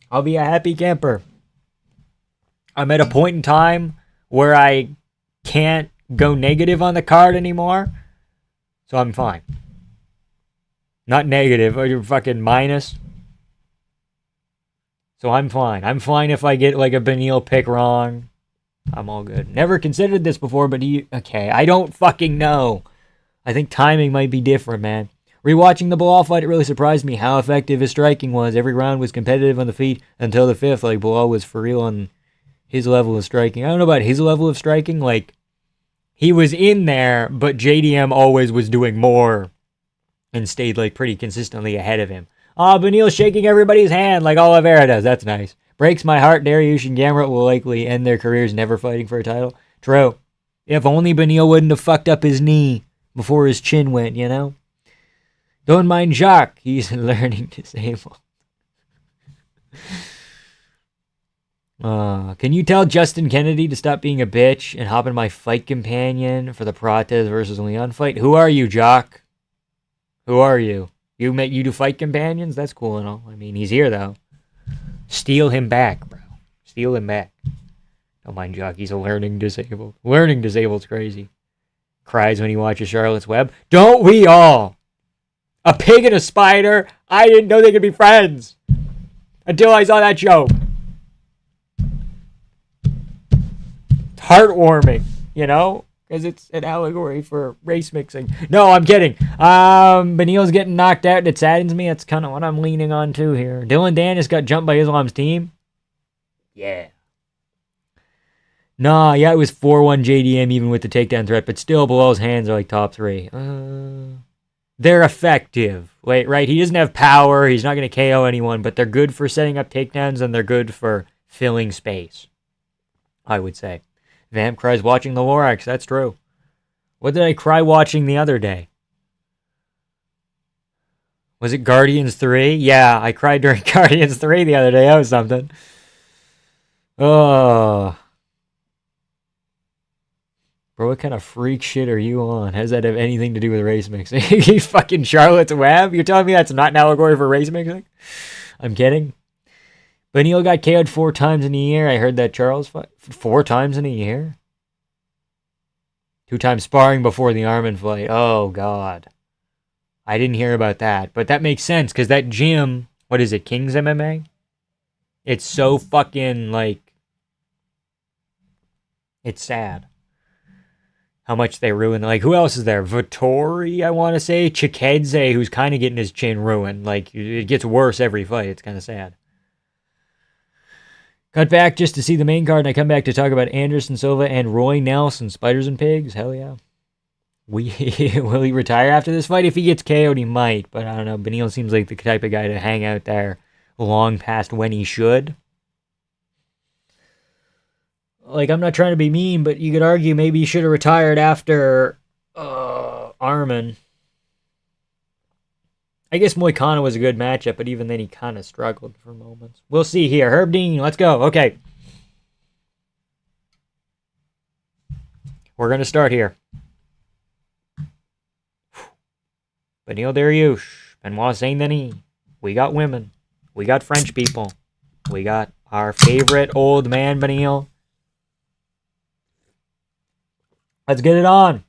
I'll be a happy camper. I'm at a point in time where I can't go negative on the card anymore. So I'm fine. Not negative, or you're fucking minus. So I'm fine. I'm fine if I get like a Beneil pick wrong. I'm all good. Never considered this before, but okay, I don't fucking know. I think timing might be different, man. Rewatching the Belal fight, it really surprised me how effective his striking was. Every round was competitive on the feet until the fifth. Like, Belal was for real on his level of striking. I don't know about his level of striking. Like, he was in there, but JDM always was doing more and stayed, like, pretty consistently ahead of him. Beneil shaking everybody's hand like Oliveira does. That's nice. Breaks my heart. Dariush and Gamrot will likely end their careers never fighting for a title. True. If only Beneil wouldn't have fucked up his knee before his chin went, Don't mind Jacques. He's learning disabled. Can you tell Justin Kennedy to stop being a bitch and hop in my fight companion for the Prates versus Leon fight? Who are you, Jock? Who are you? You do fight companions? That's cool and all. I mean, he's here, though. Steal him back, bro. Steal him back. Don't mind Jock. He's a learning disabled. Learning disabled's crazy. Cries when he watches Charlotte's Web. Don't we all? A pig and a spider? I didn't know they could be friends. Until I saw that show. It's heartwarming, because it's an allegory for race mixing. No, I'm kidding. Beneil's getting knocked out. It saddens me. That's kind of what I'm leaning on too here. Dylan Danis got jumped by Islam's team. Yeah. Nah, yeah, it was 4-1 JDM even with the takedown threat, but still Belal's hands are like top three. They're effective. Wait, right? He doesn't have power. He's not going to KO anyone, but they're good for setting up takedowns and they're good for filling space, I would say. Vamp cries watching the Lorax. That's true. What did I cry watching the other day? Was it Guardians 3? Yeah, I cried during Guardians 3 the other day. That was something. Oh. Bro, what kind of freak shit are you on? How does that have anything to do with race mixing? You fucking Charlotte's Web? You're telling me that's not an allegory for race mixing? I'm kidding. Beneil got KO'd 4 times in a year. I heard that Charles fight 4 times in a year? 2 times sparring before the Armin fight. Oh, God. I didn't hear about that. But that makes sense, because that gym, what is it, King's MMA? It's so fucking, it's sad. How much they ruin. Like, who else is there? Vittori, I want to say. Chikadze, who's kind of getting his chin ruined. Like, it gets worse every fight. It's kind of sad. Cut back just to see the main card, and I come back to talk about Anderson Silva and Roy Nelson. Spiders and Pigs? Hell yeah. Will he retire after this fight? If he gets KO'd, he might. But I don't know. Beneil seems like the type of guy to hang out there long past when he should. Like, I'm not trying to be mean, but you could argue maybe he should have retired after Armin. I guess Moicano was a good matchup, but even then he kind of struggled for moments. We'll see here. Herb Dean, let's go. Okay. We're going to start here. Beneil Dariush, Benoit Saint Denis. We got women. We got French people. We got our favorite old man Beneil. Let's get it on.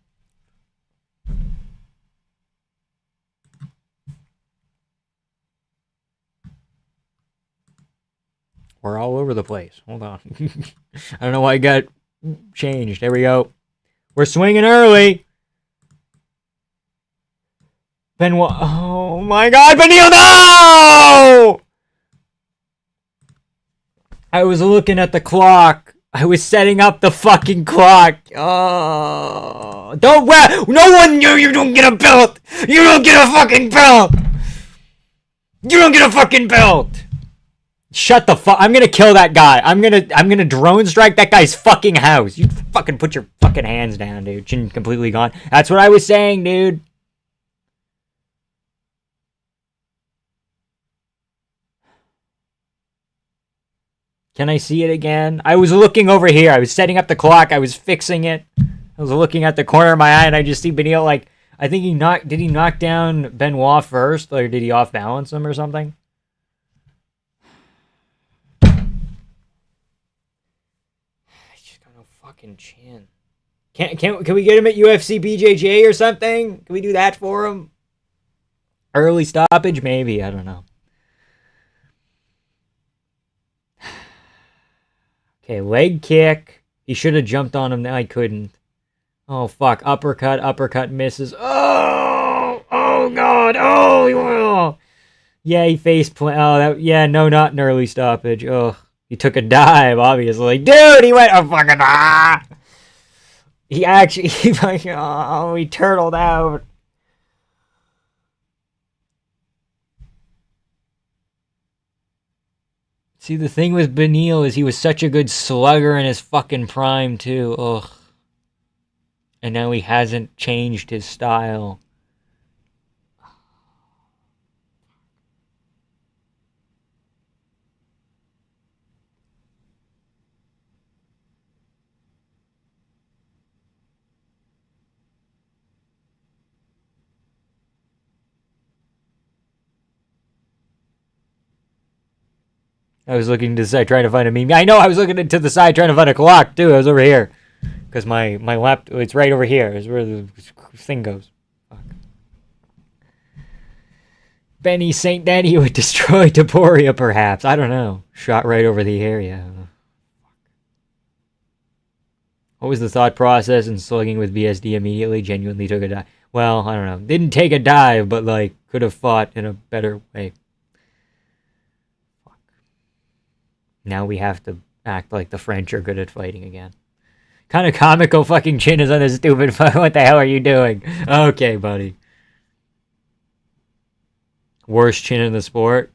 We're all over the place. Hold on. I don't know why it got changed. There we go. We're swinging early. Benoit. Oh my God, Beneil, no! I was looking at the clock I was setting up the fucking clock. Oh, don't wear. No one knew you don't get a belt. You don't get a fucking belt. You don't get a fucking belt. Shut the fuck. I'm gonna kill that guy. I'm gonna drone strike that guy's fucking house. You fucking put your fucking hands down, dude. Chin completely gone. That's what I was saying, dude. Can I see it again? I was looking over here. I was setting up the clock. I was fixing it. I was looking at the corner of my eye, and I just see Beneil, like, I think did he knock down Benoit first, or did he off balance him or something? He's just got no fucking chin. Can we get him at UFC BJJ or something? Can we do that for him? Early stoppage, maybe. I don't know. Okay, leg kick. He should have jumped on him. Now I couldn't. Oh, fuck. Uppercut misses. Oh! Oh, God! Oh! Yeah, he face plant. Oh, yeah, no, not an early stoppage. Oh, he took a dive, obviously. Dude, he went a fucking He actually, he turtled out. See, the thing with Beneil is he was such a good slugger in his fucking prime, too. Ugh. And now he hasn't changed his style. I was looking to the side trying to find a meme. I know, I was looking to the side trying to find a clock, too. I was over here. Because my laptop, it's right over here. Is where the thing goes. Fuck. Benny St. Denis would destroy Taporia, perhaps. I don't know. Shot right over the area. What was the thought process in slugging with BSD immediately? Genuinely took a dive. Well, I don't know. Didn't take a dive, but, like, could have fought in a better way. Fuck. Now we have to act like the French are good at fighting again. Kind of comical fucking chin is on this stupid phone. What the hell are you doing? Okay, buddy. Worst chin in the sport.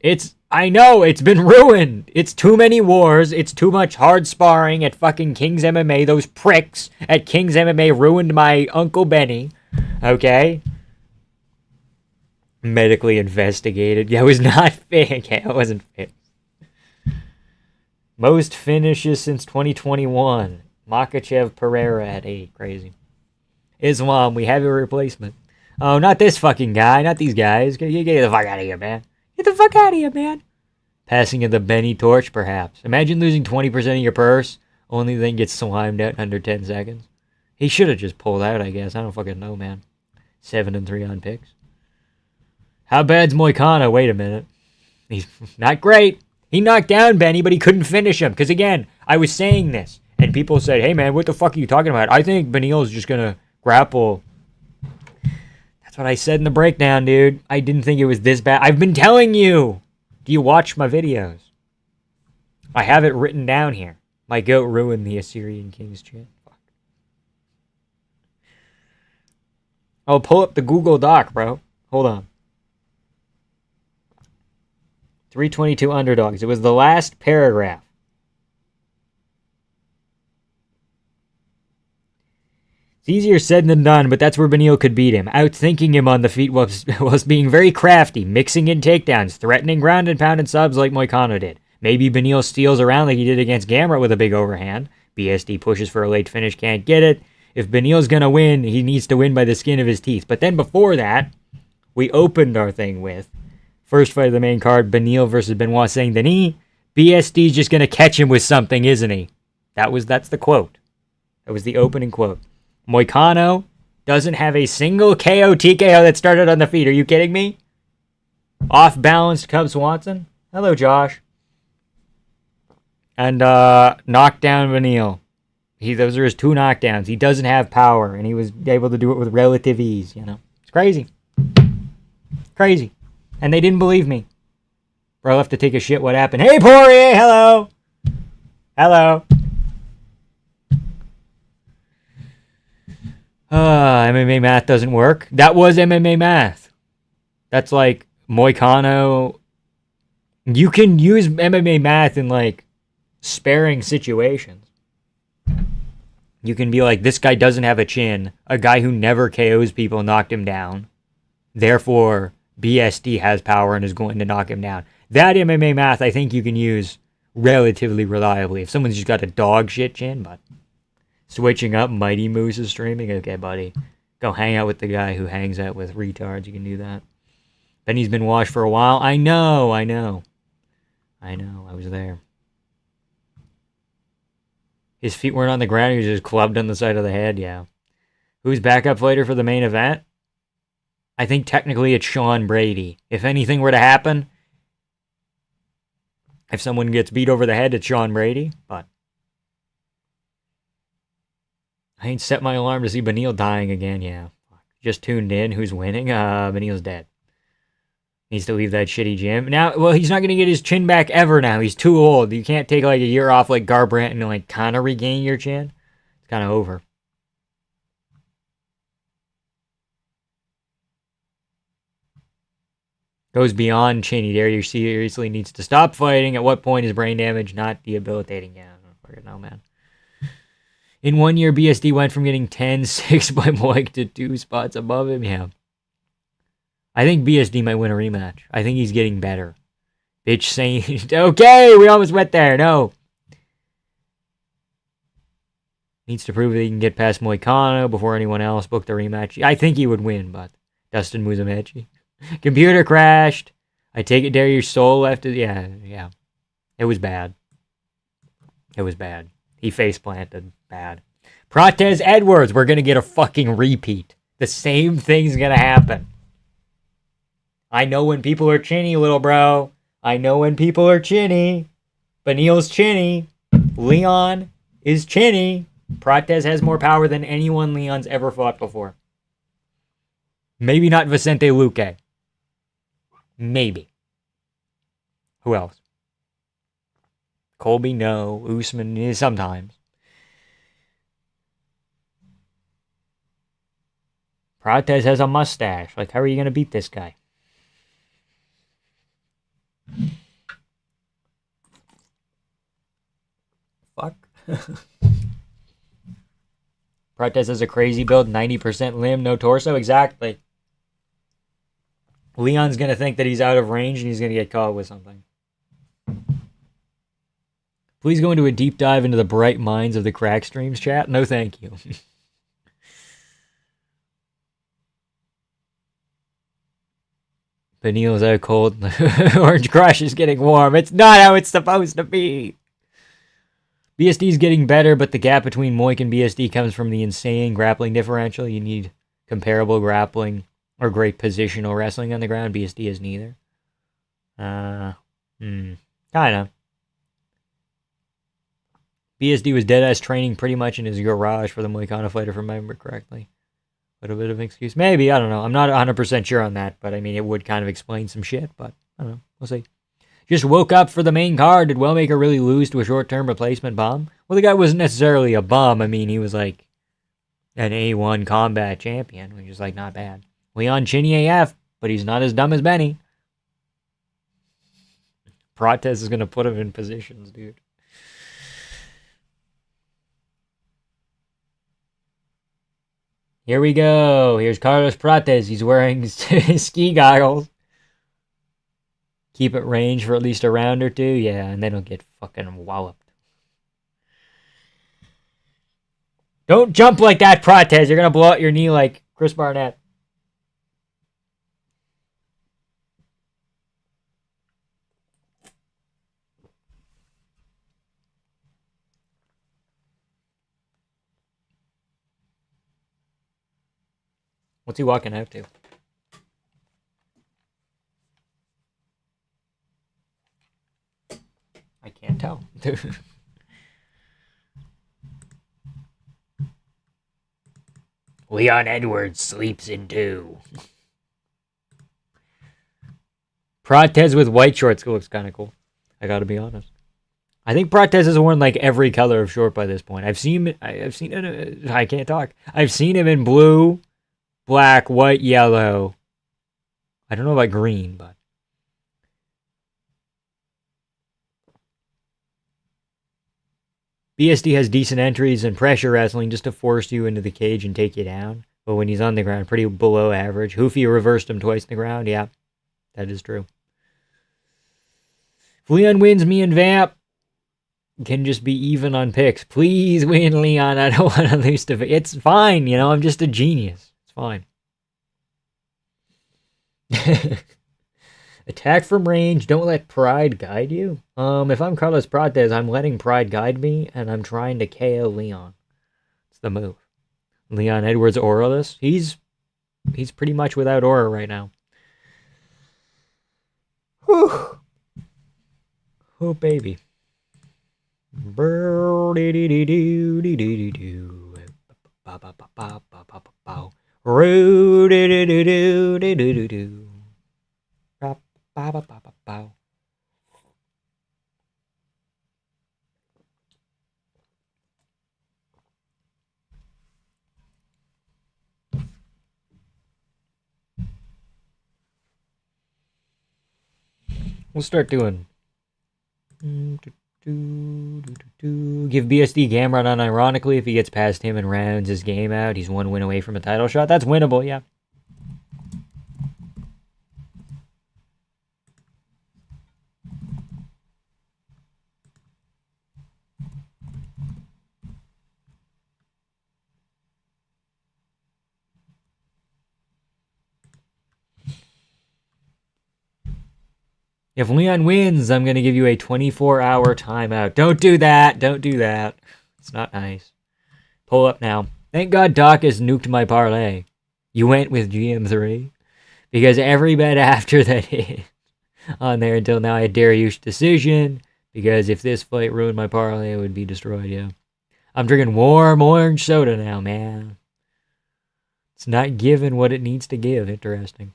I know, it's been ruined. It's too many wars. It's too much hard sparring at fucking King's MMA. Those pricks at King's MMA ruined my Uncle Benny. Okay? Medically investigated. Yeah, it was not fit. Yeah, it wasn't fit. Most finishes since 2021. Makachev Pereira at 8. Crazy. Islam, we have a replacement. Oh, not this fucking guy. Not these guys. Get the fuck out of here, man. Get the fuck out of here, man. Passing of the Benny torch, perhaps. Imagine losing 20% of your purse, only then get slimed out in under 10 seconds. He should have just pulled out, I guess. I don't fucking know, man. 7-3 on picks. How bad's Moicano? Wait a minute. He's not great. He knocked down Benny, but he couldn't finish him. Because, again, I was saying this, and people said, hey, man, what the fuck are you talking about? I think Beneil's just going to grapple. That's what I said in the breakdown, dude. I didn't think it was this bad. I've been telling you. Do you watch my videos? I have it written down here. My goat ruined the Assyrian King's chin. Fuck. Oh, pull up the Google Doc, bro. Hold on. 322 underdogs. It was the last paragraph. It's easier said than done, but that's where Beneil could beat him. Outthinking him on the feet was being very crafty, mixing in takedowns, threatening ground and pound and subs like Moicano did. Maybe Beneil steals around like he did against Gamrot with a big overhand. BSD pushes for a late finish, can't get it. If Beneil's gonna win, he needs to win by the skin of his teeth. But then before that, we opened our thing with first fight of the main card, Beneil versus Benoit Saint Denis. BSD's just gonna catch him with something, isn't he? That's the quote. That was the opening quote. Moicano doesn't have a single KO TKO that started on the feet. Are you kidding me? Off-balanced Cub Swanson. Hello, Josh. And knocked down Beneil. Those are his 2 knockdowns. He doesn't have power, and he was able to do it with relative ease, you know. It's crazy. Crazy. And they didn't believe me. Bro, I left to take a shit. What happened? Hey, Poirier! Hello! Hello! MMA math doesn't work. That was MMA math. That's like Moicano. You can use MMA math in like sparing situations. You can be like, this guy doesn't have a chin. A guy who never KOs people knocked him down. Therefore, BSD has power and is going to knock him down. That MMA math, I think you can use relatively reliably. If someone's just got a dog shit chin, but switching up, Mighty Moose is streaming. Okay, buddy. Go hang out with the guy who hangs out with retards. You can do that. Benny's been washed for a while. I know. I was there. His feet weren't on the ground. He was just clubbed on the side of the head. Yeah. Who's backup fighter for the main event? I think technically it's Sean Brady. If anything were to happen, if someone gets beat over the head, it's Sean Brady. But I ain't set my alarm to see Beneil dying again. Yeah. Just tuned in. Who's winning? Beneil's dead. Needs to leave that shitty gym. Now, well, he's not going to get his chin back ever now. He's too old. You can't take like a year off like Garbrandt and like kind of regain your chin. It's kind of over. Goes beyond chinny there. You seriously needs to stop fighting. At what point is brain damage not debilitating? Yeah, I don't fucking know, man. In 1 year, BSD went from getting 10-6 by Moik to 2 spots above him. Yeah. I think BSD might win a rematch. I think he's getting better. Bitch saying, okay, we almost went there. No. Needs to prove that he can get past Moicano before anyone else booked the rematch. I think he would win, but Dustin Musamechi. Computer crashed. I take it there your soul left. Yeah. It was bad. He face planted. Bad. Protez Edwards. We're going to get a fucking repeat. The same thing's going to happen. I know when people are chinny, little bro. I know when people are chinny. Beneil's chinny. Leon is chinny. Protez has more power than anyone Leon's ever fought before. Maybe not Vicente Luque. Maybe. Who else? Colby, no. Usman, sometimes. Protez has a mustache. Like, how are you going to beat this guy? Fuck. Protez has a crazy build, 90% limb, no torso. Exactly. Leon's going to think that he's out of range and he's going to get caught with something. Please go into a deep dive into the bright minds of the crack streams chat. No, thank you. Beneil's out cold. Orange Crush is getting warm. It's not how it's supposed to be. BSD's getting better, but the gap between Moik and BSD comes from the insane grappling differential. You need comparable grappling or great positional wrestling on the ground. BSD is neither. Kind of. BSD was dead-ass training pretty much in his garage for the Moicano fighter, if I remember correctly. A little bit of an excuse. Maybe, I don't know. I'm not 100% sure on that, but I mean, it would kind of explain some shit, but I don't know. We'll see. Just woke up for the main card. Did Wellmaker really lose to a short-term replacement bum? Well, the guy wasn't necessarily a bum. I mean, he was like an A1 combat champion, which is like not bad. Leon Chinny AF, but he's not as dumb as Benny. Protez is going to put him in positions, dude. Here we go. Here's Carlos Protez. He's wearing ski goggles. Keep it range for at least a round or two. Yeah, and then he'll get fucking walloped. Don't jump like that, Protez. You're going to blow out your knee like Chris Barnett. What's he walking out to? I can't tell. Leon Edwards sleeps in 2. Protez with white shorts looks kind of cool. I gotta be honest. I think Prates has worn like every color of short by this point. I've seen it. I can't talk. I've seen him in blue, black, white, yellow. I don't know about green, but BSD has decent entries and pressure wrestling just to force you into the cage and take you down. But when he's on the ground, pretty below average. Hoofy reversed him twice in the ground. Yeah, that is true. If Leon wins, me and Vamp can just be even on picks. Please win, Leon. I don't want to lose to... It's fine, you know. I'm just a genius. It's fine. Attack from range. Don't let pride guide you. If I'm Carlos Prates, I'm letting pride guide me, and I'm trying to KO Leon. It's the move. Leon Edwards auraless. He's pretty much without aura right now. Whew. Oh baby. We'll start doing. Give BSD Gamrot unironically if he gets past him and rounds his game out. He's one win away from a title shot. That's winnable, yeah. If Leon wins, I'm going to give you a 24-hour timeout. Don't do that. Don't do that. It's not nice. Pull up now. Thank God Doc has nuked my parlay. You went with GM3? Because every bet after that hit on there until now, I had Dariush decision. Because if this fight ruined my parlay, it would be destroyed, yeah. I'm drinking warm orange soda now, man. It's not giving what it needs to give. Interesting.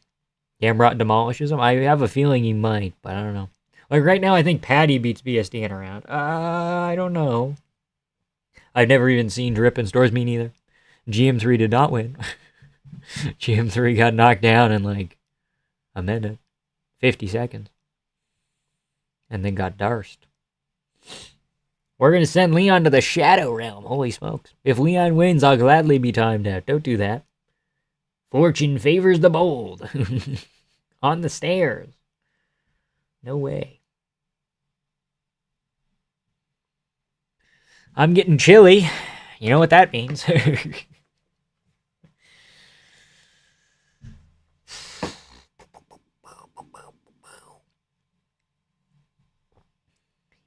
Gamrot demolishes him? I have a feeling he might, but I don't know. Like right now, I think Patty beats BSD in a round. I don't know. I've never even seen Drip in stores, me neither. GM3 did not win. GM3 got knocked down in like a minute. 50 seconds. And then got darsed. We're going to send Leon to the Shadow Realm. Holy smokes. If Leon wins, I'll gladly be timed out. Don't do that. Fortune favors the bold. On the stairs. No way. I'm getting chilly. You know what that means.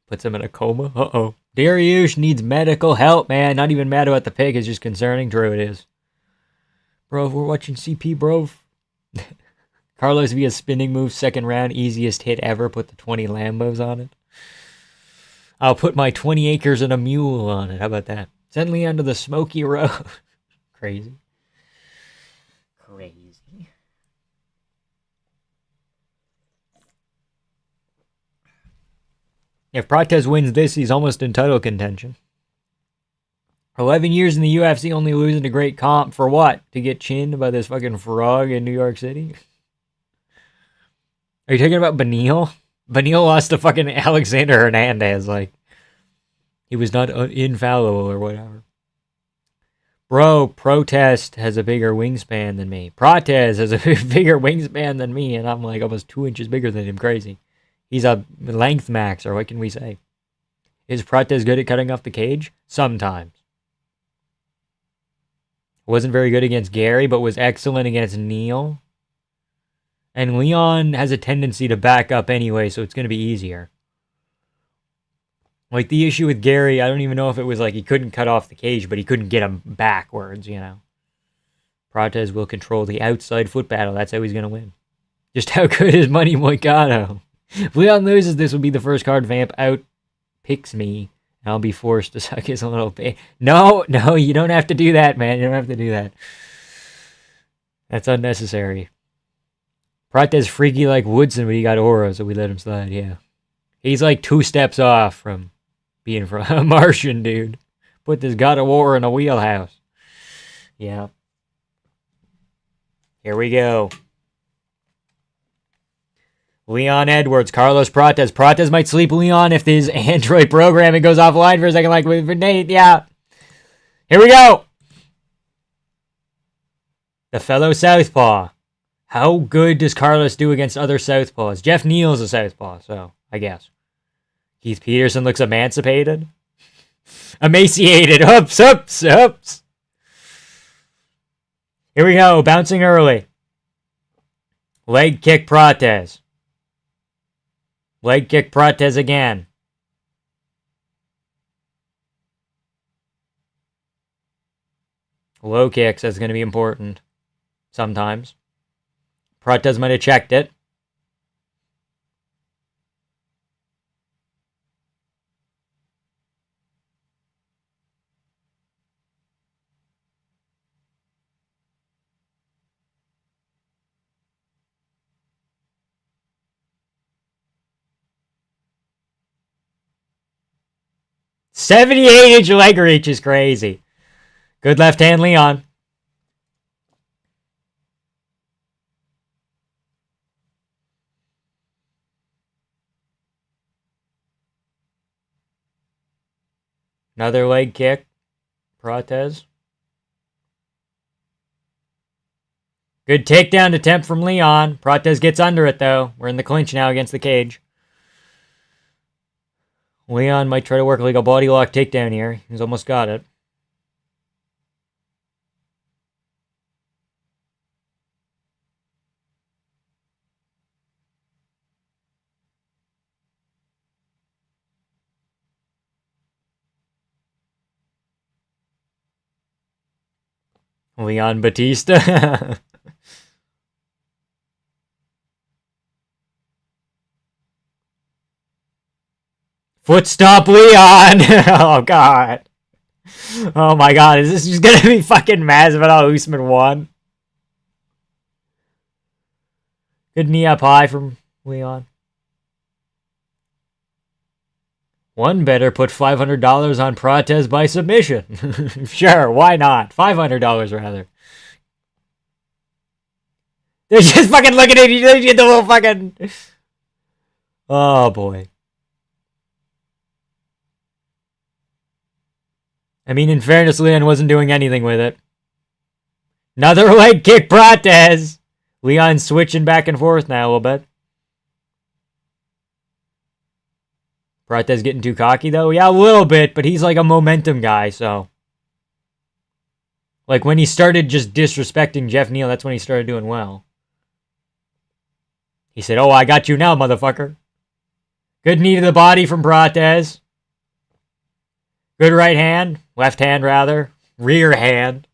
Puts him in a coma. Uh-oh. Dariush needs medical help, man. Not even mad about the pick. It's just concerning. True it is. Bro, we're watching CP, bro. Carlos via spinning move, second round, easiest hit ever. Put the 20 Lambos on it. I'll put my 20 acres and a mule on it. How about that? Send Leon to the Smoky Road. Crazy. Crazy. If Prates wins this, he's almost in title contention. 11 years in the UFC, only losing to Great Comp for what? To get chinned by this fucking frog in New York City? Are you talking about Beneil? Beneil lost to fucking Alexander Hernandez. Like, he was not infallible or whatever. Bro, Protest has a bigger wingspan than me. Prates has a bigger wingspan than me, and I'm like almost 2 inches bigger than him. Crazy. He's a length max, or what can we say? Is Prates good at cutting off the cage? Sometimes. Wasn't very good against Gary, but was excellent against Neil. And Leon has a tendency to back up anyway, so it's going to be easier. Like, the issue with Gary, I don't even know if it was like he couldn't cut off the cage, but he couldn't get him backwards, you know. Prates will control the outside foot battle. That's how he's going to win. Just how good is Money Moicano? If Leon loses, this will be the first card Vamp out picks me. And I'll be forced to suck his little bit. No, you don't have to do that, man. You don't have to do that. That's unnecessary. Prates freaky like Woodson, but he got aura, so we let him slide, yeah. He's like 2 steps off from being from a Martian dude. Put this God of War in a wheelhouse. Yeah. Here we go. Leon Edwards, Carlos Prates. Prates might sleep Leon if his Android programming goes offline for a second, like with Nate. Yeah. Here we go. The fellow Southpaw. How good does Carlos do against other Southpaws? Jeff Neal's a Southpaw, so I guess. Keith Peterson looks emancipated. Emaciated. Oops, oops, oops. Here we go. Bouncing early. Leg kick Prates. Leg kick Prates again. Low kicks, that's going to be important. Sometimes. Prates might have checked it. .78-inch leg reach is crazy. Good left hand, Leon. Another leg kick. Prates. Good takedown attempt from Leon. Prates gets under it, though. We're in the clinch now against the cage. Leon might try to work like a body lock takedown here. He's almost got it. Leon Batista. Foot stop Leon. Oh, God. Oh, my God. Is this just going to be fucking Masvidal Usman 1? Good knee up high from Leon. One better put $500 on Prates by submission. Sure, why not? $500 rather. They're just fucking looking at you. They get the little fucking... Oh, boy. I mean, in fairness, Leon wasn't doing anything with it. Another leg kick, Prates. Leon's switching back and forth now a little bit. Prates getting too cocky, though? Yeah, a little bit, but he's like a momentum guy, so... Like, when he started just disrespecting Jeff Neal, that's when he started doing well. He said, oh, I got you now, motherfucker. Good knee to the body from Prates. Good right hand. Left hand, rather. Rear hand.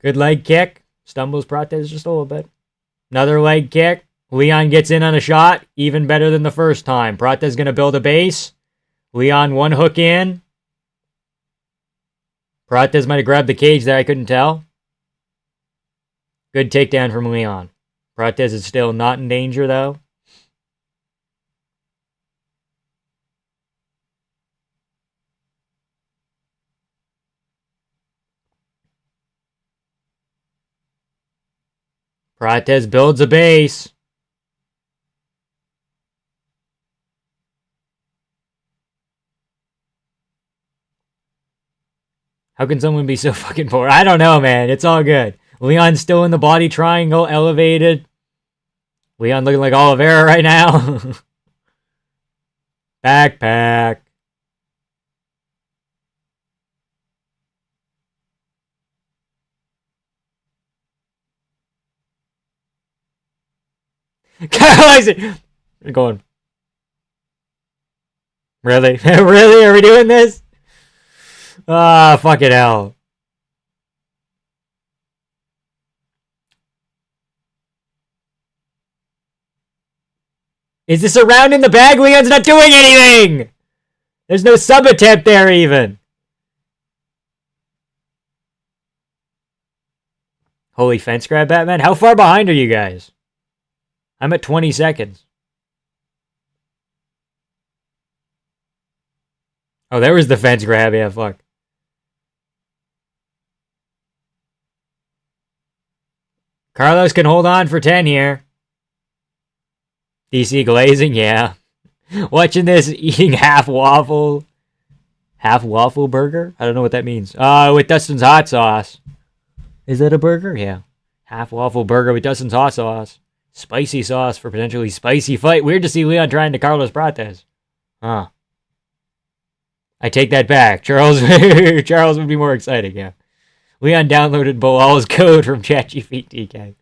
Good leg kick. Stumbles Prates just a little bit. Another leg kick. Leon gets in on a shot. Even better than the first time. Prates going to build a base. Leon one hook in. Prates might have grabbed the cage there. I couldn't tell. Good takedown from Leon. Prates is still not in danger, though. Prates builds a base. How can someone be so fucking poor? I don't know, man. It's all good. Leon's still in the body triangle, elevated. Leon looking like Oliveira right now. Backpack. Carlos, we're going. Really? Really? Are we doing this? Ah, fucking hell. Is this a round in the bag? Leon's not doing anything! There's no sub attempt there, even. Holy fence grab, Batman. How far behind are you guys? I'm at 20 seconds. Oh, there was the fence grab. Yeah, fuck. Carlos can hold on for 10 here. DC glazing, yeah. Watching this, eating half waffle burger? I don't know what that means. With Dustin's hot sauce. Is that a burger? Yeah. Half waffle burger with Dustin's hot sauce. Spicy sauce for potentially spicy fight. Weird to see Leon trying to Carlos Prates. Huh. I take that back. Charles would be more exciting, yeah. Leon downloaded Bilal's code from ChatGPT.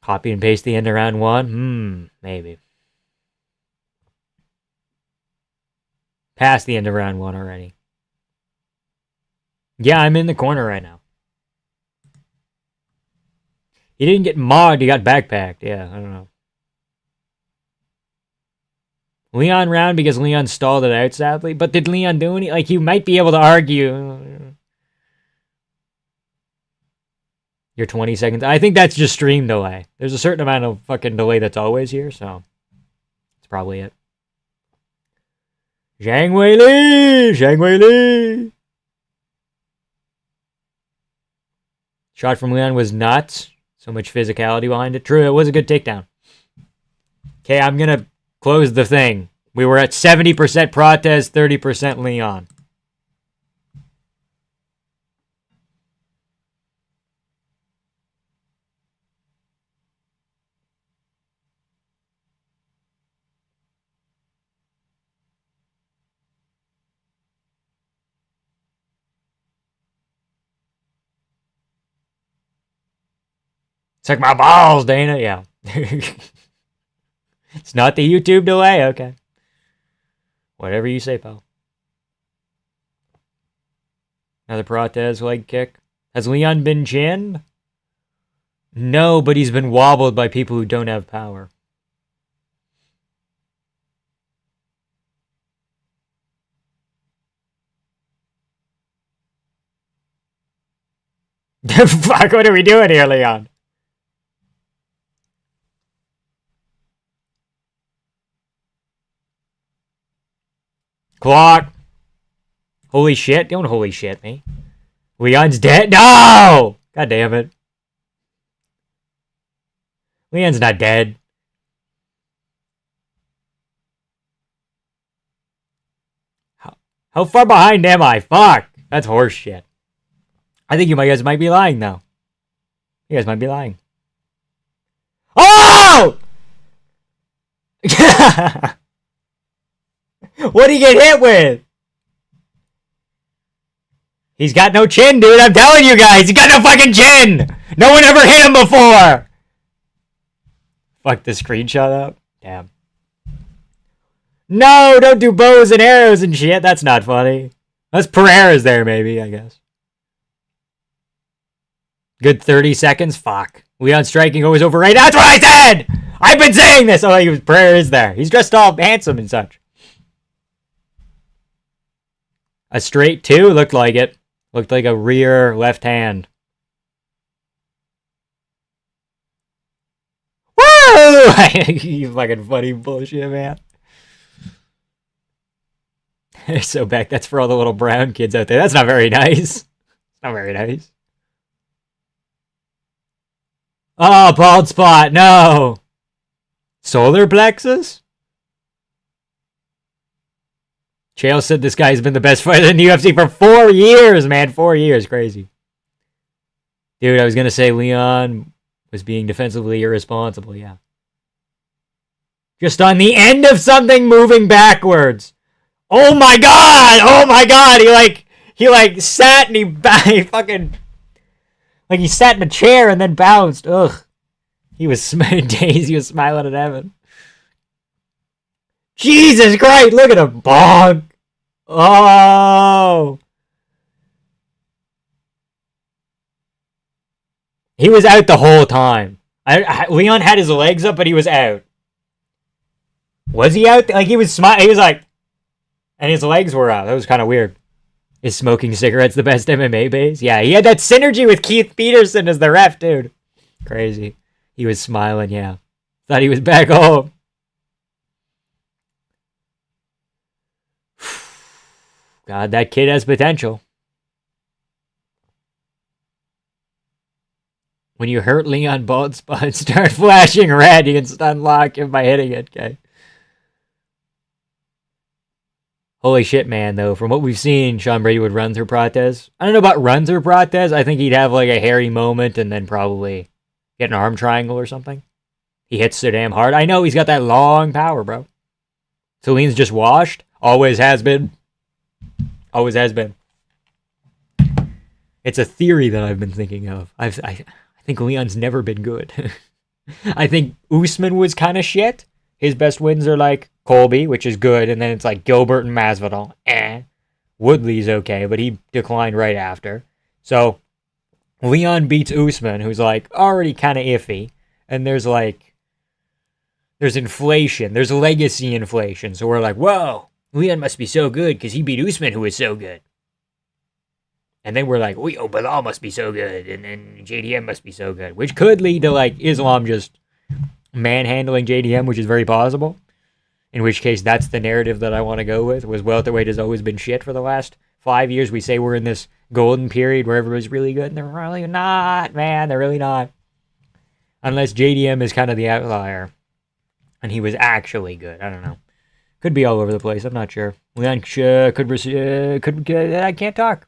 Copy and paste the end of round 1? Maybe. Past the end of round 1 already. Yeah, I'm in the corner right now. He didn't get mogged, he got backpacked. Yeah, I don't know. Leon round because Leon stalled it out, sadly. But did Leon do any? Like, you might be able to argue. You're 20 seconds. I think that's just stream delay. There's a certain amount of fucking delay that's always here, so that's probably it. Zhang Weili! Shot from Leon was nuts. So much physicality behind it. True, it was a good takedown. Okay, I'm going to close the thing. We were at 70% Prates, 30% Leon. Suck my balls, Dana. Yeah. It's not the YouTube delay? Okay. Whatever you say, pal. Another Prates leg kick. Has Leon been chinned? No, but he's been wobbled by people who don't have power. Fuck, what are we doing here, Leon? Clock. Holy shit. Don't holy shit me. Leon's dead. No! God damn it. Leon's not dead. How far behind am I? Fuck. That's horse shit. I think you guys might be lying now. You guys might be lying. Oh! What did he get hit with? He's got no chin, dude. I'm telling you guys. He's got no fucking chin. No one ever hit him before. Fuck the screenshot up. Damn. No, don't do bows and arrows and shit. That's not funny. That's Pereira's there, maybe, I guess. Good 30 seconds? Fuck. Leon striking always over right. That's what I said! I've been saying this! Oh, Pereira is there. He's dressed all handsome and such. A straight 2? Looked like it. Looked like a rear left hand. Woo! You fucking funny bullshit, man. So back, that's for all the little brown kids out there. That's not very nice. It's not very nice. Oh, bald spot. No. Solar plexus? Chael said this guy's been the best fighter in the UFC for 4 years, man. 4 years. Crazy. Dude, I was going to say Leon was being defensively irresponsible. Yeah. Just on the end of something moving backwards. Oh my god! Oh my god! He sat and he fucking... Like he sat in a chair and then bounced. Ugh. He was dazed. He was smiling at heaven. Jesus Christ! Look at him. Bonk. Oh. He was out the whole time. Leon had his legs up, but he was out. Was he out? Like he was smiling. He was like... And his legs were out. That was kind of weird. Is smoking cigarettes the best MMA base? Yeah, he had that synergy with Keith Peterson as the ref, dude. Crazy. He was smiling, yeah. Thought he was back home. God, that kid has potential. When you hurt Leon Baldspot, start flashing red, you can stun lock him by hitting it, okay? Holy shit, man, though. From what we've seen, Sean Brady would run through Prates. I don't know about run through Prates. I think he'd have like a hairy moment and then probably get an arm triangle or something. He hits so damn hard. I know he's got that long power, bro. Celine's just washed. Always has been. Always has been. It's a theory that I've been thinking of. I think Leon's never been good. I think Usman was kind of shit. His best wins are like Colby, which is good, and then it's like Gilbert and Masvidal. Woodley's okay, but he declined right after. So Leon beats Usman, who's like already kind of iffy, and there's inflation. There's legacy inflation. So we're like, whoa, Leon must be so good because he beat Usman, who is so good. And then we're like, Bilal must be so good, and then JDM must be so good, which could lead to like Islam just manhandling JDM, which is very possible. In which case, that's the narrative that I want to go with. Was welterweight has always been shit for the last 5 years. We say we're in this golden period where everybody's really good, and they're really not, man. They're really not. Unless JDM is kind of the outlier, and he was actually good. I don't know. Could be all over the place. I'm not sure. Leon could I can't talk.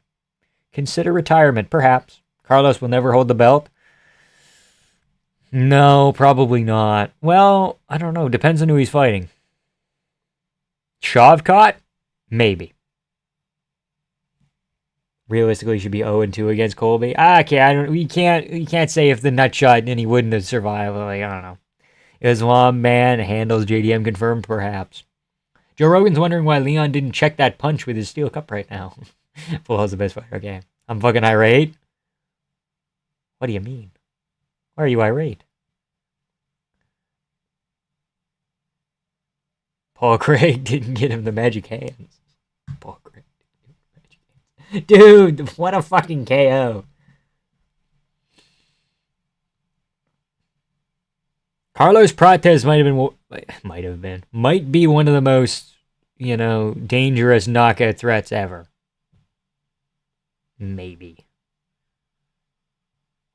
Consider retirement, perhaps. Carlos will never hold the belt. No, probably not. Well, I don't know. Depends on who he's fighting. Shavkat? Maybe. Realistically, he should be 0-2 against Colby. Okay, we can't say if the nut shot and he wouldn't have survived. Like, I don't know. Islam, man, handles JDM confirmed, perhaps. Joe Rogan's wondering why Leon didn't check that punch with his steel cup right now. Full Hell's the best fighter. Okay. I'm fucking irate. What do you mean? Why are you irate? Paul Craig didn't get him the magic hands. Paul Craig didn't get him the magic hands. Dude, what a fucking KO. Carlos Prates might be one of the most, dangerous knockout threats ever. Maybe.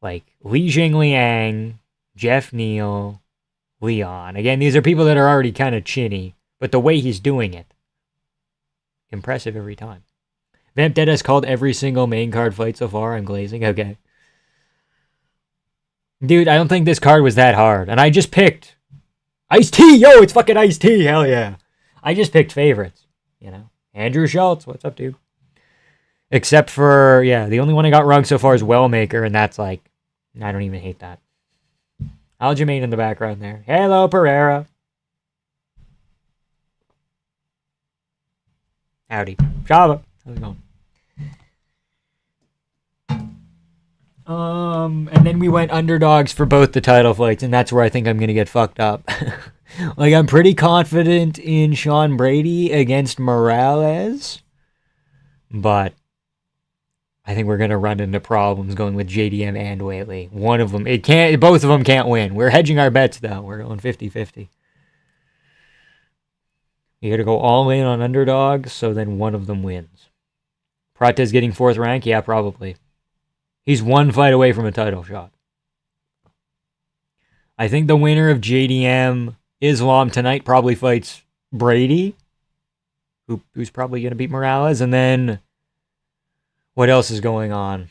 Like Li Jingliang, Jeff Neal, Leon. Again, these are people that are already kind of chinny, but the way he's doing it, impressive every time. Vamp Dead has called every single main card fight so far. I'm glazing. Okay. Dude, I don't think this card was that hard. And I just picked Ice-T. Yo, it's fucking Ice-T. Hell yeah. I just picked favorites, Andrew Schultz. What's up, dude? Except for, the only one I got wrong so far is Wellmaker, and that's like, I don't even hate that. Aljamain in the background there. Hello, Pereira. Howdy. Java. How's it going? And then we went underdogs for both the title fights, and that's where I think I'm going to get fucked up. Like, I'm pretty confident in Sean Brady against Morales, but I think we're going to run into problems going with JDM and Whaley. One of them, both of them can't win. We're hedging our bets, though. We're going 50-50. You got to go all in on underdogs, so then one of them wins. Prates getting 4th rank? Yeah, probably. He's one fight away from a title shot. I think the winner of JDM Islam tonight probably fights Brady, who's probably going to beat Morales, and then what else is going on?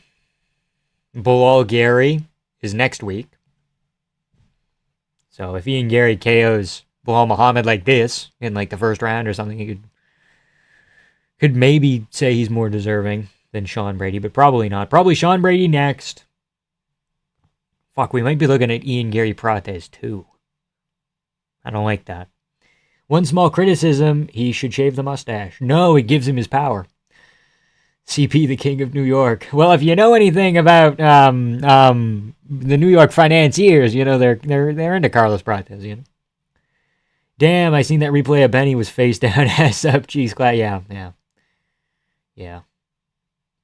Bilal Gary is next week. So if Ian Gary KOs Bilal Muhammad like this in like the first round or something, he could maybe say he's more deserving than Sean Brady, but probably not. Probably Sean Brady next. Fuck, we might be looking at Ian Gary Prates too. I don't like that. One small criticism, he should shave the mustache. No, it gives him his power. CP, the king of New York. Well, if you know anything about the New York financiers, they're into Carlos Prates, Damn, I seen that replay of Benny was face down, ass up, cheese clap. Yeah.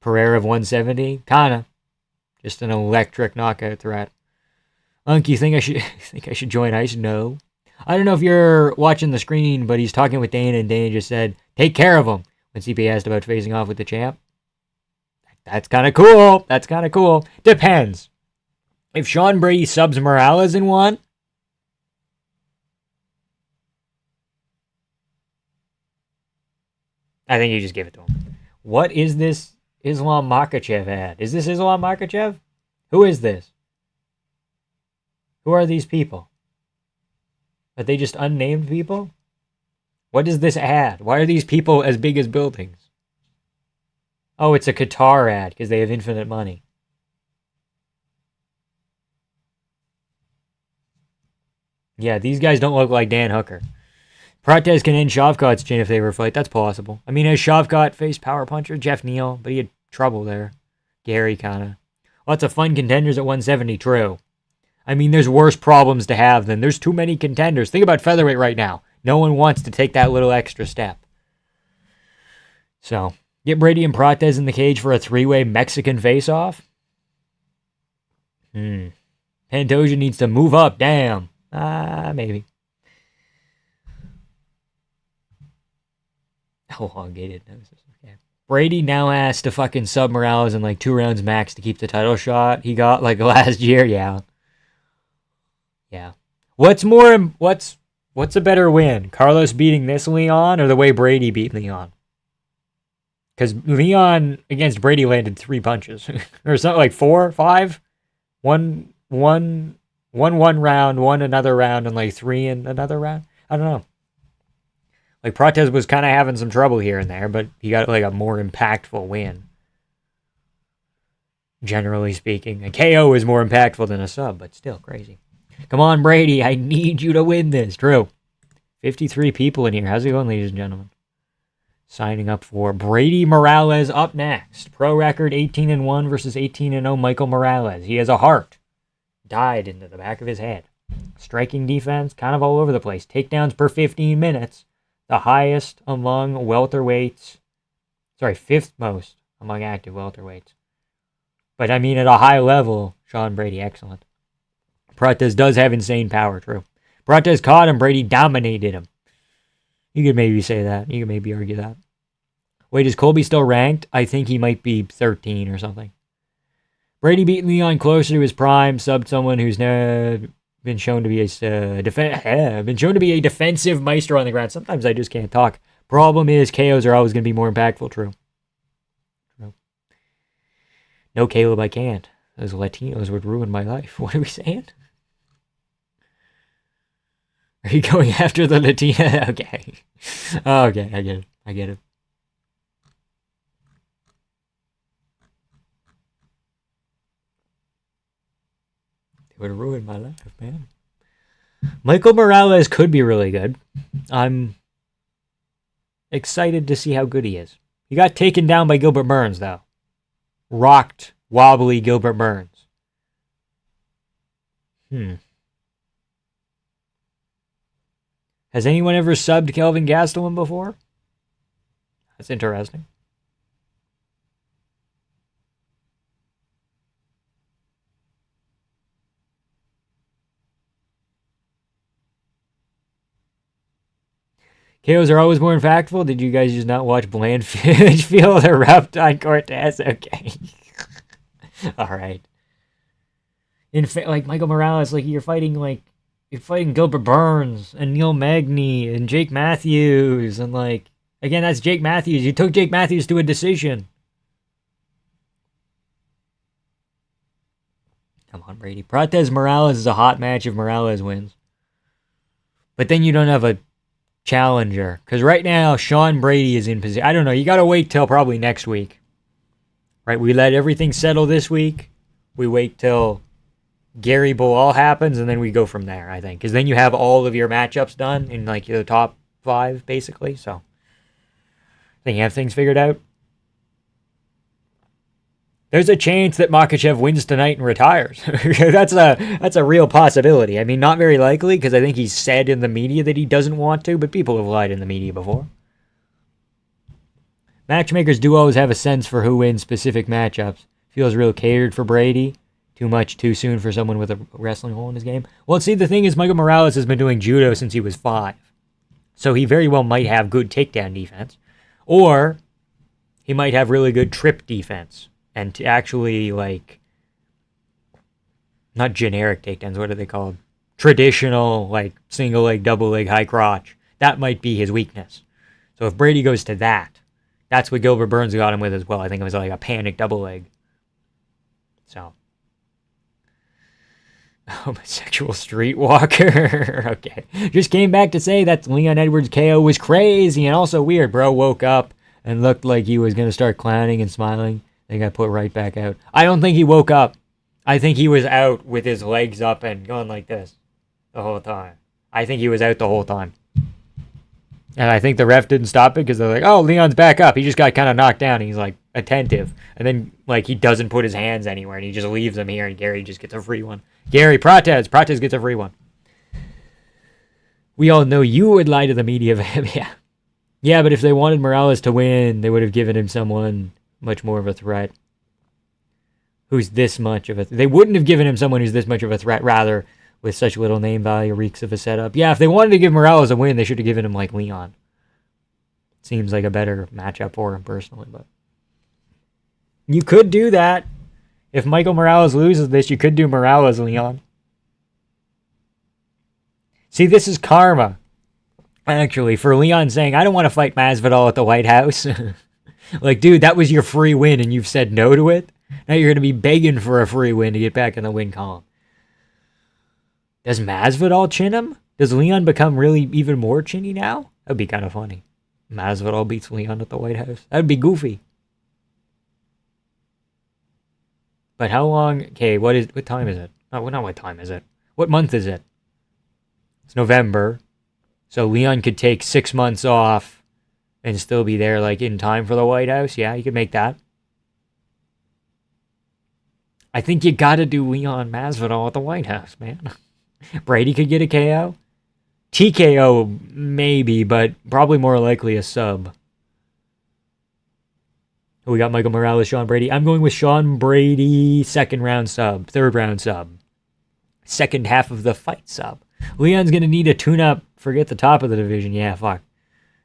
Pereira of 170, kinda. Just an electric knockout threat. You think I should join ICE? No. I don't know if you're watching the screen, but he's talking with Dana, and Dana just said, "Take care of him. when CP asked about facing off with the champ. That's kind of cool. That's kind of cool. Depends. If Sean Brady subs Morales in one, I think you just give it to him. What is this Islam Makhachev ad? Is this Islam Makhachev? Who is this? Who are these people? Are they just unnamed people? What is this ad? Why are these people as big as buildings? Oh, it's a Qatar ad because they have infinite money. Yeah, these guys don't look like Dan Hooker. Prates can end Shavkat's chin if they were fight. That's possible. I mean, has Shavkat faced power puncher Jeff Neal, but he had trouble there. Gary kind of. Lots of fun contenders at 170. True. I mean, there's worse problems to have than there's too many contenders. Think about featherweight right now. No one wants to take that little extra step. So, get Brady and Prates in the cage for a 3-way Mexican face-off? Pantoja needs to move up. Damn. Maybe. Elongated noses. Okay. Brady now has to fucking sub Morales in like 2 rounds max to keep the title shot he got like last year. Yeah. What's a better win? Carlos beating this Leon or the way Brady beat Leon? Because Leon against Brady landed 3 punches. Or something like 4, 5? One round, one another round, and like 3 in another round. I don't know. Like Prates was kind of having some trouble here and there, but he got like a more impactful win. Generally speaking, a KO is more impactful than a sub, but still crazy. Come on, Brady, I need you to win this. True. 53 people in here. How's it going, ladies and gentlemen? Signing up for Brady Morales up next. Pro record 18-1 versus 18-0 Michael Morales. He has a heart. Died into the back of his head. Striking defense, kind of all over the place. Takedowns per 15 minutes. The highest among welterweights. Sorry, 5th most among active welterweights. But I mean, at a high level, Sean Brady, excellent. Prates does have insane power, true. Prates caught him, Brady dominated him. You could maybe say that. You could maybe argue that. Wait, is Colby still ranked? I think he might be 13 or something. Brady beat Leon closer to his prime, subbed someone who's now been shown to be a defensive maestro on the ground. Sometimes I just can't talk. Problem is, KOs are always going to be more impactful. True. No, Caleb, I can't. Those Latinos would ruin my life. What are we saying? Are you going after the Latina? Okay. Okay, I get it. They would ruin my life, man. Michael Morales could be really good. I'm excited to see how good he is. He got taken down by Gilbert Burns, though. Rocked, wobbly Gilbert Burns. Has anyone ever subbed Kelvin Gastelum before? That's interesting. KOs are always more impactful. Did you guys just not watch Blanchfield or Reptile Cortez? Okay. All right. Like Michael Morales, like you're fighting Gilbert Burns and Neil Magny and Jake Matthews and like again that's Jake Matthews. You took Jake Matthews to a decision. Come on, Brady. Prates Morales is a hot match if Morales wins. But then you don't have a challenger. Because right now, Sean Brady is in position. I don't know. You got to wait till probably next week. Right? We let everything settle this week. We wait till Gary Bilal happens, and then we go from there, I think. Because then you have all of your matchups done in like your top 5, basically. So, I think you have things figured out. There's a chance that Makhachev wins tonight and retires. That's a real possibility. I mean, not very likely, because I think he's said in the media that he doesn't want to, but people have lied in the media before. Matchmakers do always have a sense for who wins specific matchups. Feels real catered for Brady. Too much too soon for someone with a wrestling hole in his game. Well, see, the thing is, Michael Morales has been doing judo since he was 5. So he very well might have good takedown defense. Or he might have really good trip defense and to actually, like, not generic takedowns, what are they called? Traditional, like, single leg, double leg, high crotch. That might be his weakness. So if Brady goes to that, that's what Gilbert Burns got him with as well. I think it was like a panic double leg. So. Homosexual streetwalker. Okay. Just came back to say that Leon Edwards KO was crazy and also weird. Bro woke up and looked like he was going to start clowning and smiling. Then got put right back out. I don't think he woke up. I think he was out with his legs up and going like this the whole time. I think he was out the whole time. And I think the ref didn't stop it because they're like, oh, Leon's back up. He just got kind of knocked down. And he's like attentive. And then like he doesn't put his hands anywhere and he just leaves them here and Gary just gets a free one. Gary Prates gets a free one. We all know you would lie to the media. Yeah. Yeah, but if they wanted Morales to win, they would have given him someone much more of a threat. Who's this much of a... They wouldn't have given him someone who's this much of a threat, rather, with such little name value, reeks of a setup. Yeah, if they wanted to give Morales a win, they should have given him, like, Leon. Seems like a better matchup for him, personally, but... You could do that. If Michael Morales loses this, you could do Morales, Leon. See, this is karma. Actually, for Leon saying, I don't want to fight Masvidal at the White House. Like, dude, that was your free win and you've said no to it? Now you're going to be begging for a free win to get back in the win column. Does Masvidal chin him? Does Leon become really even more chinny now? That'd be kind of funny. Masvidal beats Leon at the White House. That'd be goofy. But how long... Okay, what time is it? Not what time is it? What month is it? It's November. So Leon could take 6 months off and still be there, like, in time for the White House. Yeah, you could make that. I think you gotta do Leon Masvidal at the White House, man. Brady could get a KO. TKO, maybe, but probably more likely a sub. We got Michael Morales, Sean Brady. I'm going with Sean Brady, second round sub, third round sub. Second half of the fight sub. Leon's going to need a tune-up. Forget the top of the division. Yeah, fuck.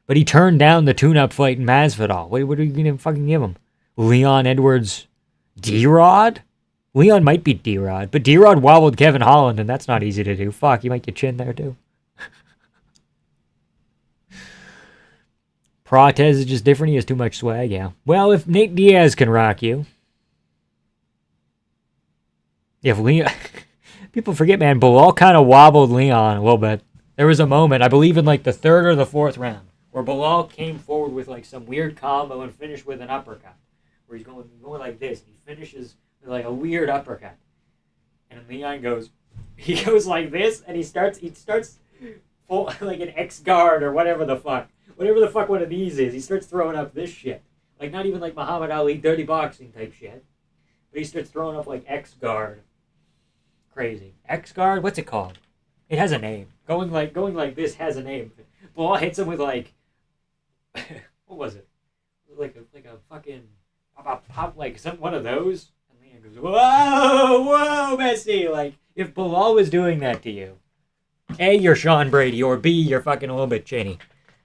But he turned down the tune-up fight in Masvidal. What are you going to fucking give him? Leon Edwards D-Rod? Leon might beat D-Rod, but D-Rod wobbled Kevin Holland, and that's not easy to do. Fuck, you might get chin there, too. Prates is just different. He has too much swag, yeah. Well, if Nate Diaz can rock you. If Leon... People forget, man, Bilal kind of wobbled Leon a little bit. There was a moment, I believe in like the third or the fourth round, where Bilal came forward with like some weird combo and finished with an uppercut. Where he's going like this, and he finishes with like a weird uppercut. And Leon goes, he goes like this, and he starts full, like an X guard or whatever the fuck one of these is. He starts throwing up this shit. Like not even like Muhammad Ali dirty boxing type shit. But he starts throwing up like X guard. Crazy. X guard? What's it called? It has a name. Going like this has a name. Ball hits him with like what was it? Like a fucking pop like one of those. And Leon goes, whoa, Messi! Like if Bilal was doing that to you, A, you're Sean Brady, or B, you're fucking a little bit chinny.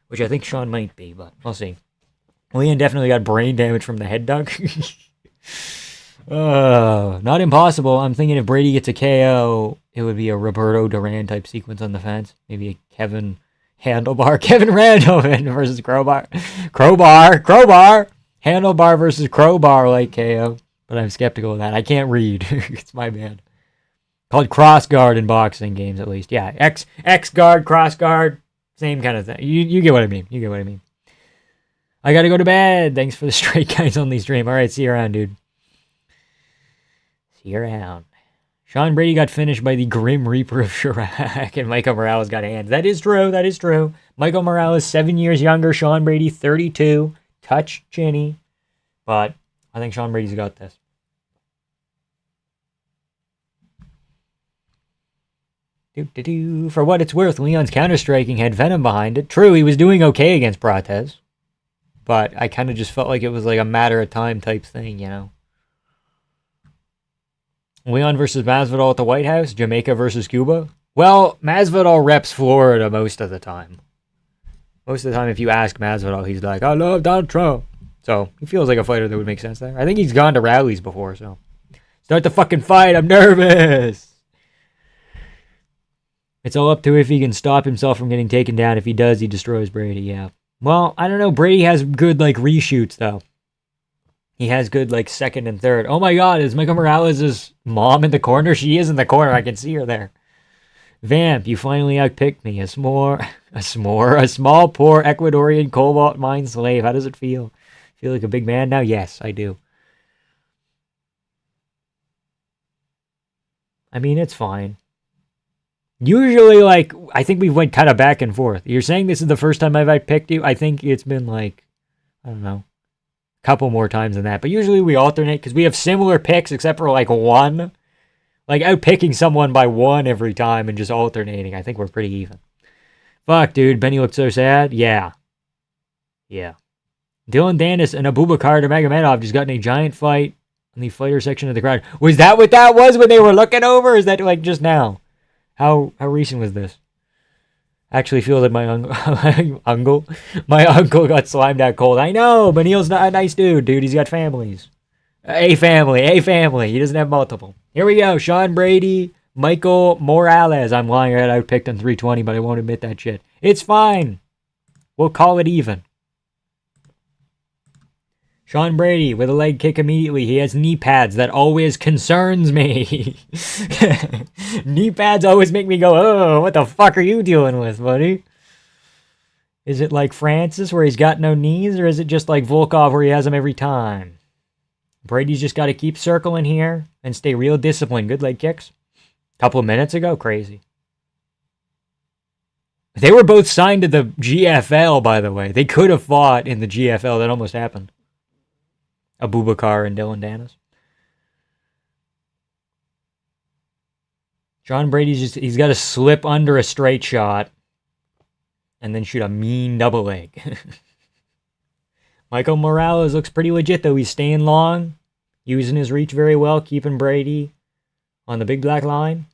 Which I think Sean might be, but we'll see. Leon definitely got brain damage from the head dunk. Not impossible. I'm thinking if Brady gets a KO, it would be a Roberto Duran type sequence on the fence. Maybe a Kevin Randleman versus Crowbar. Handlebar versus Crowbar like KO. But I'm skeptical of that. I can't read. It's my bad. Called cross guard in boxing games, at least. Yeah, X guard, cross guard, same kind of thing. You get what I mean. I gotta go to bed. Thanks for the Straight Guys Only stream. All right, see you around, dude. See you around. Sean Brady got finished by the Grim Reaper of Chirac, and Michael Morales got hands. That is true. Michael Morales, 7 years younger. Sean Brady, 32. Touch chinny. But I think Sean Brady's got this. For what it's worth, Leon's counter-striking had Venom behind it. True, he was doing okay against Prates. But I kind of just felt like it was like a matter of time type thing, you know. Leon versus Masvidal at the White House? Jamaica versus Cuba? Well, Masvidal reps Florida most of the time. Most of the time, if you ask Masvidal, he's like, I love Donald Trump. So he feels like a fighter that would make sense there. I think he's gone to rallies before, so. Start the fucking fight, I'm nervous! It's all up to if he can stop himself from getting taken down. If he does, he destroys Brady, yeah. Well, I don't know. Brady has good, like, reshoots, though. He has good, like, second and third. Oh my god, is Michael Morales' mom in the corner? She is in the corner. I can see her there. Vamp, you finally outpicked me. A small, poor Ecuadorian cobalt mine slave. How does it feel? Feel like a big man now? Yes, I do. I mean, it's fine. Usually, like, I think we went kind of back and forth. You're saying this is the first time I've picked you? I think it's been, like, I don't know, a couple more times than that. But usually we alternate because we have similar picks except for, like, one. Like, outpicking someone by one every time and just alternating. I think we're pretty even. Fuck, dude. Benny looked so sad. Yeah. Yeah. Dylan Danis and Abubakar Nurmagomedov just got in a giant fight in the fighter section of the crowd. Was that what that was when they were looking over? Or is that, like, just now? How recent was this? I actually feel that my uncle got slimed out cold. I know, but Neil's not a nice dude. He's got families. A family. He doesn't have multiple. Here we go. Sean Brady, Michael Morales. I'm lying. I outpicked on 320, but I won't admit that shit. It's fine. We'll call it even. Sean Brady with a leg kick immediately. He has knee pads. That always concerns me. Knee pads always make me go, oh, what the fuck are you dealing with, buddy? Is it like Francis where he's got no knees, or is it just like Volkov where he has them every time? Brady's just got to keep circling here and stay real disciplined. Good leg kicks. A couple of minutes ago, crazy. They were both signed to the GFL, by the way. They could have fought in the GFL. That almost happened. Abubakar and Dylan Danis. John Brady's he's got to slip under a straight shot and then shoot a mean double leg. Michael Morales looks pretty legit, though. He's staying long, using his reach very well, keeping Brady on the big black line.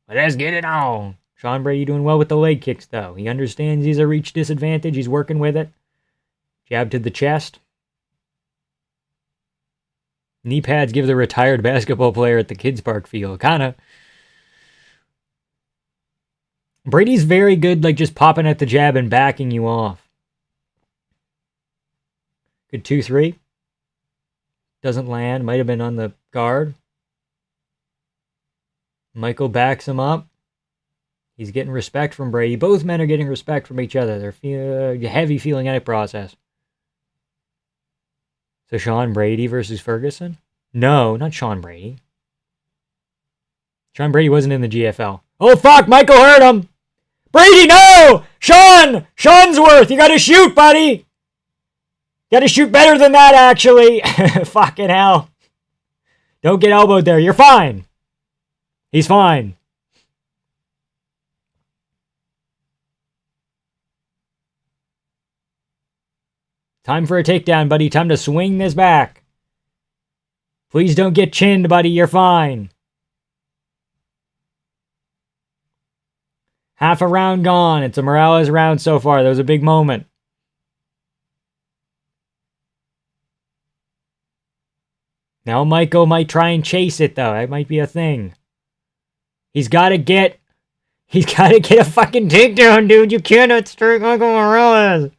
Let's get it on. Sean Brady doing well with the leg kicks, though. He understands he's a reach disadvantage. He's working with it. Jab to the chest. Knee pads give the retired basketball player at the kids' park feel. Kinda. Brady's very good, like, just popping at the jab and backing you off. Good 2-3. Doesn't land. Might have been on the guard. Michael backs him up. He's getting respect from Brady. Both men are getting respect from each other. They're heavy feeling out process. So Sean Brady versus Ferguson? No, not Sean Brady. Sean Brady wasn't in the GFL. Oh, fuck! Michael hurt him! Brady, no! Sean! Seansworth, you gotta shoot, buddy! You gotta shoot better than that, actually. Fucking hell. Don't get elbowed there. You're fine. He's fine. Time for a takedown, buddy. Time to swing this back. Please don't get chinned, buddy. You're fine. Half a round gone. It's a Morales round so far. That was a big moment. Now Michael might try and chase it, though. That might be a thing. He's got to get a fucking takedown, dude. You cannot strike Michael Morales.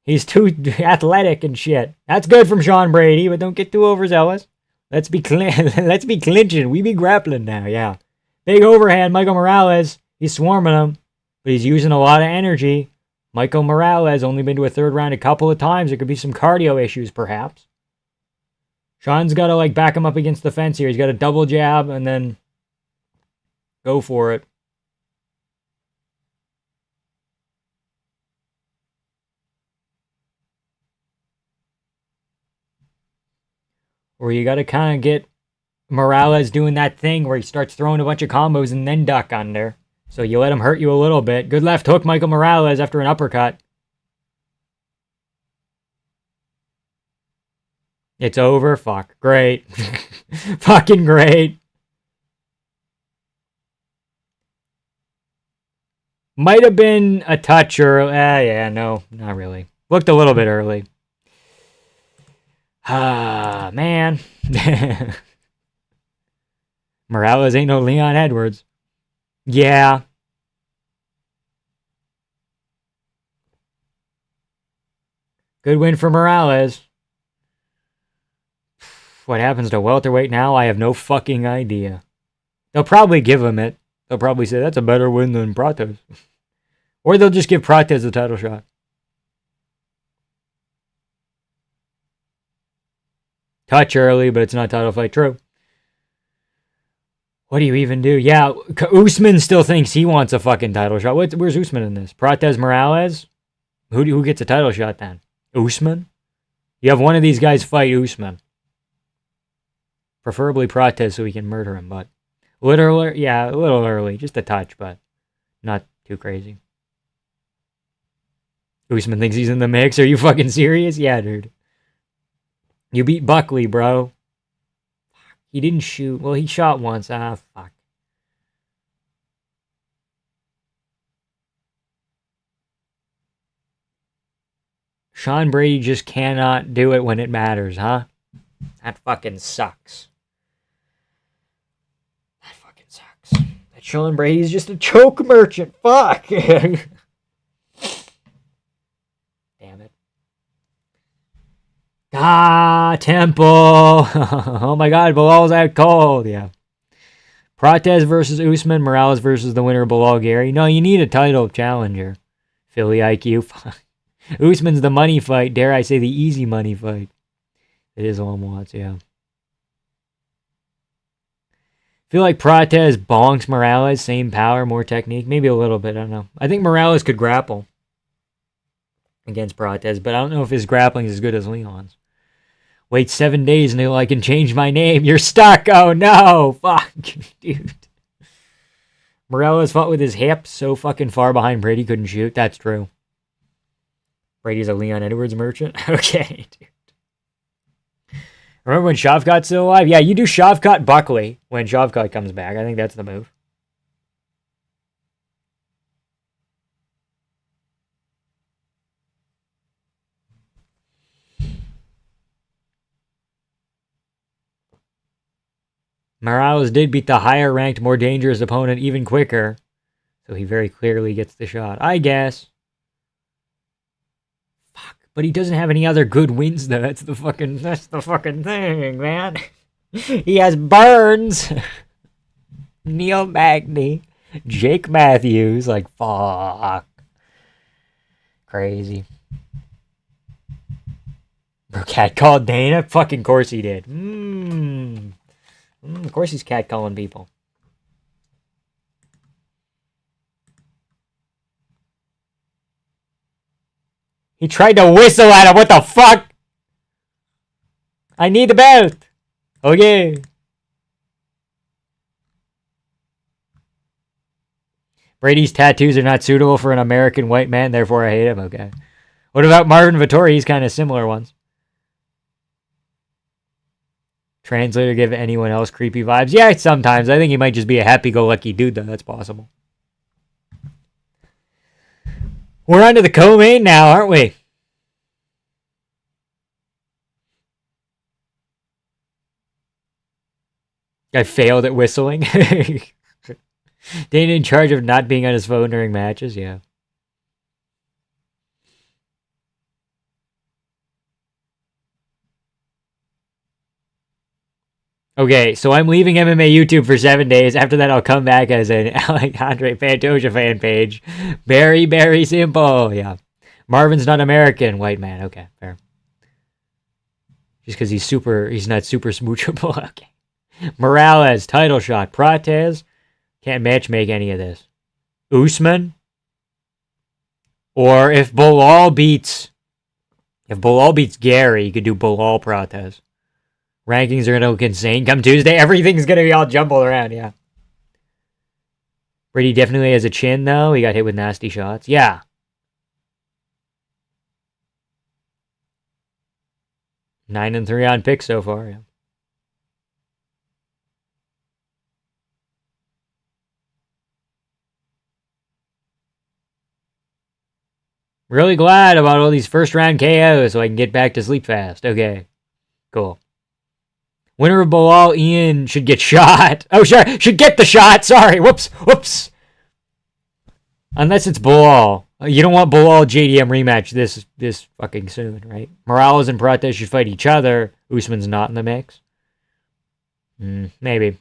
He's too athletic and shit. That's good from Sean Brady, but don't get too overzealous. Let's be clinching. We be grappling now, yeah. Big overhand, Michael Morales. He's swarming him, but he's using a lot of energy. Michael Morales only been to a third round a couple of times. There could be some cardio issues, perhaps. Sean's got to, like, back him up against the fence here. He's got a double jab and then go for it. Or you got to kind of get Morales doing that thing where he starts throwing a bunch of combos and then duck under. So you let him hurt you a little bit. Good left hook, Michael Morales, after an uppercut. It's over. Fuck. Great. Fucking great. Might have been a touch early. Yeah, no, not really. Looked a little bit early. Ah, man. Morales ain't no Leon Edwards. Yeah. Good win for Morales. What happens to welterweight now? I have no fucking idea. They'll probably give him it. They'll probably say that's a better win than Prates. Or they'll just give Prates the title shot. Touch early, but it's not title fight. True. What do you even do? Yeah, Usman still thinks he wants a fucking title shot. Where's Usman in this? Prates Morales? Who gets a title shot then? Usman? You have one of these guys fight Usman. Preferably Prates so we can murder him, but a little early. Just a touch, but not too crazy. Usman thinks he's in the mix. Are you fucking serious? Yeah, dude. You beat Buckley, bro. He didn't shoot. Well, he shot once. Ah, fuck. Sean Brady just cannot do it when it matters, huh? That fucking sucks. That fucking sucks. That Sean Brady's just a choke merchant. Fuck. Damn it. Temple. Oh my god, Bilal's out cold. Yeah. Prates versus Usman, Morales versus the winner of Bilal Gary. No, you need a title challenger. Philly IQ. Usman's the money fight. Dare I say the easy money fight. It is all wants, yeah. Feel like Prates bonks Morales. Same power, more technique. Maybe a little bit, I don't know. I think Morales could grapple against Prates, but I don't know if his grappling is as good as Leon's. Wait 7 days until I can change my name. You're stuck. Oh no. Fuck, dude. Morales fought with his hips so fucking far behind Brady couldn't shoot. That's true. Brady's a Leon Edwards merchant? Okay, dude. Remember when Shavkat's still alive? Yeah, you do Shavkat Buckley when Shavkat comes back. I think that's the move. Morales did beat the higher ranked, more dangerous opponent even quicker. So he very clearly gets the shot, I guess. Fuck, but he doesn't have any other good wins though. That's the fucking thing, man. He has Burns, Neil Magny, Jake Matthews. Like, fuck. Crazy. Bro, cat called Dana? Fucking course he did. Of course he's catcalling people. He tried to whistle at him. What the fuck? I need the belt. Okay. Brady's tattoos are not suitable for an American white man, therefore I hate him. Okay. What about Marvin Vettori? He's kind of similar ones. Translator give anyone else creepy vibes? Yeah, sometimes. I think he might just be a happy-go-lucky dude, though. That's possible. We're on to the co-main now, aren't we? I failed at whistling. Dana in charge of not being on his phone during matches? Yeah. Okay, so I'm leaving MMA YouTube for 7 days. After that, I'll come back as an Alejandro Pantoja fan page. Very simple. Yeah. Marvin's not American. White man. Okay, fair. Just because he's not super smoochable. Okay. Morales, title shot. Prates, can't matchmake any of this. Usman, or if Bilal beats Gary, you could do Bilal Prates. Rankings are going to look insane come Tuesday. Everything's going to be all jumbled around, yeah. Brady definitely has a chin, though. He got hit with nasty shots. Yeah. Nine and 3 on picks so far, yeah. Really glad about all these first round KOs so I can get back to sleep fast. Okay. Cool. Winner of Bilal Ian should get shot. Oh, sure. Should get the shot. Sorry. Whoops. Unless it's Bilal. You don't want Bilal JDM rematch this fucking soon, right? Morales and Prates should fight each other. Usman's not in the mix. Maybe.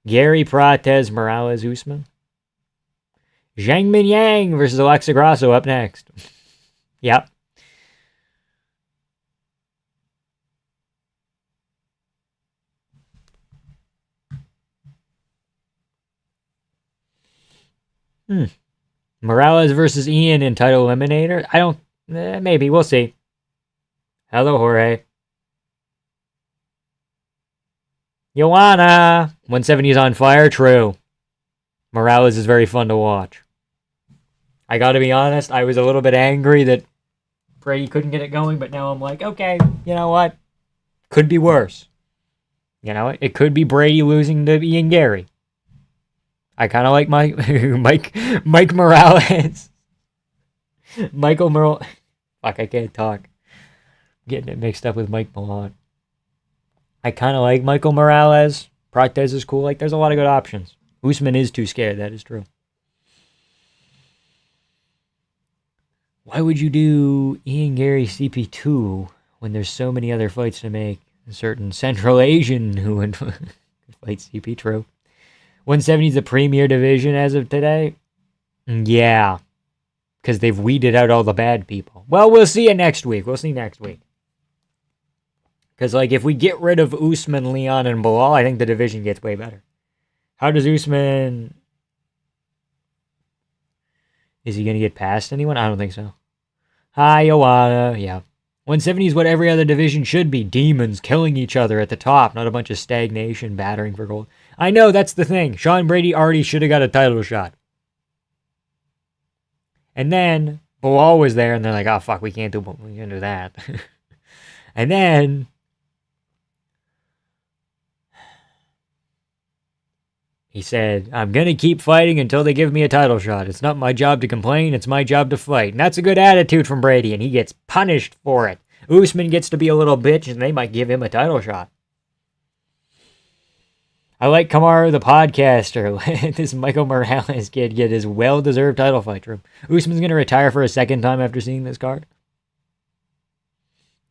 Gary, Prates, Morales, Usman. Zhang Min Yang versus Alexa Grasso up next. Yep. Morales versus Ian in title eliminator. I don't. Maybe we'll see. Hello, Jorge. Joanna 170 is on fire. True. Morales is very fun to watch. I gotta be honest, I was a little bit angry that Brady couldn't get it going, but now I'm like, okay, you know what? Could be worse. You know, it could be Brady losing to Ian Gary. I kind of like Mike Morales. Michael Morales. Fuck, I can't talk. I'm getting it mixed up with Mike Milan. I kind of like Michael Morales. Prates is cool. Like, there's a lot of good options. Usman is too scared. That is true. Why would you do Ian Gary CP2 when there's so many other fights to make? A certain Central Asian who would fight CP. True. 170 is the premier division as of today? Yeah. Because they've weeded out all the bad people. Well, we'll see it next week. We'll see next week. Because, like, if we get rid of Usman, Leon, and Bilal, I think the division gets way better. How does Usman... Is he going to get past anyone? I don't think so. Hi, Joanna. Yeah. 170 is what every other division should be. Demons killing each other at the top, not a bunch of stagnation battering for gold. I know, that's the thing. Sean Brady already should have got a title shot. And then Bilal was there, and they're like, oh, fuck, we can't do that. And then... he said, I'm going to keep fighting until they give me a title shot. It's not my job to complain. It's my job to fight. And that's a good attitude from Brady, and he gets punished for it. Usman gets to be a little bitch, and they might give him a title shot. I like Kamaru the podcaster. This Michael Morales kid get his well-deserved title fight. Usman's going to retire for a second time after seeing this card.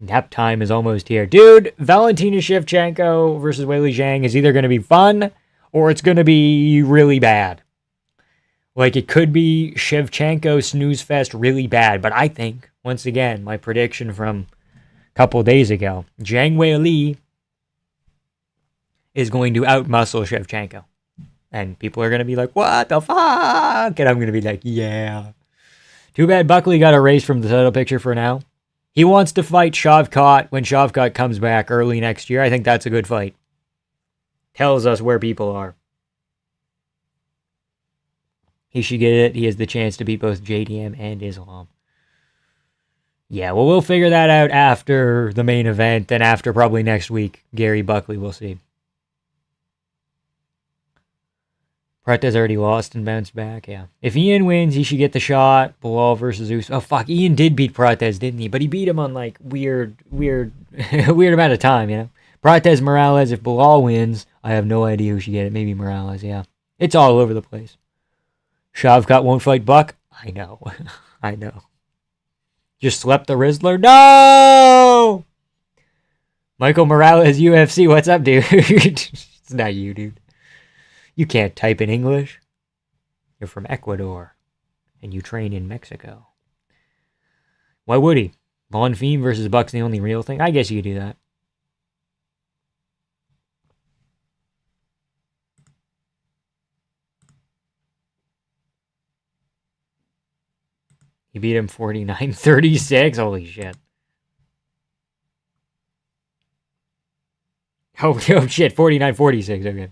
Nap time is almost here. Dude, Valentina Shevchenko versus Weili Zhang is either going to be fun or it's going to be really bad. Like, it could be Shevchenko snooze fest really bad, but I think, once again, my prediction from a couple days ago, Zhang Weili is going to outmuscle Shevchenko. And people are going to be like, what the fuck? And I'm going to be like, yeah. Too bad Buckley got erased from the title picture for now. He wants to fight Shavkat when Shavkat comes back early next year. I think that's a good fight. Tells us where people are. He should get it. He has the chance to beat both JDM and Islam. Yeah, well, we'll figure that out after the main event and after probably next week. Gary Buckley, we'll see. Prates already lost and bounced back, yeah. If Ian wins, he should get the shot. Bilal versus Usman. Oh, fuck, Ian did beat Prates, didn't he? But he beat him on, like, weird amount of time, you know? Prates, Morales, if Bilal wins, I have no idea who should get it. Maybe Morales, yeah. It's all over the place. Shavkat won't fight Buck? I know. I know. Just slept the Rizzler? No! Michael Morales, UFC, what's up, dude? It's not you, dude. You can't type in English. You're from Ecuador. And you train in Mexico. Why would he? Bonfim versus Buck's the only real thing? I guess you could do that. He beat him 49-36. Holy shit. Oh shit, 49-46. Okay.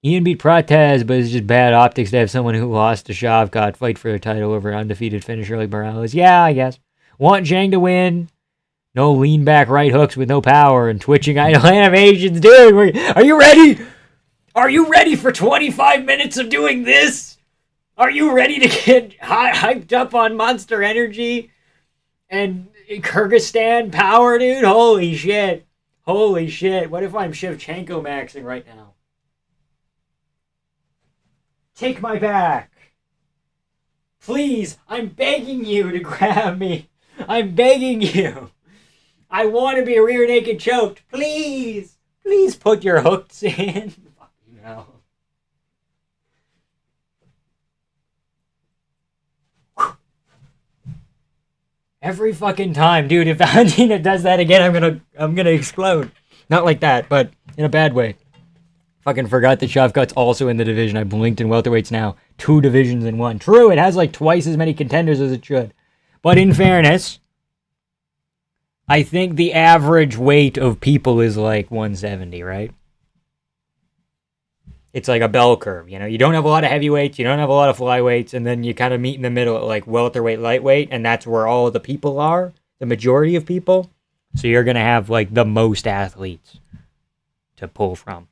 Ian beat Prates, but it's just bad optics to have someone who lost to Shavkat fight for the title over an undefeated finisher like Morales. Yeah, I guess. Want Zhang to win. No lean back right hooks with no power and twitching idle animations. Dude, are you ready? Are you ready for 25 minutes of doing this? Are you ready to get hyped up on Monster Energy and Kyrgyzstan power, dude? Holy shit. Holy shit. What if I'm Shevchenko maxing right now? Take my back. Please, I'm begging you to grab me. I'm begging you. I want to be rear naked choked. Please. Please put your hooks in. Fucking hell. Every fucking time, dude. If Valentina does that again, I'm gonna explode. Not like that, but in a bad way. Fucking forgot that Shavkat's also in the division. I blinked in welterweights now. 2 divisions in 1. True, it has like twice as many contenders as it should. But in fairness, I think the average weight of people is like 170, right? It's like a bell curve, you know? You don't have a lot of heavyweights, you don't have a lot of flyweights, and then you kind of meet in the middle at like welterweight, lightweight, and that's where all of the people are, the majority of people. So you're going to have like the most athletes to pull from.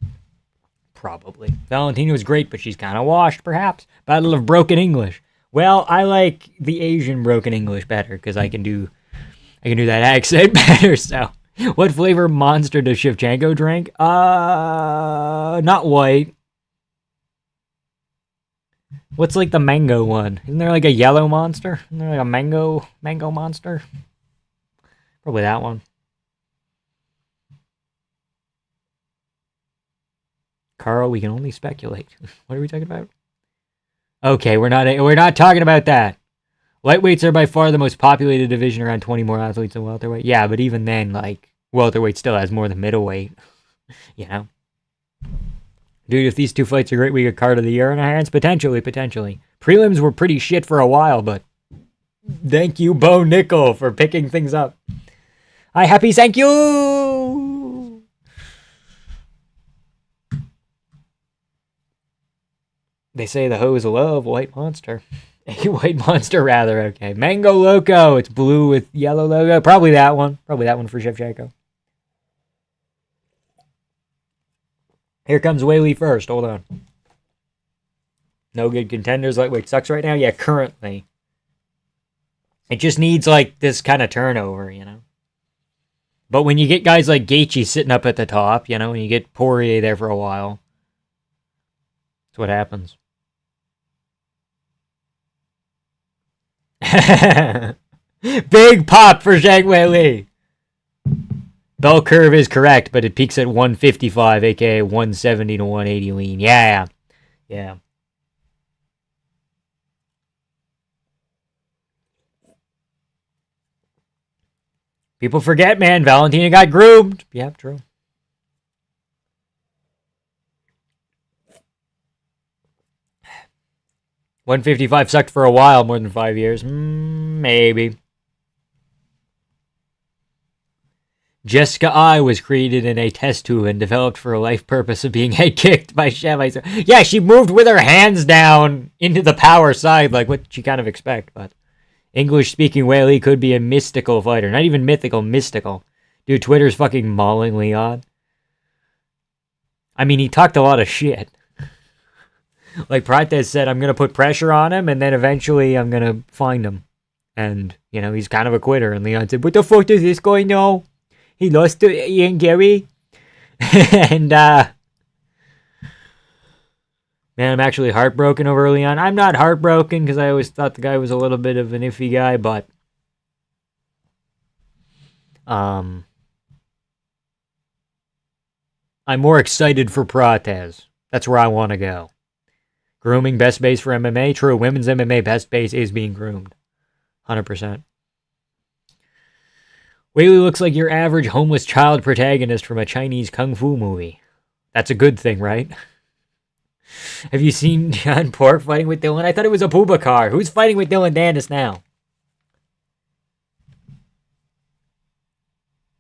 Probably. Valentina was great, but she's kind of washed, perhaps. Battle of Broken English. Well, I like the Asian Broken English better because I can do that accent better. So, what flavor Monster does Shevchenko drink? Not white. What's like the mango one? Isn't there like a yellow Monster? Isn't there like a mango Monster? Probably that one. Carl, we can only speculate. What are we talking about? Okay, we're not talking about that. Lightweights are by far the most populated division, around 20 more athletes than welterweight. Yeah, but even then, like, welterweight still has more than middleweight. You know? Dude, if these 2 fights are great, we get card of the year in our hands? Potentially. Prelims were pretty shit for a while, but thank you, Bo Nickel, for picking things up. Hi, happy thank you! They say the hoes love White Monster. A White Monster, rather. Okay. Mango Loco. It's blue with yellow logo. Probably that one. For Shevchenko. Here comes Weili first. Hold on. No good contenders. Lightweight sucks right now? Yeah, currently. It just needs, like, this kind of turnover, you know? But when you get guys like Gaethje sitting up at the top, you know, when you get Poirier there for a while, that's what happens. Big pop for Zhang Weili. Bell curve is correct, but it peaks at 155, aka 170 to 180 lean. Yeah. People forget, man. Valentina got groomed. Yeah, true. $155 sucked for a while, more than 5 years. Maybe. Jessica I was created in a test tube and developed for a life purpose of being head kicked by Shev. Yeah, she moved with her hands down into the power side, like what you kind of expect. But English-speaking Weili could be a mystical fighter. Not even mythical, mystical. Dude, Twitter's fucking mauling Leon. I mean, he talked a lot of shit. Like Prates said, I'm going to put pressure on him, and then eventually I'm going to find him. And, you know, he's kind of a quitter. And Leon said, what the fuck does this guy know? He lost to Ian Gary. And, man, I'm actually heartbroken over Leon. I'm not heartbroken because I always thought the guy was a little bit of an iffy guy, but I'm more excited for Prates. That's where I want to go. Grooming, best base for MMA. True, women's MMA best base is being groomed. 100%. Weili looks like your average homeless child protagonist from a Chinese kung fu movie. That's a good thing, right? Have you seen John Pork fighting with Dylan? I thought it was Abubakar. Who's fighting with Dylan Dandis now?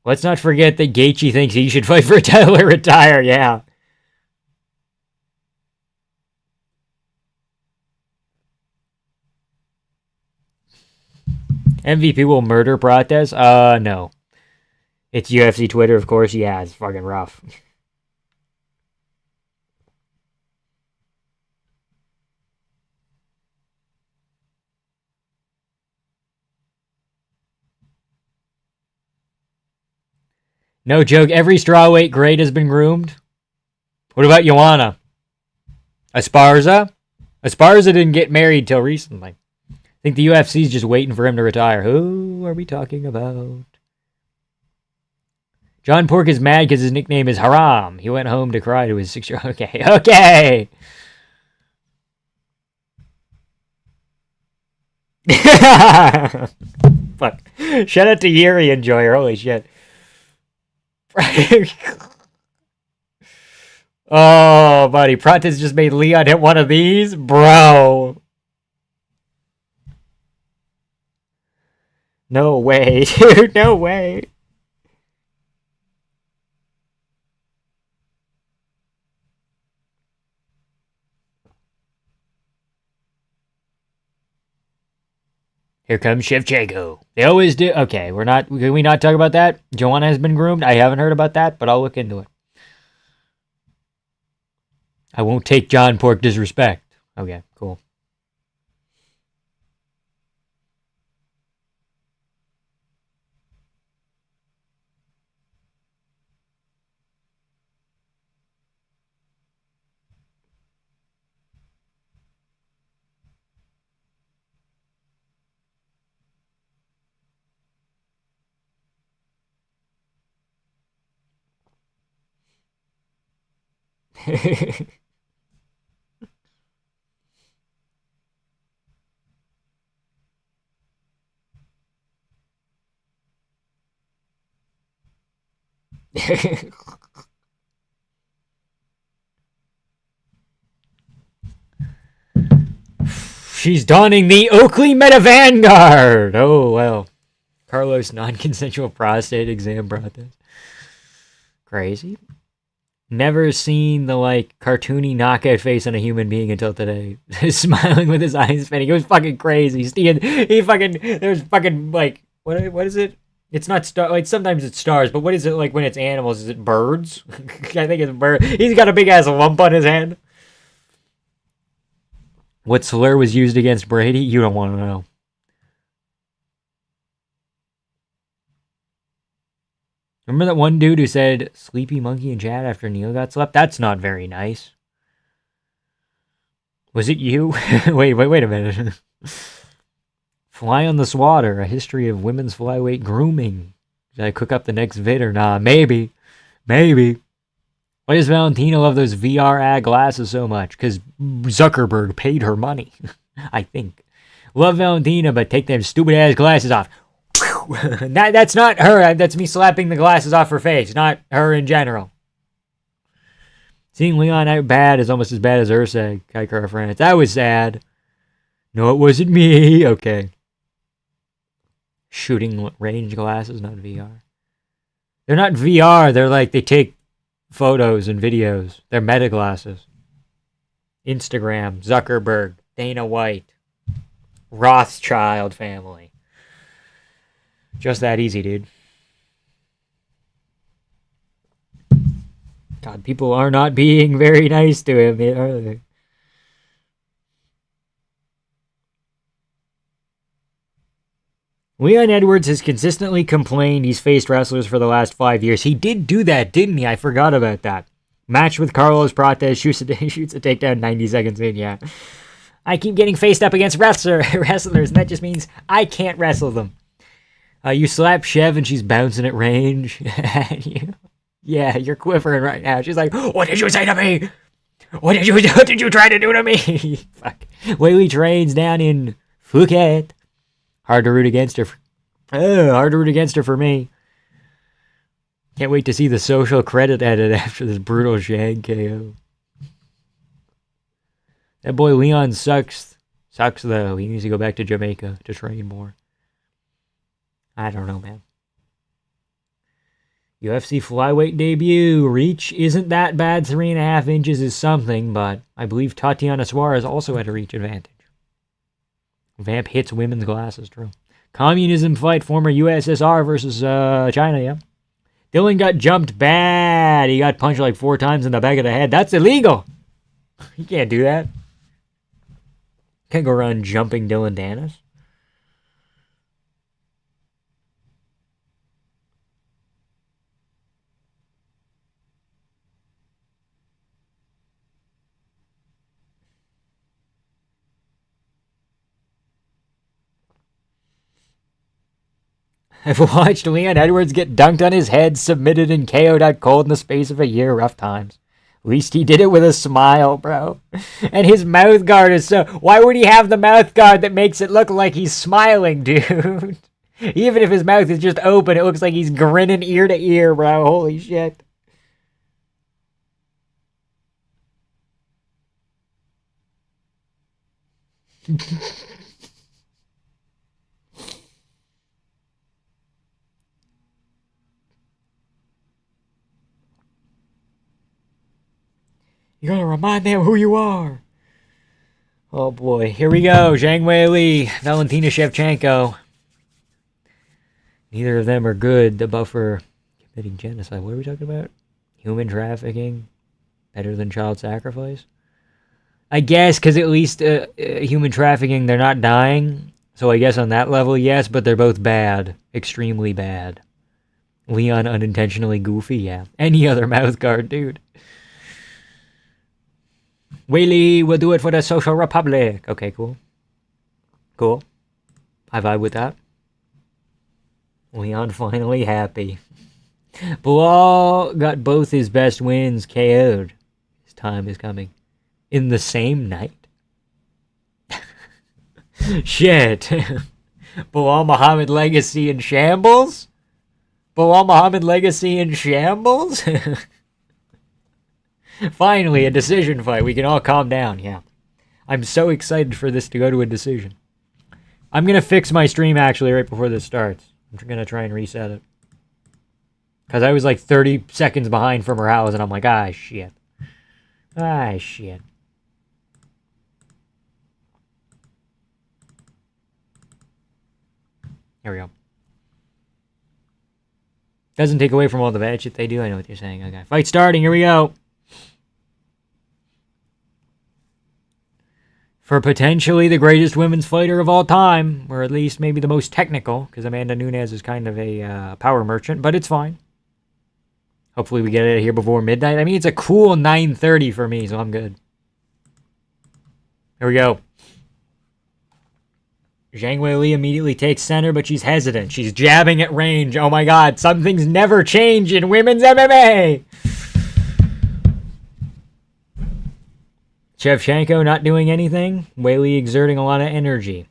Let's not forget that Gaethje thinks he should fight for a title or retire. Yeah. MVP will murder Prates? No. It's UFC Twitter, of course. Yeah, it's fucking rough. No joke, every strawweight great has been groomed. What about Joanna? Esparza? Esparza didn't get married till recently. I think the UFC's just waiting for him to retire. Who are we talking about? John Pork is mad because his nickname is Haram. He went home to cry to his 6-year-old. Okay, okay. Fuck. Shout out to Yuri Enjoyer. Holy shit. Oh, buddy. Pratis just made Leon hit one of these? Bro. No way, dude. No way. Here comes Shevchenko. They always do. Okay, can we not talk about that? Joanna has been groomed. I haven't heard about that, but I'll look into it. I won't take John Pork disrespect. Okay, cool. She's donning the Oakley Meta Vanguard. Oh, well. Carlos non-consensual prostate exam brought this. Crazy. Never seen the, like, cartoony knockout face on a human being until today. Smiling with his eyes spinning. It was fucking crazy. There's fucking, like, what is it? It's not star. Like sometimes it's stars, but what is it like when it's animals? Is it birds? I think it's bird. He's got a big ass lump on his head. What slur was used against Brady? You don't want to know. Remember that one dude who said "sleepy monkey" in chat after Neil got slept? That's not very nice. Was it you? wait a minute. Fly on the Swatter, a history of women's flyweight grooming. Did I cook up the next vid or not? Maybe. Why does Valentina love those VR ad glasses so much? Because Zuckerberg paid her money, I think. Love Valentina, but take them stupid ass glasses off. That's not her. That's me slapping the glasses off her face, not her in general. Seeing Leon out bad is almost as bad as Urseg, Kaikara France. That was sad. No, it wasn't me. Okay. Shooting range glasses, not VR. They're not VR. They're like, they take photos and videos. They're meta glasses. Instagram, Zuckerberg, Dana White, Rothschild family. Just that easy, dude. God, people are not being very nice to him, are they? Leon Edwards has consistently complained he's faced wrestlers for the last 5 years. He did do that, didn't he? I forgot about that. Match with Carlos Prates, shoots a takedown 90 seconds in, yeah. I keep getting faced up against wrestlers, and that just means I can't wrestle them. You slap Chev and she's bouncing at range. Yeah, you're quivering right now. She's like, what did you say to me? What did you try to do to me? Fuck. Whaley trains down in Phuket. Hard to root against her. Hard to root against her for me. Can't wait to see the social credit edit after this brutal shag KO. That boy Leon sucks. Sucks though. He needs to go back to Jamaica to train more. I don't know, man. UFC flyweight debut. Reach isn't that bad. 3.5 inches is something, but I believe Tatiana Suarez also had a reach advantage. Vamp hits women's glasses, true. Communism fight, former USSR versus China, yeah. Dylan got jumped bad. He got punched like 4 times in the back of the head. That's illegal. You can't do that. Can't go around jumping Dylan Dennis. I've watched Leon Edwards get dunked on his head, submitted and KO'd out cold in the space of a year. Rough times. At least he did it with a smile, bro. And his mouth guard is so... Why would he have the mouth guard that makes it look like he's smiling, dude? Even if his mouth is just open, it looks like he's grinning ear to ear, bro. Holy shit. You gotta remind them who you are. Oh boy, here we go. Zhang Weili, Valentina Shevchenko. Neither of them are good. The buffer committing genocide. What are we talking about? Human trafficking? Better than child sacrifice? I guess, because at least human trafficking, they're not dying. So I guess on that level, yes, but they're both bad. Extremely bad. Leon unintentionally goofy, yeah. Any other mouth guard, dude. Weili will do it for the Social Republic. Okay, cool. Cool. I vibe with that. Leon finally happy. Bilal got both his best wins KO'd. His time is coming. In the same night? Shit. Bilal Muhammad legacy in shambles? Bilal Muhammad legacy in shambles? Finally, a decision fight. We can all calm down, yeah. I'm so excited for this to go to a decision. I'm going to fix my stream, actually, right before this starts. I'm going to try and reset it. Because I was like 30 seconds behind from her house, and I'm like, ah, shit. Ah, shit. Here we go. Doesn't take away from all the bad shit they do. I know what you're saying. Okay. Fight starting. Here we go. For potentially the greatest women's fighter of all time, or at least maybe the most technical, because Amanda Nunes is kind of a power merchant, but it's fine. Hopefully we get it here before midnight. I mean, it's a cool 9:30 for me, so I'm good. Here we go. Zhang Weili immediately takes center, but she's hesitant. She's jabbing at range. Oh my god, some things never change in women's MMA! Shevchenko not doing anything. Weili exerting a lot of energy.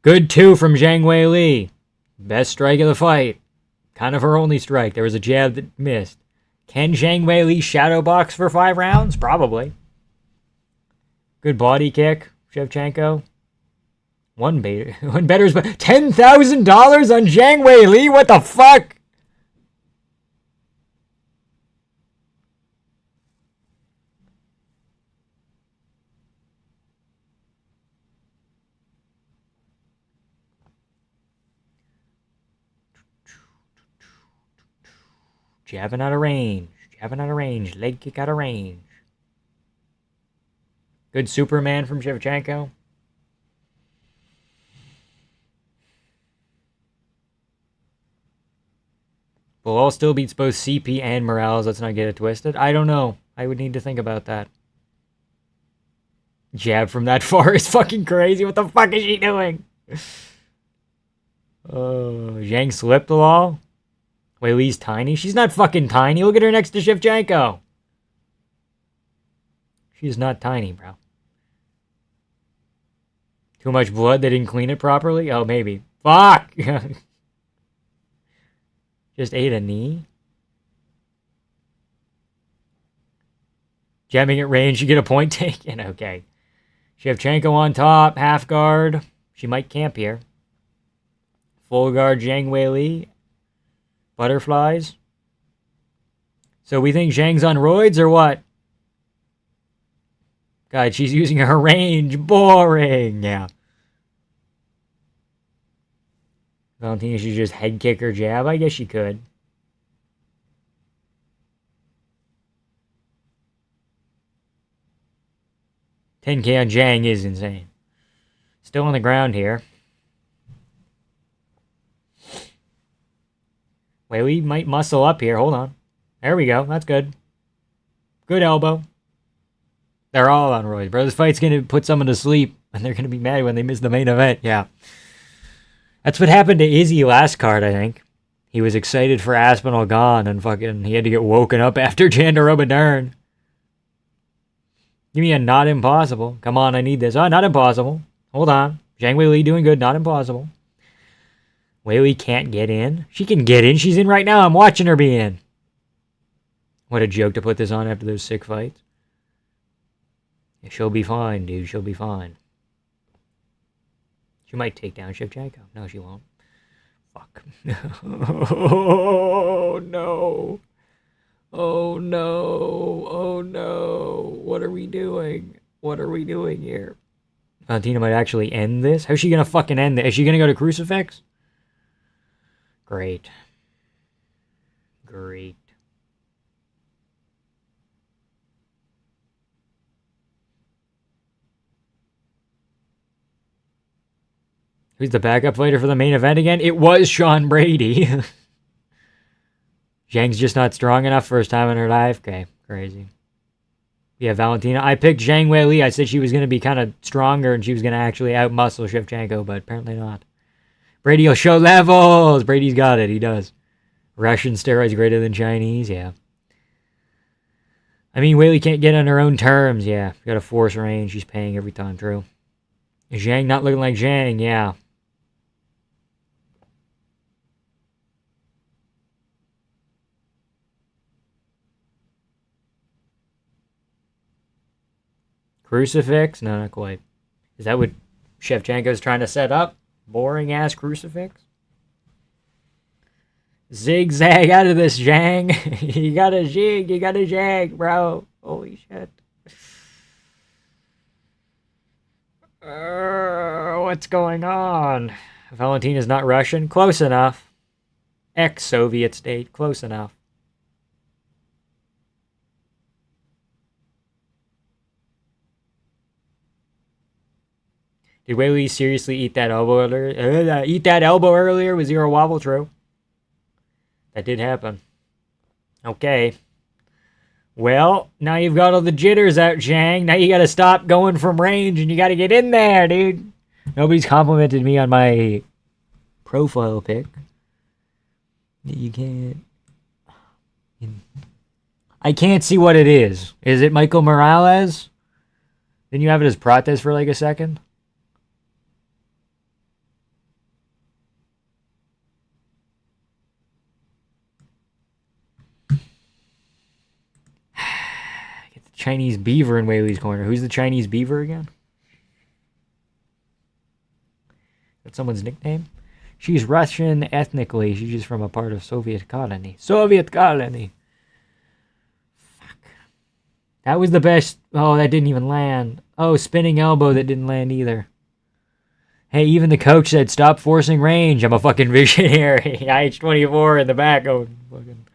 Good 2 from Zhang Weili. Best strike of the fight. Kind of her only strike. There was a jab that missed. Can Zhang Weili shadow box for 5 rounds? Probably. Good body kick, Shevchenko. One better's $10,000 on Zhang Weili? What the fuck? Jabbing out of range. Jabbing out of range. Leg kick out of range. Good Superman from Shevchenko. Bilal still beats both CP and Morales. Let's not get it twisted. I don't know. I would need to think about that. Jab from that far is fucking crazy. What the fuck is she doing? Zhang slipped Bilal. Weili's tiny. She's not fucking tiny. Look at her next to Shevchenko. She's not tiny, bro. Too much blood? They didn't clean it properly? Oh, maybe. Fuck! Just ate a knee? Jamming at range, you get a point taken? Okay. Shevchenko on top, half guard. She might camp here. Full guard, Zhang Weili. Butterflies. So we think Zhang's on roids or what? God, she's using her range. Boring. Yeah. Valentina should just head kick her jab. I guess she could. $10K on Zhang is insane. Still on the ground here. Weili might muscle up here. Hold on. There we go. That's good. Good elbow. They're all on roids, bro. This fight's going to put someone to sleep, and they're going to be mad when they miss the main event. Yeah. That's what happened to Izzy last card, I think. He was excited for Aspinall gone, and fucking he had to get woken up after Jandiroba Dern. Give me a not impossible. Come on, I need this. Oh, not impossible. Hold on. Zhang Weili doing good. Not impossible. Weili can't get in. She can get in. She's in right now. I'm watching her be in. What a joke to put this on after those sick fights. Yeah, she'll be fine, dude. She'll be fine. She might take down Shevchenko. No, she won't. Fuck. Oh, no. Oh, no. Oh, no. What are we doing? What are we doing here? Valentina might actually end this. How's she going to fucking end this? Is she going to go to Crucifix? Great. Great. Who's the backup fighter for the main event again? It was Sean Brady. Zhang's just not strong enough first time in her life. Okay, crazy. Yeah, Valentina. I picked Zhang Weili. I said she was going to be kind of stronger and she was going to actually outmuscle Shevchenko, but apparently not. Brady will show levels. Brady's got it. He does. Russian steroids greater than Chinese. Yeah. I mean, Weili can't get on her own terms. Yeah. Got a force range. She's paying every time. True. Zhang not looking like Zhang. Yeah. Crucifix? No, not quite. Is that what Shevchenko's trying to set up? Boring ass crucifix? Zigzag out of this, Zhang. You got a zig, you got a jag, bro. Holy shit. What's going on? Valentina's not Russian? Close enough. Ex-Soviet state. Close enough. Did Weili seriously eat that elbow earlier? Eat that elbow earlier with zero wobble? True. That did happen. Okay. Well, now you've got all the jitters out, Zhang. Now you gotta stop going from range and you gotta get in there, dude. Nobody's complimented me on my profile pic. You can't... I can't see what it is. Is it Michael Morales? Didn't you have it as Prates for like a second? Chinese beaver in Weili's corner. Who's the Chinese beaver again? That's someone's nickname? She's Russian ethnically. She's just from a part of Soviet colony. Soviet colony! Fuck. That was the best. Oh, that didn't even land. Oh, spinning elbow that didn't land either. Hey, even the coach said, stop forcing range. I'm a fucking visionary. IH-24 in the back. Oh, fucking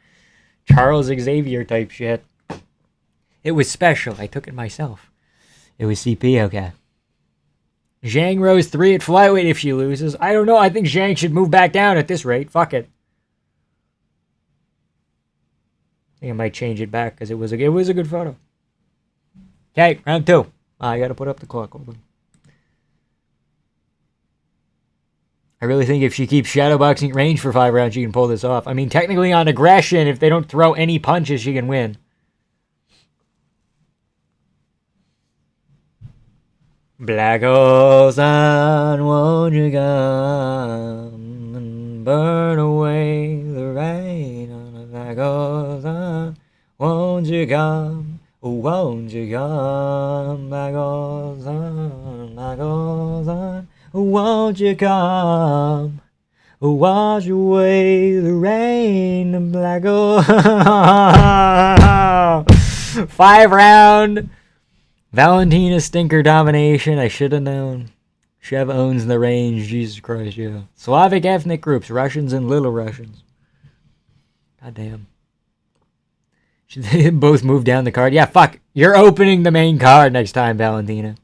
Charles Xavier type shit. It was special. I took it myself. It was CP, okay. Zhang rose 3 at flyweight if she loses. I don't know. I think Zhang should move back down at this rate. Fuck it. I think I might change it back because it was a good photo. Okay, round 2. I got to put up the clock. Hold on. I really think if she keeps shadowboxing range for 5 rounds, she can pull this off. I mean, technically on aggression, if they don't throw any punches, she can win. Black holes on, won't you come and burn away the rain on the black holes on, won't you come, won't you come, black holes on, won't you come, wash away the rain, the black holes. 5 round. Valentina stinker domination. I should have known. Shev owns the range. Jesus Christ, yeah. Slavic ethnic groups. Russians and Little Russians. Goddamn. Should they both move down the card? Yeah, fuck. You're opening the main card next time, Valentina.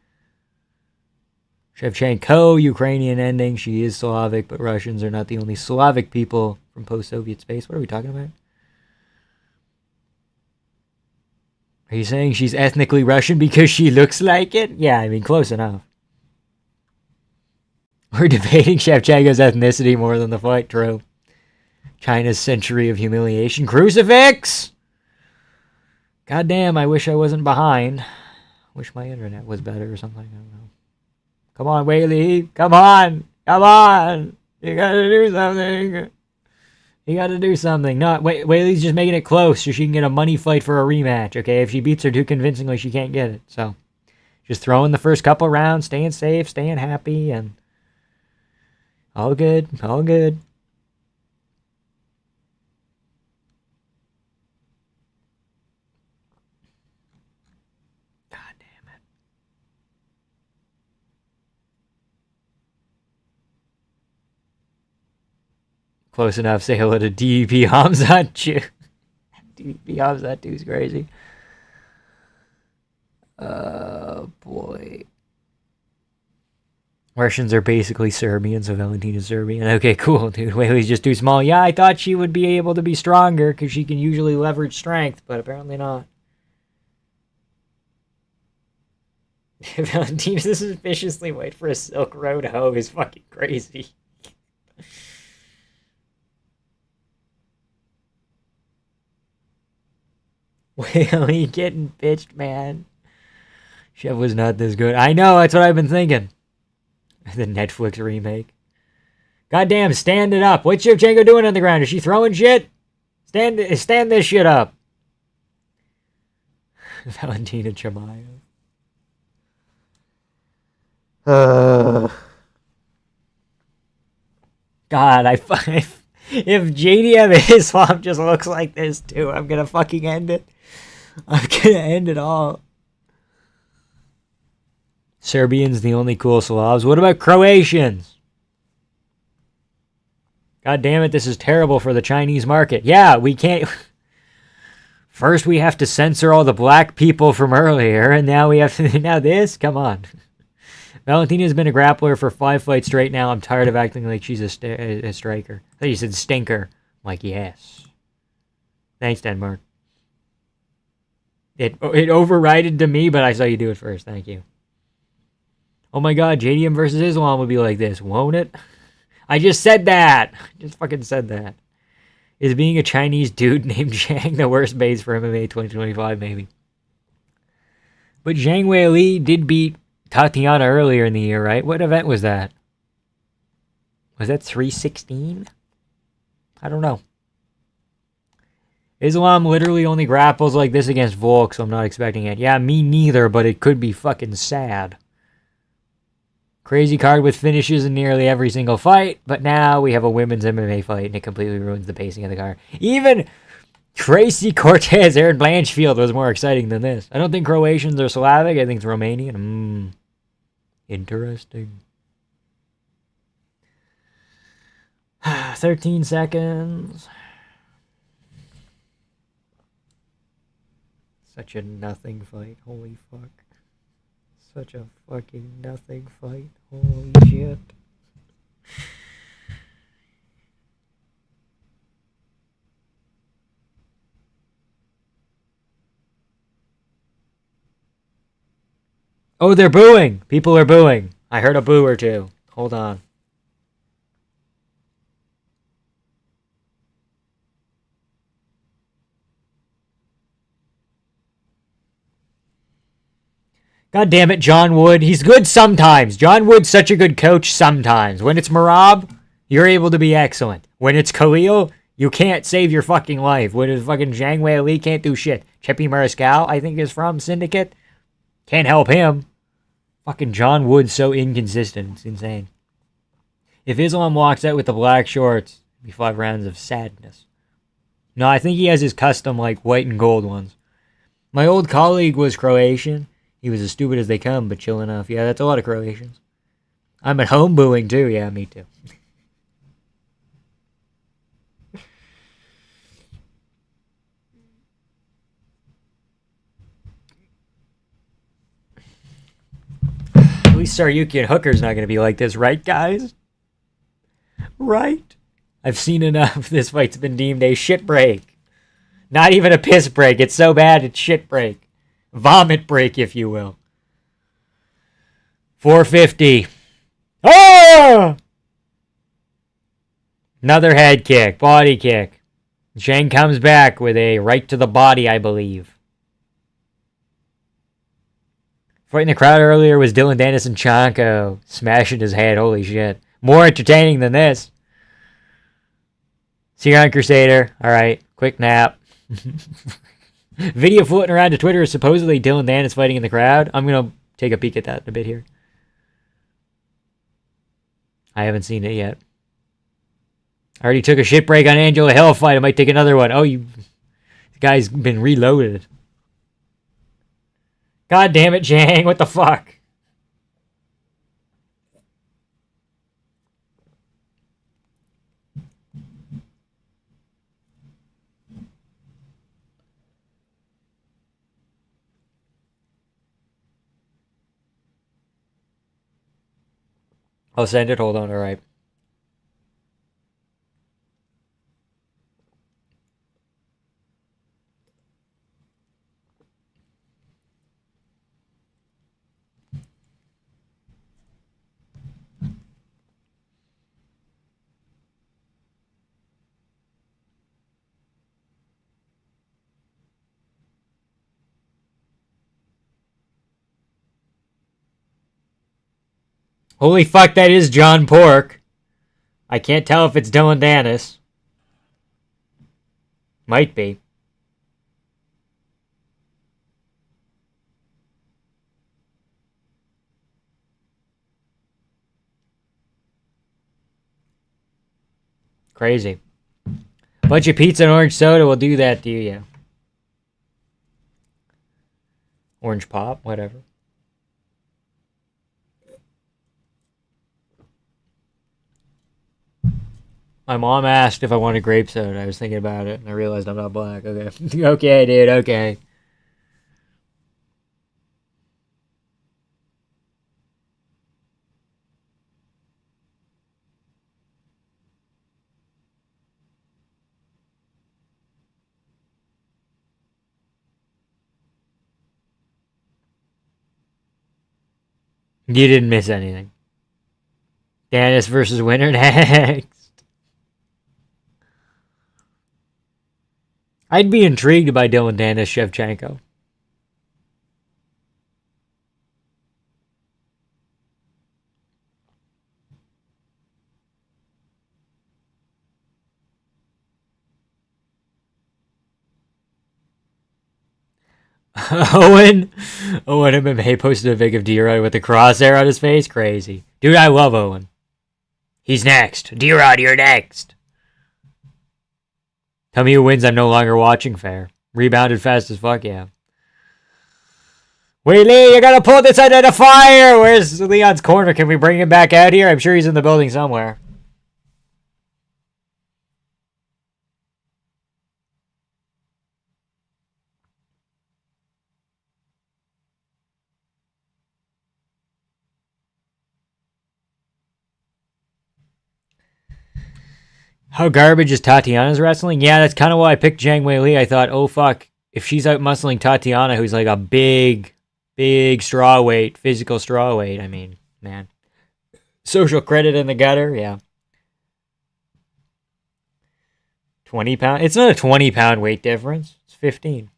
Shevchenko, Ukrainian ending. She is Slavic, but Russians are not the only Slavic people from post-Soviet space. What are we talking about? Are you saying she's ethnically Russian because she looks like it? Yeah, I mean, close enough. We're debating Shevchenko's ethnicity more than the fight, true. China's century of humiliation. Crucifix! Goddamn, I wish I wasn't behind. Wish my internet was better or something. I don't know. Come on, Weili. Come on. Come on. You gotta do something. You gotta do something. No, Weili's just making it close so she can get a money fight for a rematch, okay? If she beats her too convincingly, she can't get it. So, just throwing the first couple rounds, staying safe, staying happy, and all good. All good. Close enough. Say hello to DP Hamzat 2. DP Hamzat 2 is crazy. Boy. Russians are basically Serbians, so Valentina's Serbian. Okay, cool, dude. Weili's just too small. Yeah, I thought she would be able to be stronger because she can usually leverage strength, but apparently not. Valentina, this is viciously wait for a Silk Road hoe is fucking crazy. Weili getting bitched, man. Shev was not this good. I know, that's what I've been thinking. The Netflix remake. Goddamn, stand it up. What's Shevchenko doing on the ground? Is she throwing shit? Stand this shit up. Valentina Chimaev. God, if JDM Islam just looks like this too, I'm gonna fucking end it. I'm gonna end it all. Serbians, the only cool Slavs. What about Croatians? God damn it, this is terrible for the Chinese market. Yeah, we can't... First we have to censor all the black people from earlier, and now we have to... Now this? Come on. Valentina's been a grappler for 5 fights straight now. I'm tired of acting like she's a striker. I thought you said stinker. I'm like, yes. Thanks, Denmark. It overrided to me, but I saw you do it first. Thank you. Oh my god, JDM versus Islam would be like this, won't it? I just said that! I just fucking said that. Is being a Chinese dude named Zhang the worst base for MMA 2025, maybe? But Zhang Weili did beat Tatiana earlier in the year, right? What event was that? Was that 316? I don't know. Islam literally only grapples like this against Volk, so I'm not expecting it. Yeah, me neither, but it could be fucking sad. Crazy card with finishes in nearly every single fight, but now we have a women's MMA fight, and it completely ruins the pacing of the card. Even Tracy Cortez, Erin Blanchfield was more exciting than this. I don't think Croatians are Slavic. I think it's Romanian. Interesting. 13 seconds. Such a nothing fight. Holy fuck. Such a fucking nothing fight. Holy shit. Oh, they're booing. People are booing. I heard a boo or two. Hold on. God damn it, John Wood. He's good sometimes. John Wood's such a good coach sometimes. When it's Marab, you're able to be excellent. When it's Khalil, you can't save your fucking life. When it's fucking Zhang Weili, can't do shit. Chepi Mariscal, I think, is from Syndicate. Can't help him. Fucking John Wood's so inconsistent. It's insane. If Islam walks out with the black shorts, it'll be 5 rounds of sadness. No, I think he has his custom, like, white and gold ones. My old colleague was Croatian. He was as stupid as they come, but chill enough. Yeah, that's a lot of Croatians. I'm at home booing too. Yeah, me too. At least Saryuki and Hooker's not going to be like this, right, guys? Right? I've seen enough. This fight's been deemed a shit break. Not even a piss break. It's so bad, it's shit break. Vomit break, if you will. 450. Oh! Another head kick, body kick. Zhang comes back with a right to the body, I believe. Fighting the crowd earlier was Dylan Dennis and Chanko smashing his head. Holy shit. More entertaining than this. Seagon Crusader. Alright, quick nap. Video floating around to Twitter is supposedly Dylan Dennis fighting in the crowd. I'm going to take a peek at that in a bit here. I haven't seen it yet. I already took a shit break on Angela Hill fight. I might take another one. Oh, the guy's been reloaded. God damn it, Zhang. What the fuck? I'll send it. Hold on. All right. Holy fuck, that is John Pork. I can't tell if it's Dylan Dennis. Might be. Crazy. Bunch of pizza and orange soda will do that to you, yeah. Orange pop, whatever. My mom asked if I wanted grape soda. I was thinking about it, and I realized I'm not black. Okay. Okay, dude, okay. You didn't miss anything. Dennis versus winner next. I'd be intrigued by Dylan Dennis Shevchenko. Owen MMA posted a pic of D-Rod with a crosshair on his face. Crazy. Dude, I love Owen. He's next. D-Rod, you're next. Tell me who wins. I'm no longer watching fair. Rebounded fast as fuck, yeah. Wait, Lee, you gotta pull this out of the fire! Where's Leon's corner? Can we bring him back out here? I'm sure he's in the building somewhere. How garbage is Tatiana's wrestling? Yeah, that's kind of why I picked Zhang Wei Li. I thought, oh fuck, if she's out muscling Tatiana, who's like a big straw weight, physical straw weight, I mean, man. Social credit in the gutter, yeah. 20 pound. It's not a 20-pound weight difference. It's 15.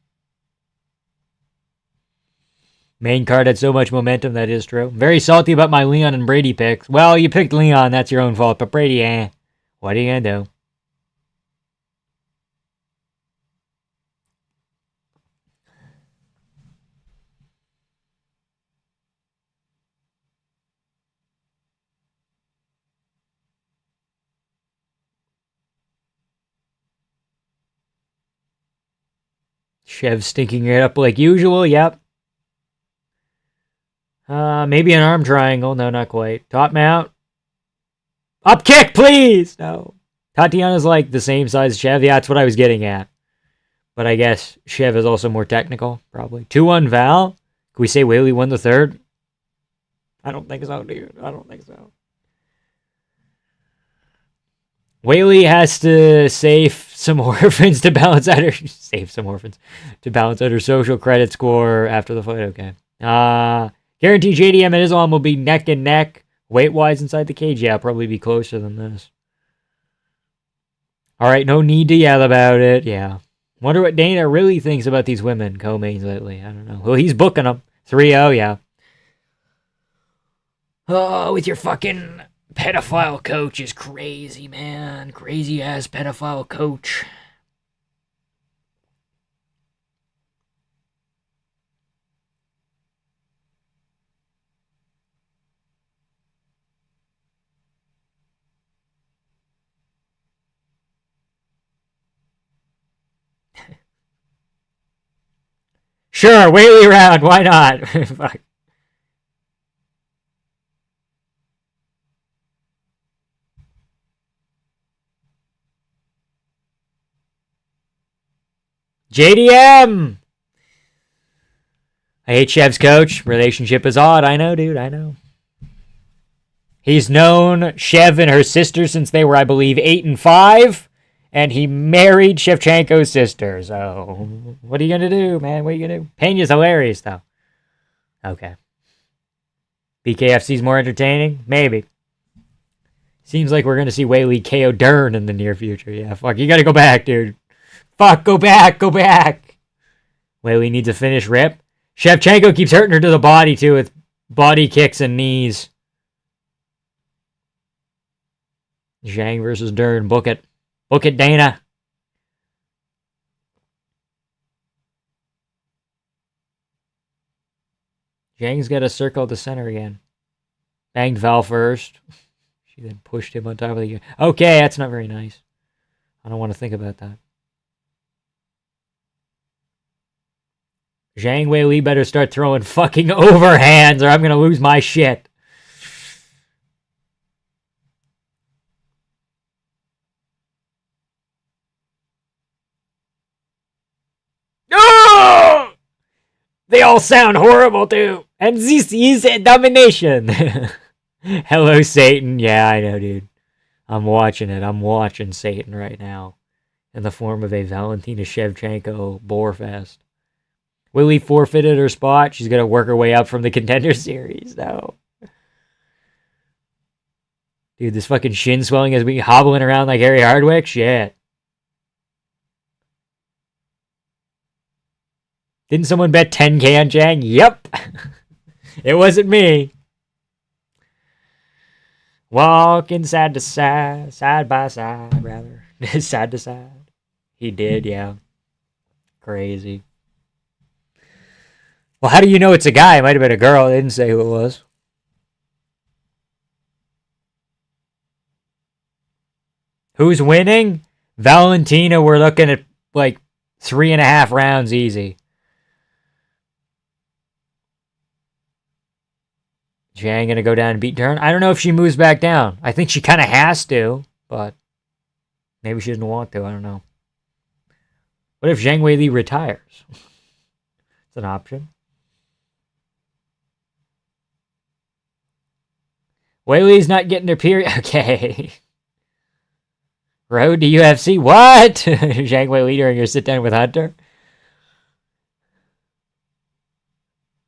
Main card had so much momentum, that is true. Very salty about my Leon and Brady picks. Well, you picked Leon, that's your own fault, but Brady, what are you gonna do? Chev stinking it up like usual, yep. Maybe an arm triangle. No, not quite. Top mount. Up kick, please! No. Tatiana's like the same size as Chev. Yeah, that's what I was getting at. But I guess Chev is also more technical, probably. 2-1 Val. Can we say Whaley won the third? I don't think so, dude. I don't think so. Whaley has to save some orphans to balance out her social credit score after the fight. Okay. Guarantee JDM and Islam will be neck and neck weight wise inside the cage. Yeah, probably be closer than this. All right, no need to yell about it. Yeah. Wonder what Dana really thinks about these women co-mains lately. I don't know. Well, he's booking them. 3-0, yeah. Oh, with your fucking pedophile coach is crazy, man. Crazy ass pedophile coach. Sure, Whaley round. Why not? Fuck. JDM! I hate Chev's coach. Relationship is odd. I know, dude. I know. He's known Chev and her sister since they were, I believe, 8 and 5. And he married Shevchenko's sister. So, what are you going to do, man? What are you going to do? Pena's hilarious, though. Okay. BKFC's more entertaining? Maybe. Seems like we're going to see Whaley KO Dern in the near future. Yeah, fuck. You got to go back, dude. Fuck, go back. Go back. Whaley needs a finish rip. Shevchenko keeps hurting her to the body, too, with body kicks and knees. Zhang versus Dern. Book it. Book it, Dana. Zhang's got to circle the center again. Banged Val first. She then pushed him on top of the... Okay, that's not very nice. I don't want to think about that. Zhang Weili better start throwing fucking overhands or I'm going to lose my shit. Oh! They all sound horrible too. And this is a domination. Hello, Satan. Yeah, I know, dude. I'm watching it. I'm watching Satan right now. In the form of a Valentina Shevchenko Boarfest. Willie forfeited her spot. She's going to work her way up from the Contender Series. No. Dude, this fucking shin swelling has me hobbling around like Harry Hardwick. Shit. Didn't someone bet 10K on Zhang? Yep. It wasn't me. Walking side to side, side by side, rather. Side to side. He did, yeah. Crazy. Well, how do you know it's a guy? It might have been a girl. They didn't say who it was. Who's winning? Valentina, we're looking at like 3.5 rounds easy. Zhang gonna go down and beat Dern. I don't know if she moves back down. I think she kind of has to, but maybe she doesn't want to. I don't know. What if Zhang Weili retires? It's an option. Weili's not getting her period. Okay. Road to UFC. What? Zhang Weili during your sit down with Hunter?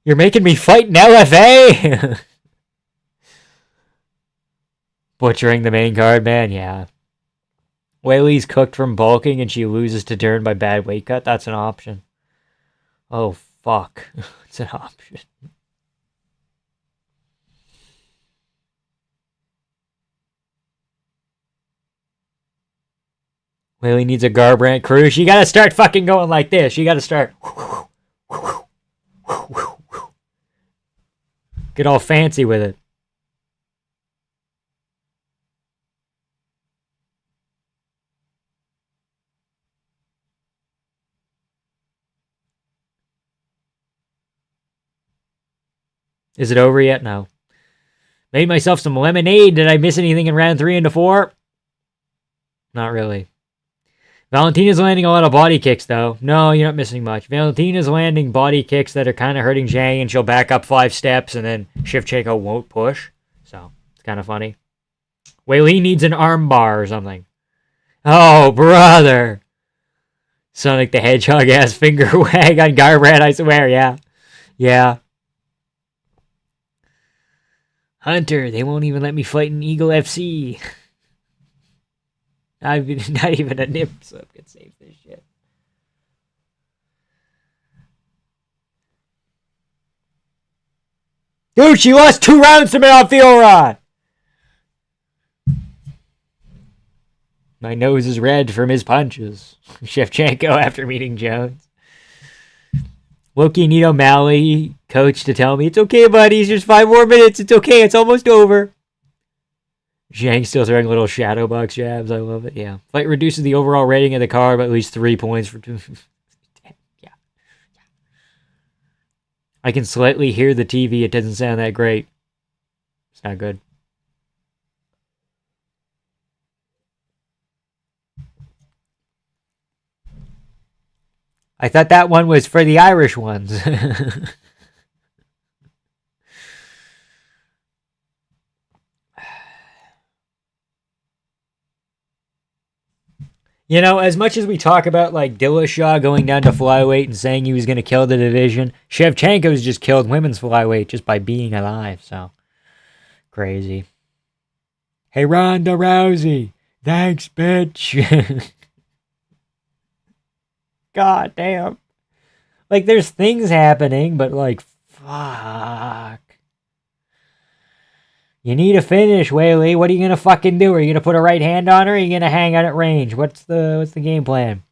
You're making me fight in LFA? Butchering the main card, man, yeah. Weili's cooked from bulking and she loses to Dern by bad weight cut. That's an option. Oh, fuck. It's an option. Weili needs a Garbrandt cruise. You gotta start fucking going like this. You gotta start. Get all fancy with it. Is it over yet? No. Made myself some lemonade. Did I miss anything in round 3 and 4? Not really. Valentina's landing a lot of body kicks, though. No, you're not missing much. Valentina's landing body kicks that are kind of hurting Zhang, and she'll back up 5 steps, and then Shevchenko won't push. So, it's kind of funny. Weili needs an arm bar or something. Oh, brother. Sonic the Hedgehog-ass finger wag on Garbrandt, I swear, yeah. Yeah. Hunter, they won't even let me fight in Eagle FC. Not even a nip slip can save this shit. Dude, she lost 2 rounds to Manon Fiorot! My nose is red from his punches. Shevchenko after meeting Jones. Loki need O'Malley, coach, to tell me, it's okay, buddy, it's just 5 more minutes, it's okay, it's almost over. Zhang still throwing little shadow box jabs, I love it, yeah. Fight reduces the overall rating of the card by at least 3 points for 2. Yeah. I can slightly hear the TV, it doesn't sound that great. It's not good. I thought that one was for the Irish ones. You know, as much as we talk about, like, Dillashaw going down to flyweight and saying he was going to kill the division, Shevchenko's just killed women's flyweight just by being alive, so. Crazy. Hey, Ronda Rousey. Thanks, bitch. God damn. Like, there's things happening, but, like, fuck. You need a finish, Weili. What are you gonna fucking do? Are you gonna put a right hand on her? Or are you gonna hang out at range? What's the game plan?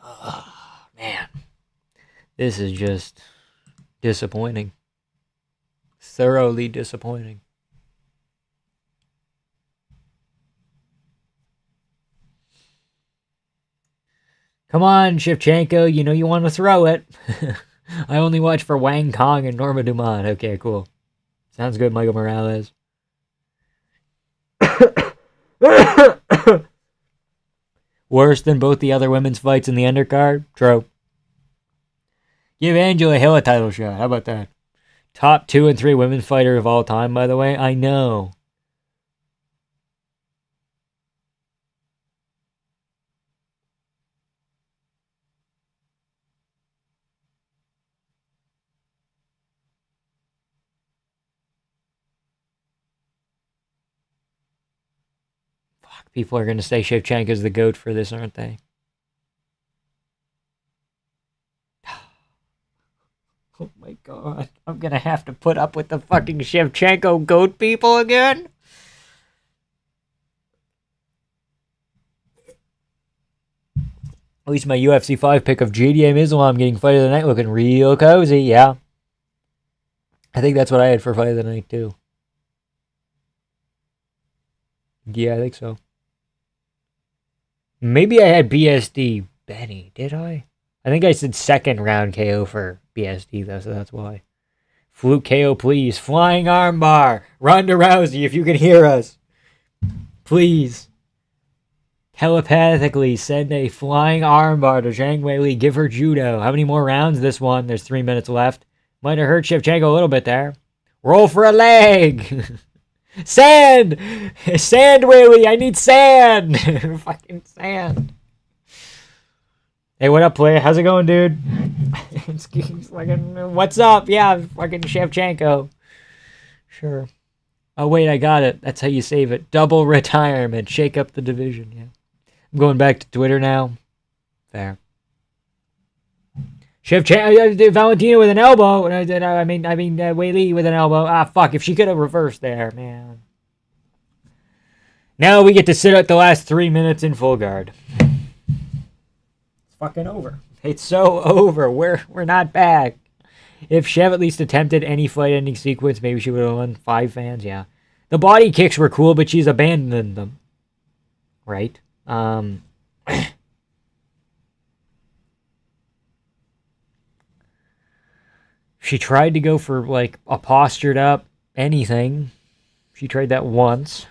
Oh, man. This is just disappointing. Thoroughly disappointing. Come on, Shevchenko, you know you want to throw it. I only watch for Wang Kong and Norma Dumont. Okay, cool. Sounds good, Michael Morales. Worse than both the other women's fights in the undercard? True. Give Angela Hill a title shot. How about that? Top 2 and 3 women's fighter of all time, by the way. I know. People are going to say Shevchenko's the GOAT for this, aren't they? Oh my god. I'm going to have to put up with the fucking Shevchenko GOAT people again? At least my UFC 5 pick of JDM Islam getting Fight of the Night looking real cozy, yeah. I think that's what I had for Fight of the Night, too. Yeah, I think so. Maybe I had BSD Benny, did I? I think I said second round KO for BSD, though, so that's why. Fluke KO, please. Flying armbar. Ronda Rousey, if you can hear us. Please. Telepathically send a flying armbar to Zhang Weili. Give her judo. How many more rounds? This one. There's 3 minutes left. Might have hurt Shevchenko a little bit there. Roll for a leg. Sand! Sand, Weili! I need sand! Fucking sand. Hey, what up, player? How's it going, dude? It's fucking, what's up? Yeah, fucking Shevchenko. Sure. Oh, wait, I got it. That's how you save it. Double retirement. Shake up the division, yeah. I'm going back to Twitter now. Fair. Shevchenko, Valentina with an elbow. I mean, Weili with an elbow. Ah, fuck. If she could have reversed there, man. Now we get to sit out the last 3 minutes in full guard. It's fucking over. It's so over. We're not back. If Shev at least attempted any fight-ending sequence, maybe she would have won 5 fans. Yeah, the body kicks were cool, but she's abandoned them. Right. She tried to go for like a postured up anything. She tried that once.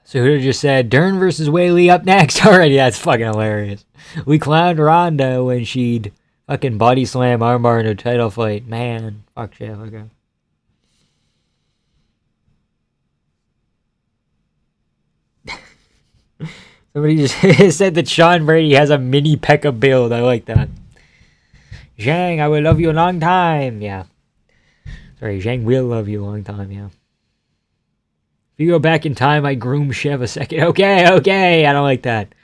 So who just said Dern versus Whaley up next already? That's fucking hilarious. We clowned Ronda when she'd fucking body slam armbar in a title fight. Man, fuck yeah, okay. Somebody just said that Sean Brady has a mini Pekka build. I like that. Zhang, I will love you a long time. Yeah. Sorry, Zhang will love you a long time, yeah. If you go back in time, I groom Shev a second. Okay, okay. I don't like that.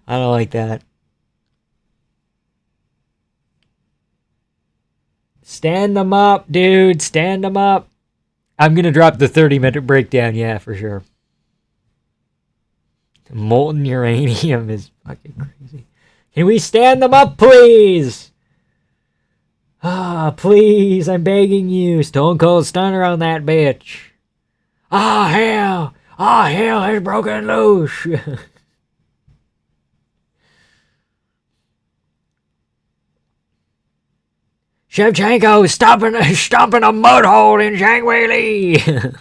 I don't like that. Stand them up, dude. Stand them up. I'm going to drop the 30-minute breakdown. Yeah, for sure. Molten uranium is fucking crazy. Can we stand them up, please? Ah, please. I'm begging you. Stone Cold Stunner on that bitch. Ah, hell. Ah, hell has broken loose. Shevchenko is stomping a mud hole in Zhang Weili.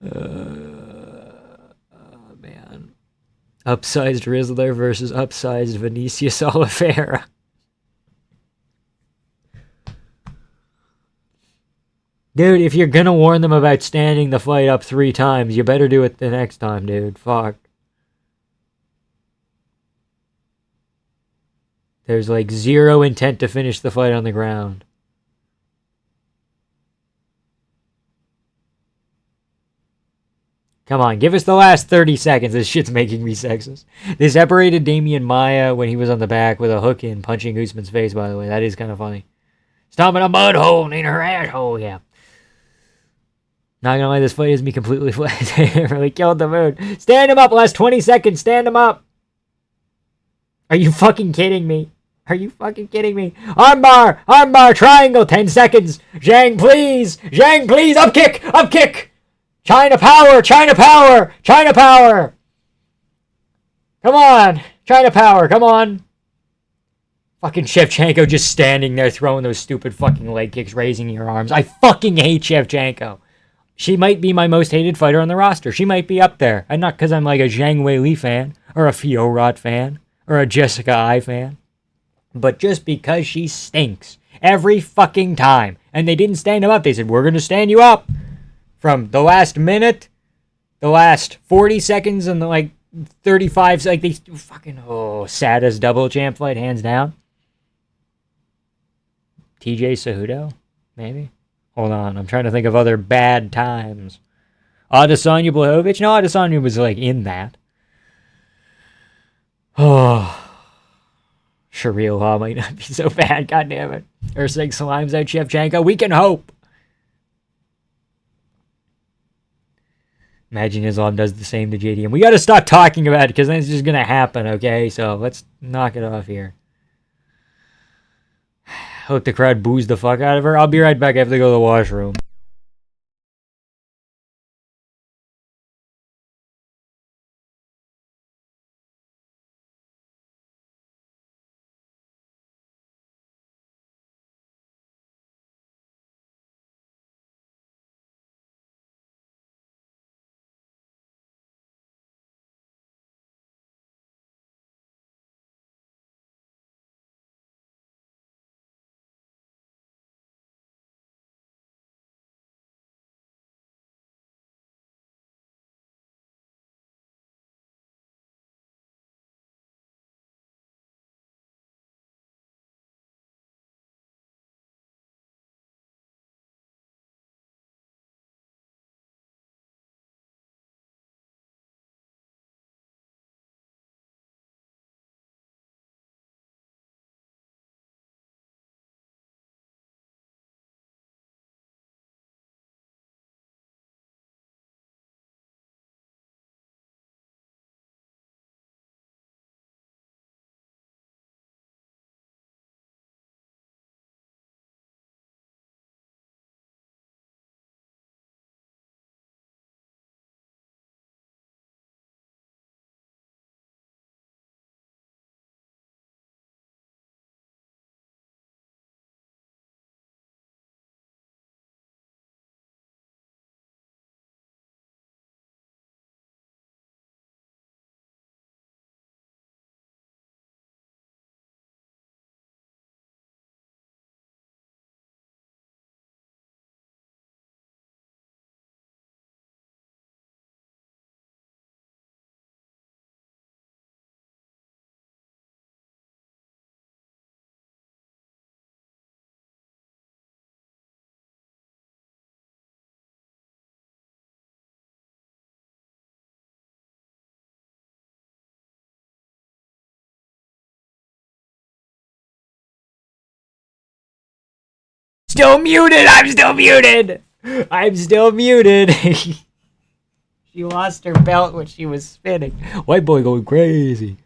Oh, man. Upsized Rizzler versus upsized Vinicius Oliveira. Dude, if you're gonna warn them about standing the fight up 3 times, you better do it the next time, dude. Fuck. There's like zero intent to finish the fight on the ground. Come on, give us the last 30 seconds. This shit's making me sexist. They separated Damian Maya when he was on the back with a hook in, punching Usman's face, by the way. That is kind of funny. Stomping a mud hole in her asshole, yeah. Not gonna lie, this fight has me completely flat. They really killed the mood. Stand him up, last 20 seconds, stand him up. Are you fucking kidding me? Are you fucking kidding me? Armbar, triangle, 10 seconds. Zhang, please, up kick. China power. Come on, China power, come on. Fucking Shevchenko just standing there throwing those stupid fucking leg kicks, raising your arms. I fucking hate Shevchenko. She might be my most hated fighter on the roster. She might be up there. And not because I'm like a Zhang Weili fan, or a Fiorot fan, or a Jessica Ai fan. But just because she stinks. Every fucking time. And they didn't stand him up. They said, we're going to stand you up. From the last minute, the last 40 seconds, and the like 35, like they fucking, saddest double champ fight, hands down. TJ Cejudo, maybe? Hold on, I'm trying to think of other bad times. Adesanya Blachowicz? No, Adesanya was like in that. Oh. Sharia law might not be so bad, goddammit. Ursig slimes out Shevchenko. We can hope. Imagine Islam does the same to JDM. We gotta stop talking about it because then it's just gonna happen, okay? So let's knock it off here. Hope the crowd boos the fuck out of her. I'll be right back. I have to go to the washroom. still muted. I'm still muted. I'm still muted. She lost her belt when she was spinning. White boy going crazy.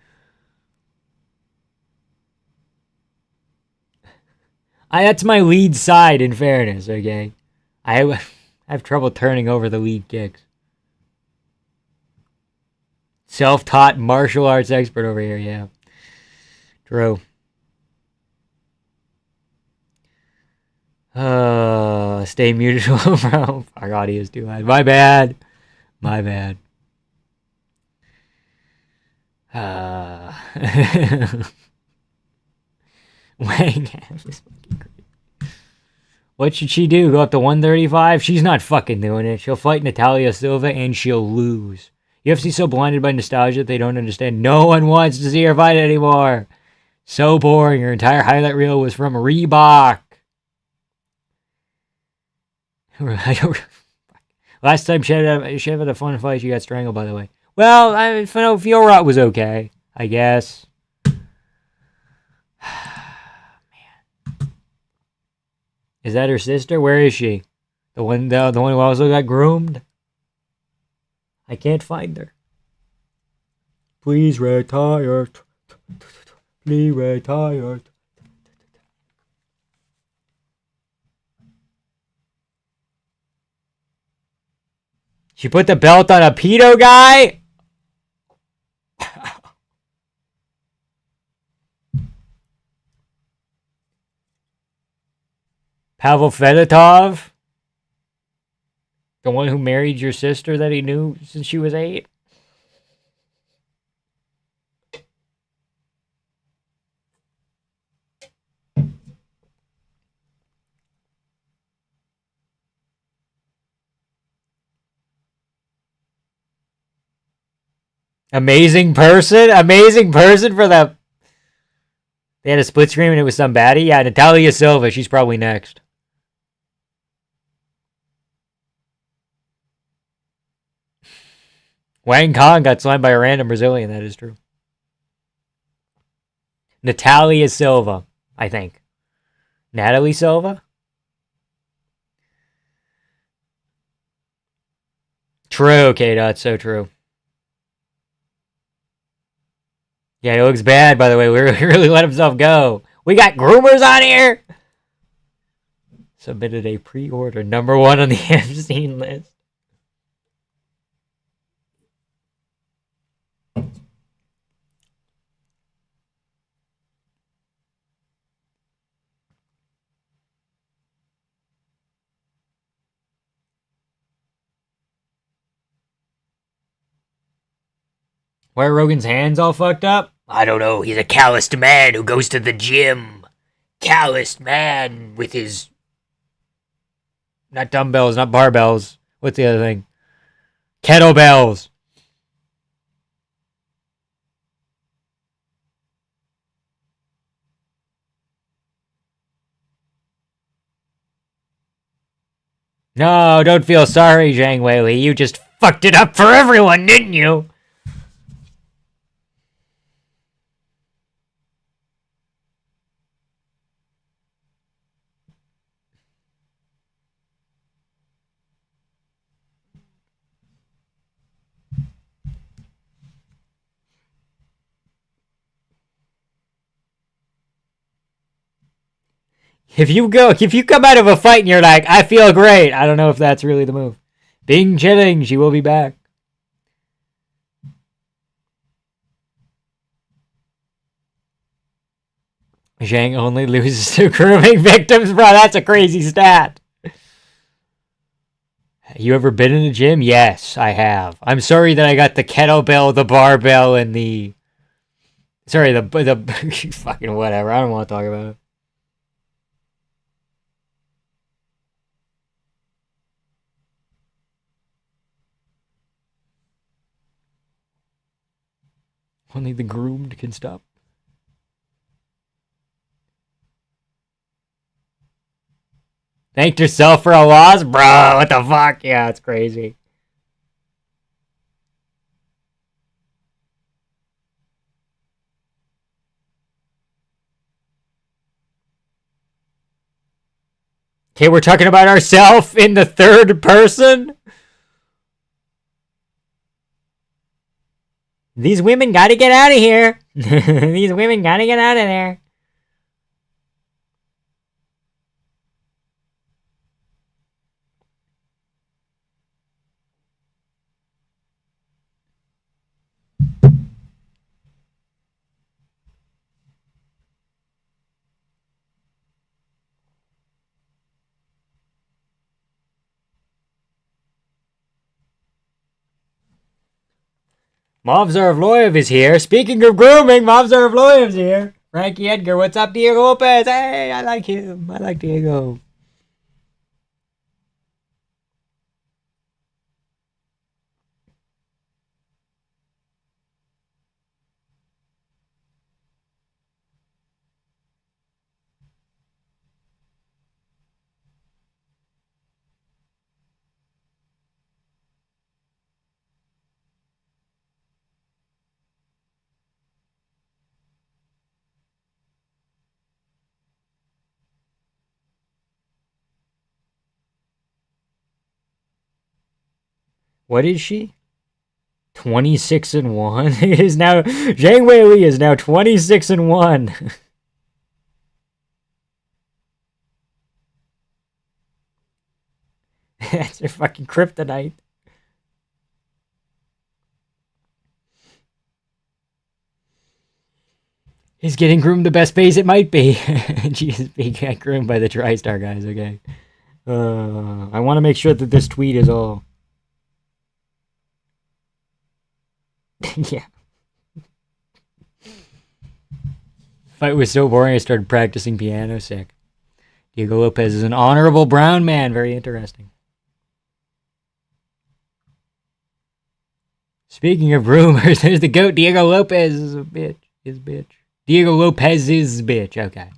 That's my lead side, in fairness, okay? I have trouble turning over the lead kicks. Self-taught martial arts expert over here, yeah. True. Stay muted, bro. Our audio is too loud. My bad. My bad. Wang is fucking great. What should she do? Go up to 135? She's not fucking doing it. She'll fight Natalia Silva and she'll lose. UFC's so blinded by nostalgia that they don't understand. No one wants to see her fight anymore. So boring. Her entire highlight reel was from Reebok. Last time she had a fun fight, she got strangled, by the way. Well, Fiorot was okay, I guess. Man. Is that her sister? Where is she? The one who also got groomed? I can't find her. Please retire. Please retire. She put the belt on a pedo guy? Pavel Fedotov? The one who married your sister that he knew since she was 8? Amazing person for the... They had a split screen and it was some baddie? Yeah, Natalia Silva, she's probably next. Wang Kong got slammed by a random Brazilian, that is true. Natalia Silva, I think. Natalie Silva? True, K-Dot, so true. Yeah, he looks bad, by the way. We really let himself go. We got groomers on here! Submitted a pre-order. #1 on the Epstein list. Why are Rogan's hands all fucked up? I don't know. He's a calloused man who goes to the gym. Calloused man with his... Not dumbbells, not barbells. What's the other thing? Kettlebells. No, don't feel sorry, Zhang Weili. You just fucked it up for everyone, didn't you? If you come out of a fight and you're like, I feel great, I don't know if that's really the move. Bing chilling, she will be back. Zhang only loses to grooming victims, bro. That's a crazy stat. You ever been in a gym? Yes, I have. I'm sorry that I got the kettlebell, the barbell, and the... Sorry, the fucking whatever. I don't want to talk about it. Only the groomed can stop. Thanked yourself for a loss? Bro, what the fuck? Yeah, it's crazy. Okay, we're talking about ourselves in the third person? These women gotta get out of here. These women gotta get out of there. Movzarvloyev is here. Speaking of grooming, Movzarvloyev's here. Frankie Edgar, what's up, Diego Lopez? Hey, I like him. I like Diego. What is she? 26-1 is now Zhang Weili is now 26-1. That's her fucking kryptonite. He's getting groomed the best pace it might be. She's being groomed by the TriStar guys, okay. I want to make sure that this tweet is all... yeah. Fight was so boring I started practicing piano. Sick. Diego Lopez is an honorable brown man. Very interesting. Speaking of rumors, there's the GOAT. Diego Lopez is a bitch. His bitch. Diego Lopez's bitch. Okay.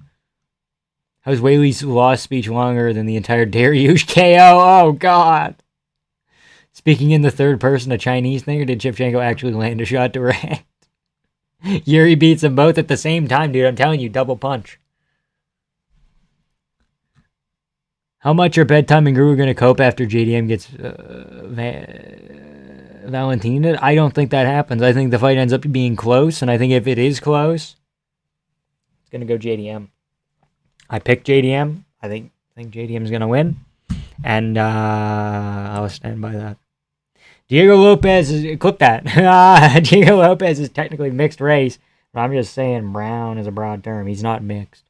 How's Weili's lost speech longer than the entire Dariush KO? Oh, God. Speaking in the third person, a Chinese thing, or did Shevchenko actually land a shot direct? Yuri beats them both at the same time, dude. I'm telling you, double punch. How much are Bedtime and Guru going to cope after JDM gets Valentina? I don't think that happens. I think the fight ends up being close, and I think if it is close, it's going to go JDM. I picked JDM. I think JDM is going to win, and I'll stand by that. Diego Lopez is... clip that. Diego Lopez is technically mixed race, but I'm just saying brown is a broad term. He's not mixed.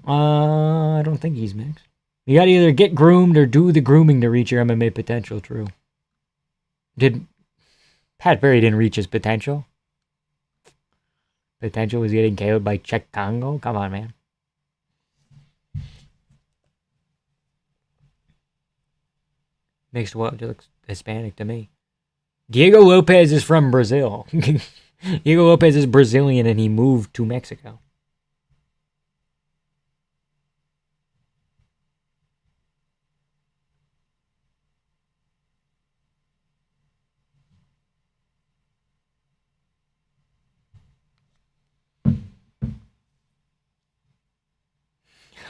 I don't think he's mixed. You gotta either get groomed or do the grooming to reach your MMA potential, true. Pat Barry didn't reach his potential? Potential was getting KO'd by Czech Congo? Come on, man. Mixed what? It looks Hispanic to me. Diego Lopez is from Brazil. Diego Lopez is Brazilian and he moved to Mexico.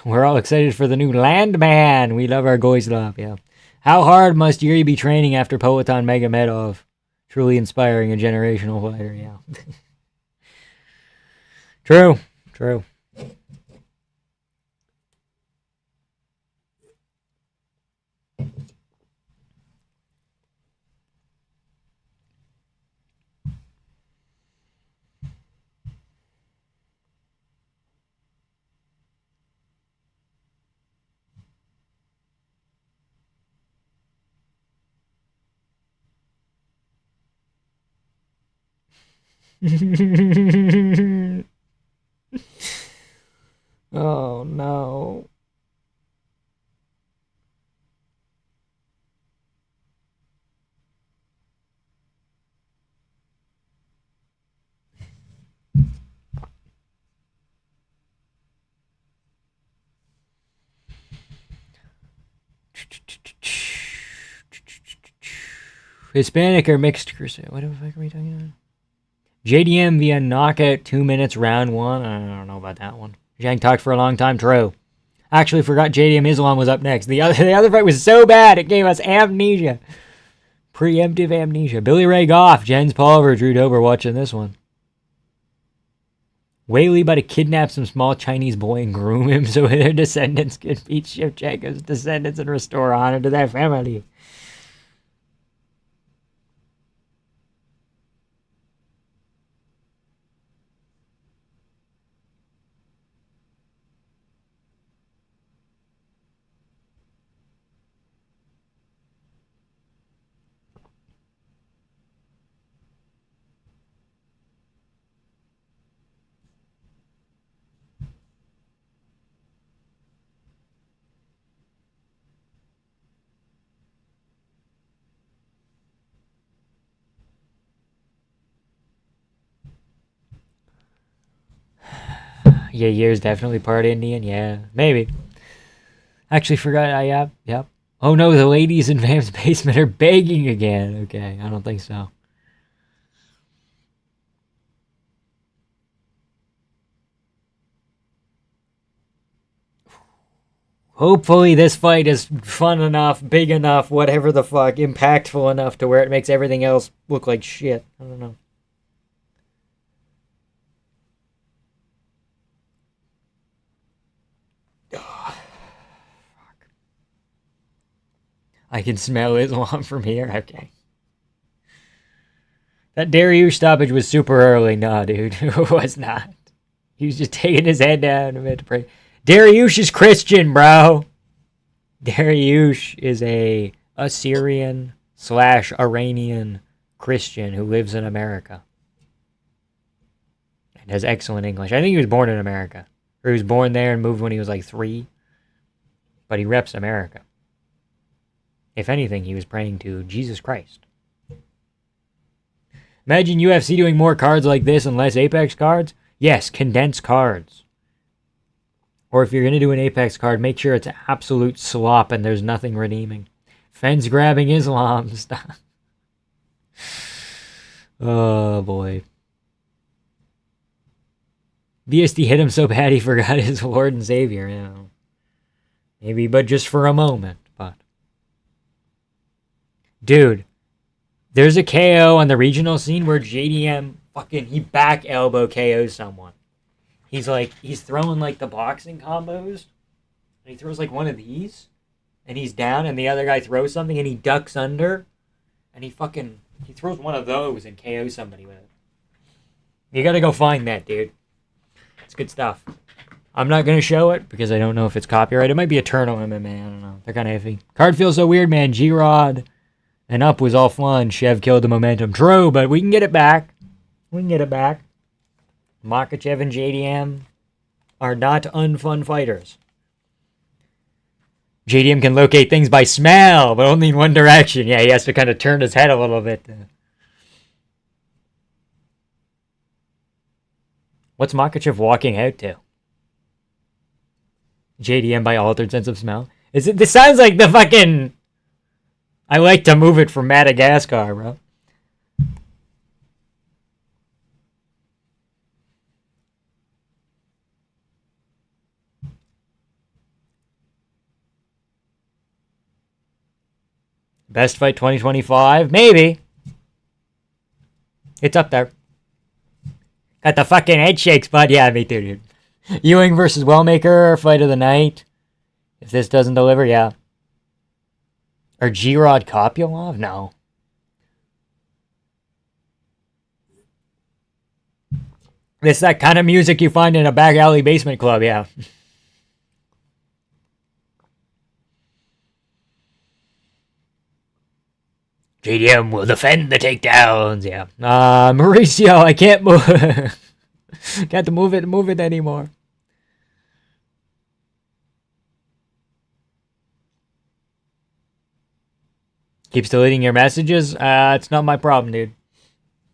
We're all excited for the new Landman. We love our Goislav, yeah. How hard must Yuri be training after Poatan Magomedov? Truly inspiring a generational fighter, yeah. True. Oh, no. Hispanic or mixed crusade? What the fuck are we talking about? JDM via knockout 2 minutes round one. I don't know about that one. Zhang talked for a long time. True. Actually, forgot JDM Islam was up next. The other fight was so bad it gave us amnesia. Preemptive amnesia. Billy Ray Goff, Jens Pulver, Drew Dober watching this one. Weili about to kidnap some small Chinese boy and groom him so their descendants can beat Shevchenko's descendants and restore honor to their family. Yeah, Year's definitely part Indian. Yeah, maybe. Actually, forgot. Yep. Oh no, the ladies in Vam's basement are begging again. Okay, I don't think so. Hopefully this fight is fun enough, big enough, whatever the fuck, impactful enough to where it makes everything else look like shit. I don't know. Oh, fuck. I can smell Islam from here. Okay. That Dariush stoppage was super early. Nah, dude. It was not. He was just taking his head down and meant to pray. Dariush is Christian, bro. Dariush is a Assyrian/Iranian Christian who lives in America. And has excellent English. I think he was born in America. Or he was born there and moved when he was like 3. But he reps America. If anything, he was praying to Jesus Christ. Imagine UFC doing more cards like this and less Apex cards. Yes, condensed cards. Or if you're going to do an Apex card, make sure it's absolute slop and there's nothing redeeming. Fence grabbing Islam. Stop. Oh, boy. VSD hit him so bad he forgot his Lord and Savior. You know. Maybe, but just for a moment. But, dude, there's a KO on the regional scene where JDM he back elbow KOs someone. He's throwing like the boxing combos. And he throws like one of these. And he's down and the other guy throws something and he ducks under. And he throws one of those and KOs somebody with it. You gotta go find that, dude. It's good stuff. I'm not gonna show it because I don't know if it's copyright. It might be Eternal MMA, I don't know. They're kinda iffy. Card feels so weird, man. G-Rod and up was all fun. Shev killed the momentum. True, but we can get it back. Makhachev and JDM are not unfun fighters. JDM can locate things by smell, but only in one direction. Yeah, he has to kind of turn his head a little bit. What's Makhachev walking out to? JDM by altered sense of smell? This sounds like the fucking... I like to move it from Madagascar, bro. Best fight 2025? Maybe. It's up there. Got the fucking head shakes, bud. Yeah, me too, dude. Ewing versus Wellmaker, fight of the night. If this doesn't deliver, yeah. Or G-Rod Kopylov? No. It's that kind of music you find in a back alley basement club, yeah. JDM will defend the takedowns, yeah. Mauricio, I can't move. Can't move it anymore. Keeps deleting your messages? It's not my problem, dude.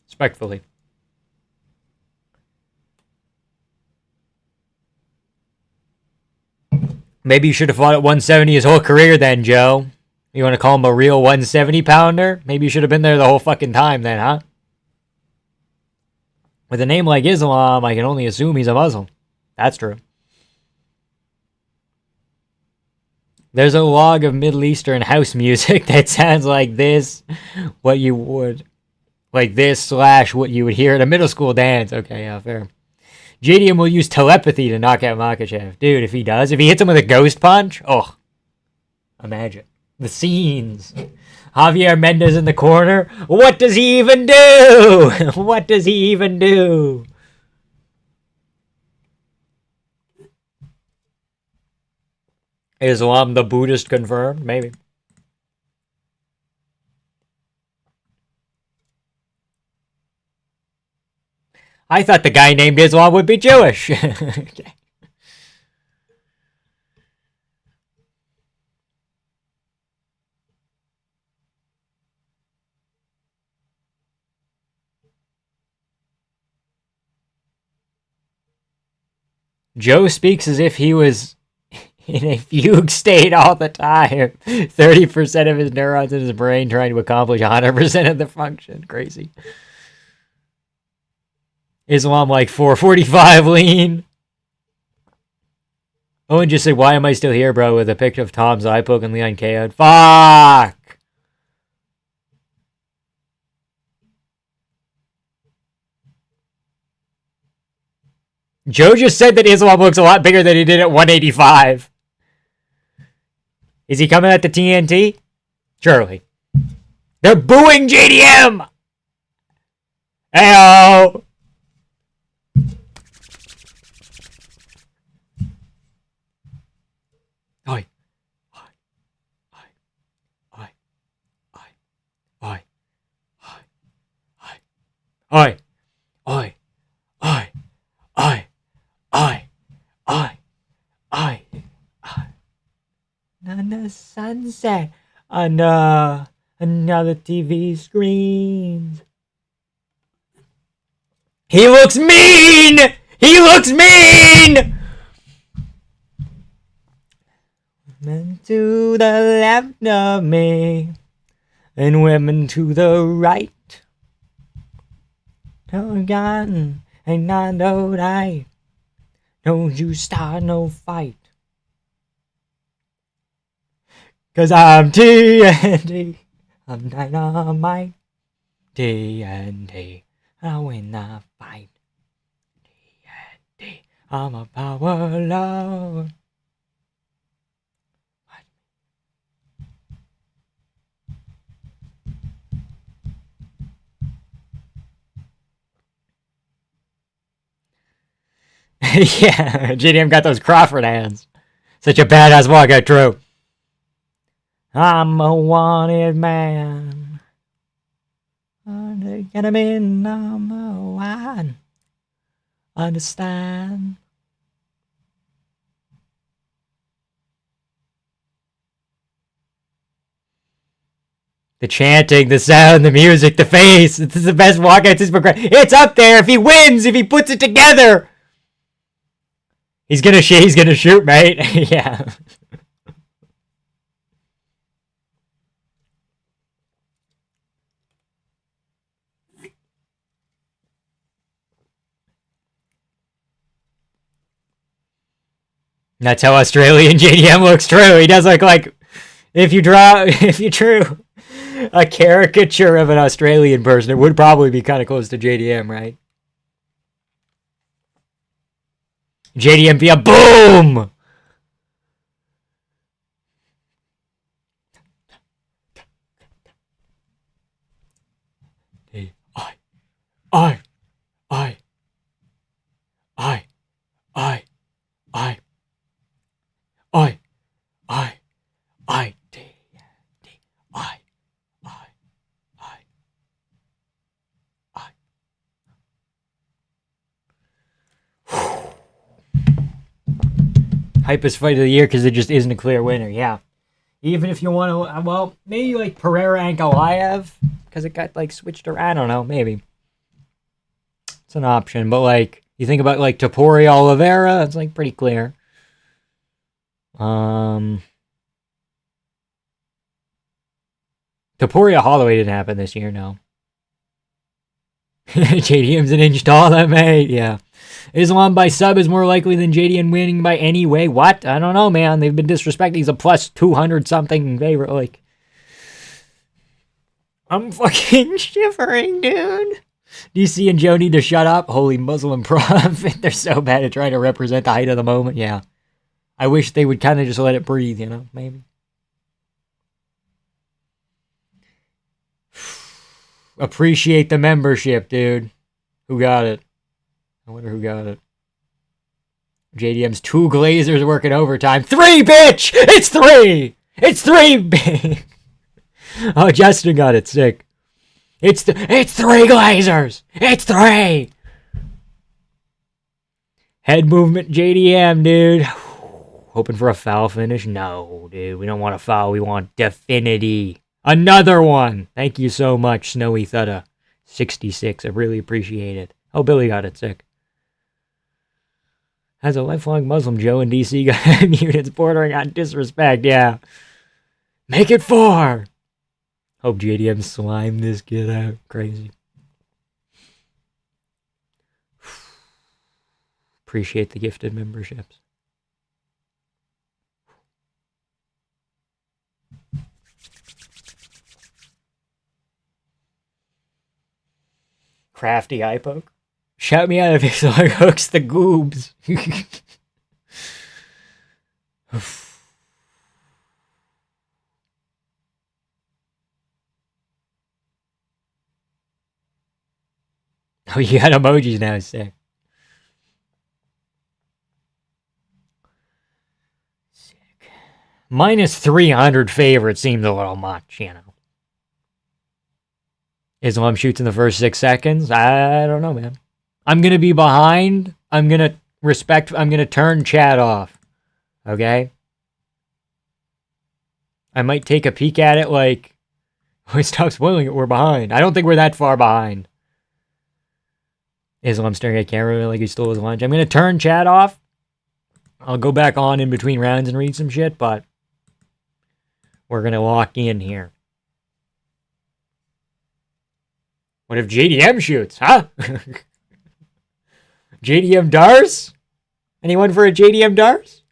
Respectfully. Maybe you should have fought at 170 his whole career then, Joe. You want to call him a real 170 pounder? Maybe you should have been there the whole fucking time then, huh? With a name like Islam, I can only assume he's a Muslim. That's true. There's a log of Middle Eastern house music that sounds like this, what you would, like this slash what you would hear at a middle school dance. Okay, yeah, fair. JDM will use telepathy to knock out Makachev. Dude, if he does, if he hits him with a ghost punch, oh, imagine. The scenes. Javier Mendez in the corner. What does he even do? What does he even do? Islam the Buddhist confirmed? Maybe. I thought the guy named Islam would be Jewish. Okay. Joe speaks as if he was in a fugue state all the time. 30% of his neurons in his brain trying to accomplish 100% of the function. Crazy. Islam like 445 lean. Owen just said, why am I still here, bro? With a picture of Tom's eye poke and Leon KO'd. Fuck! Joe just said that Islam looks a lot bigger than he did at 185. Is he coming at the TNT? Surely. They're booing JDM! Ayo! Oi. Oi. Oi. Oi. Oi. On the sunset, on another TV screens. He looks mean! He looks mean! Men to the left of me, and women to the right. No gun, and not no die. Don't you start no fight. 'Cause I'm TNT, I'm dynamite. TNT, I win the fight. TNT, I'm a power lover. Yeah, JDM got those Crawford hands. Such a badass walkout, true. I'm a wanted man. I'm gonna be number one. Understand? The chanting, the sound, the music, the face. This is the best walkout since McGregor. It's up there if he wins, if he puts it together. He's gonna shoot, mate. Yeah. That's how Australian JDM looks. True. He does look like if you drew a caricature of an Australian person, it would probably be kind of close to JDM, right? JDM via boom. I. Hypest fight of the year because it just isn't a clear winner. Yeah. Even if you want to, well, maybe like Pereira Ankalaev because it got like switched around. I don't know. Maybe it's an option, but like you think about like Topuria Oliveira, it's like pretty clear. Topuria Holloway didn't happen this year, no. JDM's an inch taller, mate. Yeah. Islam by sub is more likely than JDM winning by any way. What? I don't know, man. They've been disrespecting. He's a plus 200 something favorite. Like, I'm fucking shivering, dude. DC and Joe need to shut up. Holy Muslim prophet. They're so bad at trying to represent the height of the moment. Yeah. I wish they would kind of just let it breathe, you know, maybe. Appreciate the membership, dude. Who got it? I wonder who got it. JDM's 2 Glazers working overtime. 3, bitch! It's 3! It's 3, bitch! Oh, Justin got it. Sick. It's 3 Glazers! It's 3! Head movement JDM, dude. Hoping for a foul finish? No, dude. We don't want a foul. We want Definity. Another one! Thank you so much, Snowy Thutta. 66. I really appreciate it. Oh, Billy got it. Sick. As a lifelong Muslim, Joe and DC got muted. Bordering on disrespect. Yeah. Make it 4! Hope JDM slime this kid out. Crazy. Appreciate the gifted memberships. Crafty eye poke. Shout me out if it's like hooks the goobs. Oh, you got emojis now, sick. Sick. Minus 300 favorite seems a little much, you know. Islam shoots in the first 6 seconds. I don't know, man. I'm going to be behind. I'm going to turn chat off. Okay? I might take a peek at it like, oh, stop spoiling it, we're behind. I don't think we're that far behind. Islam staring at camera like he stole his lunch. I'm going to turn chat off. I'll go back on in between rounds and read some shit, but we're going to lock in here. What if JDM shoots, huh? JDM Dars? Anyone for a JDM Dars?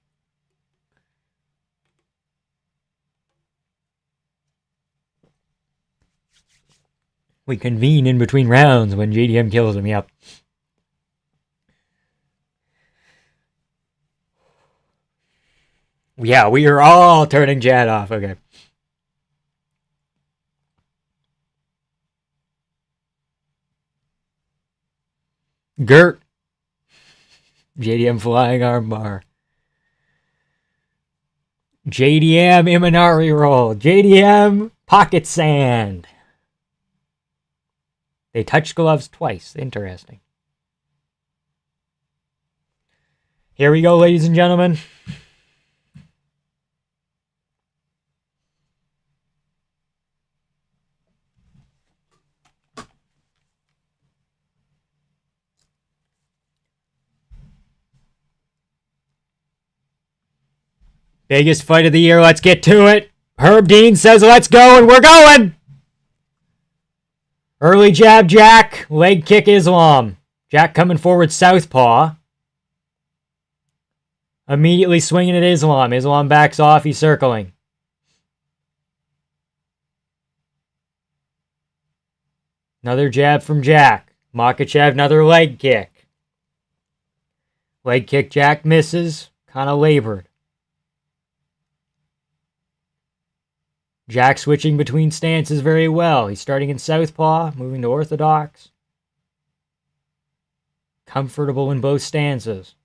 We convene in between rounds when JDM kills him, yep. Yeah, we are all turning chat off, okay. Gert. JDM flying armbar. JDM Imanari roll. JDM pocket sand. They touched gloves twice. Interesting. Here we go, ladies and gentlemen. Biggest fight of the year. Let's get to it. Herb Dean says let's go, and we're going. Early jab, Jack. Leg kick, Islam. Jack coming forward, southpaw. Immediately swinging at Islam. Islam backs off. He's circling. Another jab from Jack. Makhachev, another leg kick. Leg kick, Jack misses. Kind of labored. Jack switching between stances very well. He's starting in southpaw, moving to orthodox. Comfortable in both stances.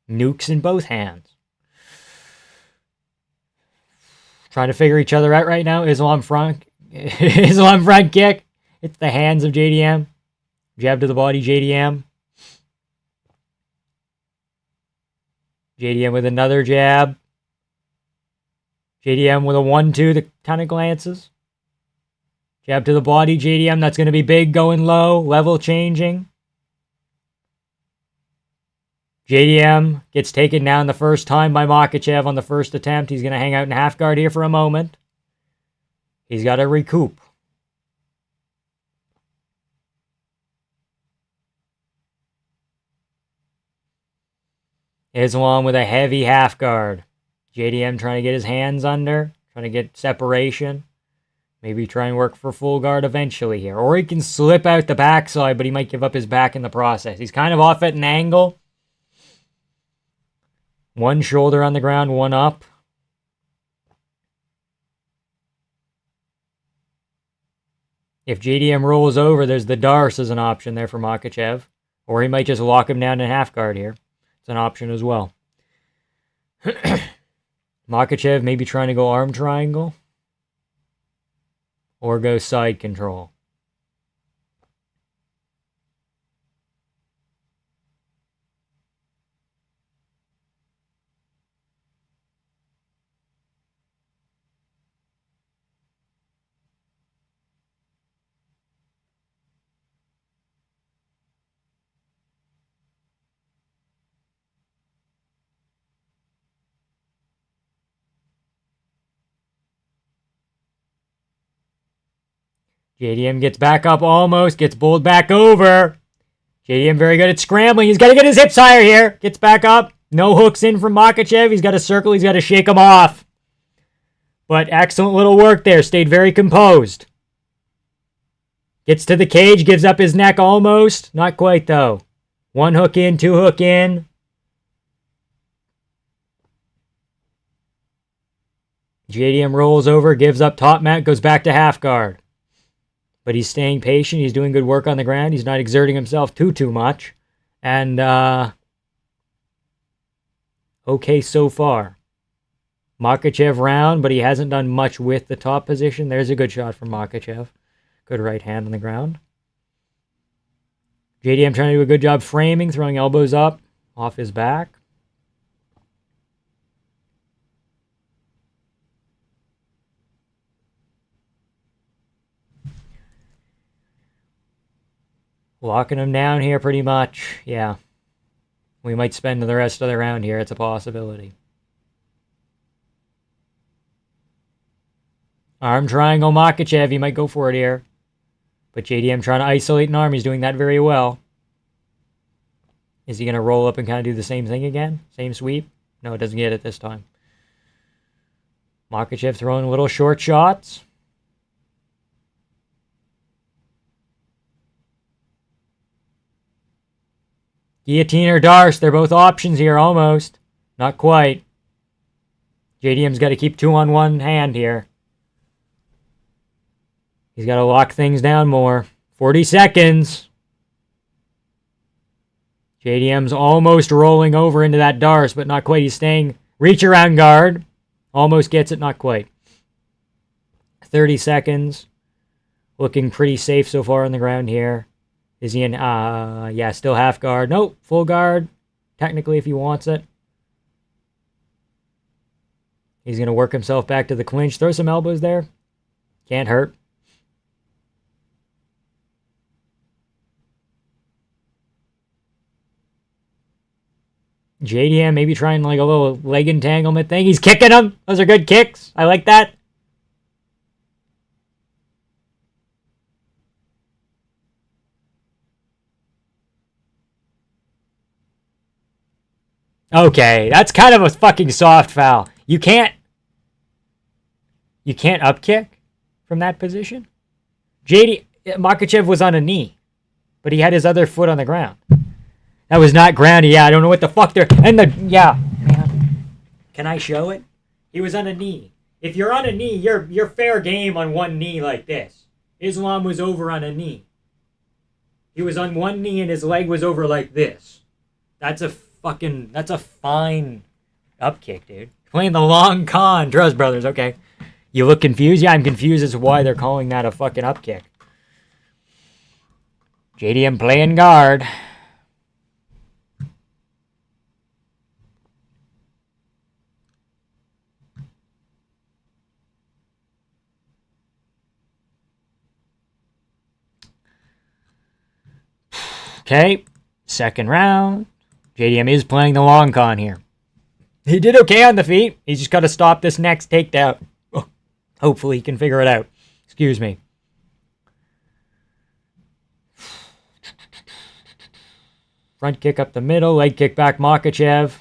Nukes in both hands. Trying to figure each other out right now. Islam front kick. It's the hands of JDM. Jab to the body, JDM. JDM with another jab. JDM with a 1-2 that kind of glances. Jab to the body, JDM. That's going to be big, going low, level changing. JDM gets taken down the first time by Makhachev on the first attempt. He's going to hang out in half guard here for a moment. He's got to recoup. Islam with a heavy half guard. JDM trying to get his hands under, trying to get separation. Maybe try and work for full guard eventually here. Or he can slip out the backside, but he might give up his back in the process. He's kind of off at an angle. One shoulder on the ground, one up. If JDM rolls over, there's the Darce as an option there for Makhachev. Or he might just lock him down in half guard here. It's an option as well. Makhachev maybe trying to go arm triangle. Or go side control. JDM gets back up almost, gets bowled back over. JDM very good at scrambling. He's got to get his hips higher here. Gets back up. No hooks in from Makhachev. He's got to circle. He's got to shake him off. But excellent little work there. Stayed very composed. Gets to the cage. Gives up his neck almost. Not quite though. One hook in. Two hook in. JDM rolls over. Gives up top mat. Goes back to half guard. But he's staying patient. He's doing good work on the ground. He's not exerting himself too much. And, okay so far. Makhachev round, but he hasn't done much with the top position. There's a good shot from Makhachev. Good right hand on the ground. JDM trying to do a good job framing, throwing elbows up off his back. Locking him down here pretty much. Yeah. We might spend the rest of the round here. It's a possibility. Arm triangle Makhachev. He might go for it here. But JDM trying to isolate an arm. He's doing that very well. Is he going to roll up and kind of do the same thing again? Same sweep? No, it doesn't get it this time. Makhachev throwing little short shots. Guillotine or Darce, they're both options here almost. Not quite. JDM's got to keep two on one hand here. He's got to lock things down more. 40 seconds. JDM's almost rolling over into that Darce, but not quite. He's staying reach around guard. Almost gets it, not quite. 30 seconds. Looking pretty safe so far on the ground here. Is he in, yeah, still half guard. Nope, full guard. Technically, if he wants it. He's going to work himself back to the clinch. Throw some elbows there. Can't hurt. JDM maybe trying like a little leg entanglement thing. He's kicking him. Those are good kicks. I like that. Okay, that's kind of a fucking soft foul. You can't up kick from that position. Makhachev was on a knee, but he had his other foot on the ground. That was not grounded. Yeah, I don't know what the fuck they're... Yeah, man. Can I show it? He was on a knee. If you're on a knee, you're fair game on one knee like this. Islam was over on a knee. He was on one knee and his leg was over like this. That's a fine up kick, dude. Playing the long con. Druz Brothers, okay. You look confused? Yeah, I'm confused as to why they're calling that a fucking up kick. JDM playing guard. Okay, second round. JDM is playing the long con here. He did okay on the feet. He's just got to stop this next takedown. Oh, hopefully he can figure it out. Excuse me. Front kick up the middle. Leg kick back Makhachev.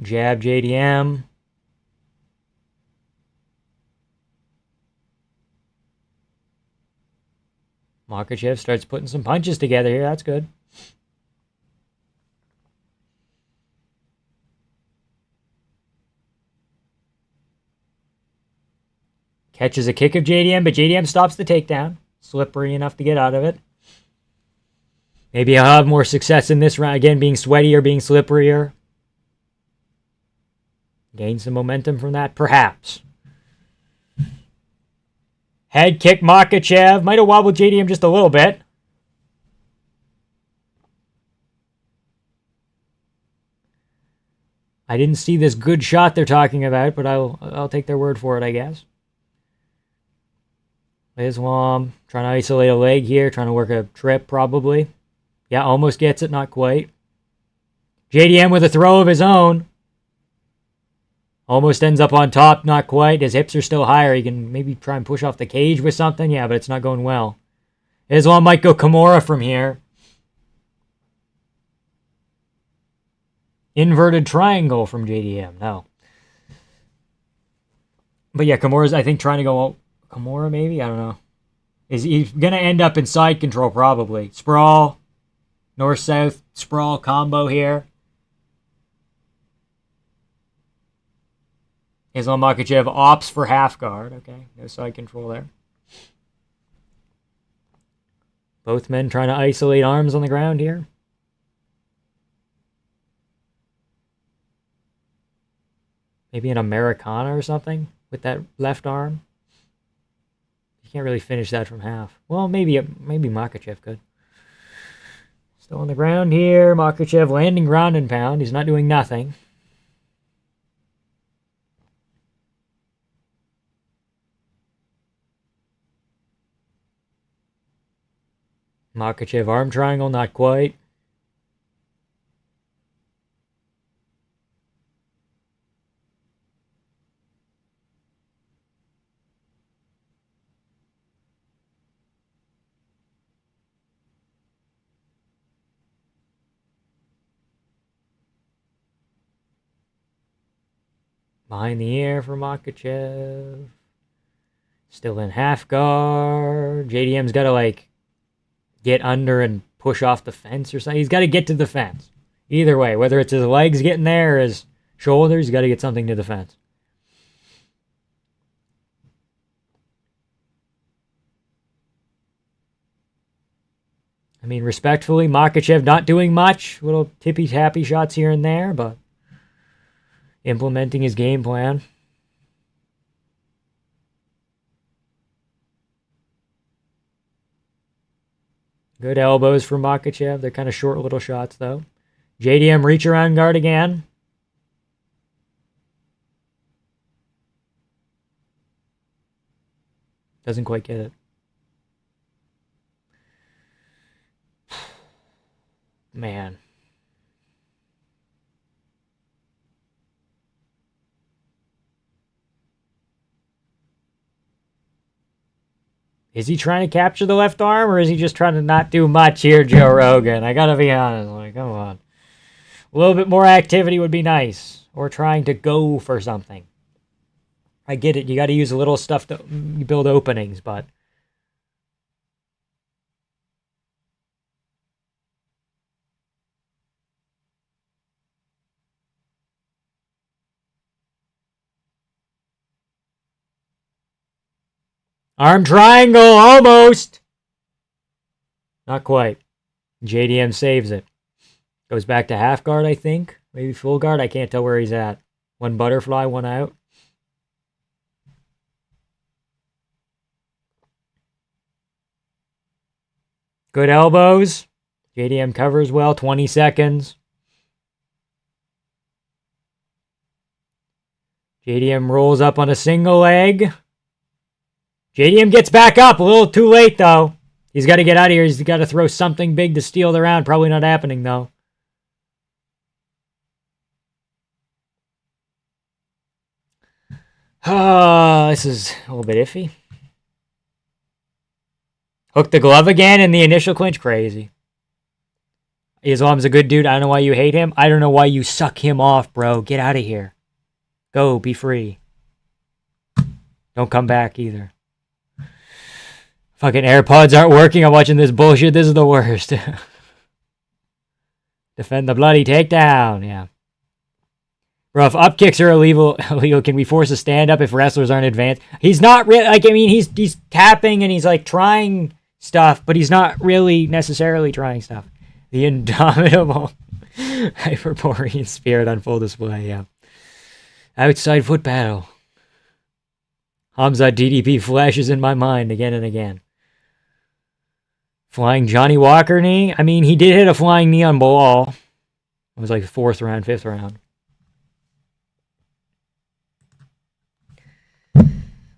Jab JDM. Makhachev starts putting some punches together here. That's good. Catches a kick of JDM, but JDM stops the takedown. Slippery enough to get out of it. Maybe I'll have more success in this round. Again, being sweatier, being slipperier. Gain some momentum from that, perhaps. Head kick Makhachev. Might have wobbled JDM just a little bit. I didn't see this good shot they're talking about, but I'll take their word for it, I guess. Islam trying to isolate a leg here, trying to work a trip probably. Yeah, almost gets it, not quite. JDM with a throw of his own. Almost ends up on top, not quite. His hips are still higher. He can maybe try and push off the cage with something. Yeah, but it's not going well. Islam might go Kimura from here. Inverted triangle from JDM. No. But yeah, Kimura's, I think, trying to go Kimura maybe? I don't know. Is he going to end up in side control probably? Sprawl. North-south sprawl combo here. Islam Makhachev opts for half guard. Okay, no side control there. Both men trying to isolate arms on the ground here. Maybe an Americana or something with that left arm. You can't really finish that from half. Well, maybe Makhachev could. Still on the ground here. Makhachev landing ground and pound. He's not doing nothing. Makhachev arm triangle, not quite. Behind the ear for Makhachev. Still in half guard. JDM's got to, like, get under and push off the fence or something. He's got to get to the fence. Either way, whether it's his legs getting there or his shoulders, he's got to get something to the fence. I mean, respectfully, Makhachev not doing much. Little tippy-tappy shots here and there, but implementing his game plan. Good elbows for Makhachev. They're kind of short little shots, though. JDM reach around guard again. Doesn't quite get it. Man. Is he trying to capture the left arm, or is he just trying to not do much here, Joe Rogan? I gotta be honest. Like, come on. A little bit more activity would be nice. Or trying to go for something. I get it. You gotta use a little stuff to build openings, but... Arm triangle, almost! Not quite. JDM saves it. Goes back to half guard, I think. Maybe full guard. I can't tell where he's at. One butterfly, one out. Good elbows. JDM covers well. 20 seconds. JDM rolls up on a single leg. JDM gets back up. A little too late, though. He's got to get out of here. He's got to throw something big to steal the round. Probably not happening, though. This is a little bit iffy. Hook the glove again in the initial clinch. Crazy. Islam's a good dude. I don't know why you hate him. I don't know why you suck him off, bro. Get out of here. Go, be free. Don't come back either. Fucking AirPods aren't working. I'm watching this bullshit. This is the worst. Defend the bloody takedown. Yeah. Bro, if up kicks are illegal, can we force a stand-up if wrestlers aren't advanced? He's not really, like, I mean, he's tapping and he's, like, trying stuff, but he's not really necessarily trying stuff. The indomitable Hyperborean spirit on full display, yeah. Outside foot battle. Hamza DDP flashes in my mind again and again. Flying Johnny Walker knee? I mean, he did hit a flying knee on Bilal. It was like 4th round, 5th round.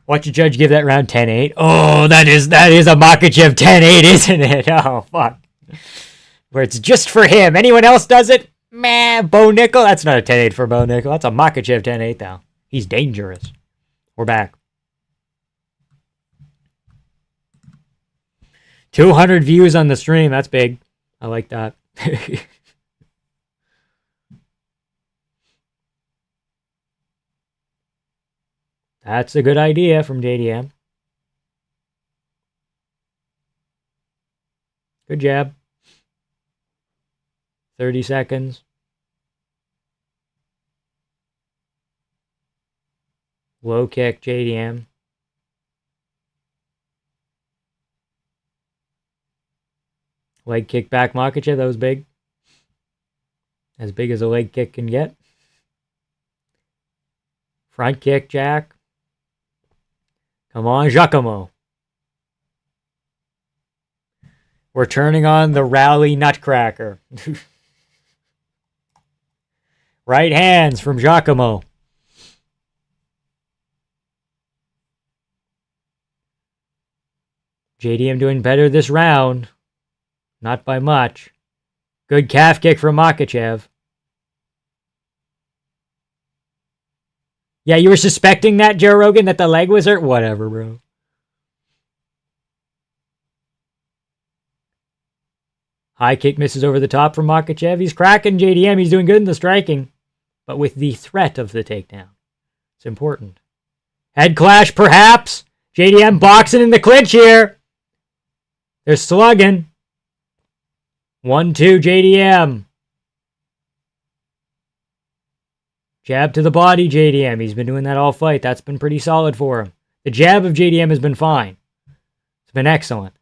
Watch a judge give that round 10-8. Oh, that is a Makhachev 10-8, isn't it? Oh, fuck. Where it's just for him. Anyone else does it? Meh, Bo Nickel? That's not a 10-8 for Bo Nickel. That's a Makhachev 10-8, though. He's dangerous. We're back. 200 views on the stream. That's big. I like that. That's a good idea from JDM. Good jab. 30 seconds. Low kick, JDM. Leg kick back, Makhachev. That was big. As big as a leg kick can get. Front kick, Jack. Come on, Giacomo. We're turning on the rally nutcracker. Right hands from Giacomo. JDM doing better this round. Not by much. Good calf kick from Makhachev. Yeah, you were suspecting that, Joe Rogan, that the leg was hurt? Whatever, bro. High kick misses over the top from Makhachev. He's cracking JDM. He's doing good in the striking. But with the threat of the takedown. It's important. Head clash, perhaps. JDM boxing in the clinch here. They're slugging. 1-2 JDM. Jab to the body, JDM. He's been doing that all fight. That's been pretty solid for him. The jab of JDM has been fine. It's been excellent.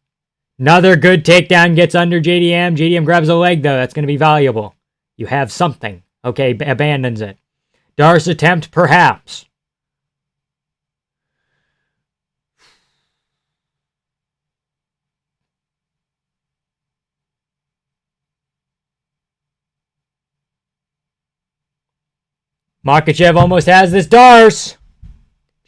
Another good takedown gets under JDM. JDM grabs a leg, though. That's going to be valuable. You have something. Okay, abandons it. Darce attempt, perhaps. Makhachev almost has this Darce.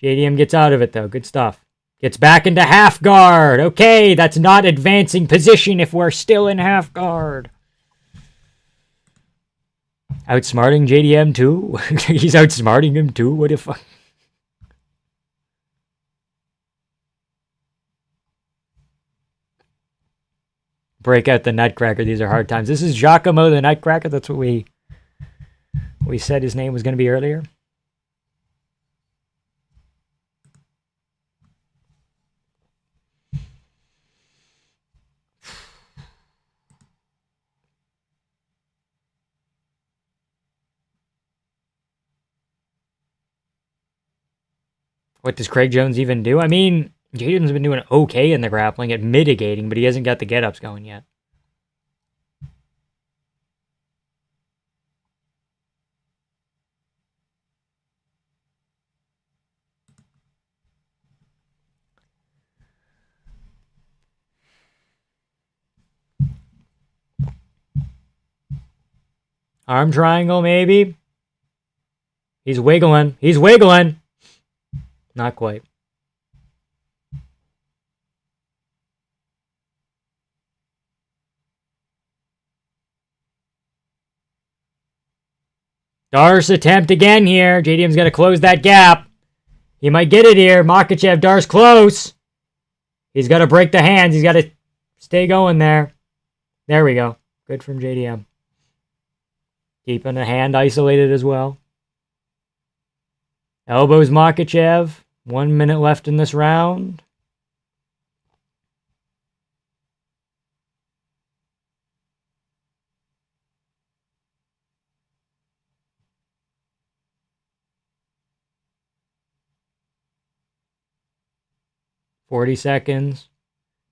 JDM gets out of it, though. Good stuff. Gets back into half guard. Okay, that's not advancing position if we're still in half guard. Outsmarting JDM, too? He's outsmarting him, too? What the fuck? Break out the Nutcracker. These are hard times. This is Giacomo the Nutcracker. That's what we said his name was going to be earlier. What does Craig Jones even do? I mean, Jaden's been doing okay in the grappling at mitigating, but he hasn't got the get-ups going yet. Arm triangle, maybe? He's wiggling. He's wiggling. Not quite. Darce attempt again here. JDM's got to close that gap. He might get it here. Makhachev, Darce close. He's got to break the hands. He's got to stay going there. There we go. Good from JDM. Keeping the hand isolated as well. Elbows Makhachev. 1 minute left in this round. $40.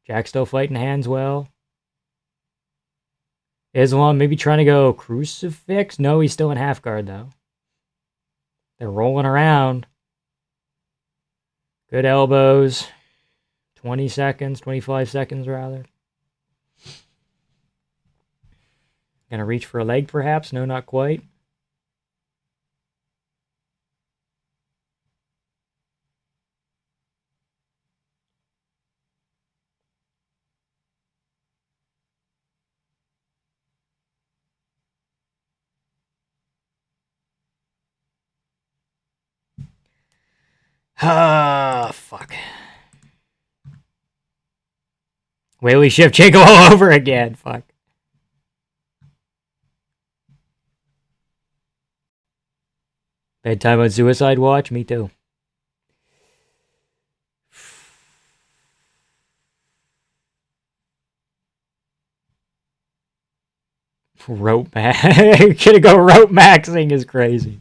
Jack still fighting hands well. Islam maybe trying to go crucifix. No, he's still in half guard though. They're rolling around. Good elbows. 20 seconds, 25 seconds rather. Gonna reach for a leg perhaps? No, not quite. Ah, fuck. Whaley Shevchenko all over again. Fuck. Bedtime on Suicide Watch? Me too. Rope max. Gonna go rope maxing is crazy.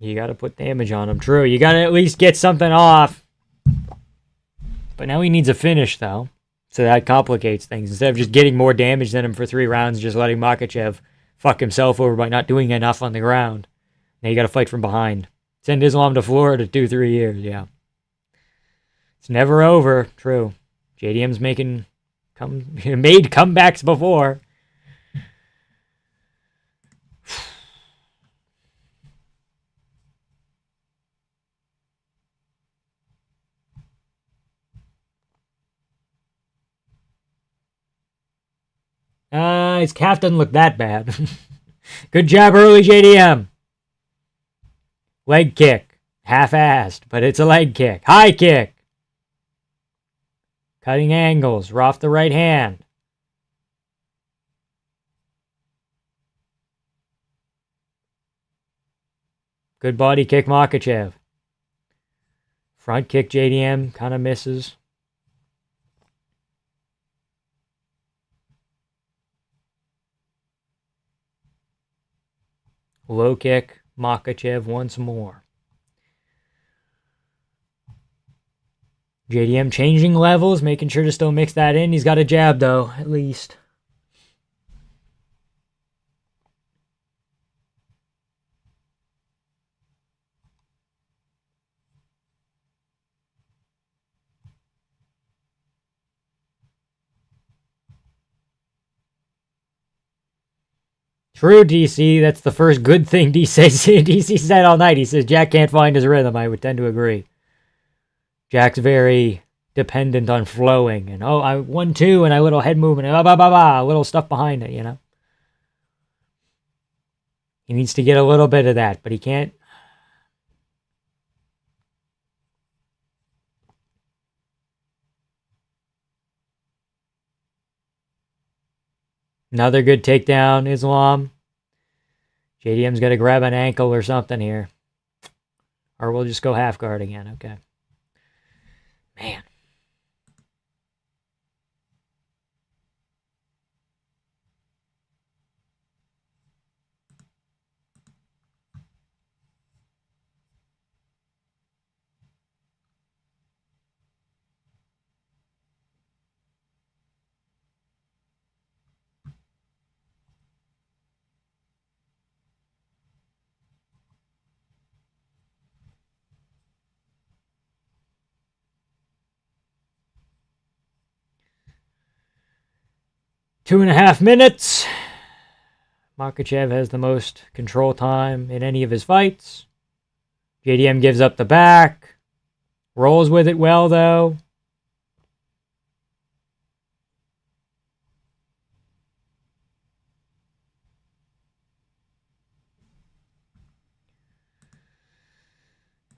You gotta put damage on him. True. You gotta at least get something off. But now he needs a finish, though. So that complicates things. Instead of just getting more damage than him for 3 rounds, just letting Makhachev fuck himself over by not doing enough on the ground. Now you gotta fight from behind. Send Islam to Florida 2-3 years, yeah. It's never over. True. JDM's made comebacks before. His calf doesn't look that bad. Good job early, JDM. Leg kick. Half-assed, but it's a leg kick. High kick. Cutting angles. Off the right hand. Good body kick, Makhachev. Front kick, JDM. Kind of misses. Low kick, Makhachev once more. JDM changing levels, making sure to still mix that in. He's got a jab, though, at least. True, DC. That's the first good thing DC said all night. He says Jack can't find his rhythm. I would tend to agree. Jack's very dependent on flowing. And, I 1-2 and a little head movement. And a little stuff behind it, you know. He needs to get a little bit of that, but he can't. Another good takedown, Islam. JDM's got to grab an ankle or something here. Or we'll just go half guard again. Okay. Man. Two and a half minutes. Makhachev has the most control time in any of his fights. JDM gives up the back. Rolls with it well, though.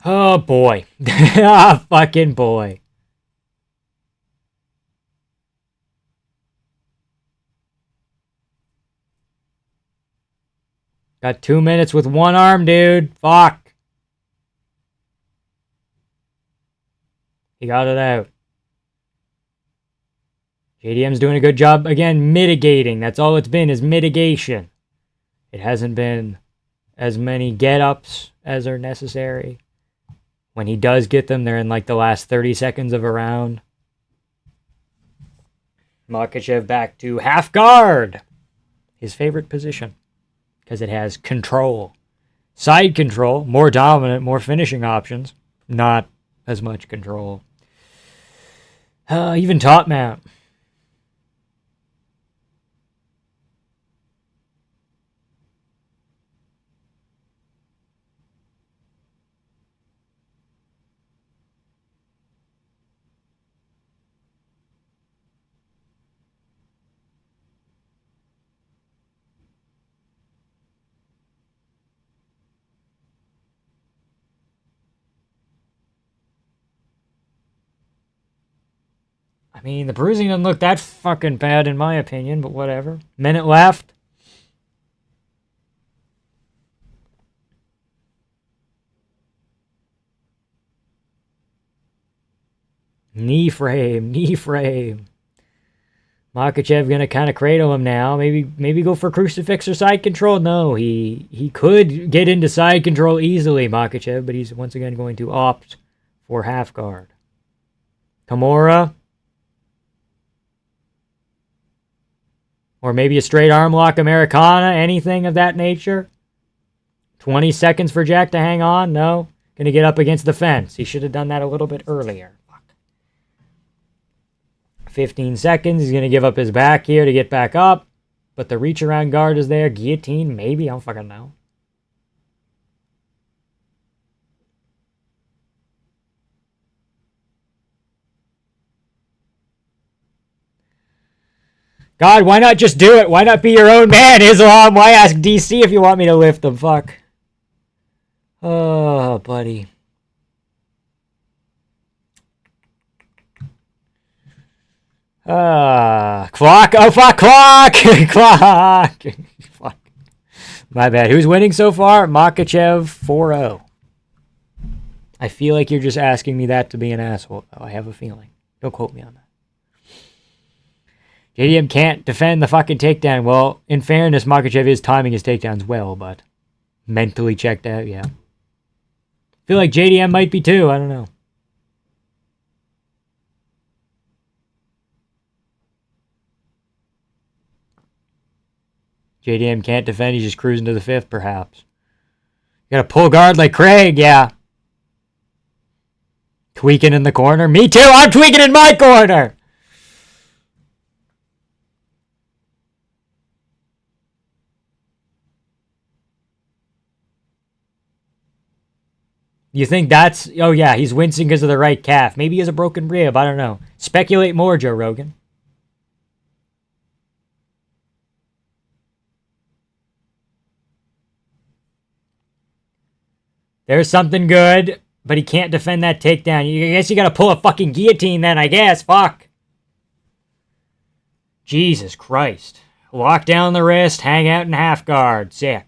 Oh boy. Ah, fucking boy. Got 2 minutes with one arm, dude. Fuck. He got it out. JDM's doing a good job, again, mitigating. That's all it's been, is mitigation. It hasn't been as many get-ups as are necessary. When he does get them, they're in like the last 30 seconds of a round. Makhachev back to half guard. His favorite position. Because it has control. Side control, more dominant, more finishing options. Not as much control. Even top mount. I mean, the bruising doesn't look that fucking bad in my opinion, but whatever. Minute left. Knee frame, knee frame. Makhachev gonna kind of cradle him now. Maybe go for crucifix or side control. No, he could get into side control easily, Makhachev, but he's once again going to opt for half guard. Kimura. Or maybe a straight arm lock Americana, anything of that nature. 20 seconds for Jack to hang on. No. Gonna get up against the fence. He should have done that a little bit earlier. 15 seconds. He's going to give up his back here to get back up. But the reach around guard is there. Guillotine, maybe. I don't fucking know. God, why not just do it? Why not be your own man, Islam? Why ask DC if you want me to lift them? Fuck. Oh, buddy. Clock. Oh, fuck, clock. Clock. Fuck. My bad. Who's winning so far? Makhachev 4-0. I feel like you're just asking me that to be an asshole, though. I have a feeling. Don't quote me on that. JDM can't defend the fucking takedown. Well, in fairness, Makhachev is timing his takedowns well, but mentally checked out, yeah. Feel like JDM might be too. I don't know. JDM can't defend. He's just cruising to the fifth, perhaps. You gotta pull guard like Craig, yeah. Tweaking in the corner. Me too. I'm tweaking in my corner. You think that's... Oh, yeah, he's wincing because of the right calf. Maybe he has a broken rib. I don't know. Speculate more, Joe Rogan. There's something good, but he can't defend that takedown. I guess you gotta pull a fucking guillotine then, I guess. Fuck. Jesus Christ. Lock down the wrist, hang out in half guard. Sick.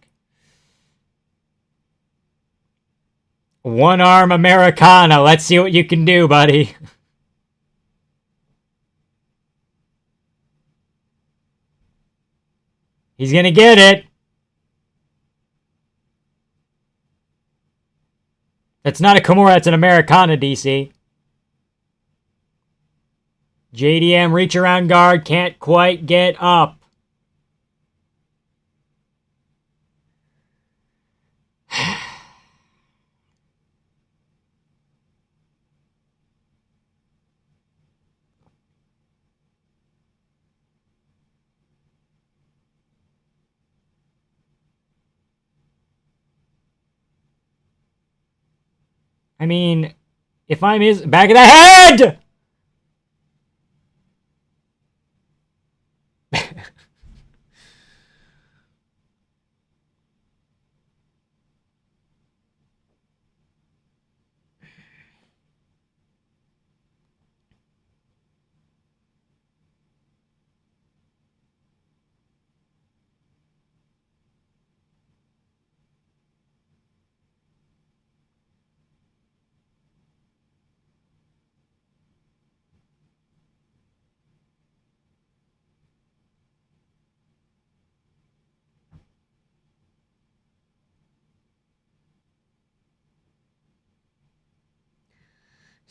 One arm Americana. Let's see what you can do, buddy. He's gonna get it. That's not a Kimura, that's an Americana, DC. JDM reach around guard, can't quite get up. I mean, if I'm his back of the head!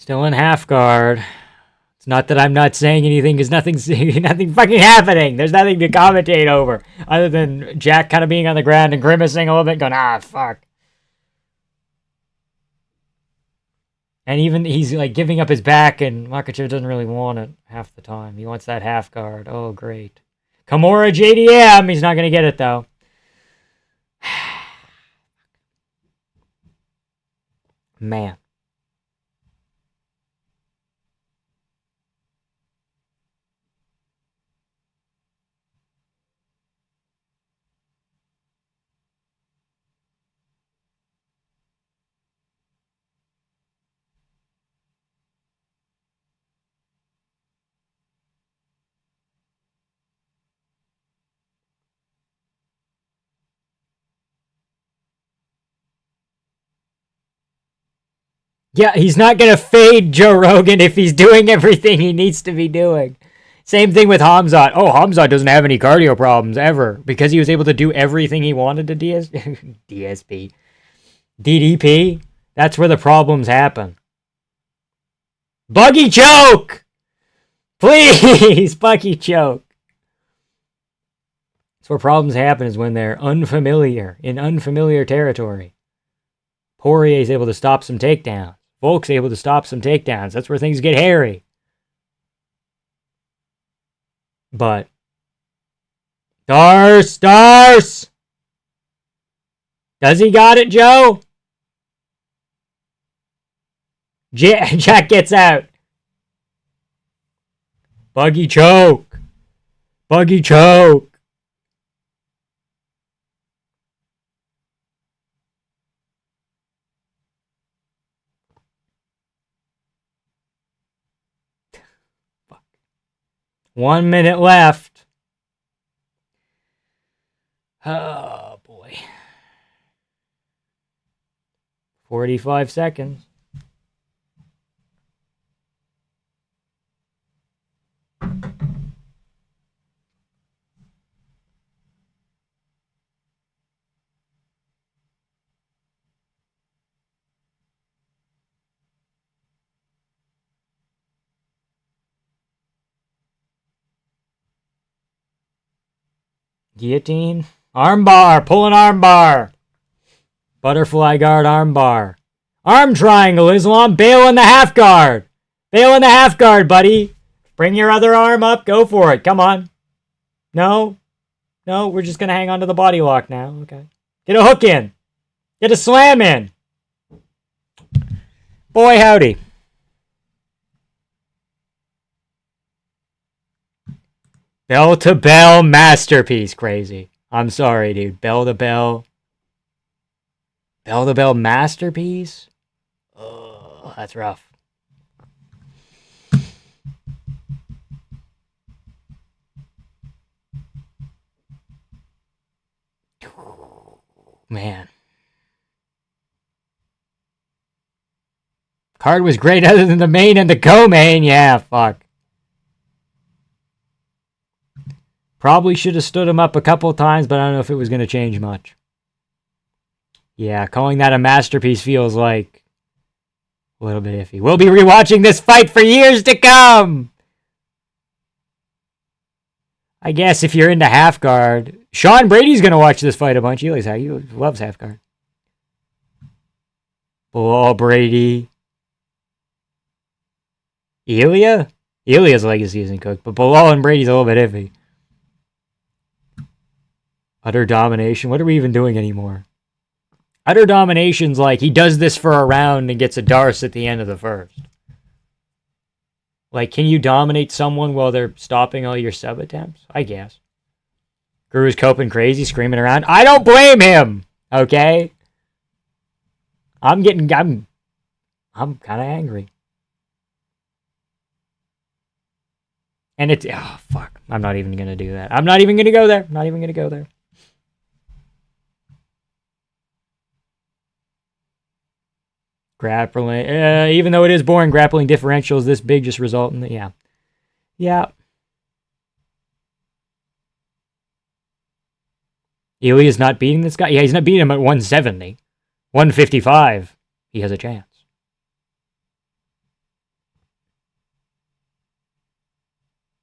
Still in half guard. It's not that I'm not saying anything, because nothing fucking happening. There's nothing to commentate over, other than Jack kind of being on the ground and grimacing a little bit, going, ah, fuck. And even he's like giving up his back, and Makachev doesn't really want it half the time. He wants that half guard. Oh, great. Kimura JDM. He's not going to get it, though. Man. Yeah, he's not going to fade Joe Rogan if he's doing everything he needs to be doing. Same thing with Hamzat. Oh, Hamzat doesn't have any cardio problems ever because he was able to do everything he wanted to DSP. DDP. That's where the problems happen. Buggy choke! Please, buggy choke. That's where problems happen, is when they're unfamiliar, in unfamiliar territory. Poirier's able to stop some takedowns. Volk's able to stop some takedowns. That's where things get hairy. But Stars! Does he got it, Joe? Jack gets out. Buggy choke. Buggy choke. Fuck. 1 minute left. Oh, boy. 45 seconds. Guillotine. Armbar. Pull an armbar. Butterfly guard armbar. Arm triangle, Islam. Bail in the half guard. Bail in the half guard, buddy. Bring your other arm up. Go for it. Come on. No. No, we're just going to hang on to the body lock now. Okay. Get a hook in. Get a slam in. Boy, howdy. Bell to bell masterpiece. Crazy. I'm sorry, dude. Bell to bell. Bell to bell masterpiece? Oh, that's rough. Man. Card was great other than the main and the co-main. Yeah, fuck. Probably should have stood him up a couple times, but I don't know if it was going to change much. Yeah, calling that a masterpiece feels like a little bit iffy. We'll be rewatching this fight for years to come! I guess if you're into half guard. Sean Brady's going to watch this fight a bunch. He loves half guard. Oh, Brady. Ilya? Ilya's legacy isn't cooked, but Bilal and Brady's a little bit iffy. Utter domination. What are we even doing anymore? Utter domination's like he does this for a round and gets a Darce at the end of the first. Like, can you dominate someone while they're stopping all your sub attempts? I guess. Guru's coping crazy, screaming around. I don't blame him! Okay? I'm kind of angry. And it's... Oh, fuck. I'm not even going to do that. I'm not even going to go there. Not even going to go there. Grappling. Even though it is boring, grappling differentials this big just result in the... Yeah. Yeah. Ilya's not beating this guy? Yeah, he's not beating him at 170. 155. He has a chance.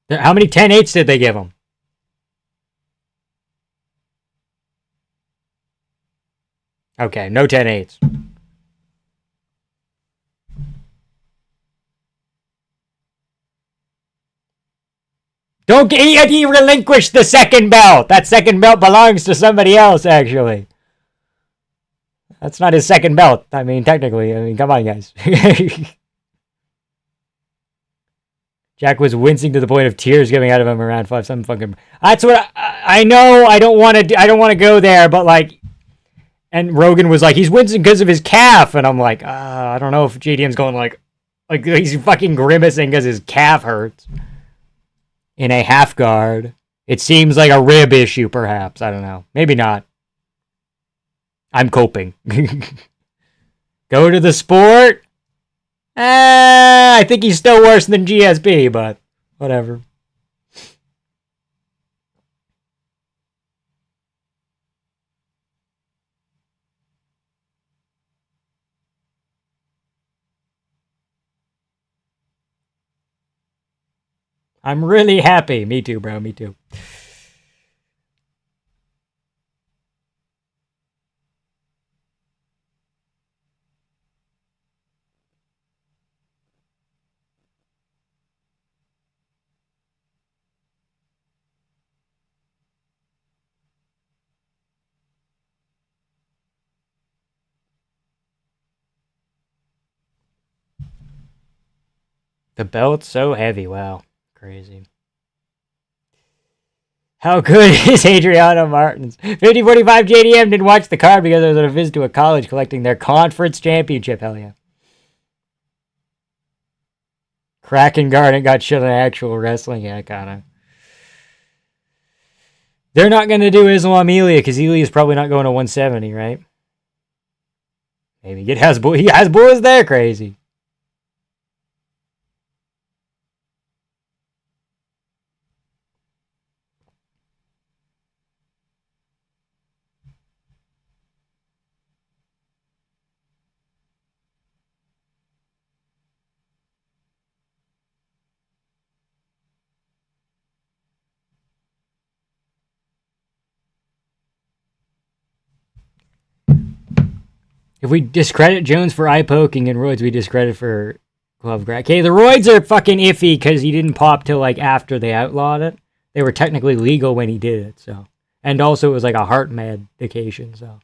How many 10-8s did they give him? Okay, no 10-8s. Don't he relinquished the second belt. That second belt belongs to somebody else, actually. That's not his second belt. I mean, technically. I mean, come on, guys. Jack was wincing to the point of tears coming out of him around 5. Some fucking. That's what I know. I don't want to. I don't want to go there, but like. And Rogan was like, he's wincing because of his calf, and I'm like, I don't know if JDM's going like he's fucking grimacing because his calf hurts. In a half guard. It seems like a rib issue, perhaps. I don't know. Maybe not. I'm coping. Go to the sport? I think he's still worse than GSP, but whatever. I'm really happy. Me too, bro. Me too. The belt's so heavy. Wow. Crazy. How good is Adriano Martins? 5045 JDM didn't watch the card because I was on a visit to a college collecting their conference championship. Hell yeah. Kraken Garden got shit on actual wrestling. Yeah, kinda. They're not going to do Islam Elia because Elia's probably not going to 170, right? Maybe get Hasbulla. Hasbulla is there, crazy. If we discredit Jones for eye poking and roids, we discredit for glove grab. Okay, the roids are fucking iffy because he didn't pop till like after they outlawed it. They were technically legal when he did it, so. And also it was like a heart medication, so.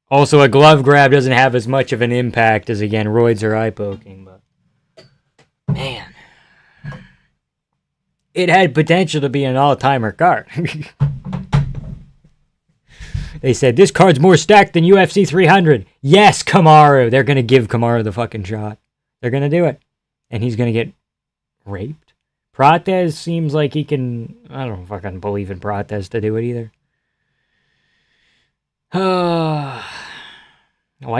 Also, a glove grab doesn't have as much of an impact as, again, roids or eye poking, but. Man. It had potential to be an all-timer card. They said, this card's more stacked than UFC 300. Yes, Kamaru. They're going to give Kamaru the fucking shot. They're going to do it. And he's going to get raped. Prates seems like he can... I don't fucking believe in Prates to do it either. Why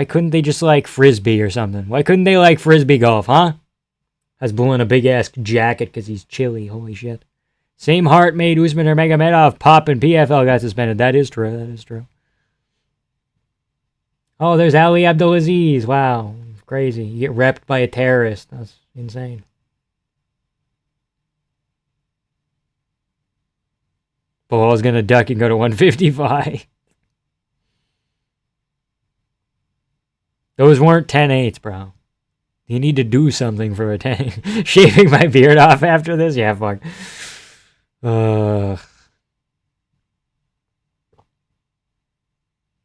couldn't they just like Frisbee or something? Why couldn't they like Frisbee golf, huh? Hasbulla in a big-ass jacket because he's chilly. Holy shit. Same heart made Usman or Magomedov pop and PFL got suspended. That is true. That is true. Oh, there's Ali Abdulaziz. Wow. Crazy. You get repped by a terrorist. That's insane. Bilal's going to duck and go to 155. Those weren't 10-8s, bro. You need to do something for a 10. Shaving my beard off after this? Yeah, fuck.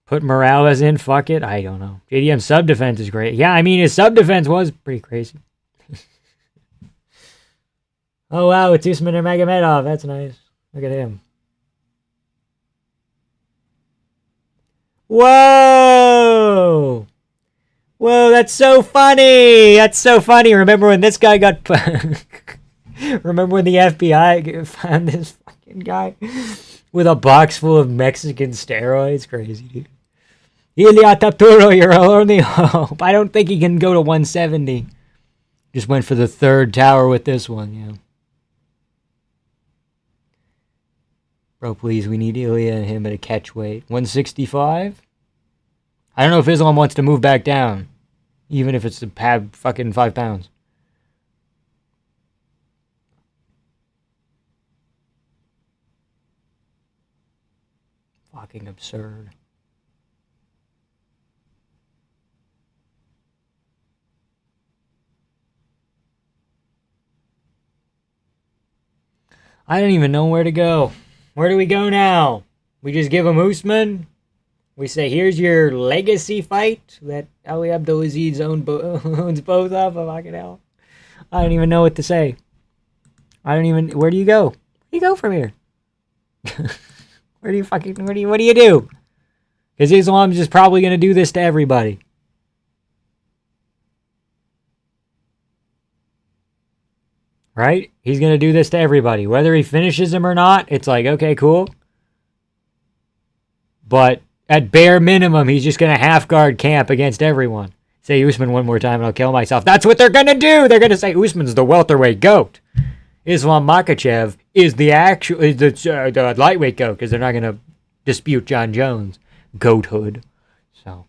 Put Morales in, fuck it. I don't know. JDM sub defense is great. Yeah, I mean, his sub defense was pretty crazy. Oh, wow, it's Usman and Magomedov. That's nice. Look at him. Whoa! Whoa, that's so funny! That's so funny. Remember when this guy got... Remember when the FBI found this fucking guy with a box full of Mexican steroids? Crazy, dude. Ilia Tapturo, your only hope. I don't think he can go to 170. Just went for the third tower with this one, yeah. Bro, please, we need Ilya and him at a catch weight. 165? I don't know if Islam wants to move back down, even if it's to have fucking 5 pounds. Fucking absurd. I don't even know where to go. Where do we go now? We just give him Usman? We say, here's your legacy fight that Ali Abdelaziz owns both of. Oh, fucking hell. I don't even know what to say. Where do you go? Where do you go from here? What do you do? Because Islam's just probably going to do this to everybody. Right? He's going to do this to everybody. Whether he finishes him or not, it's like, okay, cool. But at bare minimum, he's just going to half guard camp against everyone. Say Usman one more time and I'll kill myself. That's what they're going to do. They're going to say Usman's the welterweight GOAT. Islam Makhachev is the lightweight GOAT, because they're not going to dispute John Jones' goathood. So,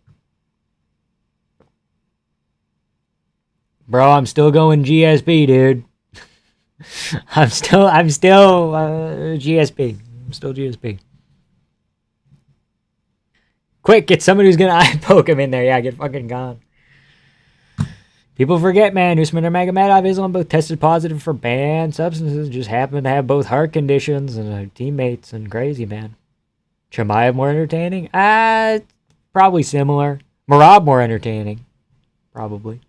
bro, I'm still going GSP, dude. I'm still GSP. I'm still GSP. Quick, get somebody who's gonna eye poke him in there. Yeah, get fucking gone. People forget, man. Usman and Magomedov Islam both tested positive for banned substances. Just happened to have both heart conditions and teammates and crazy, man. Chimaev more entertaining? Probably similar. Merab more entertaining. Probably.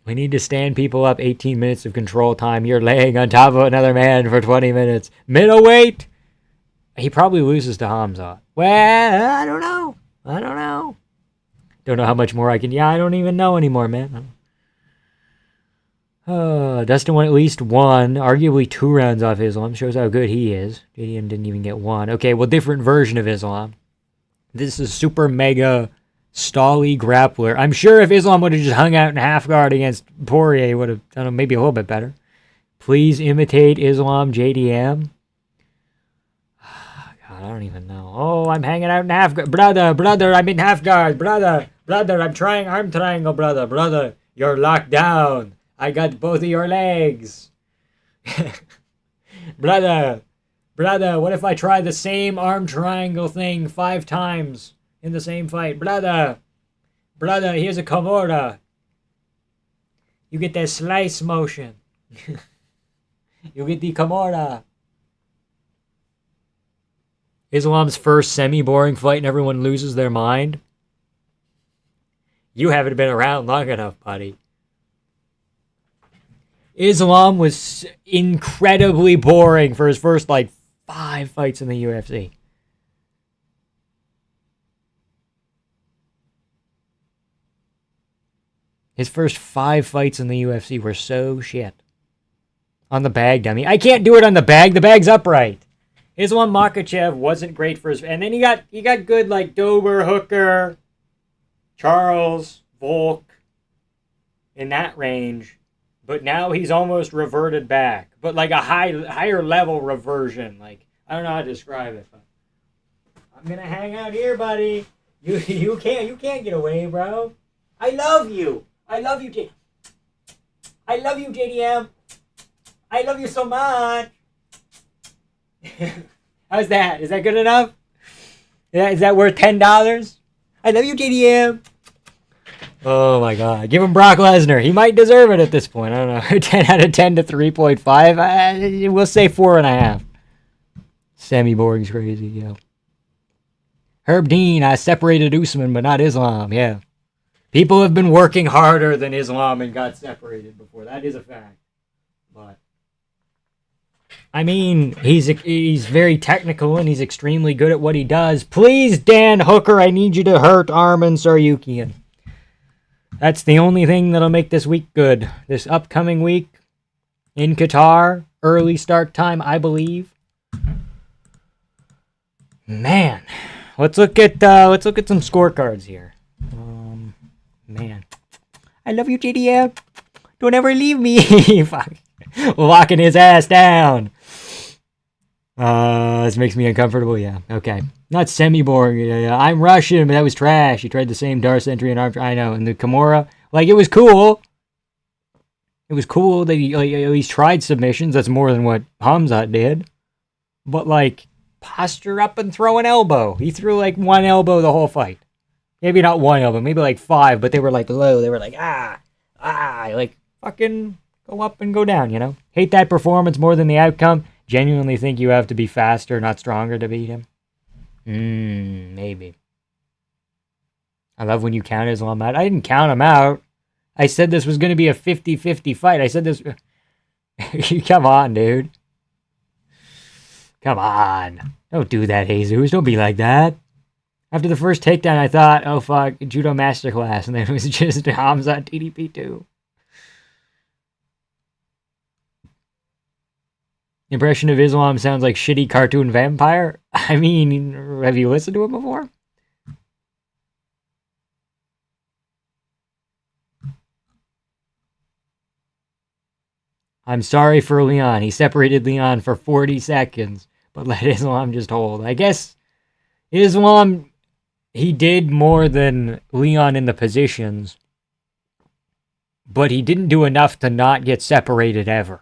We need to stand people up 18 minutes of control time. You're laying on top of another man for 20 minutes. Middleweight? He probably loses to Hamzat. Well, I don't know. Don't know how much more I can... Yeah, I don't even know anymore, man. Dustin won at least 1, arguably 2 rounds off Islam. Shows how good he is. JDM didn't even get 1. Okay, well, different version of Islam. This is super mega... Stolly grappler. I'm sure if Islam would have just hung out in half guard against Poirier, he would have done maybe a little bit better. Please imitate Islam JDM. God, I don't even know. Oh, I'm hanging out in half guard. Brother, I'm in half guard. Brother, I'm trying arm triangle, brother. You're locked down. I got both of your legs. Brother, what if I try the same arm triangle thing 5 times? In the same fight. Brother, here's a Kimura. You get that slice motion. You get the Kimura. Islam's first semi-boring fight and everyone loses their mind. You haven't been around long enough, buddy. Islam was incredibly boring for his first, 5 fights in the UFC. His first 5 fights in the UFC were so shit. On the bag, dummy. I can't do it on the bag. The bag's upright. Islam Makhachev wasn't great for his... And then he got good Dober, Hooker, Charles, Volk in that range. But now he's almost reverted back. But a higher level reversion. I don't know how to describe it. But I'm going to hang out here, buddy. You can't get away, bro. I love you. I love you, JDM. I love you so much. How's that? Is that good enough? Is that worth $10? I love you, JDM. Oh, my God. Give him Brock Lesnar. He might deserve it at this point. I don't know. 10 out of 10 to 3.5. We'll say 4.5. Semi-boring's crazy, yeah. Herb Dean, I separated Usman, but not Islam. Yeah. People have been working harder than Islam and got separated before. That is a fact. But I mean, he's very technical and he's extremely good at what he does. Please, Dan Hooker, I need you to hurt Arman Tsarukyan. That's the only thing that'll make this week good. This upcoming week in Qatar, early start time, I believe. Man, let's look at some scorecards here. Man, I love you, JDM. Don't ever leave me. Fuck. Locking his ass down. This makes me uncomfortable. Yeah. Okay. Not semi-boring. Yeah. I'm Russian, but that was trash. He tried the same Darce entry and arm. I know. And the Kimura, like, it was cool. It was cool that he at least tried submissions. That's more than what Hamzat did. But, like, posture up and throw an elbow. He threw, like, one elbow the whole fight. Maybe not one elbow, maybe like 5, but they were, like, low. They were like, like, fucking go up and go down, you know? Hate that performance more than the outcome. Genuinely think you have to be faster, not stronger to beat him. Maybe. I love when you count Islam out. I didn't count him out. I said this was going to be a 50-50 fight. I said this... Come on, dude. Come on. Don't do that, Jesus. Don't be like that. After the first takedown, I thought, oh, fuck, Judo Masterclass. And then it was just Hamzat TDP 2. Impression of Islam sounds like shitty cartoon vampire. I mean, have you listened to it before? I'm sorry for Leon. He separated Leon for 40 seconds, but let Islam just hold. I guess Islam, he did more than Leon in the positions, but he didn't do enough to not get separated ever.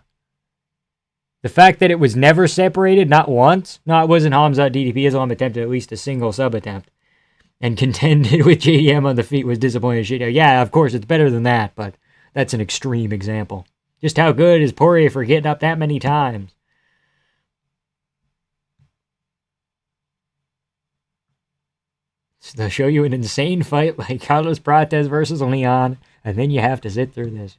The fact that it was never separated, not once, no, it wasn't Hamzat DDP. Islam attempted at least a single sub attempt and contended with JDM on the feet was disappointing shit. Yeah, of course, it's better than that, but that's an extreme example. Just how good is Poirier for getting up that many times? So they'll show you an insane fight like Carlos Prates versus Leon, and then you have to sit through this.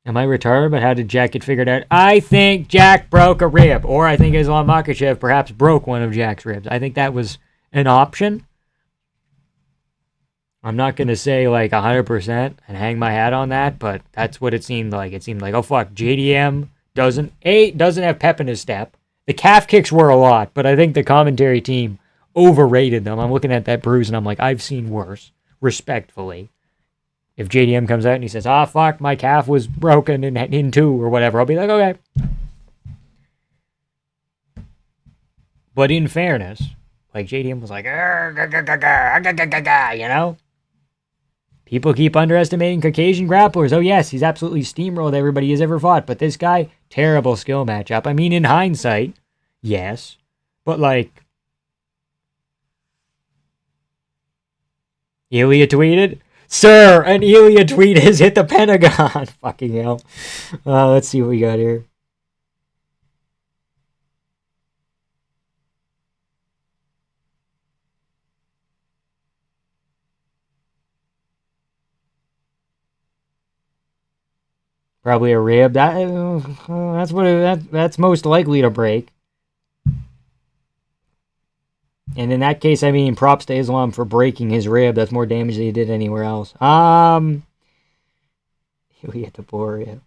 Am I retarded? But how did Jack get figured out? I think Jack broke a rib. Or I think Islam Makhachev perhaps broke one of Jack's ribs. I think that was an option. I'm not going to say like 100% and hang my hat on that, but that's what it seemed like. It seemed like, oh fuck, JDM doesn't have pep in his step. The calf kicks were a lot, but I think the commentary team overrated them. I'm looking at that bruise and I'm like, I've seen worse, respectfully. If JDM comes out and he says, fuck, my calf was broken in 2 or whatever, I'll be like, okay. But in fairness, like JDM was like, you know? People keep underestimating Caucasian grapplers. Oh yes, he's absolutely steamrolled everybody he's ever fought. But this guy, terrible skill matchup. I mean, in hindsight, yes. But like, Ilya tweeted, "Sir, an Ilya tweet has hit the Pentagon." Fucking hell. Let's see what we got here. Probably a rib. That's most likely to break. And in that case, I mean, props to Islam for breaking his rib. That's more damage than he did anywhere else. We hit the Poirier.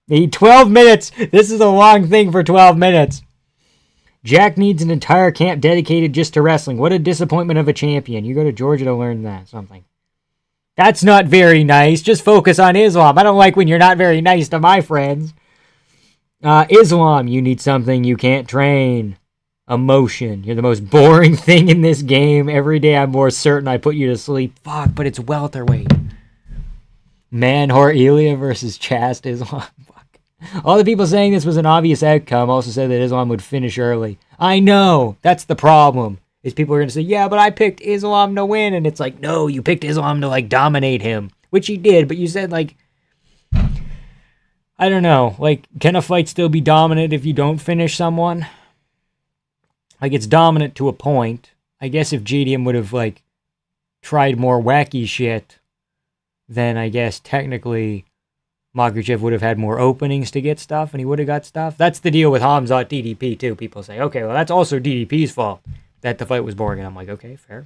Need 12 minutes. This is a long thing for 12 minutes. Jack needs an entire camp dedicated just to wrestling. What a disappointment of a champion. You go to Georgia to learn that. Something. That's not very nice. Just focus on Islam. I don't like when you're not very nice to my friends. Islam, you need something you can't train. Emotion. You're the most boring thing in this game. Every day I'm more certain I put you to sleep. Fuck, but it's welterweight. Manhor Ilya versus Chast Islam. Fuck. All the people saying this was an obvious outcome also said that Islam would finish early. I know. That's the problem. Is people are going to say, yeah, but I picked Islam to win. And it's like, no, you picked Islam to, like, dominate him. Which he did, but you said, like, I don't know. Like, can a fight still be dominant if you don't finish someone? Like, it's dominant to a point. I guess if JDM would have, like, tried more wacky shit, then I guess technically Makhachev would have had more openings to get stuff, and he would have got stuff. That's the deal with Hamzat DDP, too. People say, okay, well, that's also DDP's fault that the fight was boring. And I'm like, okay, fair.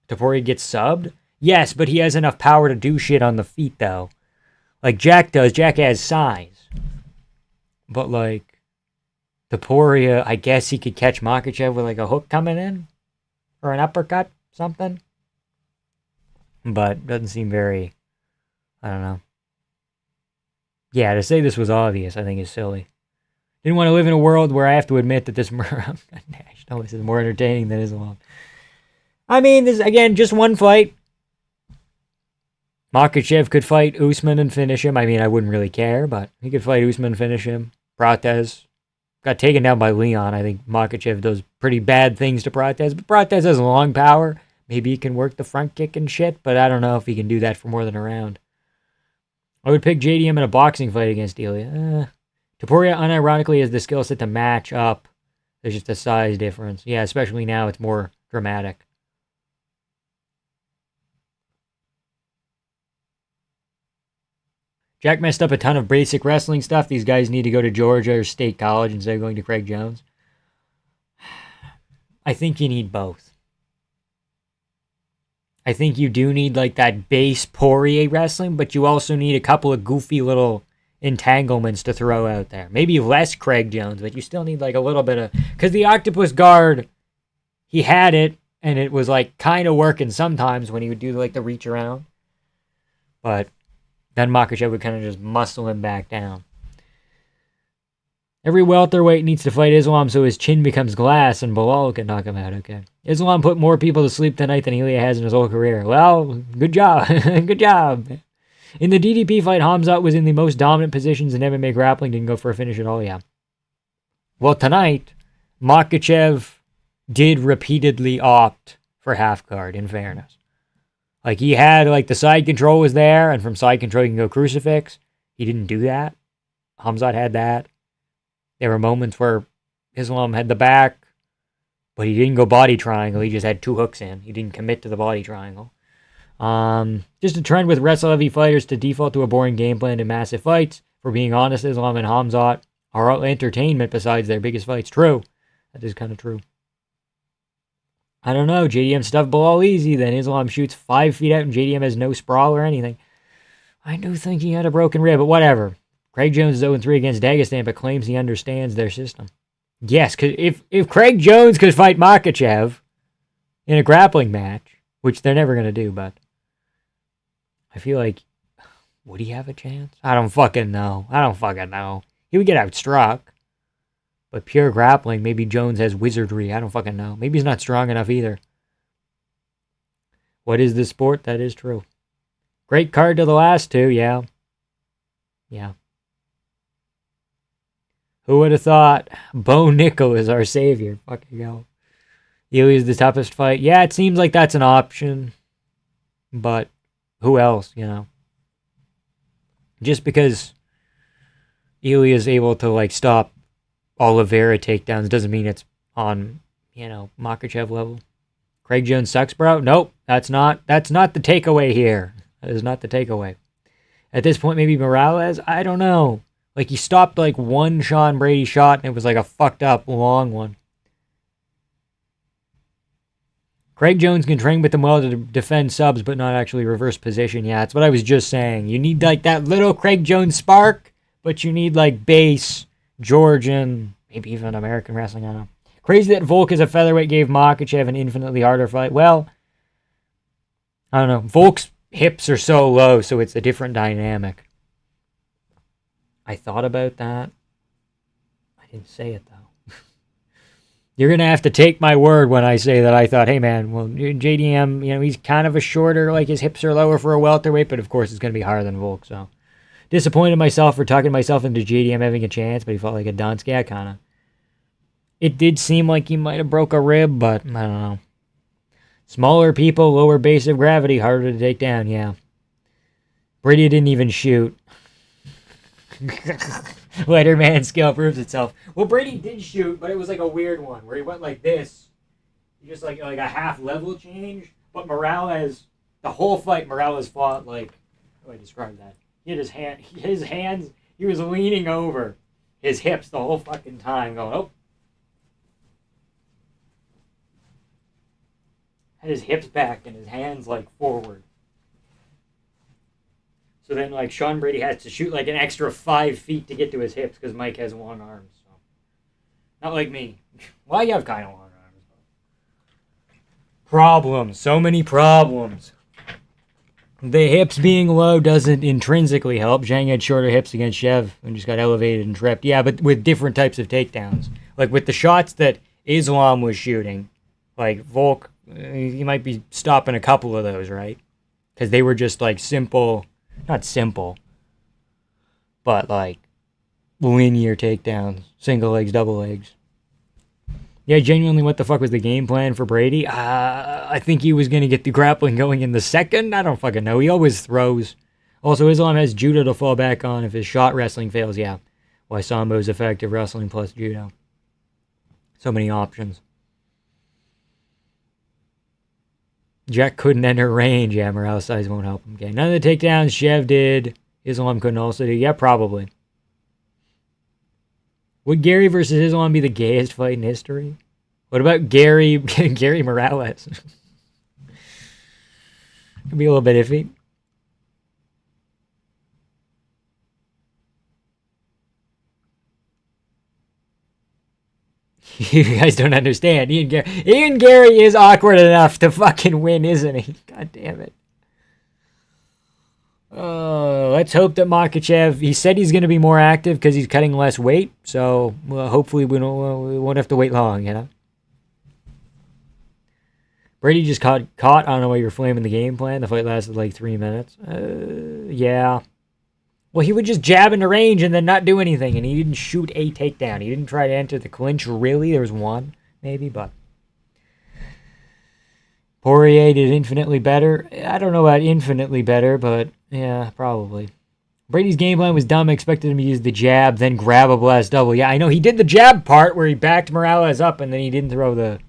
Topuria gets subbed? Yes, but he has enough power to do shit on the feet, though. Like Jack does. Jack has size. But, like, Topuria, I guess he could catch Makhachev with, like, a hook coming in? Or an uppercut? Something? But doesn't seem very... I don't know. Yeah, to say this was obvious, I think is silly. Didn't want to live in a world where I have to admit that this nationalist is more entertaining than Islam. I mean, this again, just one fight. Makhachev could fight Usman and finish him. I mean, I wouldn't really care, but he could fight Usman and finish him. Prates got taken down by Leon. I think Makhachev does pretty bad things to Prates, but Prates has long power. Maybe he can work the front kick and shit, but I don't know if he can do that for more than a round. I would pick JDM in a boxing fight against Ilya. Topuria unironically has the skill set to match up. There's just a size difference. Yeah, especially now it's more dramatic. Jack messed up a ton of basic wrestling stuff. These guys need to go to Georgia or State College instead of going to Craig Jones. I think you need both. I think you do need like that base Poirier wrestling, but you also need a couple of goofy little entanglements to throw out there. Maybe less Craig Jones, but you still need like a little bit of... Because the octopus guard, he had it, and it was like kind of working sometimes when he would do like the reach around. But then Makhachev would kind of just muscle him back down. Every welterweight needs to fight Islam so his chin becomes glass and Bilal can knock him out. Okay. Islam put more people to sleep tonight than Ilya has in his whole career. Well, good job. Good job. In the DDP fight, Hamzat was in the most dominant positions in MMA grappling. Didn't go for a finish at all, yeah. Well, tonight, Makhachev did repeatedly opt for half guard, in fairness. Like, he had, like, the side control was there, and from side control you can go crucifix. He didn't do that. Hamzat had that. There were moments where Islam had the back, but he didn't go body triangle. He just had two hooks in. He didn't commit to the body triangle. Just a trend with wrestle-heavy fighters to default to a boring game plan in massive fights. For being honest, Islam and Hamzat are all entertainment besides their biggest fights. True. That is kind of true. I don't know. JDM stuffed Bilal easy. Then Islam shoots 5 feet out and JDM has no sprawl or anything. I do think he had a broken rib, but whatever. Craig Jones is 0-3 against Dagestan, but claims he understands their system. Yes, because if Craig Jones could fight Makhachev in a grappling match, which they're never going to do, but I feel like, would he have a chance? I don't fucking know. He would get outstruck. But pure grappling, maybe Jones has wizardry. I don't fucking know. Maybe he's not strong enough either. What is this sport? That is true. Great card to the last two, yeah. Yeah. Who would have thought Bo Nickel is our savior? Fucking hell. Ilya's the toughest fight. Yeah, it seems like that's an option. But who else, you know? Just because Ilya's able to, like, stop Oliveira takedowns doesn't mean it's on, you know, Makhachev level. Craig Jones sucks, bro? Nope, that's not the takeaway here. That is not the takeaway. At this point, maybe Morales? I don't know. Like, he stopped, like, one Sean Brady shot, and it was, like, a fucked up, long one. Craig Jones can train with them well to defend subs, but not actually reverse position. Yeah, that's what I was just saying. You need, like, that little Craig Jones spark, but you need, like, base, Georgian, maybe even American wrestling, I don't know. Crazy that Volk as a featherweight gave Makhachev an infinitely harder fight. Well, I don't know. Volk's hips are so low, so it's a different dynamic. I thought about that. I didn't say it, though. You're going to have to take my word when I say that I thought, hey, man, well, JDM, you know, he's kind of a shorter, like his hips are lower for a welterweight, but of course it's going to be higher than Volk, so. Disappointed myself for talking myself into JDM having a chance, but he felt like a dunce. Yeah, kind of. It did seem like he might have broke a rib, but I don't know. Smaller people, lower base of gravity, harder to take down, yeah. Brady didn't even shoot. Letterman skill proves itself. Well, Brady did shoot, but it was like a weird one, where he went like this. He just like a half level change, but Morales, the whole fight, Morales fought like, how do I describe that? He had his hands, he was leaning over his hips the whole fucking time, going, oh. Had his hips back and his hands, like, forward. So then, like, Sean Brady has to shoot, like, an extra 5 feet to get to his hips because Mike has long arms. So. Not like me. Well, you have kind of long arms. Problems. So many problems. The hips being low doesn't intrinsically help. Zhang had shorter hips against Shev and just got elevated and tripped. Yeah, but with different types of takedowns. Like with the shots that Islam was shooting, like Volk, he might be stopping a couple of those, right? Because they were just like simple, not simple, but like linear takedowns, single legs, double legs. Yeah, genuinely, what the fuck was the game plan for Brady? I think he was going to get the grappling going in the second. I don't fucking know. He always throws. Also, Islam has judo to fall back on if his shot wrestling fails. Yeah, why Sambo's effective wrestling plus judo. So many options. Jack couldn't enter range. Yeah, morale size won't help him. Okay, none of the takedowns Shev did, Islam couldn't also do. Yeah, probably. Would Gary versus Islam be the gayest fight in history? What about Gary Morales? Could be a little bit iffy. You guys don't understand. Ian Gary is awkward enough to fucking win, isn't he? God damn it. Let's hope that Makhachev, he said he's going to be more active because he's cutting less weight. So hopefully we won't have to wait long, you know? Brady just caught. I don't know why you're flaming the game plan. The fight lasted like 3 minutes. Yeah. Well, he would just jab into range and then not do anything, and he didn't shoot a takedown. He didn't try to enter the clinch, really. There was one, maybe, but... Poirier did infinitely better. I don't know about infinitely better, but yeah, probably. Brady's game plan was dumb. I expected him to use the jab, then grab a blast double. Yeah, I know. He did the jab part where he backed Morales up, and then he didn't throw the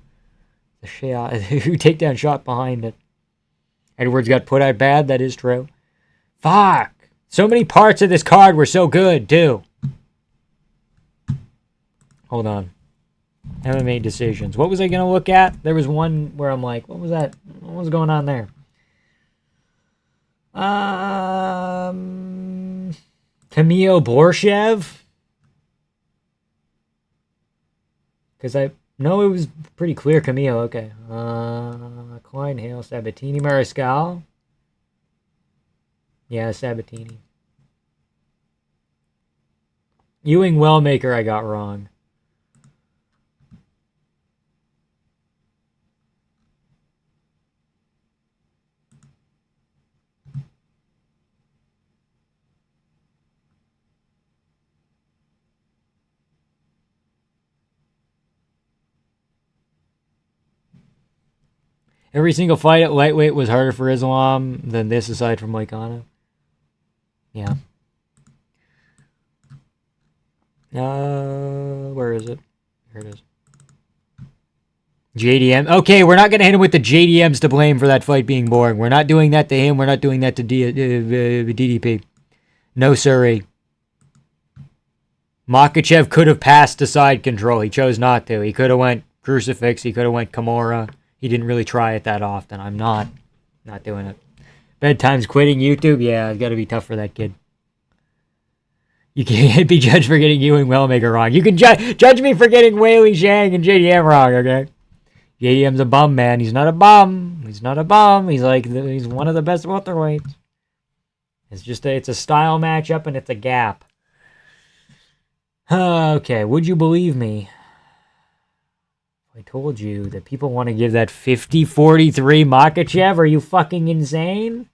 shot, takedown shot behind it. Edwards got put out bad. That is true. Fuck. So many parts of this card were so good, too. Hold on. MMA decisions. What was I going to look at? There was one where I'm like, what was that? What was going on there? Camille Borshev? Because no, it was pretty clear Camille. Okay. Klein, Hale, Sabatini, Mariscal. Yeah, Sabatini. Ewing Wellmaker I got wrong. Every single fight at lightweight was harder for Islam than this aside from Moicano. Yeah. Where is it? Here it is. JDM. Okay, we're not going to hit him with the JDMs to blame for that fight being boring. We're not doing that to him. We're not doing that to DDP. No, sirree. Makhachev could have passed to side control. He chose not to. He could have went crucifix. He could have went Kimura. He didn't really try it that often. I'm not doing it. Bedtime's quitting YouTube. Yeah, it's got to be tough for that kid. You can't be judged for getting Ewing Wellmaker wrong. You can judge me for getting Weili Zhang and JDM wrong, okay? JDM's a bum, man. He's not a bum. He's not a bum. He's he's one of the best welterweights. It's just it's a style matchup and it's a gap. Okay, would you believe me? I told you that people want to give that 50-43 Makhachev. Are you fucking insane?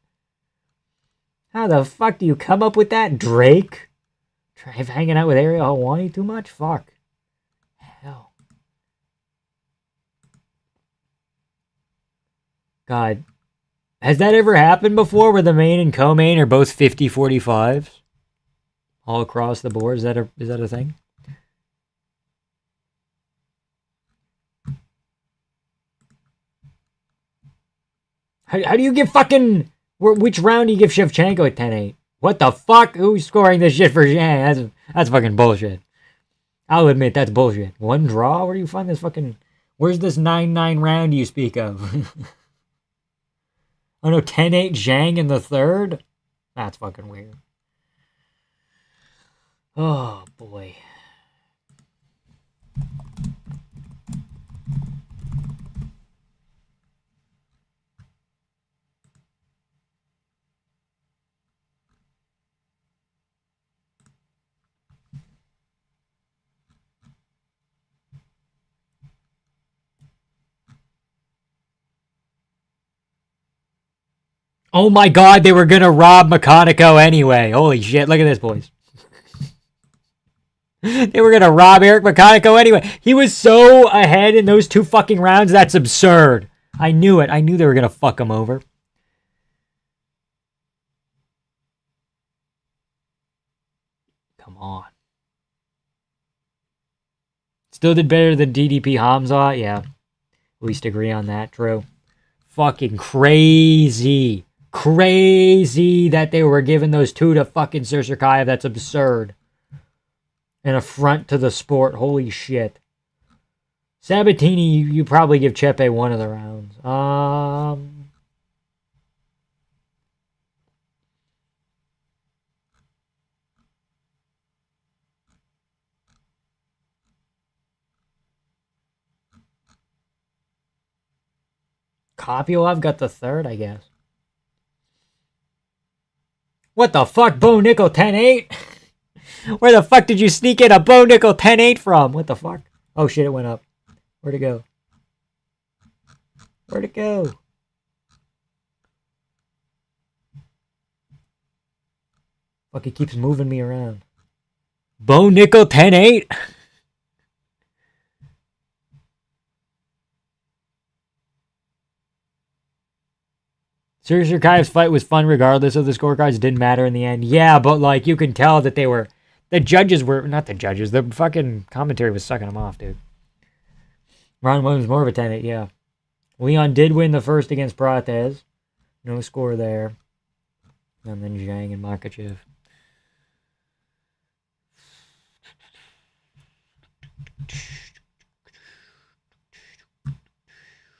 How the fuck do you come up with that, Drake? Try hanging out with Ariel Helwani too much? Fuck. Hell. God. Has that ever happened before where the main and co-main are both 50-45s? All across the board? Is that a thing? How do you give fucking... Which round do you give Shevchenko at 10-8? What the fuck? Who's scoring this shit for Zhang? That's fucking bullshit. I'll admit, that's bullshit. One draw? Where do you find this fucking... Where's this 9-9 round you speak of? Oh no, 10-8 Zhang in the third? That's fucking weird. Oh, boy. Oh my god, they were gonna rob McConaughey anyway. Holy shit, look at this, boys. They were gonna rob Eric McConaughey anyway. He was so ahead in those 2 fucking rounds, that's absurd. I knew it. I knew they were gonna fuck him over. Come on. Still did better than DDP Hamzat? Yeah. At least agree on that. True. Fucking crazy. Crazy that they were giving those 2 to fucking Sir Serkayev. That's absurd. An affront to the sport. Holy shit. Sabatini, you probably give Chepe one of the rounds. Kopylov got the 3rd, I guess. What the fuck, Bo Nickel 10-8? Where the fuck did you sneak in a Bo Nickel 10-8 from? What the fuck? Oh shit, it went up. Where'd it go? Where'd it go? Fuck, it keeps moving me around. Bo Nickel 10-8? Sir Serkayev's fight was fun regardless of the scorecards. It didn't matter in the end. Yeah, but like you can tell that they were... The judges were... Not the judges. The fucking commentary was sucking them off, dude. Ron Williams more of a 10-8, yeah. Leon did win the first against Prates. No score there. And then Zhang and Makachev.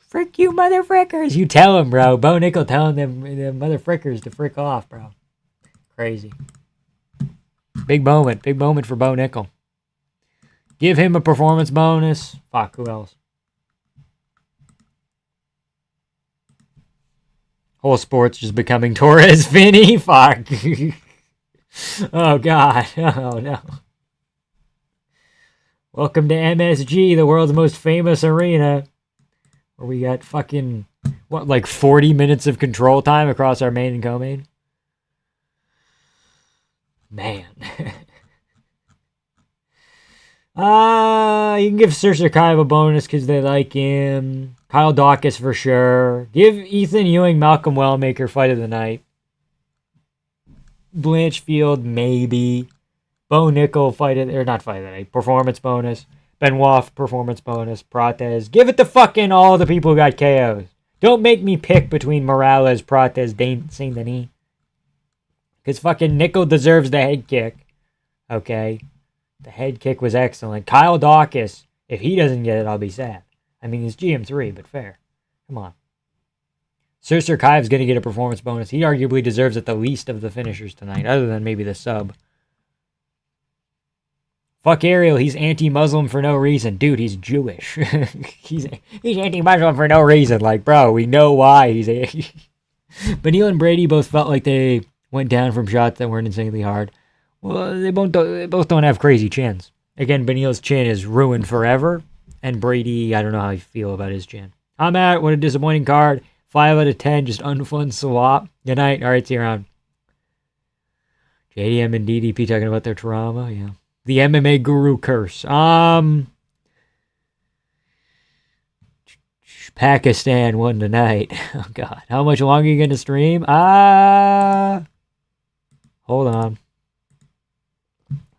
Frick you motherfrickers. You tell him, bro. Bo Nickel telling them motherfrickers to frick off, bro. Crazy. Big moment. Big moment for Bo Nickel. Give him a performance bonus. Fuck, who else? Whole sport's just becoming Torres Finney. Fuck. Oh, God. Oh, no. Welcome to MSG, the world's most famous arena. Where we got fucking, what, like 40 minutes of control time across our main and co-main? Man. You can give Sir Serkayev a bonus because they like him. Kyle Dawkins for sure. Give Ethan Ewing, Malcolm Wellmaker fight of the night. Blanchfield, maybe. Bo Nickel fight of, or not fight of the night. Performance bonus. Benoit performance bonus. Prates. Give it to fucking all the people who got KOs. Don't make me pick between Morales, Prates, Saint Denis. Because fucking Nickel deserves the head kick. Okay. The head kick was excellent. Kyle Dawkins, if he doesn't get it, I'll be sad. I mean, he's GM3, but fair. Come on. Sir Serkayev's going to get a performance bonus. He arguably deserves it the least of the finishers tonight, other than maybe the sub. Fuck Ariel, he's anti-Muslim for no reason. Dude, he's Jewish. he's anti-Muslim for no reason. Like, bro, we know why he's Beneil and Brady both felt like they went down from shots that weren't insanely hard. Well, they both don't have crazy chins. Again, Beneil's chin is ruined forever. And Brady, I don't know how I feel about his chin. I'm out. What a disappointing card. 5 out of 10, just unfun swap. Good night. All right, see you around. JDM and DDP talking about their trauma. Yeah. The MMA guru curse. Pakistan won tonight. Oh, God. How much longer are you going to stream? Hold on.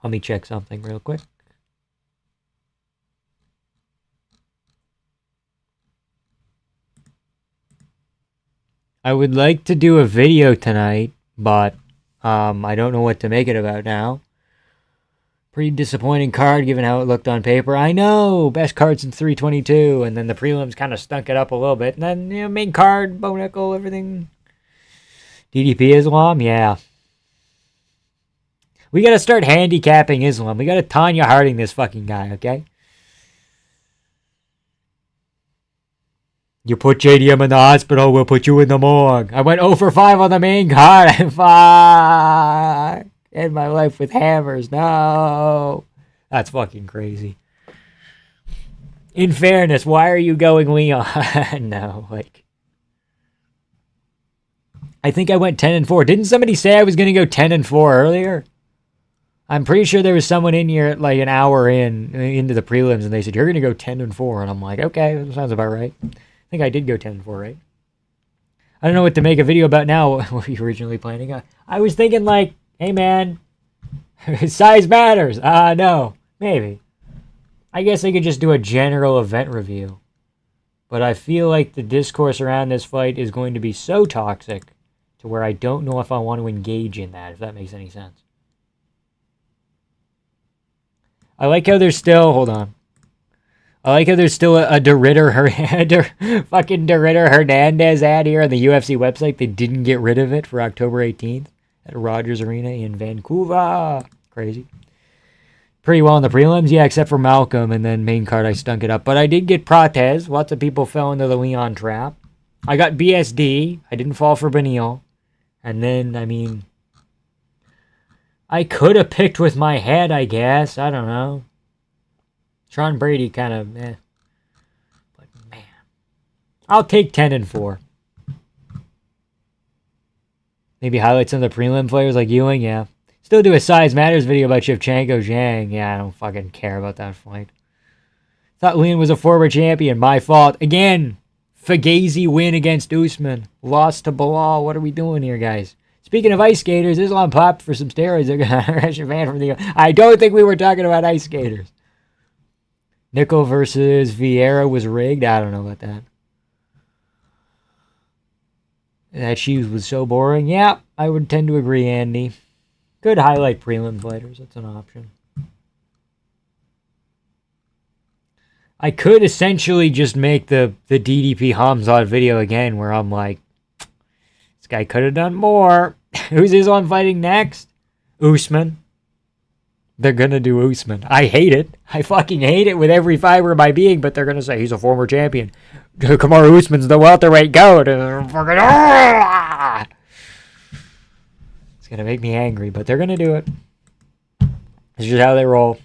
Let me check something real quick. I would like to do a video tonight, but I don't know what to make it about now. Pretty disappointing card given how it looked on paper. I know, best card since 322, and then the prelims kind of stunk it up a little bit. And then, you know, main card, Bo Nickel, everything. DDP Islam, yeah. We got to start handicapping Islam. We got to Tanya Harding this fucking guy, okay? You put JDM in the hospital, we'll put you in the morgue. I went 0 for 5 on the main card. Fuck. End my life with hammers. No. That's fucking crazy. In fairness, why are you going Leon? No, like. I think I went 10-4. Didn't somebody say I was going to go 10-4 earlier? I'm pretty sure there was someone in here at like an hour into the prelims, and they said, you're going to go 10-4. And I'm like, okay, that sounds about right. I think I did go 10-4, right? I don't know what to make a video about now. What were you originally planning? I was thinking like, hey man, size matters. No, maybe. I guess I could just do a general event review. But I feel like the discourse around this fight is going to be so toxic to where I don't know if I want to engage in that, if that makes any sense. I like how there's still, hold on. I like how there's still a fucking DeRitter Hernandez ad here on the UFC website. They didn't get rid of it for October 18th at Rogers Arena in Vancouver. Crazy. Pretty well in the prelims, yeah, except for Malcolm, and then main card I stunk it up. But I did get Prates. Lots of people fell into the Leon trap. I got BSD. I didn't fall for Beneil. And then, I mean, I could have picked with my head, I guess. I don't know. Sean Brady kind of, But man, I'll take 10-4. Maybe highlight some of the prelim players like Ewing, yeah. Still do a Size Matters video about Shevchenko Zhang. Yeah, I don't fucking care about that fight. Thought Leon was a former champion. My fault. Again, Fugazi win against Usman. Lost to Bilal. What are we doing here, guys? Speaking of ice skaters, Islam popped for some steroids. They're going to arrest your man from the... I don't think we were talking about ice skaters. Nickel versus Vieira was rigged. I don't know about that. That Sheaves was so boring. Yeah, I would tend to agree, Andy. Could highlight prelim fighters. That's an option. I could essentially just make the DDP Hamzat video again where I'm like, this guy could have done more. Who's Islam fighting next? Usman. They're going to do Usman. I hate it. I fucking hate it with every fiber of my being, but they're going to say he's a former champion. Kamaru Usman's the welterweight goat. It's going to make me angry, but they're going to do it. It's just how they roll.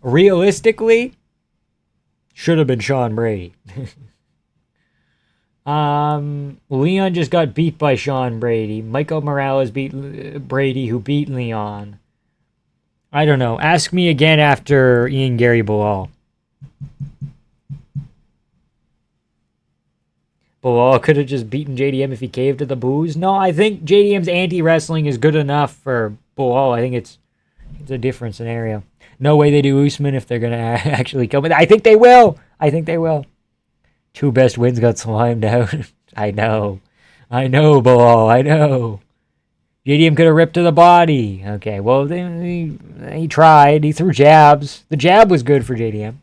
Realistically, should have been Sean Brady. Leon just got beat by Sean Brady. Michael Morales beat Brady, who beat Leon. I don't know. Ask me again after Ian Gary Bilal. Bilal could have just beaten JDM if he caved to the booze. No, I think JDM's anti-wrestling is good enough for Bilal. I think it's a different scenario. No way they do Usman if they're going to actually kill him. I think they will. I think they will. 2 best wins got slimed out. I know, Bilal. I know. JDM could have ripped to the body. Okay, well, he tried. He threw jabs. The jab was good for JDM.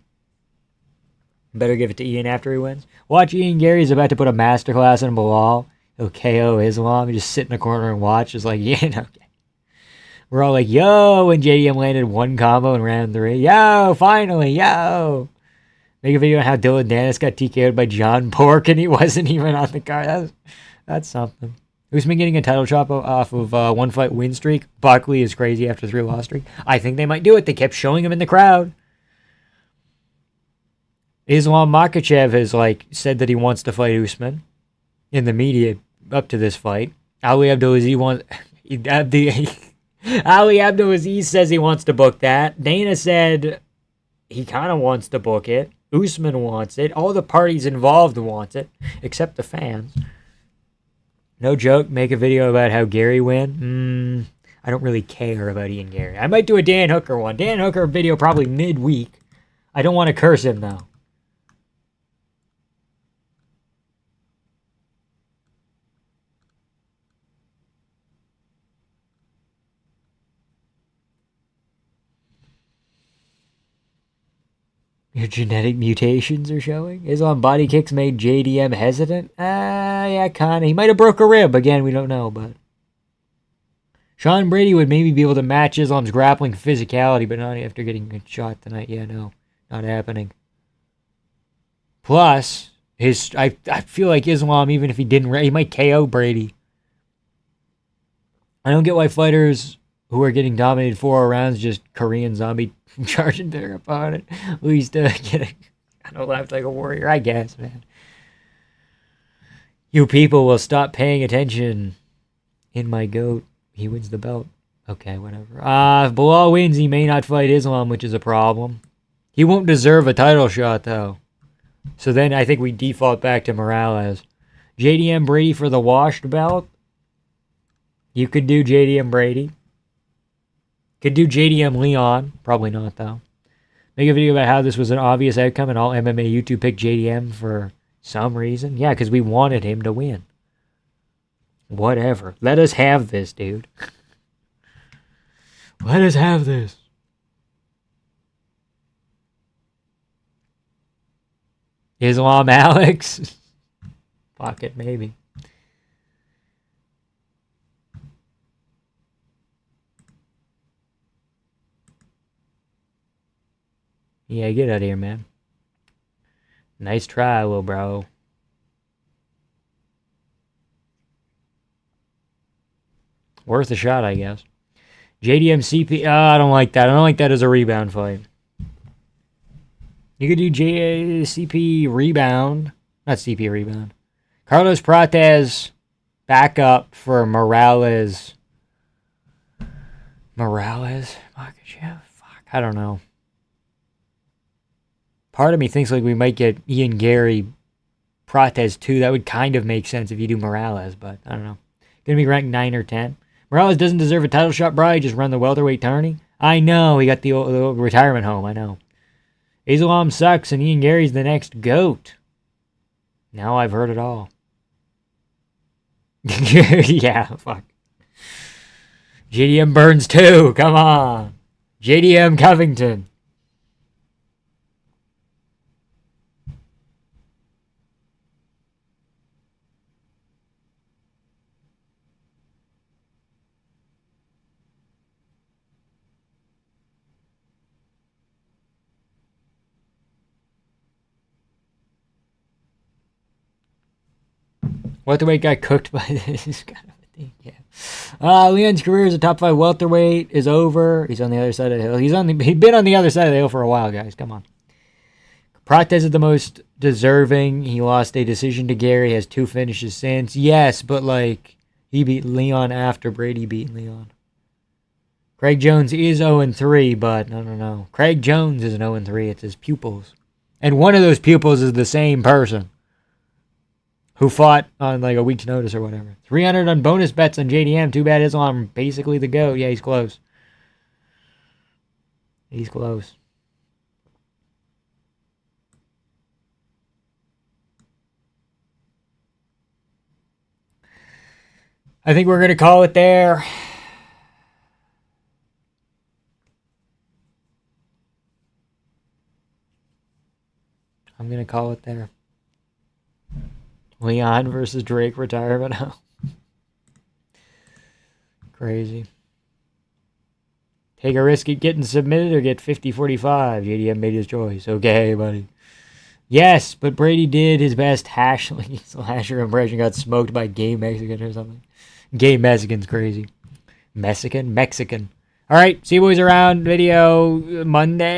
Better give it to Ian after he wins. Watch Ian Gary's about to put a masterclass in Bilal. He'll KO Islam. You just sit in the corner and watch. It's like, yeah, okay. We're all like, yo, and JDM landed 1 combo in round 3. Yo, finally, yo. Make a video on how Dylan Dennis got TKO'd by John Pork and he wasn't even on the card. That's something. Usman getting a title chop off of 1 fight win streak. Buckley is crazy after 3 loss streak. I think they might do it. They kept showing him in the crowd. Islam Makhachev has said that he wants to fight Usman in the media up to this fight. Ali Abdelaziz says he wants to book that. Dana said he kind of wants to book it. Usman wants it. All the parties involved want it, except the fans. No joke, make a video about how Gary win. I don't really care about Ian Gary. I might do a Dan Hooker one. Dan Hooker video probably midweek. I don't want to curse him, though. Your genetic mutations are showing? Islam body kicks made JDM hesitant? Yeah, kinda. He might have broke a rib. Again, we don't know, but... Sean Brady would maybe be able to match Islam's grappling physicality, but not after getting shot tonight. Yeah, no. Not happening. Plus, I feel like Islam, even if he didn't... He might KO Brady. I don't get why fighters who are getting dominated 4 rounds just Korean zombie charging their opponent. At least getting kind of left like a warrior, I guess, man. You people will stop paying attention. In my goat, he wins the belt. Okay, whatever. If Bilal wins, he may not fight Islam, which is a problem. He won't deserve a title shot, though. So then I think we default back to Morales. JDM Brady for the washed belt. You could do JDM Brady. Could do JDM Leon. Probably not, though. Make a video about how this was an obvious outcome and all MMA YouTube picked JDM for some reason. Yeah, because we wanted him to win. Whatever. Let us have this, dude. Let us have this. Islam Alex? Fuck it, maybe. Yeah, get out of here, man. Nice try, little bro. Worth a shot, I guess. JDM CP. I don't like that. I don't like that as a rebound fight. You could do CP rebound. Not CP rebound. Carlos Prates backup for Morales. Morales? Makachev? Fuck, I don't know. Part of me thinks like we might get Ian Gary Prates too. That would kind of make sense if you do Morales, but I don't know. Gonna be ranked 9 or 10. Morales doesn't deserve a title shot, bro. He just run the welterweight tourney. I know. He got the retirement home. I know. Islam sucks and Ian Gary's the next GOAT. Now I've heard it all. Yeah, fuck. JDM Burns too. Come on. JDM Covington. Welterweight got cooked by this kind of a thing. Yeah. Leon's career as a top 5 welterweight is over. He's on the other side of the hill. He'd been on the other side of the hill for a while, guys. Come on. Prates is the most deserving. He lost a decision to Gary. Has 2 finishes since. Yes, but like he beat Leon after Brady beat Leon. Craig Jones is 0-3, but no. Craig Jones is an 0-3. It's his pupils. And one of those pupils is the same person who fought on like a week's notice or whatever. 300 on bonus bets on JDM. Too bad Islam basically the GOAT. Yeah, he's close. He's close. I think we're going to call it there. I'm going to call it there. Leon versus Drake retirement. Crazy. Take a risk at getting submitted or get 50-45. JDM made his choice. Okay, buddy. Yes, but Brady did his best Ashley slasher impression. Got smoked by Gay Mexican or something. Gay Mexican's crazy. Mexican? All right, see you boys around. Video Monday.